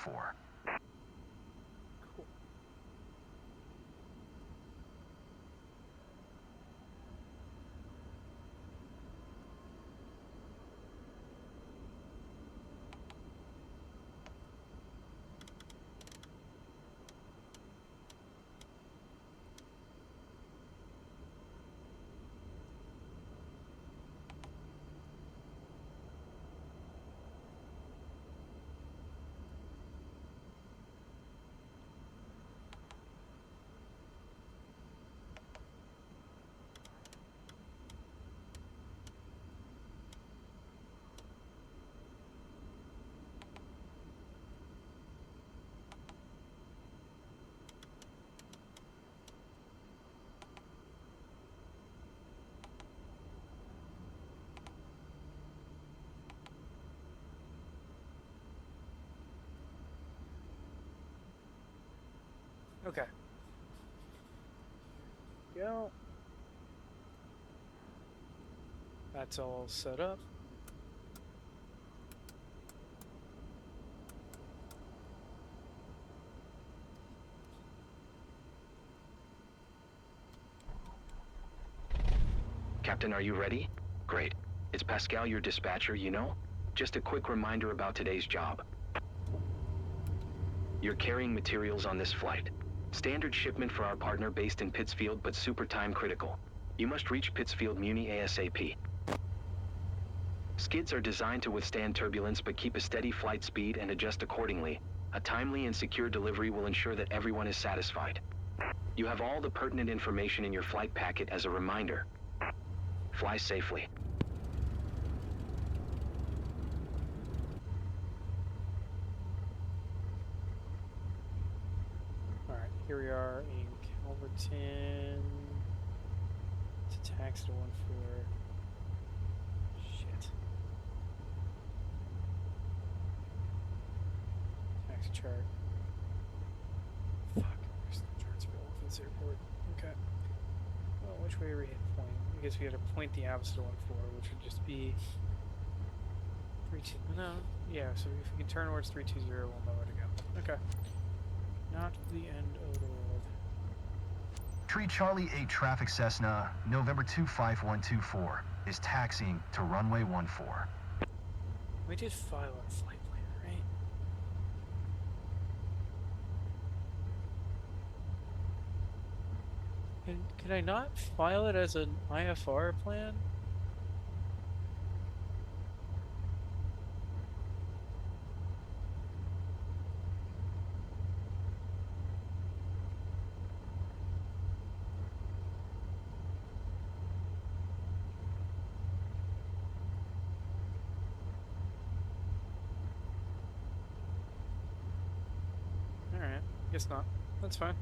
Okay. Go. That's all set up. Captain, are you ready? Great. It's Pascal, your dispatcher, you know? Just a quick reminder about today's job. You're carrying materials on this flight. Standard shipment for our partner based in Pittsfield, but super time critical. You must reach Pittsfield Muni ASAP. Skids are designed to withstand turbulence, but keep a steady flight speed and adjust accordingly. A timely and secure delivery will ensure that everyone is satisfied. You have all the pertinent information in your flight packet as a reminder. Fly safely. Alright, here we are in Calverton. It's a taxi to 14. Shit. Taxi chart. Fuck, there's the charts for Elephants Airport. Okay. Well, which way are we heading? Point. I guess we had to point the opposite of 14, which would just be 32. No, yeah. So if we can turn towards 320, we'll know where to go. Okay. Not the end of the world. Tree Charlie 8 traffic Cessna, November 25124, is taxiing to runway 14. We did file our flight plan, right? Can I not file it as an IFR plan? Alright, guess not. That's fine.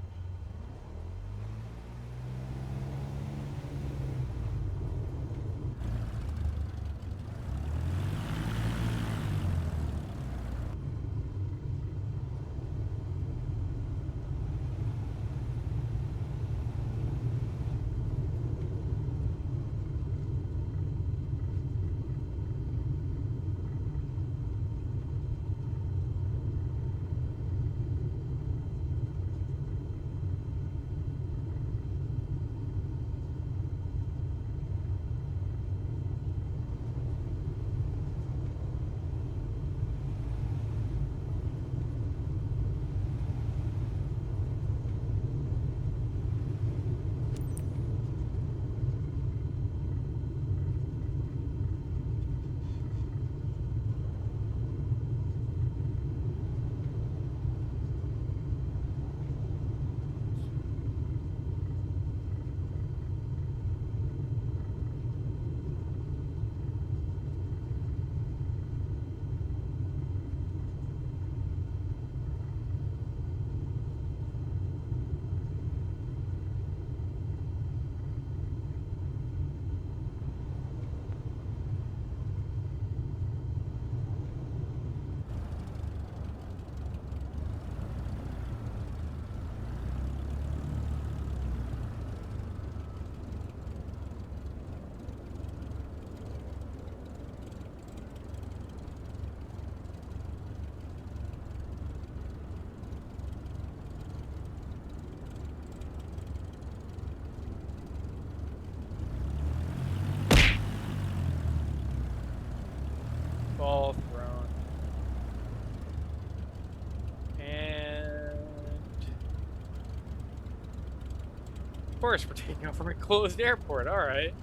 course, we're taking off from a closed airport. All right.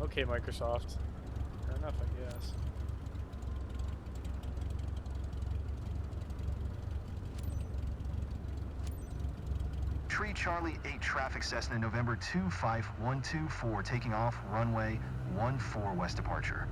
Okay, Microsoft. Fair enough, I guess. Tree Charlie 8 traffic Cessna November 25124 taking off runway 14 west departure.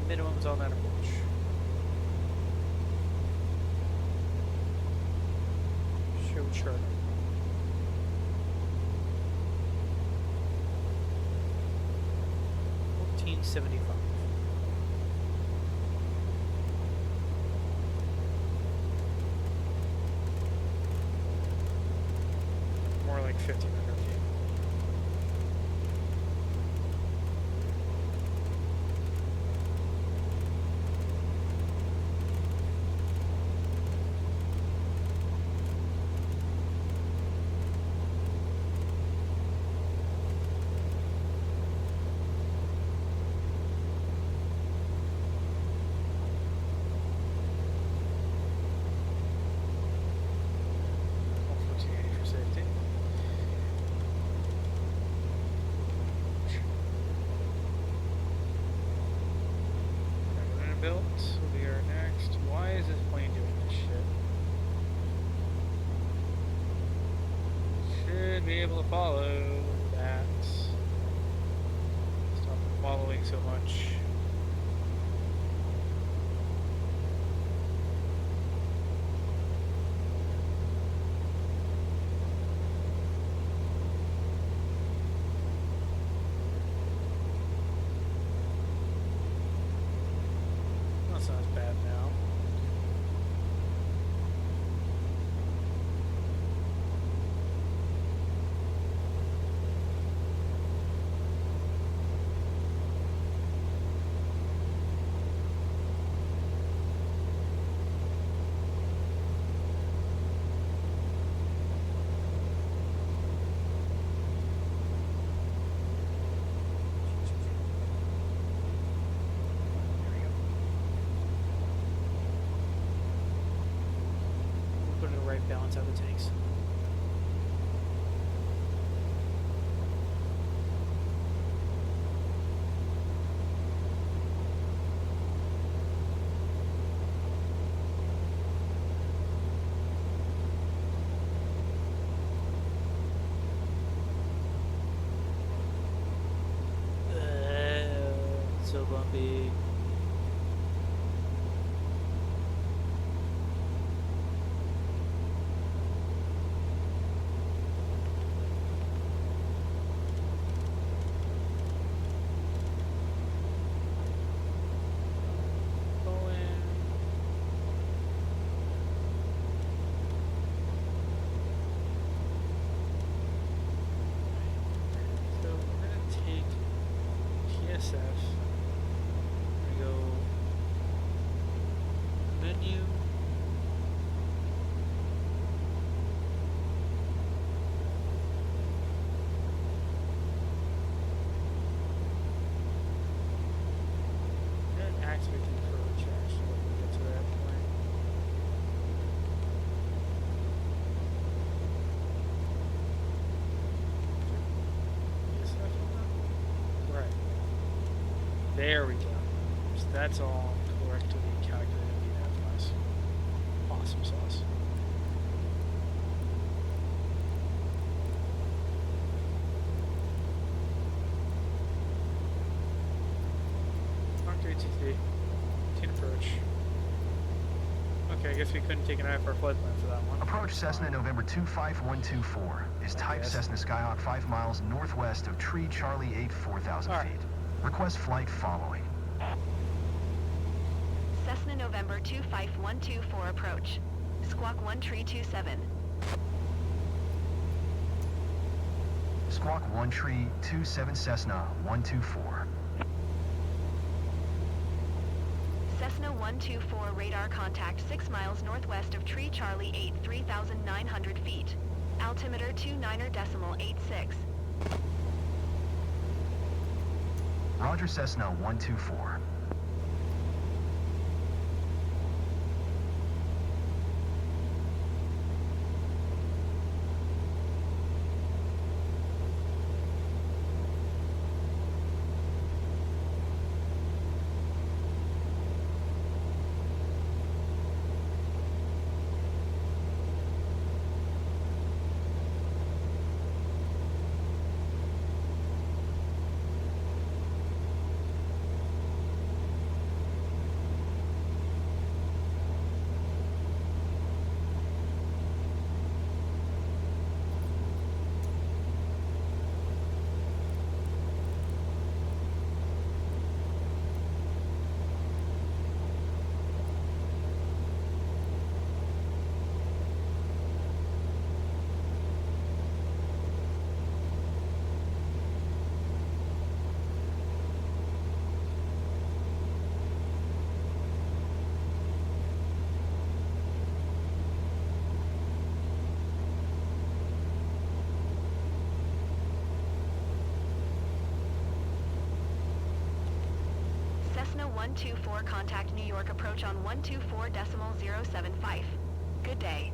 Minimums on that approach. Show chart. $14.75. More like 1,500 feet. Built will be our next. Why is this plane doing this shit? Should be able to follow that. Stop following so much. That's not as bad now. Balance out the tanks. so bumpy. There we go. So that's all correctly calculated. That's nice. Awesome sauce. Octave TC. Teen approach. Okay, I guess we couldn't take an eye for our flight plan for that one. Approach Cessna November 25124 is type Cessna Skyhawk 5 miles northwest of Tree Charlie 8 4,000 feet. Request flight following. Cessna November 25124 approach. Squawk 1 Tree 27. Squawk 1 Tree 27 Cessna 124. Cessna 124 radar contact 6 miles northwest of Tree Charlie 8 3,900 feet. Altimeter 29.86. Roger Cessna 124. Cessna 124 contact New York approach on 124.075. Good day.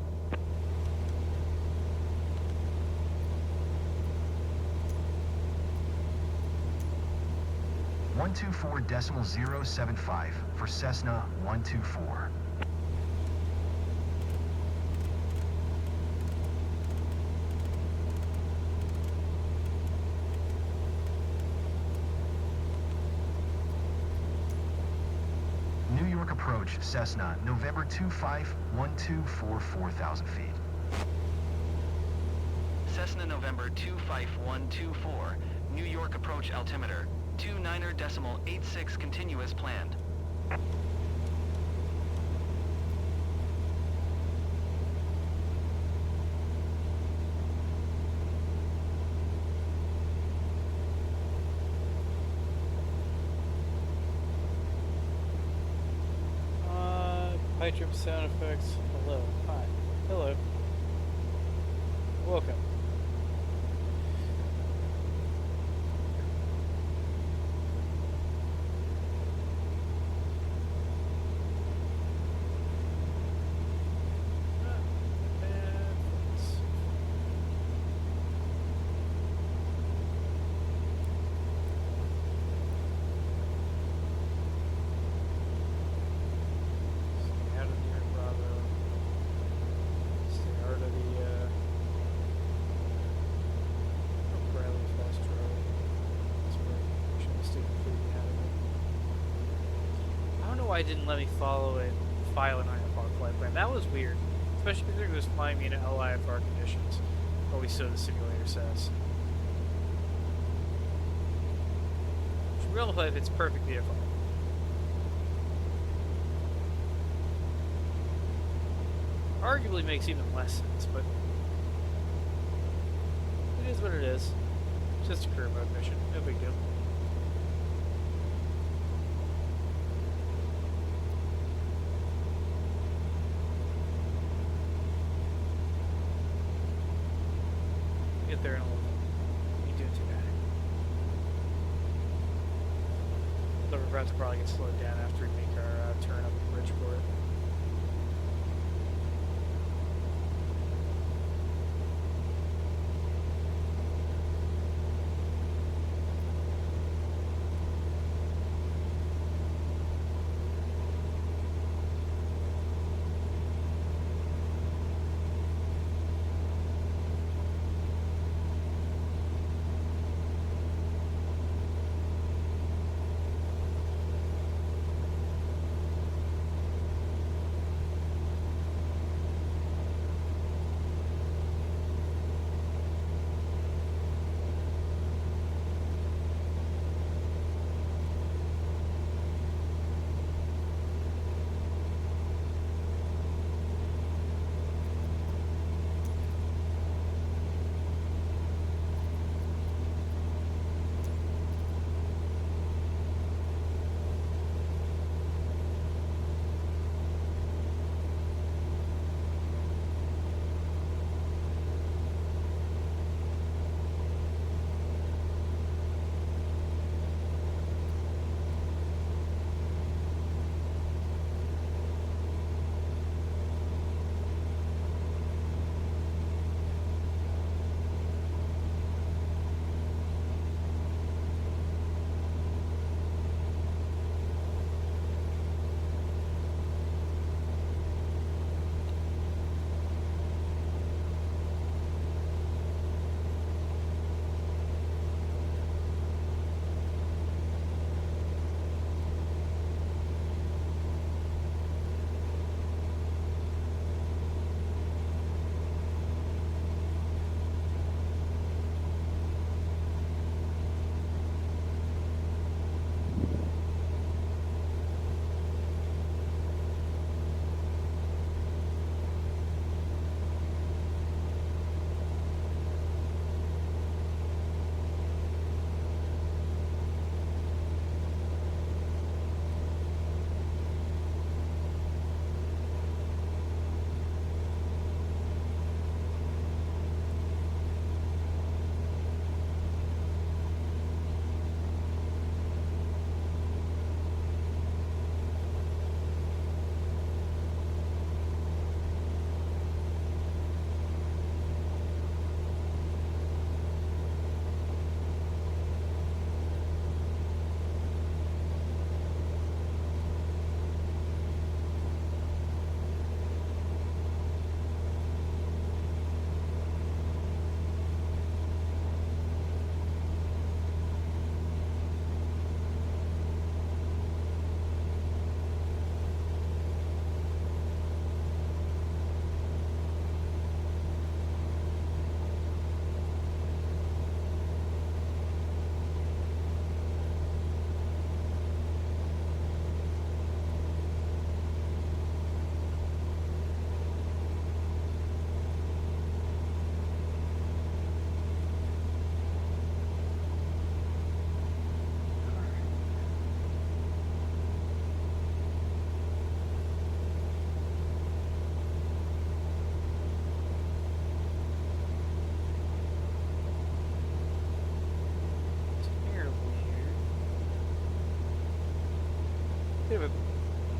One 124.075 for Cessna 124. New York approach, Cessna, November 2512 4,000 feet. Cessna November 25124, New York approach altimeter, 29.86 continuous planned. Pipe drip sound effects. Hello. Hi. Hello. Welcome. why it didn't let me file an IFR flight plan. That was weird, especially considering it was flying me in LIFR conditions, or we so the simulator says. In real life, it's perfect VFR. Arguably makes even less sense, but it is what it is. It's just a career mode mission, no big deal. Get there in a little bit. You doing too bad. Though we're about to probably get slowed down after we make our turn up in Bridgeport.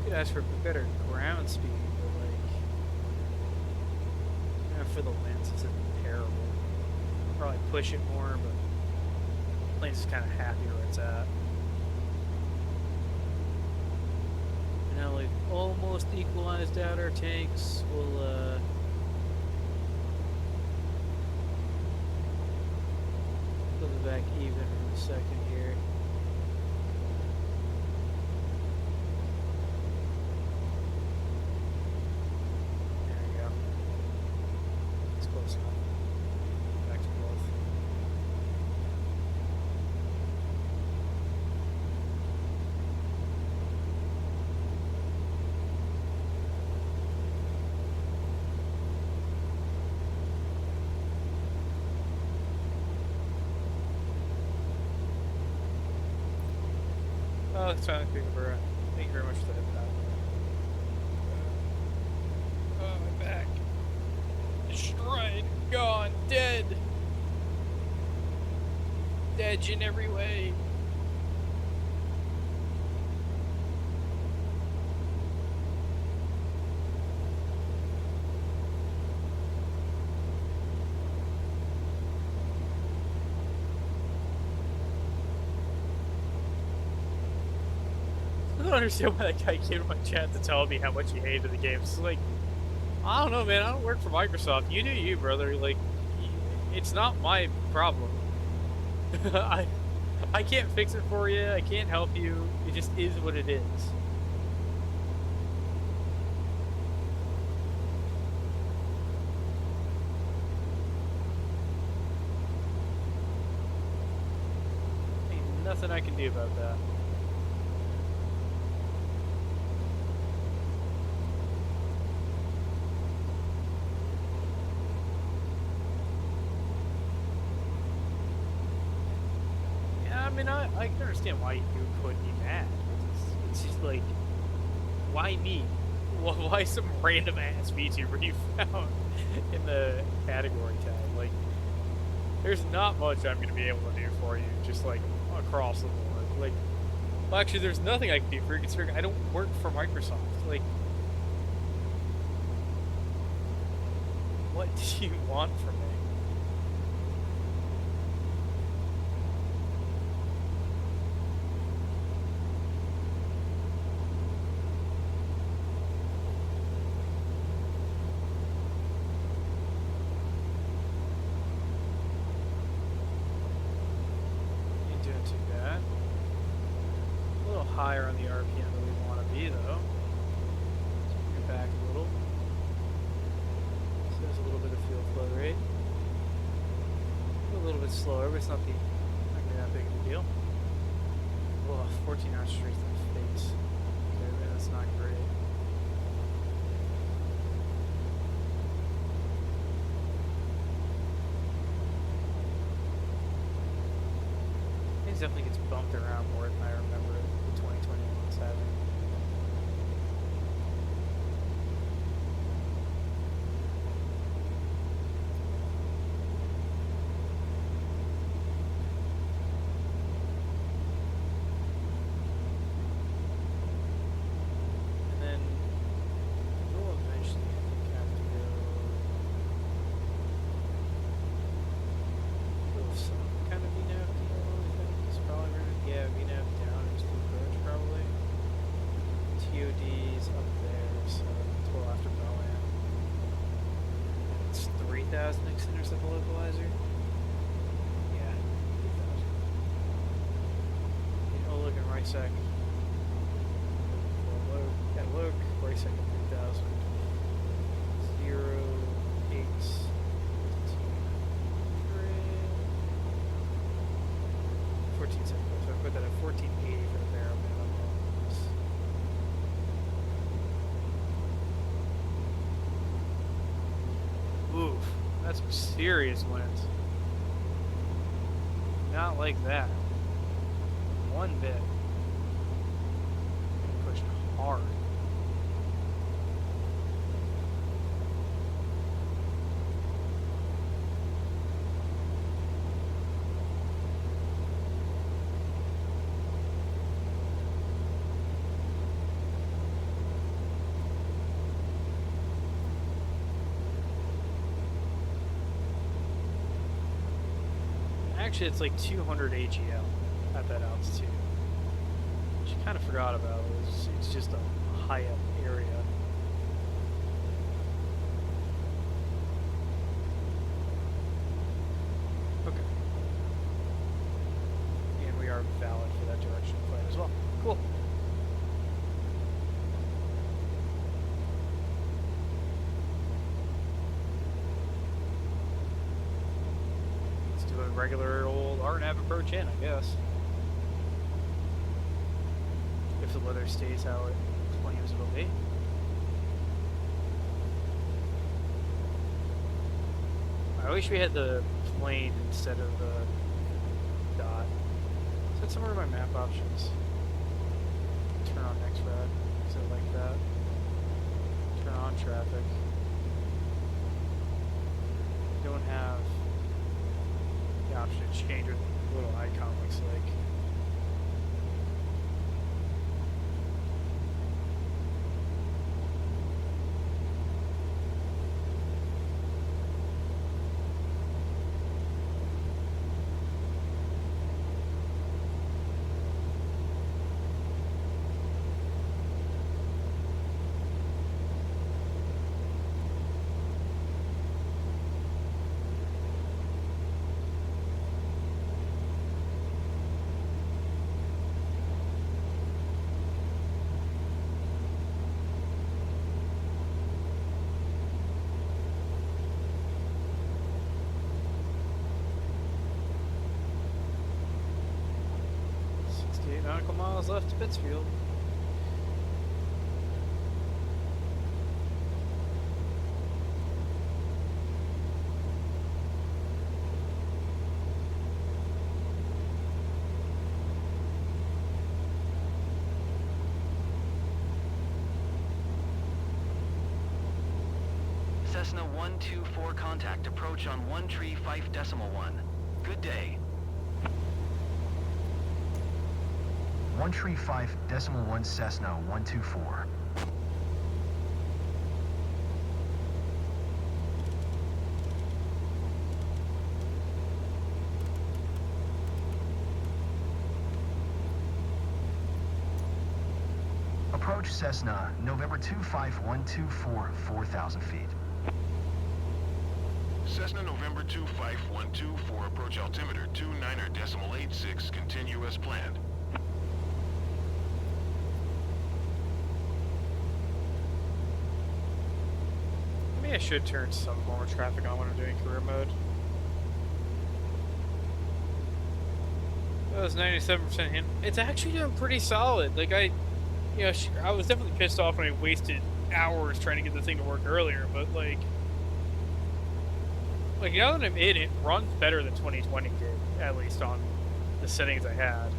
Could ask for better ground speed, but like, for the lens, it's terrible. Probably push it more, but the plane's just kind of happy where it's at. And now we've almost equalized out our tanks. We'll flip it back even in a second here. Oh, Silent Kookaburra. Thank you very much for that. Oh, my back. Destroyed. Gone. Dead. Dead in every way. I don't understand why that guy came to my chat to tell me how much he hated the game. It's like, I don't know, man. I don't work for Microsoft. You do you, brother. Like, it's not my problem. I can't fix it for you. I can't help you. It just is what it is. Ain't nothing I can do about that. I mean, I can understand why you could be mad. It's just like, why me? Why some random ass VTuber you found in the category tag? Like, there's not much I'm going to be able to do for you, just like across the board. Like, well, actually, there's nothing I can do for you considering I don't work for Microsoft. Like, what do you want from me? Higher on the RPM than we want to be, though. Let's bring it back a little. So there's a little bit of fuel flow rate. A little bit slower, but it's not gonna be that big of a deal. Whoa, 14 hours straight to the face. Okay, man, that's not great. It definitely gets bumped around more than I remember it. 2021's having. And then we'll eventually, I think, have to go with some kind of VNAV deal. I think it's probably running. Yeah, VNAV down is the approach probably. TOD's up there, so it's well after Bowen. It's 3,000 x-intercept localizer. Yeah, 3,000. Oh, look at right sec. At loc, right sec at 3,000. 0, 8, 1470. So I put that at 1480 for the barrel minimum. Oof, that's some serious winds. Not like that. One bit. Pushed hard. Actually, it's like 200 AGL at that altitude, which I kind of forgot about. It's just a high up area. Okay. And we are valid for that direction of flight as well. Cool. A regular old RNAV approach in, I guess. If the weather stays how it claims it'll be. I wish we had the plane instead of the dot. Is that somewhere in my map options? turn on next route, so like that. Turn on traffic. Don't have the option to change what the little icon looks like. Nautical miles left to Pittsfield. Cessna 124 contact. Approach on 135.1. Good day. 135.1 Cessna 124. Approach Cessna, November 25124, 4,000 feet. Cessna November 25124, approach altimeter 29.86, continue as planned. Maybe I should turn some more traffic on when I'm doing career mode. That was 97% hit. It's actually doing pretty solid. Like I was definitely pissed off when I wasted hours trying to get the thing to work earlier, but like now that I'm in, it runs better than 2020 did, at least on the settings I had.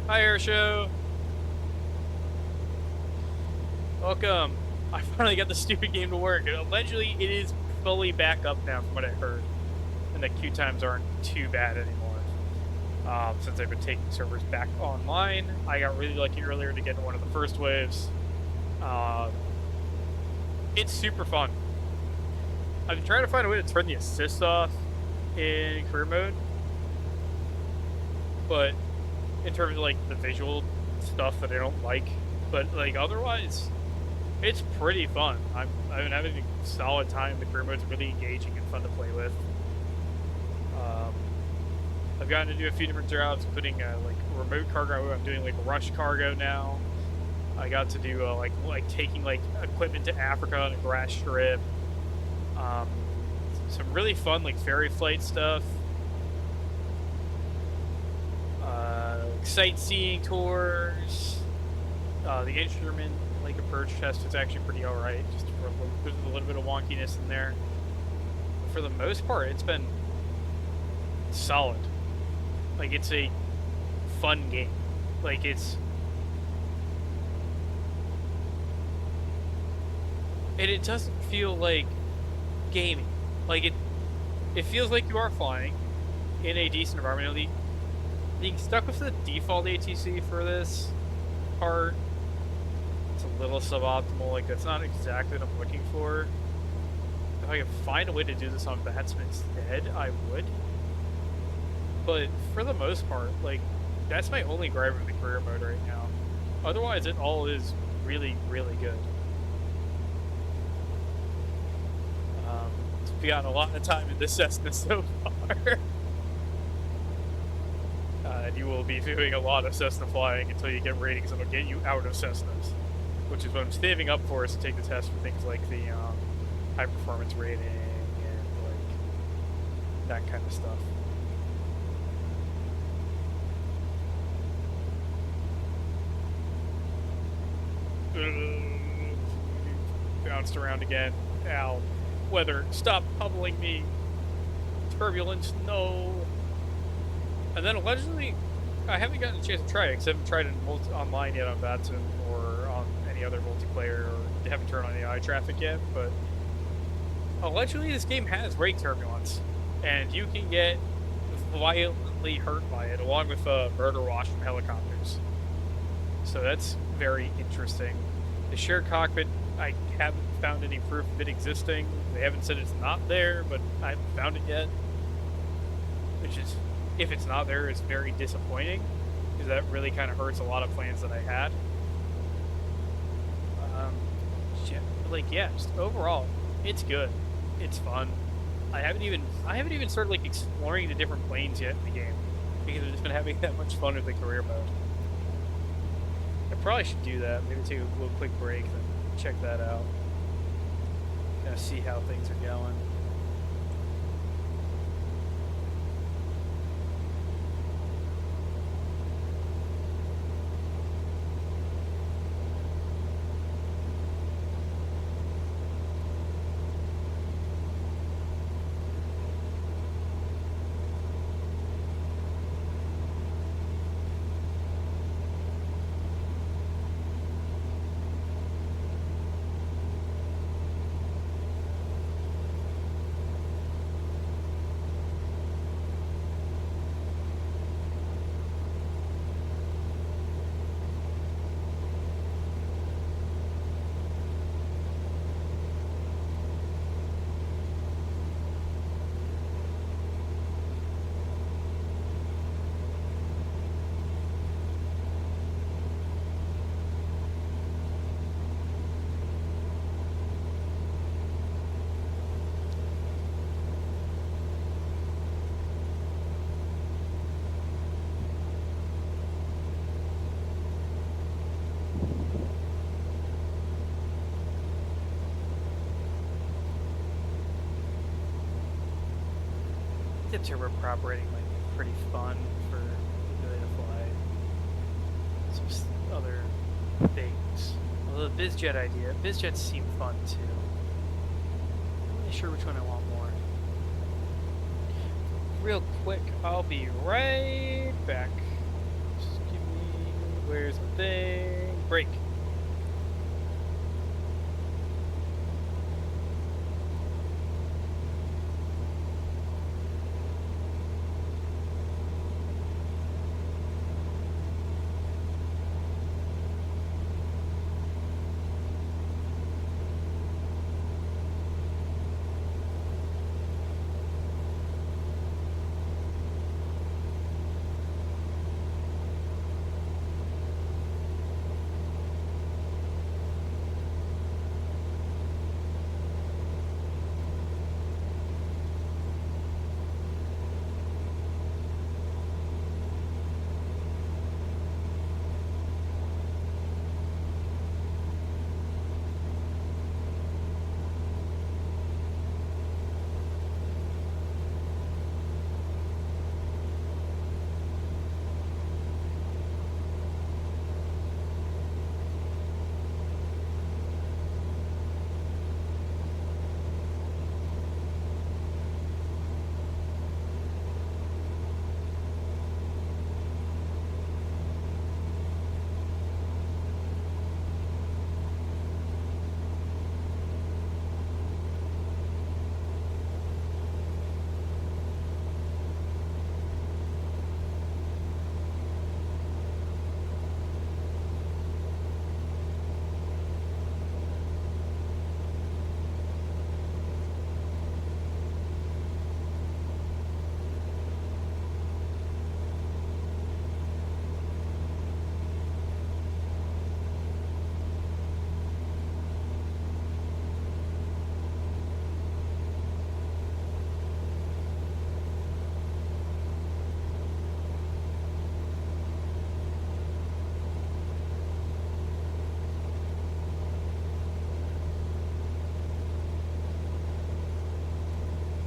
Hi, Airshow. Welcome. I finally got the stupid game to work, and allegedly it is fully back up now from what I heard, and the queue times aren't too bad anymore. Since I've been taking servers back online, I got really lucky earlier to get in one of the first waves. It's super fun. I've been trying to find a way to turn the assist off in career mode, but in terms of like the visual stuff that I don't like, but like otherwise, it's pretty fun. I've been having a solid time. The career mode's really engaging and fun to play with. I've gotten to do a few different jobs, including like remote cargo. I'm doing like rush cargo now. I got to do like taking like equipment to Africa on a grass strip. Some really fun like ferry flight stuff. Sightseeing tours. The instrument like approach test is actually pretty alright. Just for there's a little bit of wonkiness in there. But for the most part, it's been solid. Like it's a fun game. Like it's. And it doesn't feel like gaming. Like it feels like you are flying in a decent environment. Being stuck with the default ATC for this part, it's a little suboptimal. Like that's not exactly what I'm looking for. If I could find a way to do this on Batsman instead, I would. But for the most part, like that's my only gripe with the career mode right now. Otherwise, it all is really, really good. We've gotten a lot of time in this Cessna so far. And you will be doing a lot of Cessna flying until you get ratings that'll get you out of Cessnas, which is what I'm saving up for, is to take the test for things like the high performance rating and like that kind of stuff. Bounced around again. Ow. Weather, stop pummeling me. Turbulence, no. And then allegedly, I haven't gotten a chance to try it because I haven't tried it online yet on Batson or on any other multiplayer, or haven't turned on AI traffic yet. But allegedly, this game has ray turbulence, and you can get violently hurt by it, along with murder watch from helicopters. So that's very interesting. The shared cockpit, I haven't found any proof of it existing. They haven't said it's not there, but I haven't found it yet. Which is, if it's not there, it's very disappointing, because that really kind of hurts a lot of plans that I had. Just overall, it's good. It's fun. I haven't even started like exploring the different planes yet in the game, because I've just been having that much fun with the career mode. I probably should do that. Maybe take a little quick break, then check that out. Kind of see how things are going. The turboprop rating might be pretty fun for the ability to fly some other things. Although the BizJet idea, BizJets seem fun too. I'm not really sure which one I want more. Real quick, I'll be right back. Just give me, where's the thing? Break.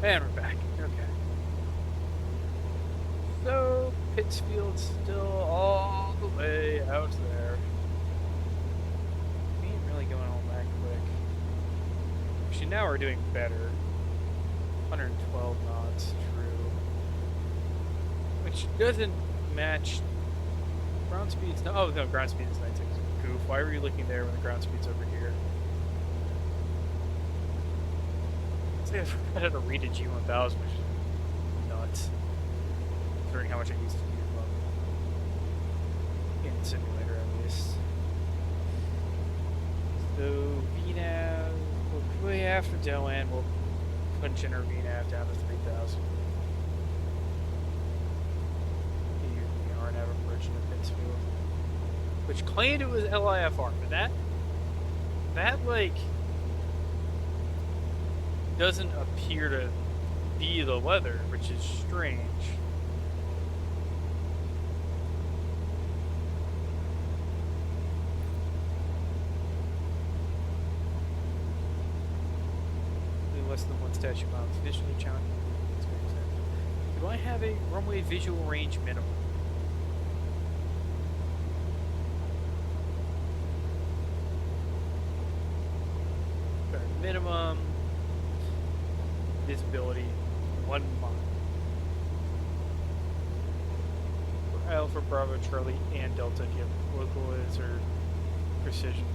And we're back. Okay. So, Pittsfield's still all the way out there. We ain't really going all that quick. Actually, now we're doing better. 112 knots, true. which doesn't match ground speeds. No, oh no, ground speed is 96. Goof. Why were you looking there when the ground speed's over here? See, I forgot how to read a G1000, which is nuts. Considering how much I used to use them in simulator at least. So VNAV, we'll way after Doan, we'll punch in our VNAV down to 3000. The RNAV approach in Pittsfield, which claimed it was LIFR, but that like doesn't appear to be the weather, which is strange. Less than one statute miles. Visually challenging. Do I have a runway visual range minimum? Minimum visibility 1 mile. For Alpha, Bravo, Charlie, and Delta, if you have localize or precision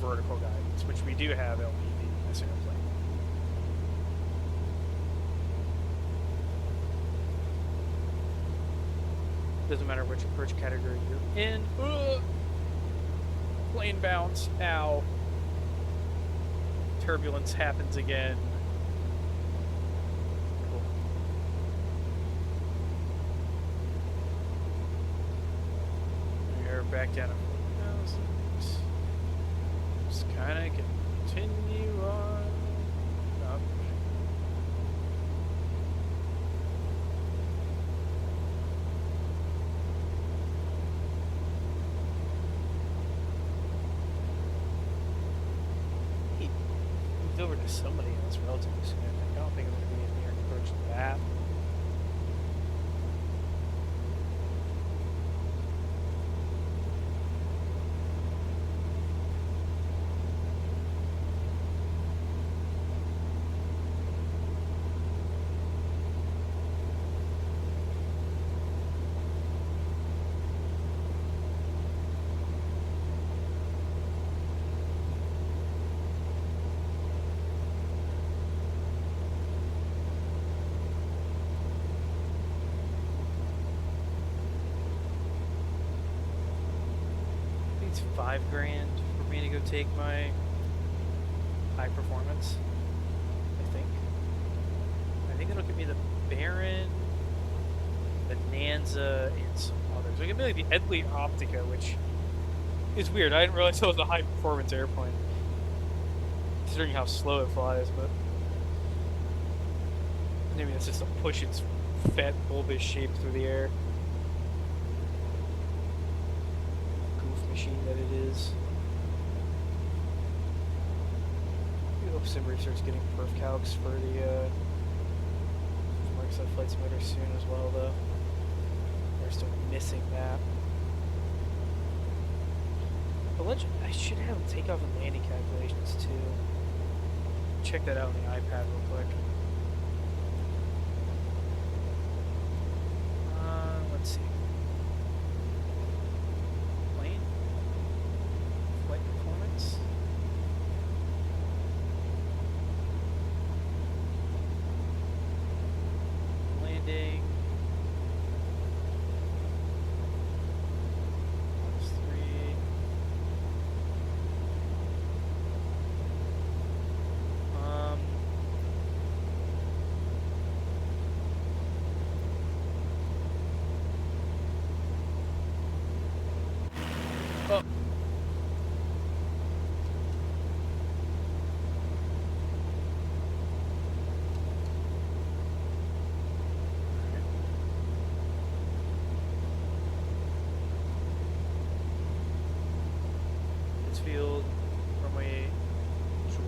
vertical guidance, which we do have LPV in this airplane. Doesn't matter which approach category you're in. Plane bounce. Ow. Turbulence happens again. Cool. We're back down to 4,000. Just kind of continue on up. Over to somebody else relatively soon. I don't think I'm going to be near approaching that. $5 grand for me to go take my high performance. I think it'll give me the Baron, the Nanza, and some others. It could be like the Edley Optica, which is weird. I didn't realize it was a high performance airplane, considering how slow it flies. But maybe it's just to push its fat bulbous shape through the air. Machine that it is. We hope Simber starts getting perf calcs for the Microsoft Flight Simulator soon as well, though. We're still missing that. But I should have takeoff and landing calculations too. Check that out on the iPad real quick. Let's see. Field, runway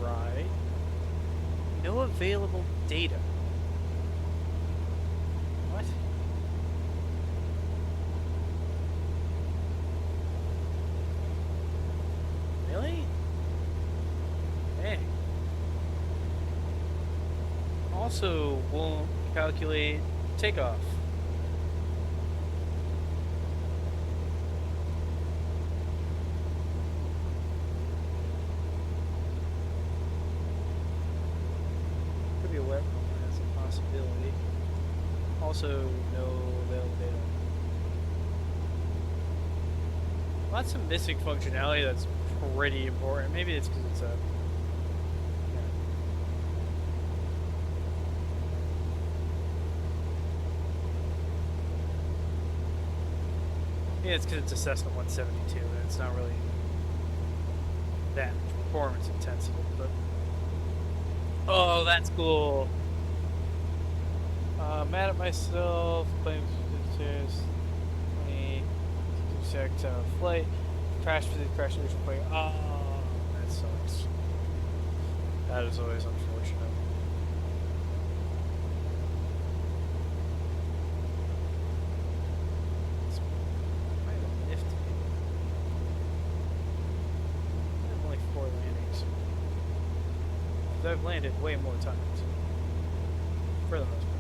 dry. No available data. What? Really? Dang. Also won't calculate takeoff. Also, no available data. Lots of missing functionality that's pretty important. Maybe it's because it's a... Yeah, it's because it's a Cessna 172 and it's not really that performance intensive, but... Oh, that's cool! Mad at myself, claims 20 seconds out of flight, crash for the crash initial plane. Oh, that sucks. That is always unfortunate. It's kind of nifty. I have only 4 landings. I've landed way more times. For the most part.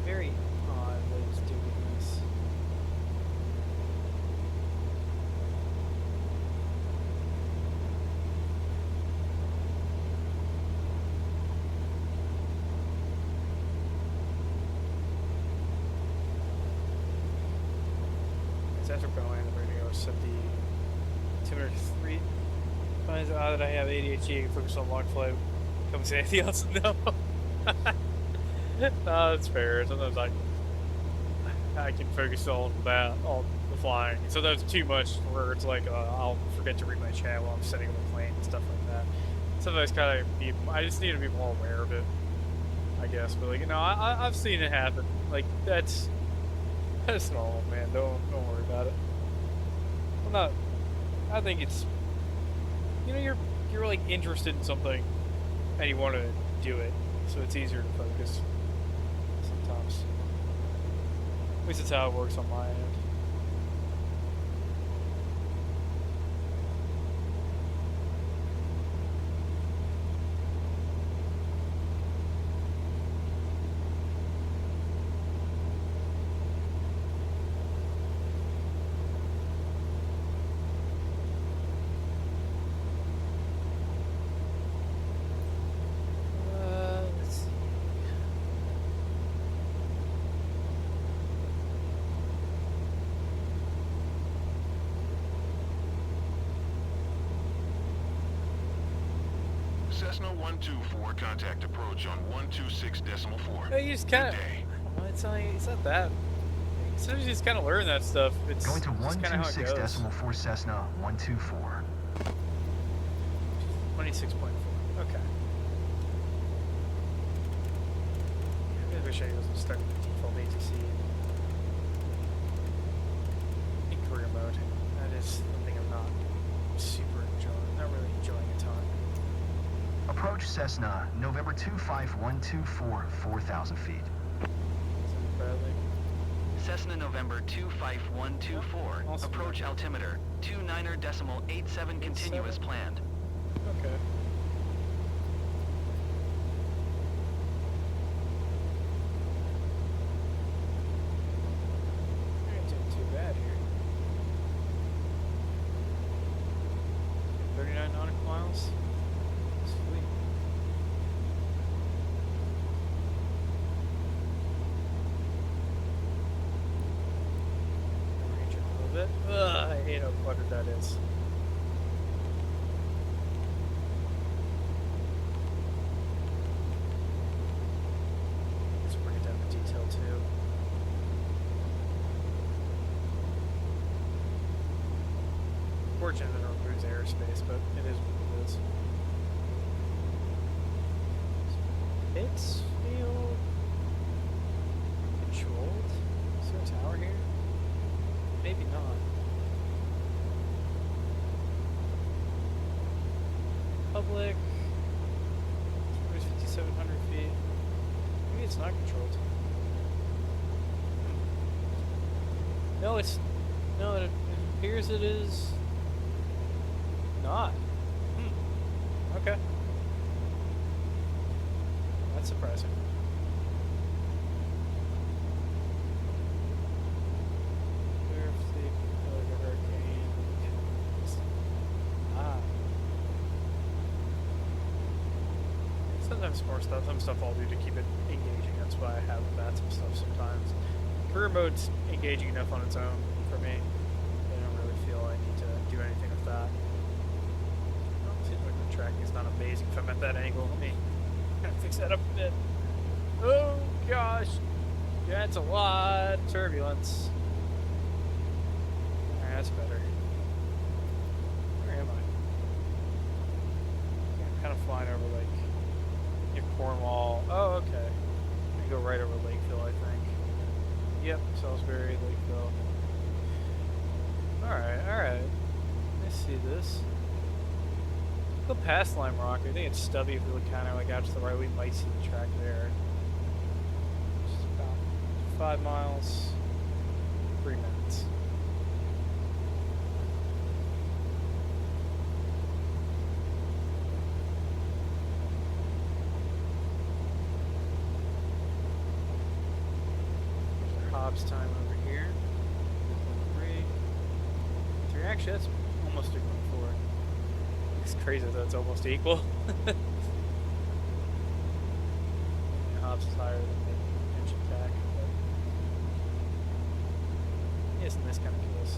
Very odd that it's doing this. It's after going the radio set the altimeter 3. Finds out that I have ADHD and focus on long flight. Comes anything else? No. No, that's fair. Sometimes I can focus on that, on the flying. Sometimes too much where it's like I'll forget to read my chat while I'm setting up a plane and stuff like that. Sometimes kind of I just need to be more aware of it, I guess. But like, you know, I've seen it happen. Like that's normal, man. Don't worry about it. I'm not. I think it's, you know, you're like interested in something and you want to do it, so it's easier to focus. Sometimes. At least that's how it works on my end. Let's see. Cessna 124, contact approach on 126.4. No, you just kind of. It's not that. Sometimes you just kind of learn that stuff. It's Going to just kinda how it goes. 126.4 Cessna 124. 26.4. Okay. I really wish I wasn't stuck with the default ATC in career mode. That is something I'm not super enjoying. Not really enjoying a ton. Approach Cessna, November 25124, 4,000 feet. Bradley. Cessna November 25124. Approach altimeter 29.87 continuous planned. Okay. You're not doing too bad here. 39 nautical miles. Sweet. Range it a little bit. Ugh, I hate how cluttered that is. Let's bring it down to detail too. Fortunate that it removes airspace, but it is what it is. Pittsfield controlled? Is there a tower here? Maybe not. Public. 5,700 feet. Maybe it's not controlled. No, it's... No, it appears it is... not. Okay. That's surprising. Sometimes more stuff, some stuff I'll do to keep it engaging. That's why I have that some stuff sometimes. Career mode's engaging enough on its own for me. I don't really feel I need to do anything with that. Well, seems like the tracking is not amazing if I'm at that angle. Let me kind of fix that up a bit. Oh gosh, yeah, it's a lot of turbulence. Alright, that's better. Where am I? Yeah, I'm kind of flying over like near Cornwall. Oh, okay. I go right over Lakeville, I think. Yep, Salisbury, Lakeville. Alright, alright. I see this. Go past Lime Rock. I think it's stubby if we look kind of like out to the right. We might see the track there. Just about 5 miles, 3 minutes. Hobbs time over here. 3. Actually, that's almost equal to 4. It's crazy that it's almost equal. Hobbs is higher than the engine tack, but isn't this kind of close?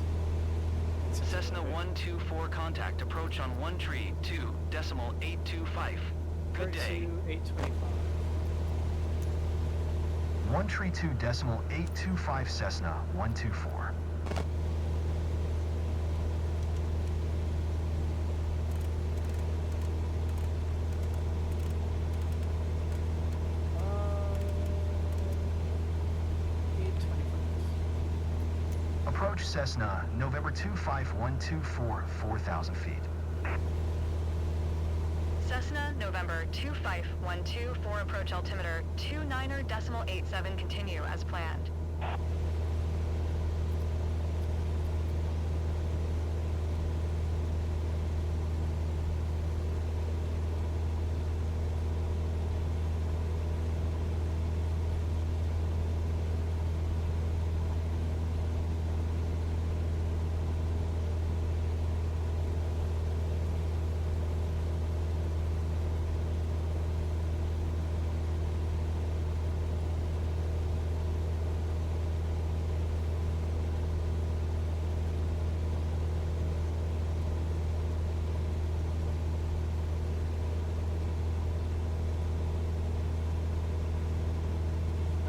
Cessna 124 contact. Approach on 132.825. Good day. 825. 132.825 Cessna 124. Approach Cessna, November 25124, 4,000 feet. Cessna, November 25124, approach altimeter 29.87, continue as planned.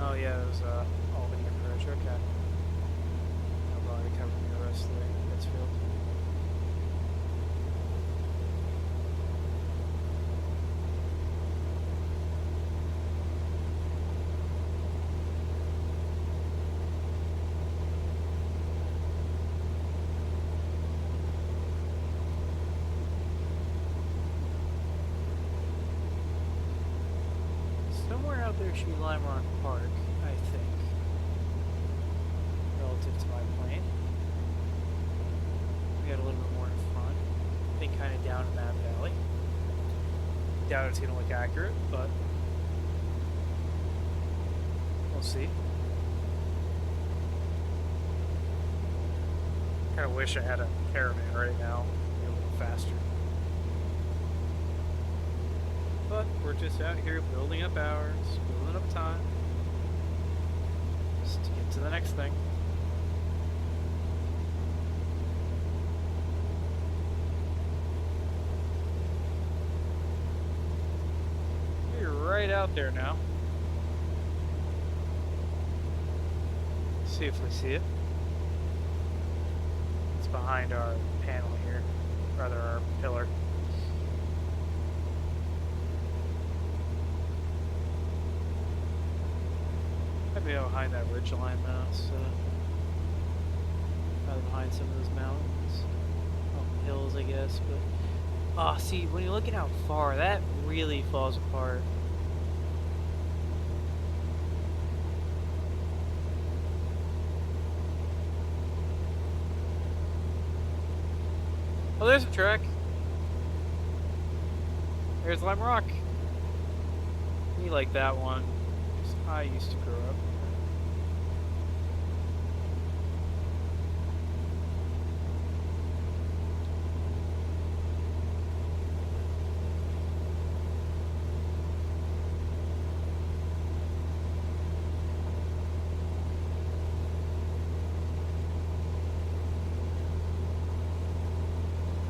Oh yeah, it was Albany approach, okay. I've already covered the rest of the Pittsfield. Somewhere out there should be Lime Rock Park, I think, relative to my plane. We got a little bit more in front. I think kind of down in that valley. Doubt it's going to look accurate, but we'll see. Kind of wish I had a caravan right now, be a little faster. But we're just out here building up hours, building up time, just to get to the next thing. We're right out there now. See if we see it. It's behind our panel here, rather our pillar. We are behind that ridge line now, so probably behind some of those mountains, oh, hills, I guess. But ah, see, when you're looking out far, that really falls apart. Oh, there's a track. There's Lime Rock. Me like that one. I used to grow up.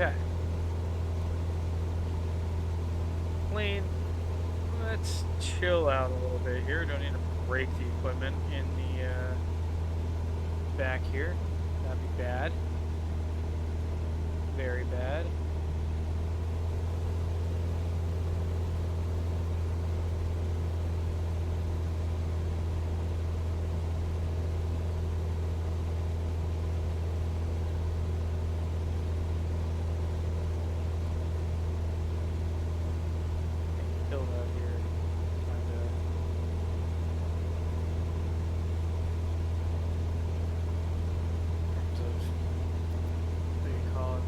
Okay. Plane. Let's chill out a little bit here. Don't need to break the equipment in the back here. That'd be bad. Very bad. Killed out here. Kinda. In terms of, what do you call it?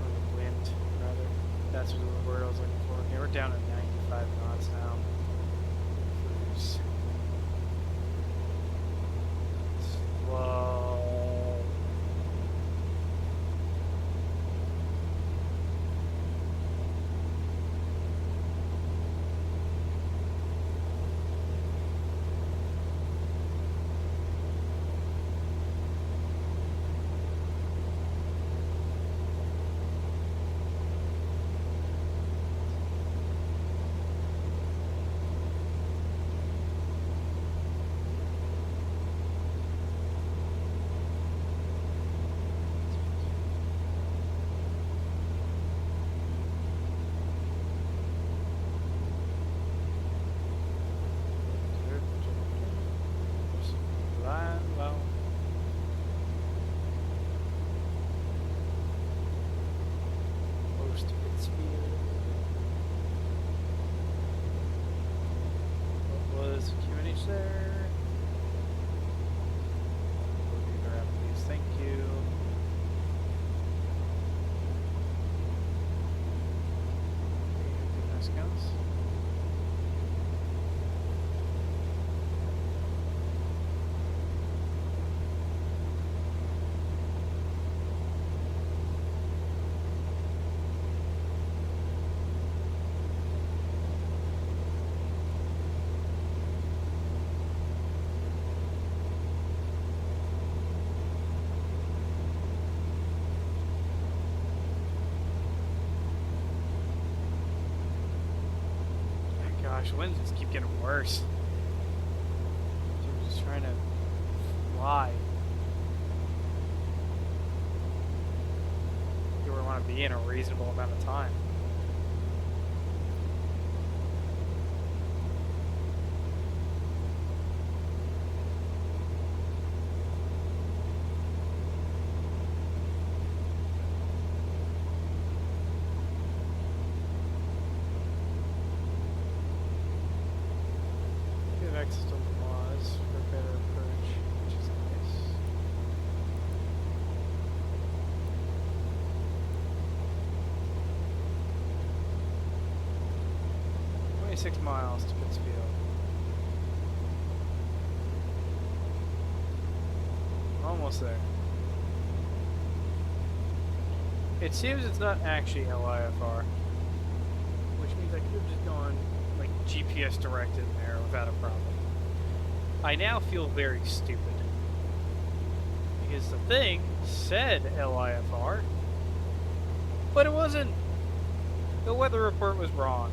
Or the wind, rather. That's the word I was looking for. Okay, we're down at 95 knots now. Cruise. Slow. Most speed. What was QNH there? Leave her out, please. Thank you. Nice guns. Gosh, winds just keep getting worse. So we're just trying to fly. You would want to be in a reasonable amount of time. System laws for better approach, which is nice. "26 miles to Pittsfield." Almost there. It seems it's not actually LIFR, which means I could have just gone like GPS directed there without a problem. I now feel very stupid because the thing said LIFR, but it wasn't. The weather report was wrong.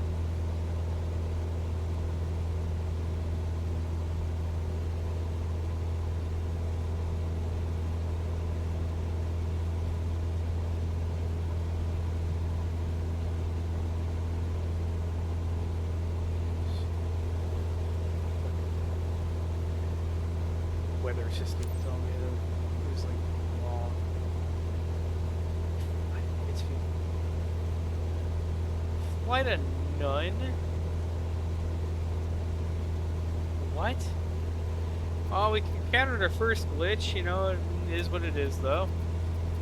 weather system told me that it was like wrong. It's flight of none. What? Oh, we encountered our first glitch. You know, it is what it is, though.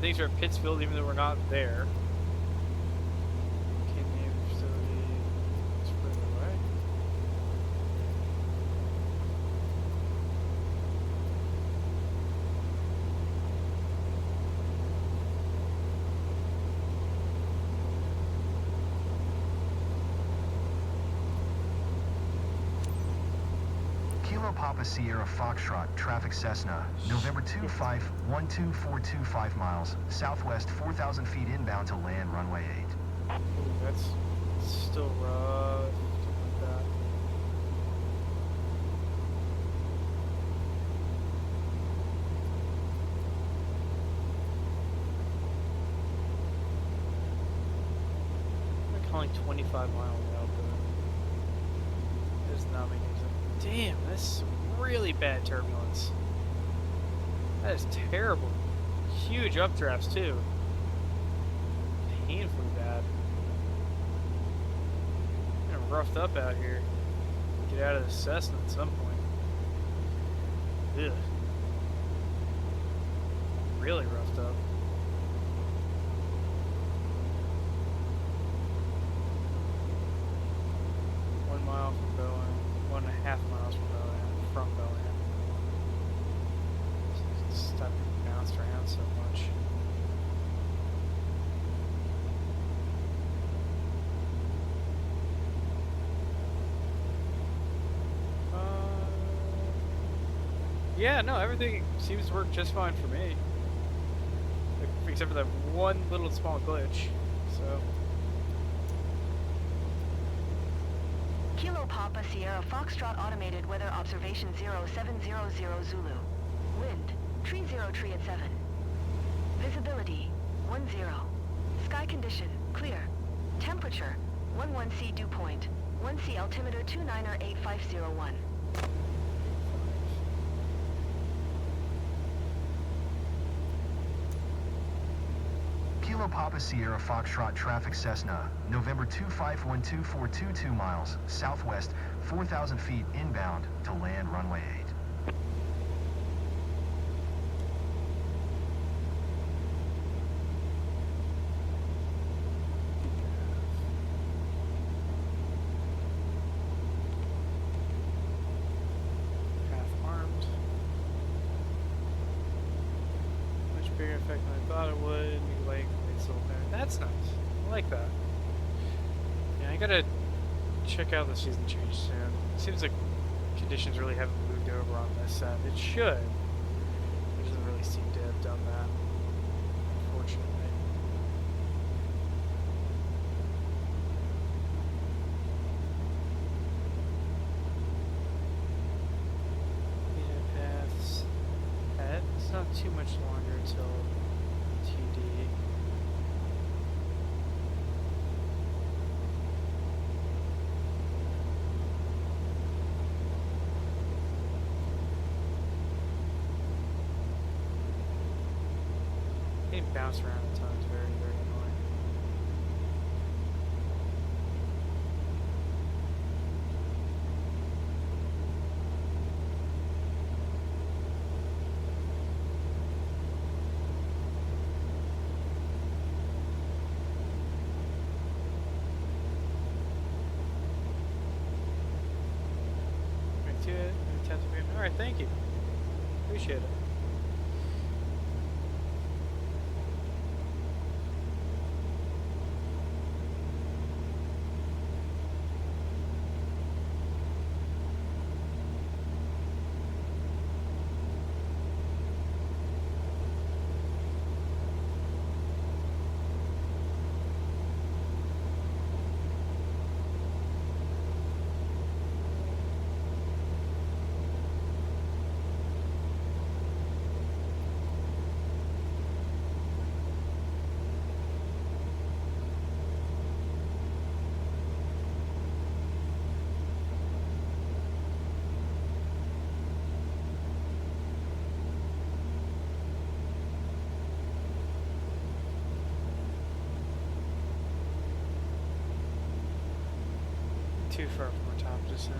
Things are at Pittsfield, even though we're not there. Canadian facility is further away. Kilo Papa Sierra Foxtrot, traffic Cessna, November 2512 5 miles, southwest 4,000 feet inbound to land runway 8. Ooh, that's still rough. Something like that. I'm calling 25 miles out, but it does not make any sense. Damn, that's really bad turbulence. That is terrible. Huge updrafts too. Painfully bad. Kind of roughed up out here. Get out of the Cessna at some point. Ugh. Really roughed up. One mile from Bowen. 1.5 miles from Bowen. From Bowen. Stop being bounced around so much. Yeah, no, everything seems to work just fine for me. Except for that one little small glitch, so. Kilo Papa Sierra Foxtrot Automated Weather Observation 0700 Zulu. Wind, tree 0 tree at 7. Visibility, 10. Sky condition, clear. Temperature, 11C dew point. 1C altimeter 29er8501. Kilo Papa Sierra Foxtrot traffic Cessna, November 2512 miles, southwest 4,000 feet inbound to land runway 8. Half-armed. Much bigger effect than I thought it would. New lake, it's all there. That's nice. I like that. Yeah, I gotta check out the season change soon. It seems like conditions really haven't moved over on this set. It should. It doesn't really seem to have done that, unfortunately. Yeah, paths. It's not too much longer until TD. Getting bounced around a ton is very, very annoying. Alright, thank you. Appreciate it. too far from our top descent.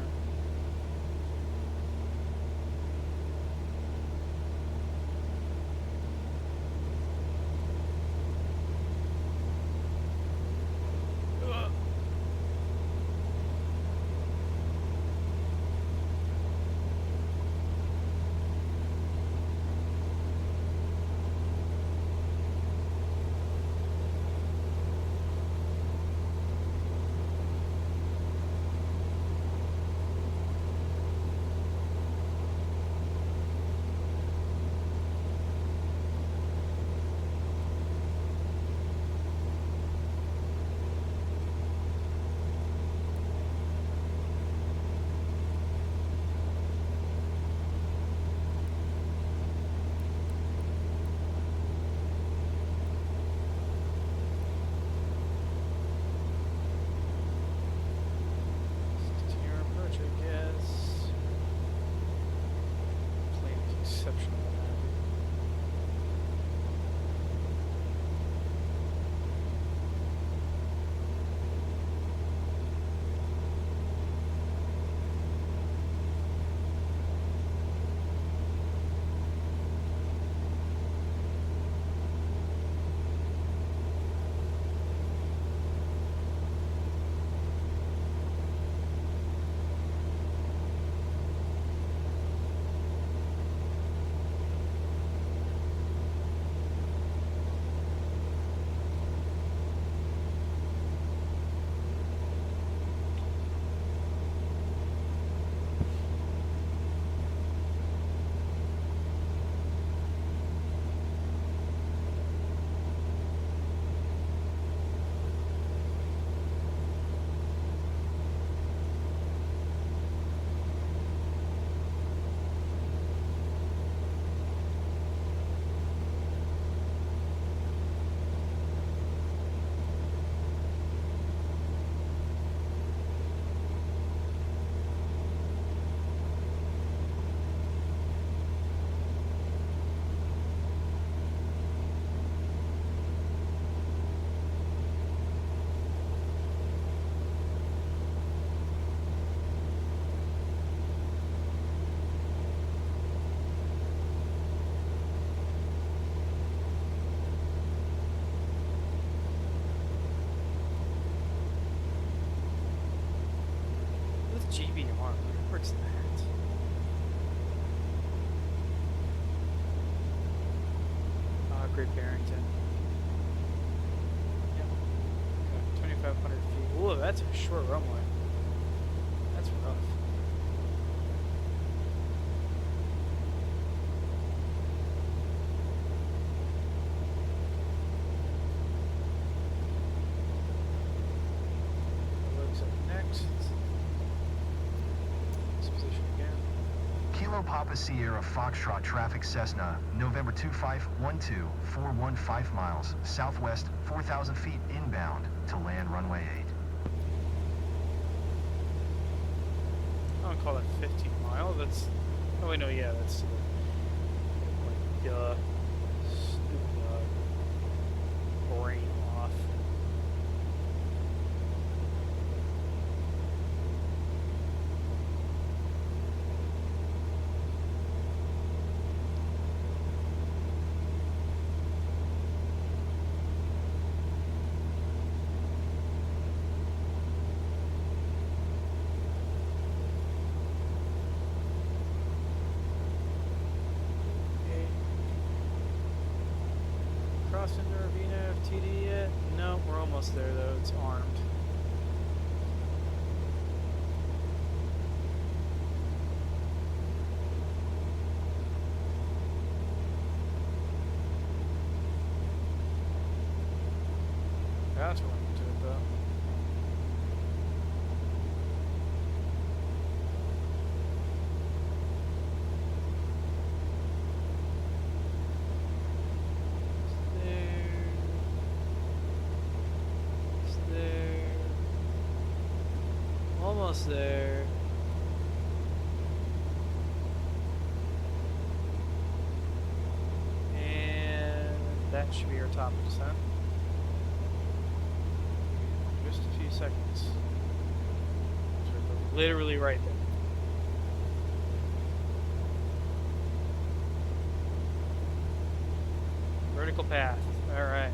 GBR, where's that? Great Barrington. Yep. Okay, 2,500 feet. Ooh, that's a short runway. That's rough. Looks up next. Kilo Papa Sierra Foxtrot Traffic Cessna, November 2512, 415 miles, southwest, 4,000 feet inbound to land runway 8. I don't call that 15 miles. That's. Oh, wait, no, yeah, that's. Like, stupid brain off. Crossing the Ravina FTD yet? No, we're almost there though. It's armed. That's what I'm doing though. Almost there. And that should be our top descent. Just a few seconds. Literally right there. Vertical path. Alright.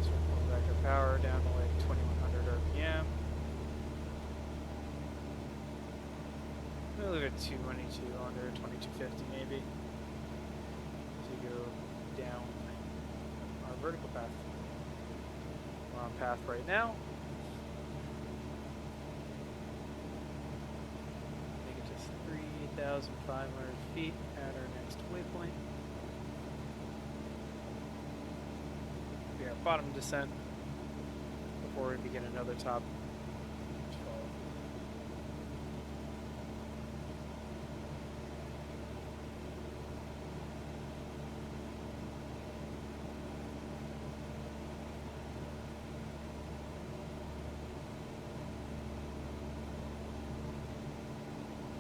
So we're pulling back our power down to like 2100 RPM. We'll leave it 2200, 2250 maybe. To go down our vertical path. We're on path right now. Make it to 3,500 feet at our next waypoint. Be our bottom descent before we begin another top.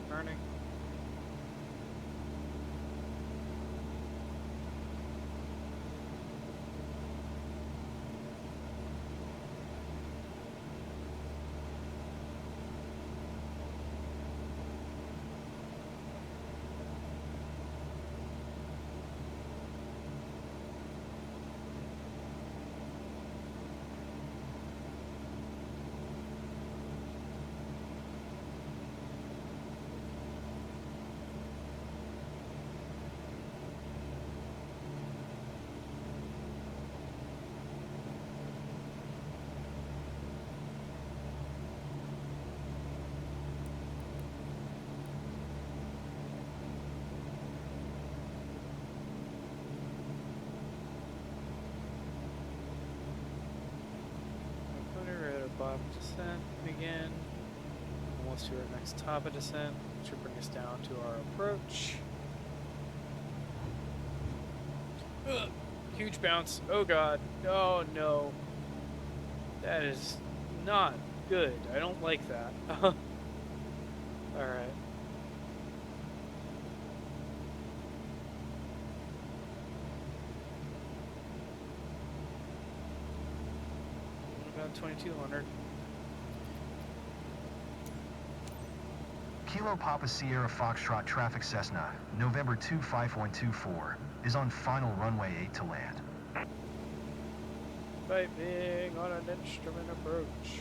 Burning. Bottom descent again. Almost to our next top of descent, which will bring us down to our approach. Ugh, huge bounce. Oh god. Oh no. That is not good. I don't like that. Alright. About 2200. Kilo Papa Sierra Foxtrot Traffic Cessna, November 25124, is on final runway 8 to land. Piping on an instrument approach.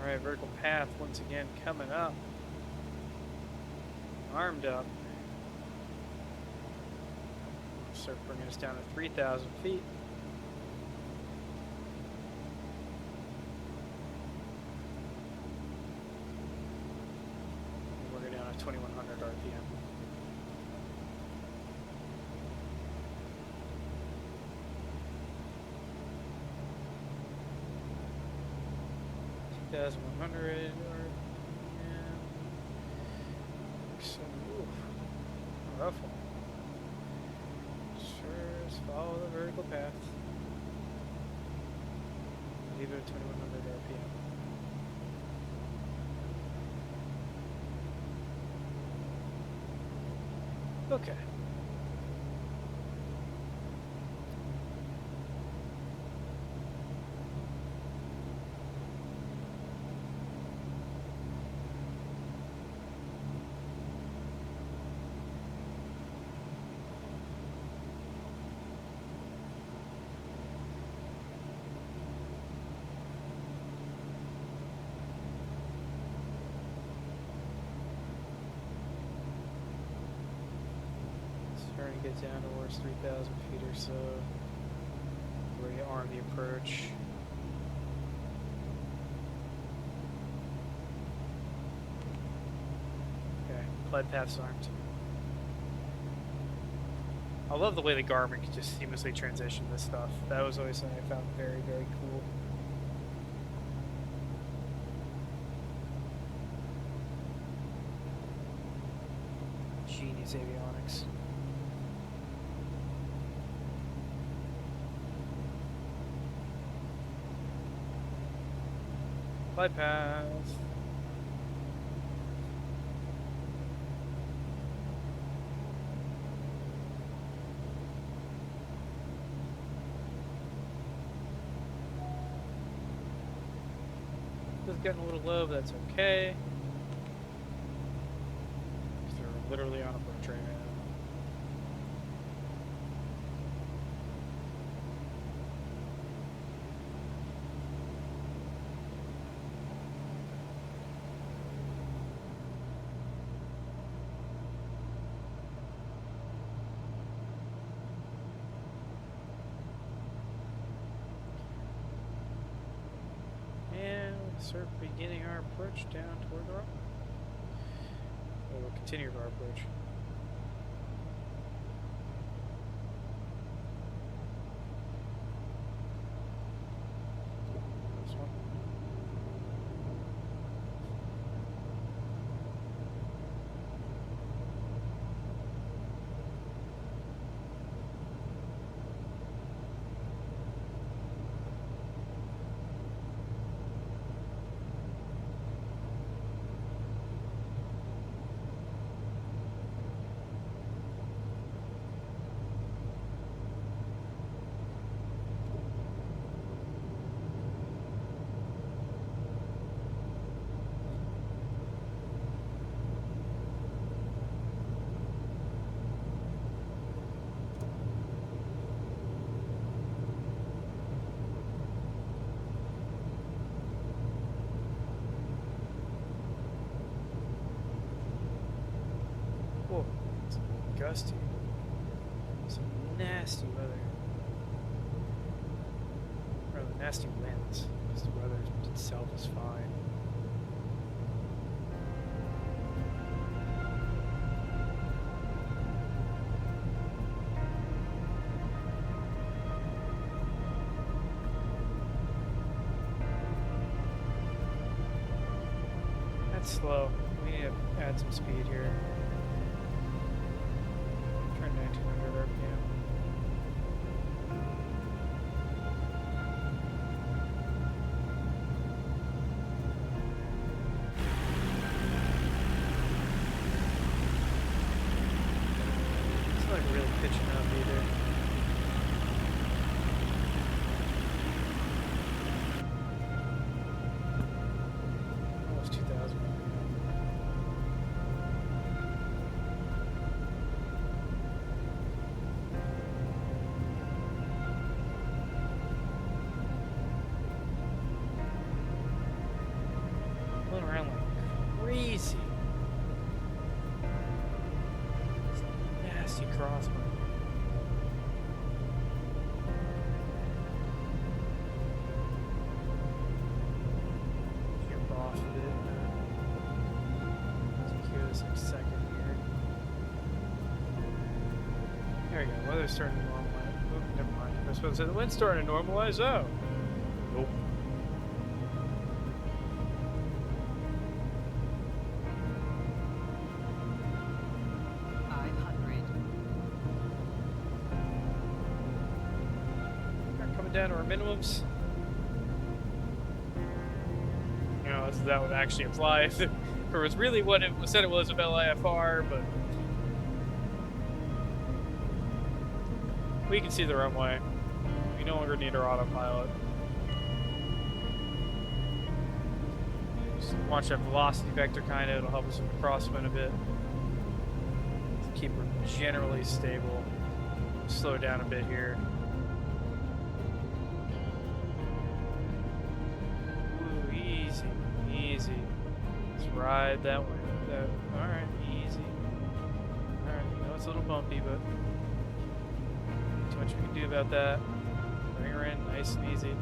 Alright, vertical path once again coming up. Armed up. Start bringing us down to 3,000 feet. And we're down to 2100 RPM. $2,100 so, rough one. Sure, just follow the vertical path. Leave it at 2100 RPM. Okay. Starting to get down towards 3,000 feet or so. Where you arm the approach. Okay, glide path's armed. I love the way the Garmin can just seamlessly transition this stuff. That was always something I found very, very cool. Genius avionics. Bypass. is getting a little low, but that's okay. They're literally on a bridge right now. Start beginning our approach down toward the right. We'll continue our approach. This one. Whoa, it's gusty. Some nasty weather. Rather nasty winds. Because the weather itself is fine. That's slow. We need to add some speed here. Try 1900 RPM. It's not like really pitching up either. Almost 2000. Going around like crazy. It's a nasty crosswind. Jump off of it. Secure this in a second here. There we go. Weather's starting to normalize. Oh, never mind. I was supposed to say the wind's starting to normalize. Oh. Nope. Down to our minimums. You know, that would actually apply if it was really what it said it was of LIFR, but we can see the runway. We no longer need our autopilot. Just watch that velocity vector kind of, it'll help us with the crosswind a bit. Keep her generally stable. Slow down a bit here. Easy. Let's ride that way. Alright, easy. Alright, I know it's a little bumpy, but not too much we can do about that. Bring her in, nice and easy.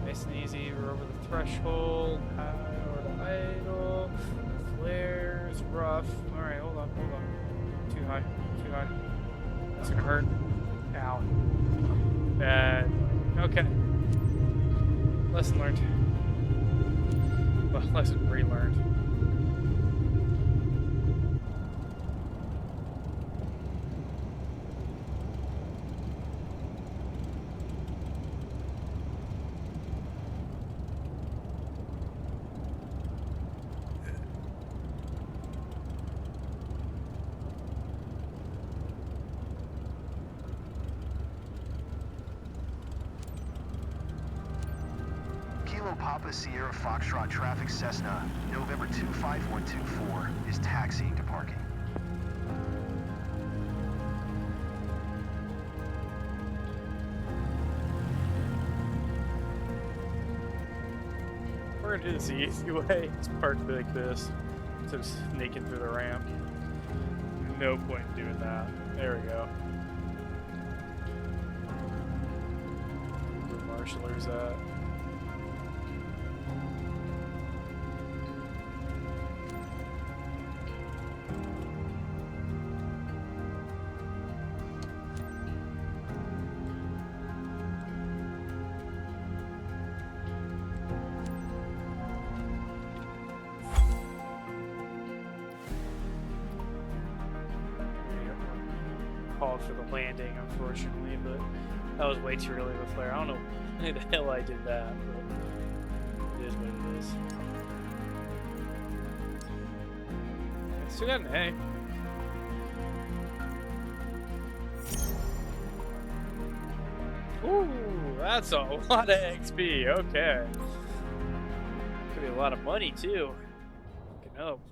Nice and easy. We're over the threshold. Over to idle. Flares, rough. Alright, hold on. Too high. That's gonna hurt. Ow. Bad. Okay. Lesson learned. Well, lesson relearned. Kilo Papa Sierra Foxtrot Traffic Cessna, November 25124, is taxiing to parking. We're gonna do this the easy way. It's parked like this. Instead of sneaking through the ramp. No point in doing that. There we go. Where the marshaller's at. Called for the landing, unfortunately, but that was way too early of a flare. I don't know why the hell I did that, but it is what it is. I still got an A. Ooh, that's a lot of XP. Okay. Could be a lot of money, too. Fucking hope.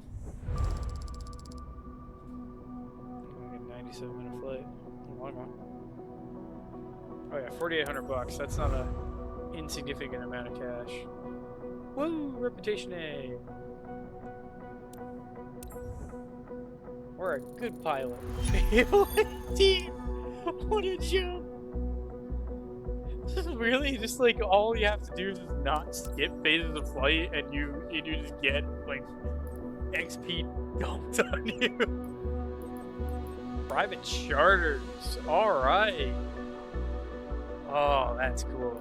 97-minute flight. Long one. Oh yeah, 4,800 bucks. That's not a insignificant amount of cash. Woo! Reputation A. We're a good pilot. 18. What a jump! This is really just like all you have to do is just not skip phases of flight, and you just get like XP dumped on you. Private charters, alright. Oh, that's cool.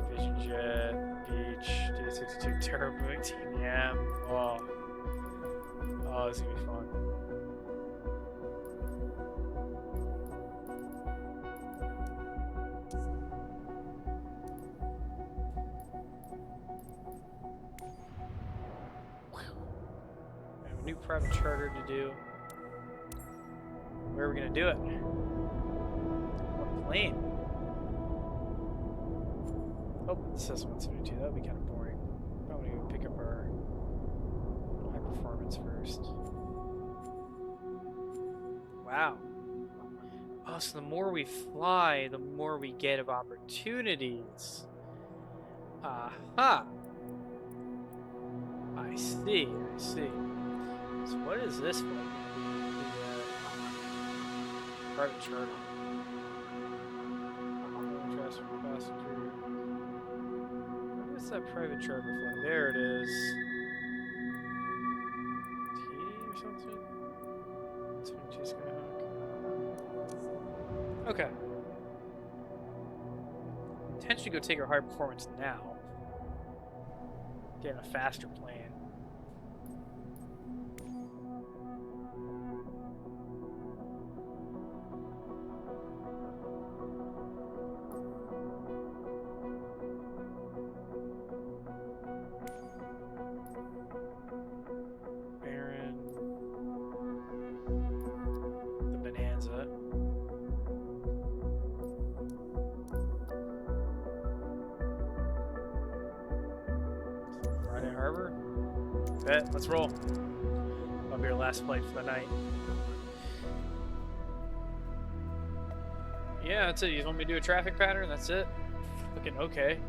Vision Jet, Beach, D62 Turbo, TBM. Oh, this is gonna be fun. New private charter to do. Where are we gonna do it? What plane? Oh, it says 172. That would be kind of boring. Probably gonna pick up our high performance first. Wow. Oh, so the more we fly, the more we get of opportunities. Aha. I see. I see. So what is this one? The private charter. Passenger. Where is that private charter flight? There it is. T or something? 22 Skyhawk. Okay. Potentially go take our high performance now. Get a faster plane. Bet, let's roll. That'll be our last flight for the night. Yeah, that's it. You want me to do a traffic pattern? That's it? Fucking okay.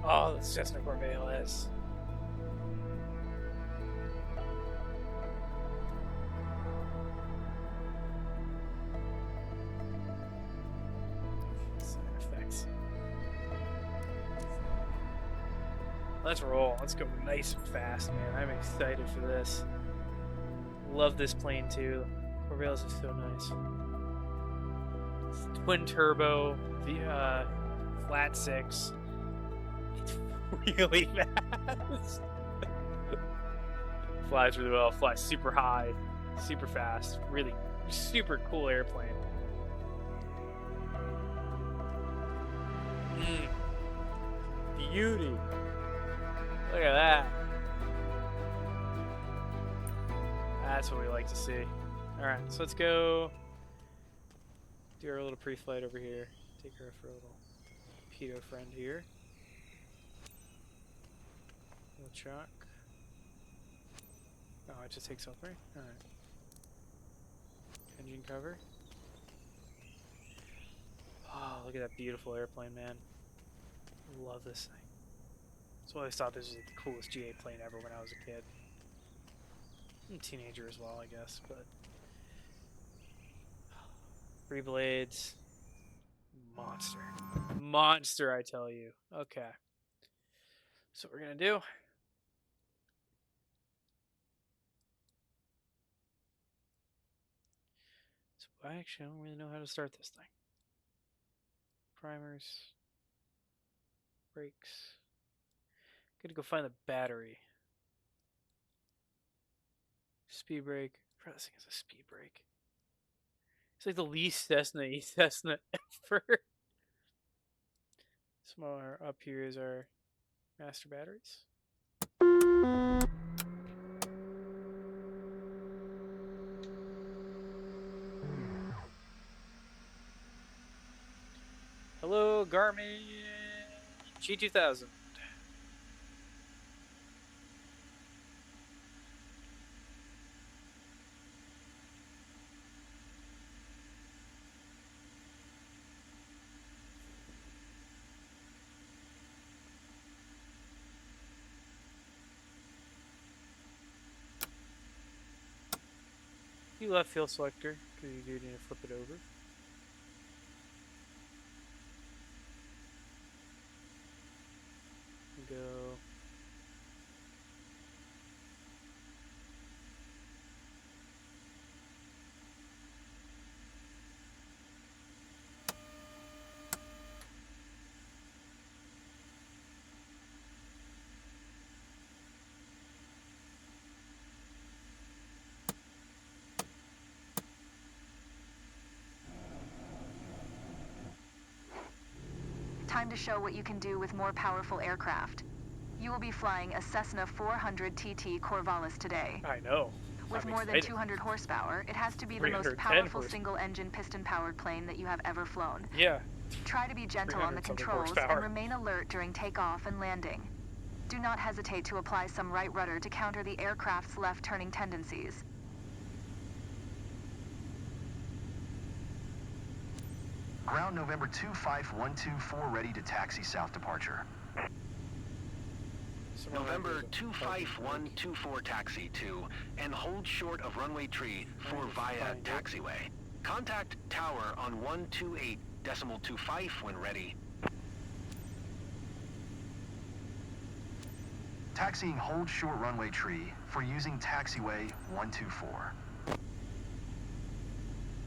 Oh, that's Cessna Gourmet LS. Side effects. Let's roll. Let's go nice and fast, man. I'm excited for this. Love this plane too. Corvallis is so nice. It's twin turbo, the flat six. It's really fast. Flies really well. Flies super high, super fast. Really super cool airplane. Beauty. Look at that. That's what we like to see. Alright, so let's go do our little pre-flight over here. Take her for a little Torpedo friend here. Little chuck. Oh, it just takes up, right? Alright. Engine cover. Oh, look at that beautiful airplane, man. Love this thing. So I always thought this was like the coolest GA plane ever when I was a kid. I'm a teenager as well, I guess, but 3 blades. Monster. Monster, I tell you. Okay. So what we're gonna do. So actually I don't really know how to start this thing. Primers. Brakes. Gotta go find the battery. Speed brake. This thing has a speed brake. It's like the least Cessna ever. Smaller up here is our master batteries. Hello, Garmin G2000. You left field selector because you do need to flip it over. Go. Time to show what you can do with more powerful aircraft. You will be flying a Cessna 400 TT Corvallis today. I know. With more than 200 horsepower, it has to be the most 310 powerful horsepower. single-engine piston-powered plane that you have ever flown. Yeah. Try to be gentle on the 300 something controls horsepower. and remain alert during takeoff and landing. Do not hesitate to apply some right rudder to counter the aircraft's left-turning tendencies. Ground November 25124 ready to taxi south departure. November 25124 taxi to and hold short of runway tree for via taxiway. Contact tower on 128.25 when ready. Taxiing hold short runway tree for using taxiway 124.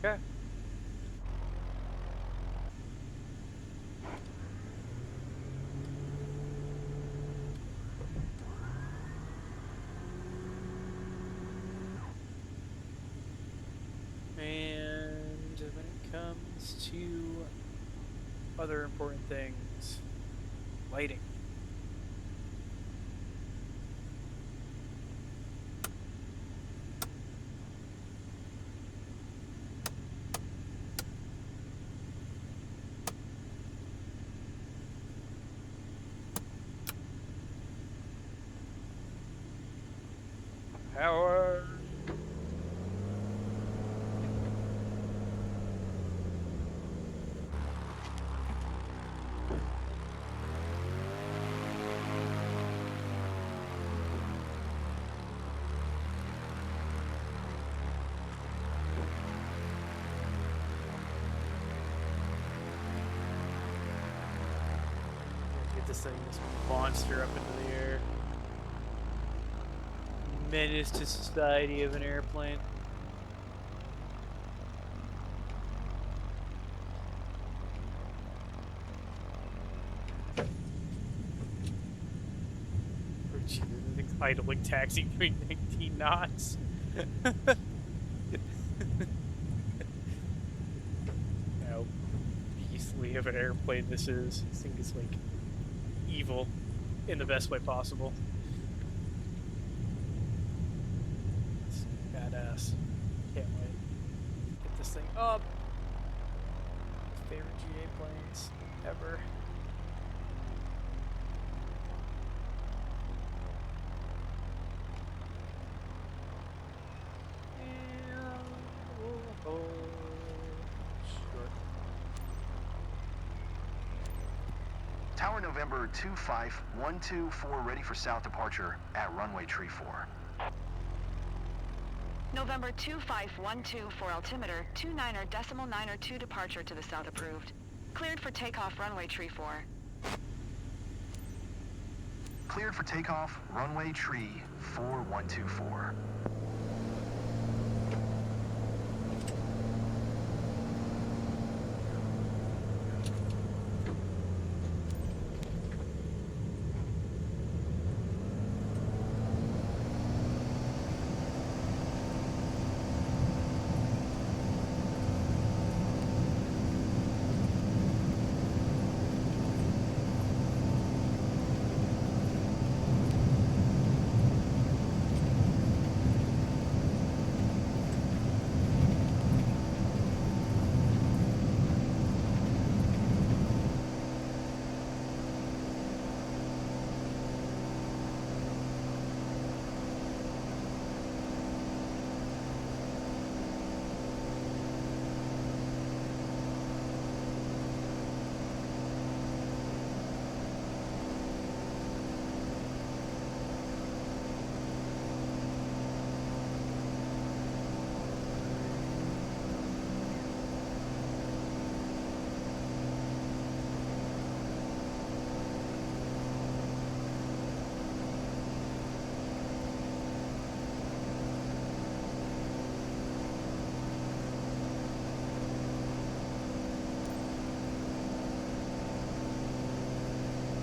Okay. And when it comes to other important things, lighting. Power. Get this thing, this monster up into the air. Menace to society of an airplane. Oh, Jesus, the idling taxi doing 19 knots. How beastly of an airplane this is. This thing is like evil in the best way possible. It's badass. Can't wait. Get this thing up. Favorite GA planes ever. Tower November 25124 ready for south departure at runway tree 4. November 2512 for altimeter 29.902 departure to the south approved. Cleared for takeoff runway tree 4. Cleared for takeoff, runway tree 4124.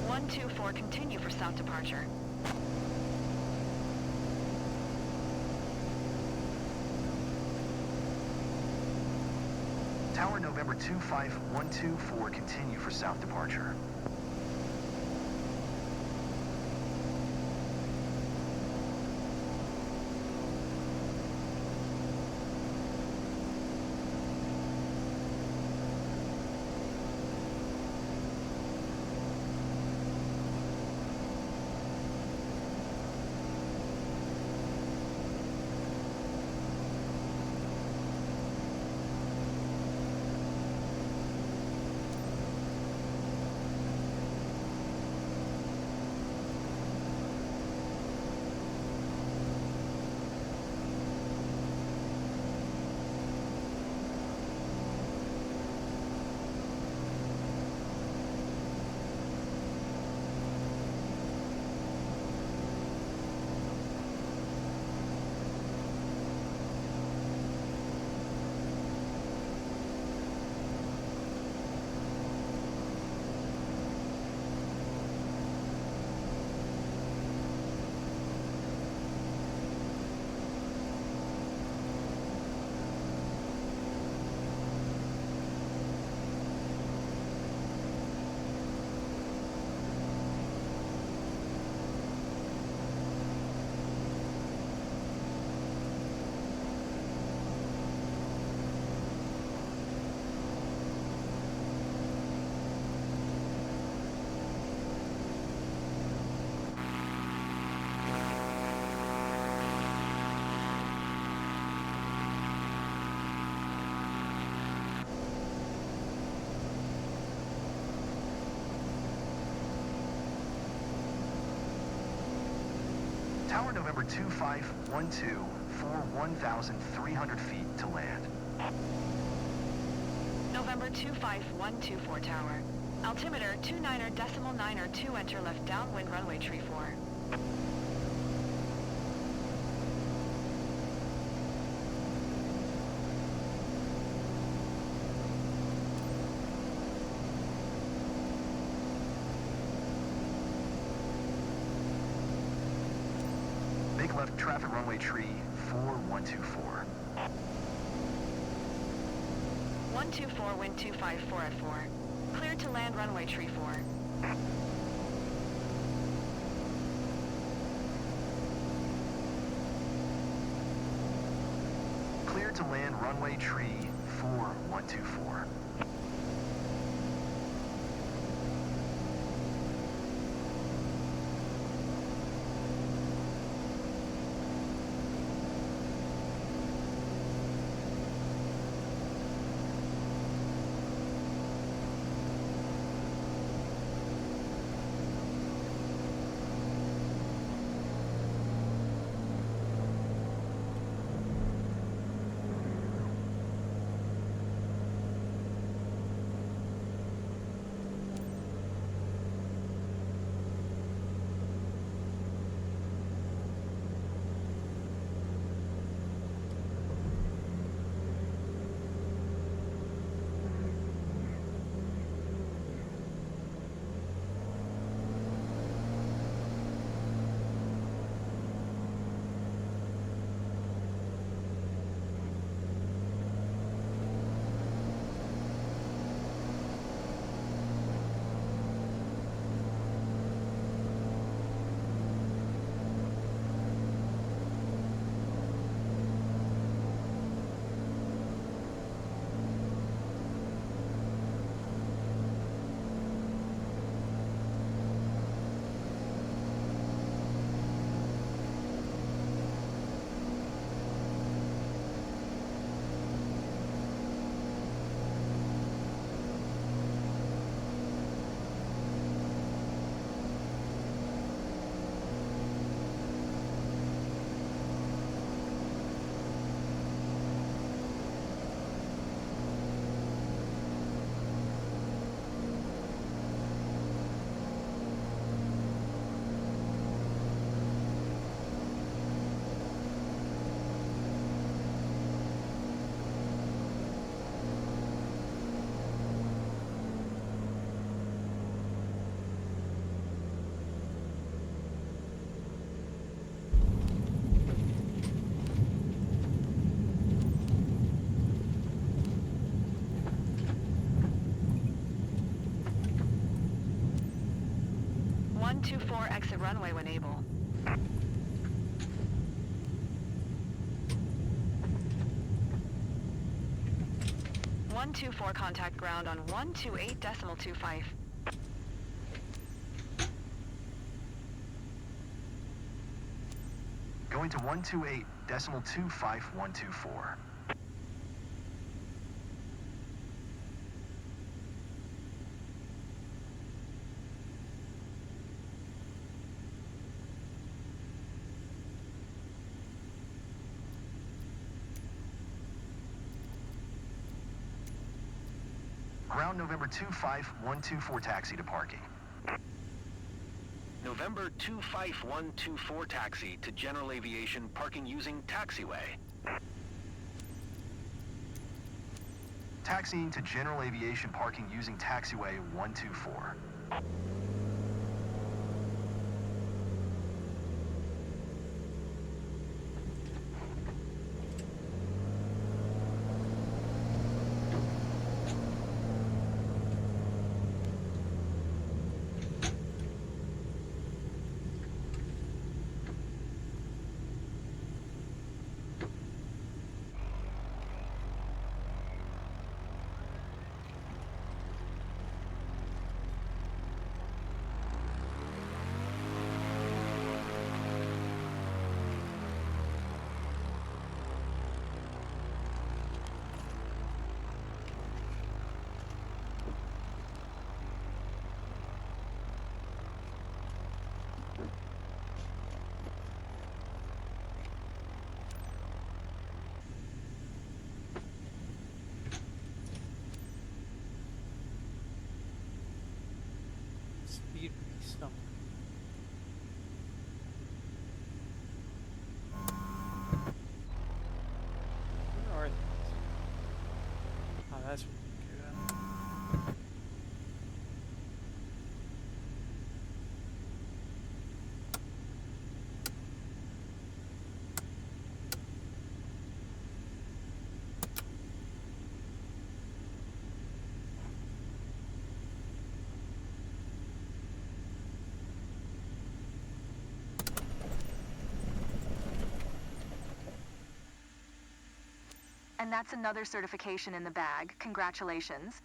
One, 2, 4, continue for south departure. Tower November 25124 continue for south departure. Tower November 2512 for 1,300 feet to land. November 25124 tower. Altimeter 29.902 enter left downwind runway tree 4. Make left traffic runway tree 4124. 124 wind 254 at 4. Cleared to land runway tree 4. Cleared to land runway tree 4124. 124, exit runway when able. One two four, contact ground on 128.25. Going to 128.25124. Ground November 25124, taxi to parking. November 25124 taxi to General Aviation, parking using taxiway. Taxiing to General Aviation, parking using taxiway 124. Speed race. Oh. Where are these? Oh, that's what we can do. And that's another certification in the bag. Congratulations.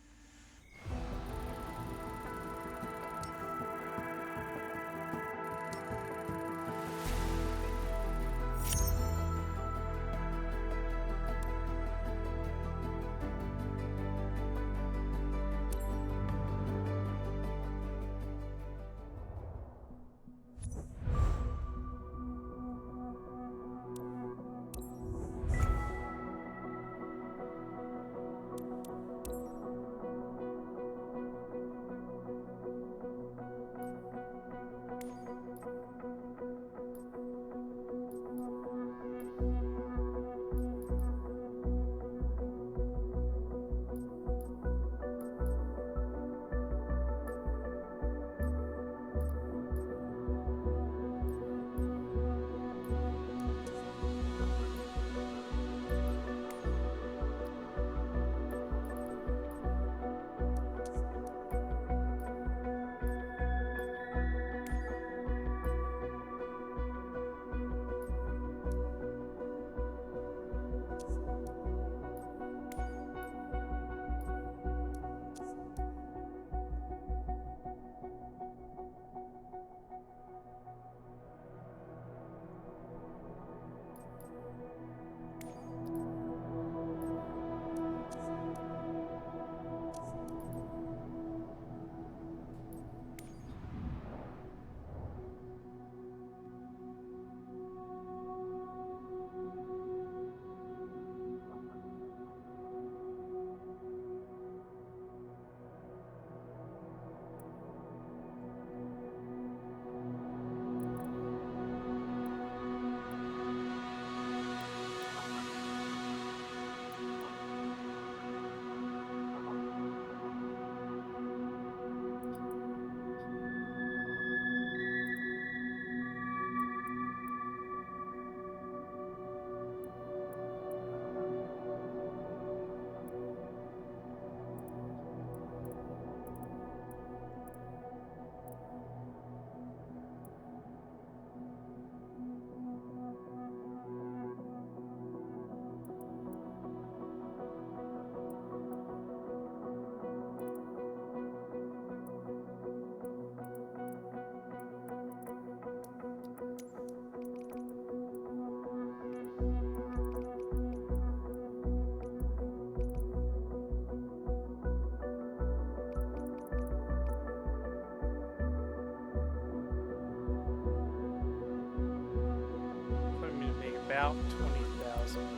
about 20,000.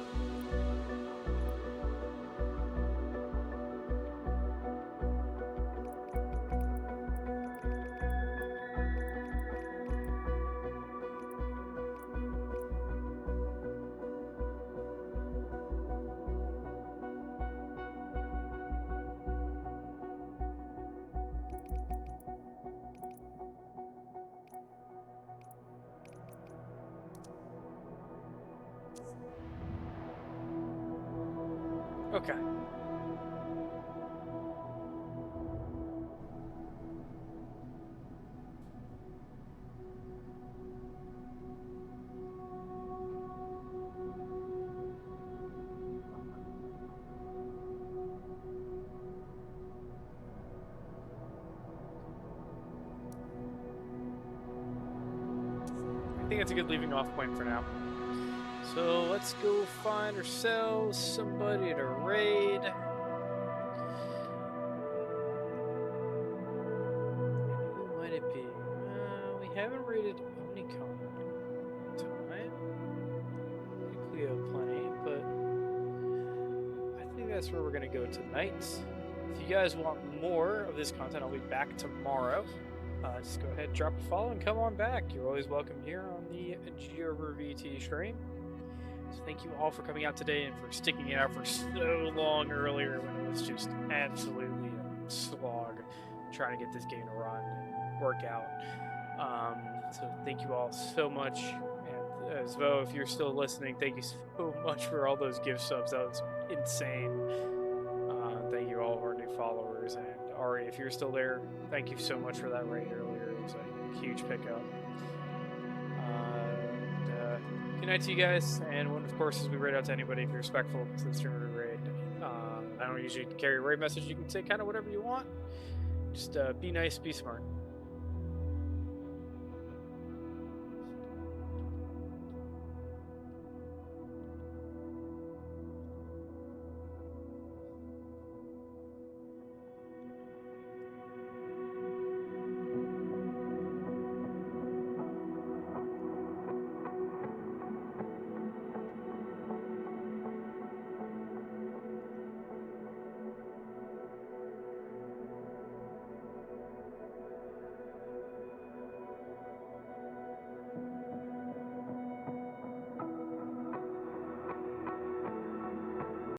Okay. I think that's a good leaving off point for now. So let's go find ourselves somebody to raid. Who might it be? We haven't raided Omnicom in time. I think we have plenty, but I think that's where we're going to go tonight. If you guys want more of this content, I'll be back tomorrow. Just go ahead, drop a follow, and come on back. You're always welcome here on the GOverVT stream. So thank you all for coming out today and for sticking it out for so long earlier when it was just absolutely a slog trying to get this game to run and work out. So thank you all so much. And Zvo, if you're still listening, thank you so much for all those gift subs. That was insane. Thank you all of our new followers. And Ari, if you're still there, thank you so much for that raid earlier. It was a huge pickup. Good night to you guys, and of course, as we raid out to anybody, be respectful to the streamer we raid. I don't usually carry a raid message. You can say kind of whatever you want. Just be nice, be smart.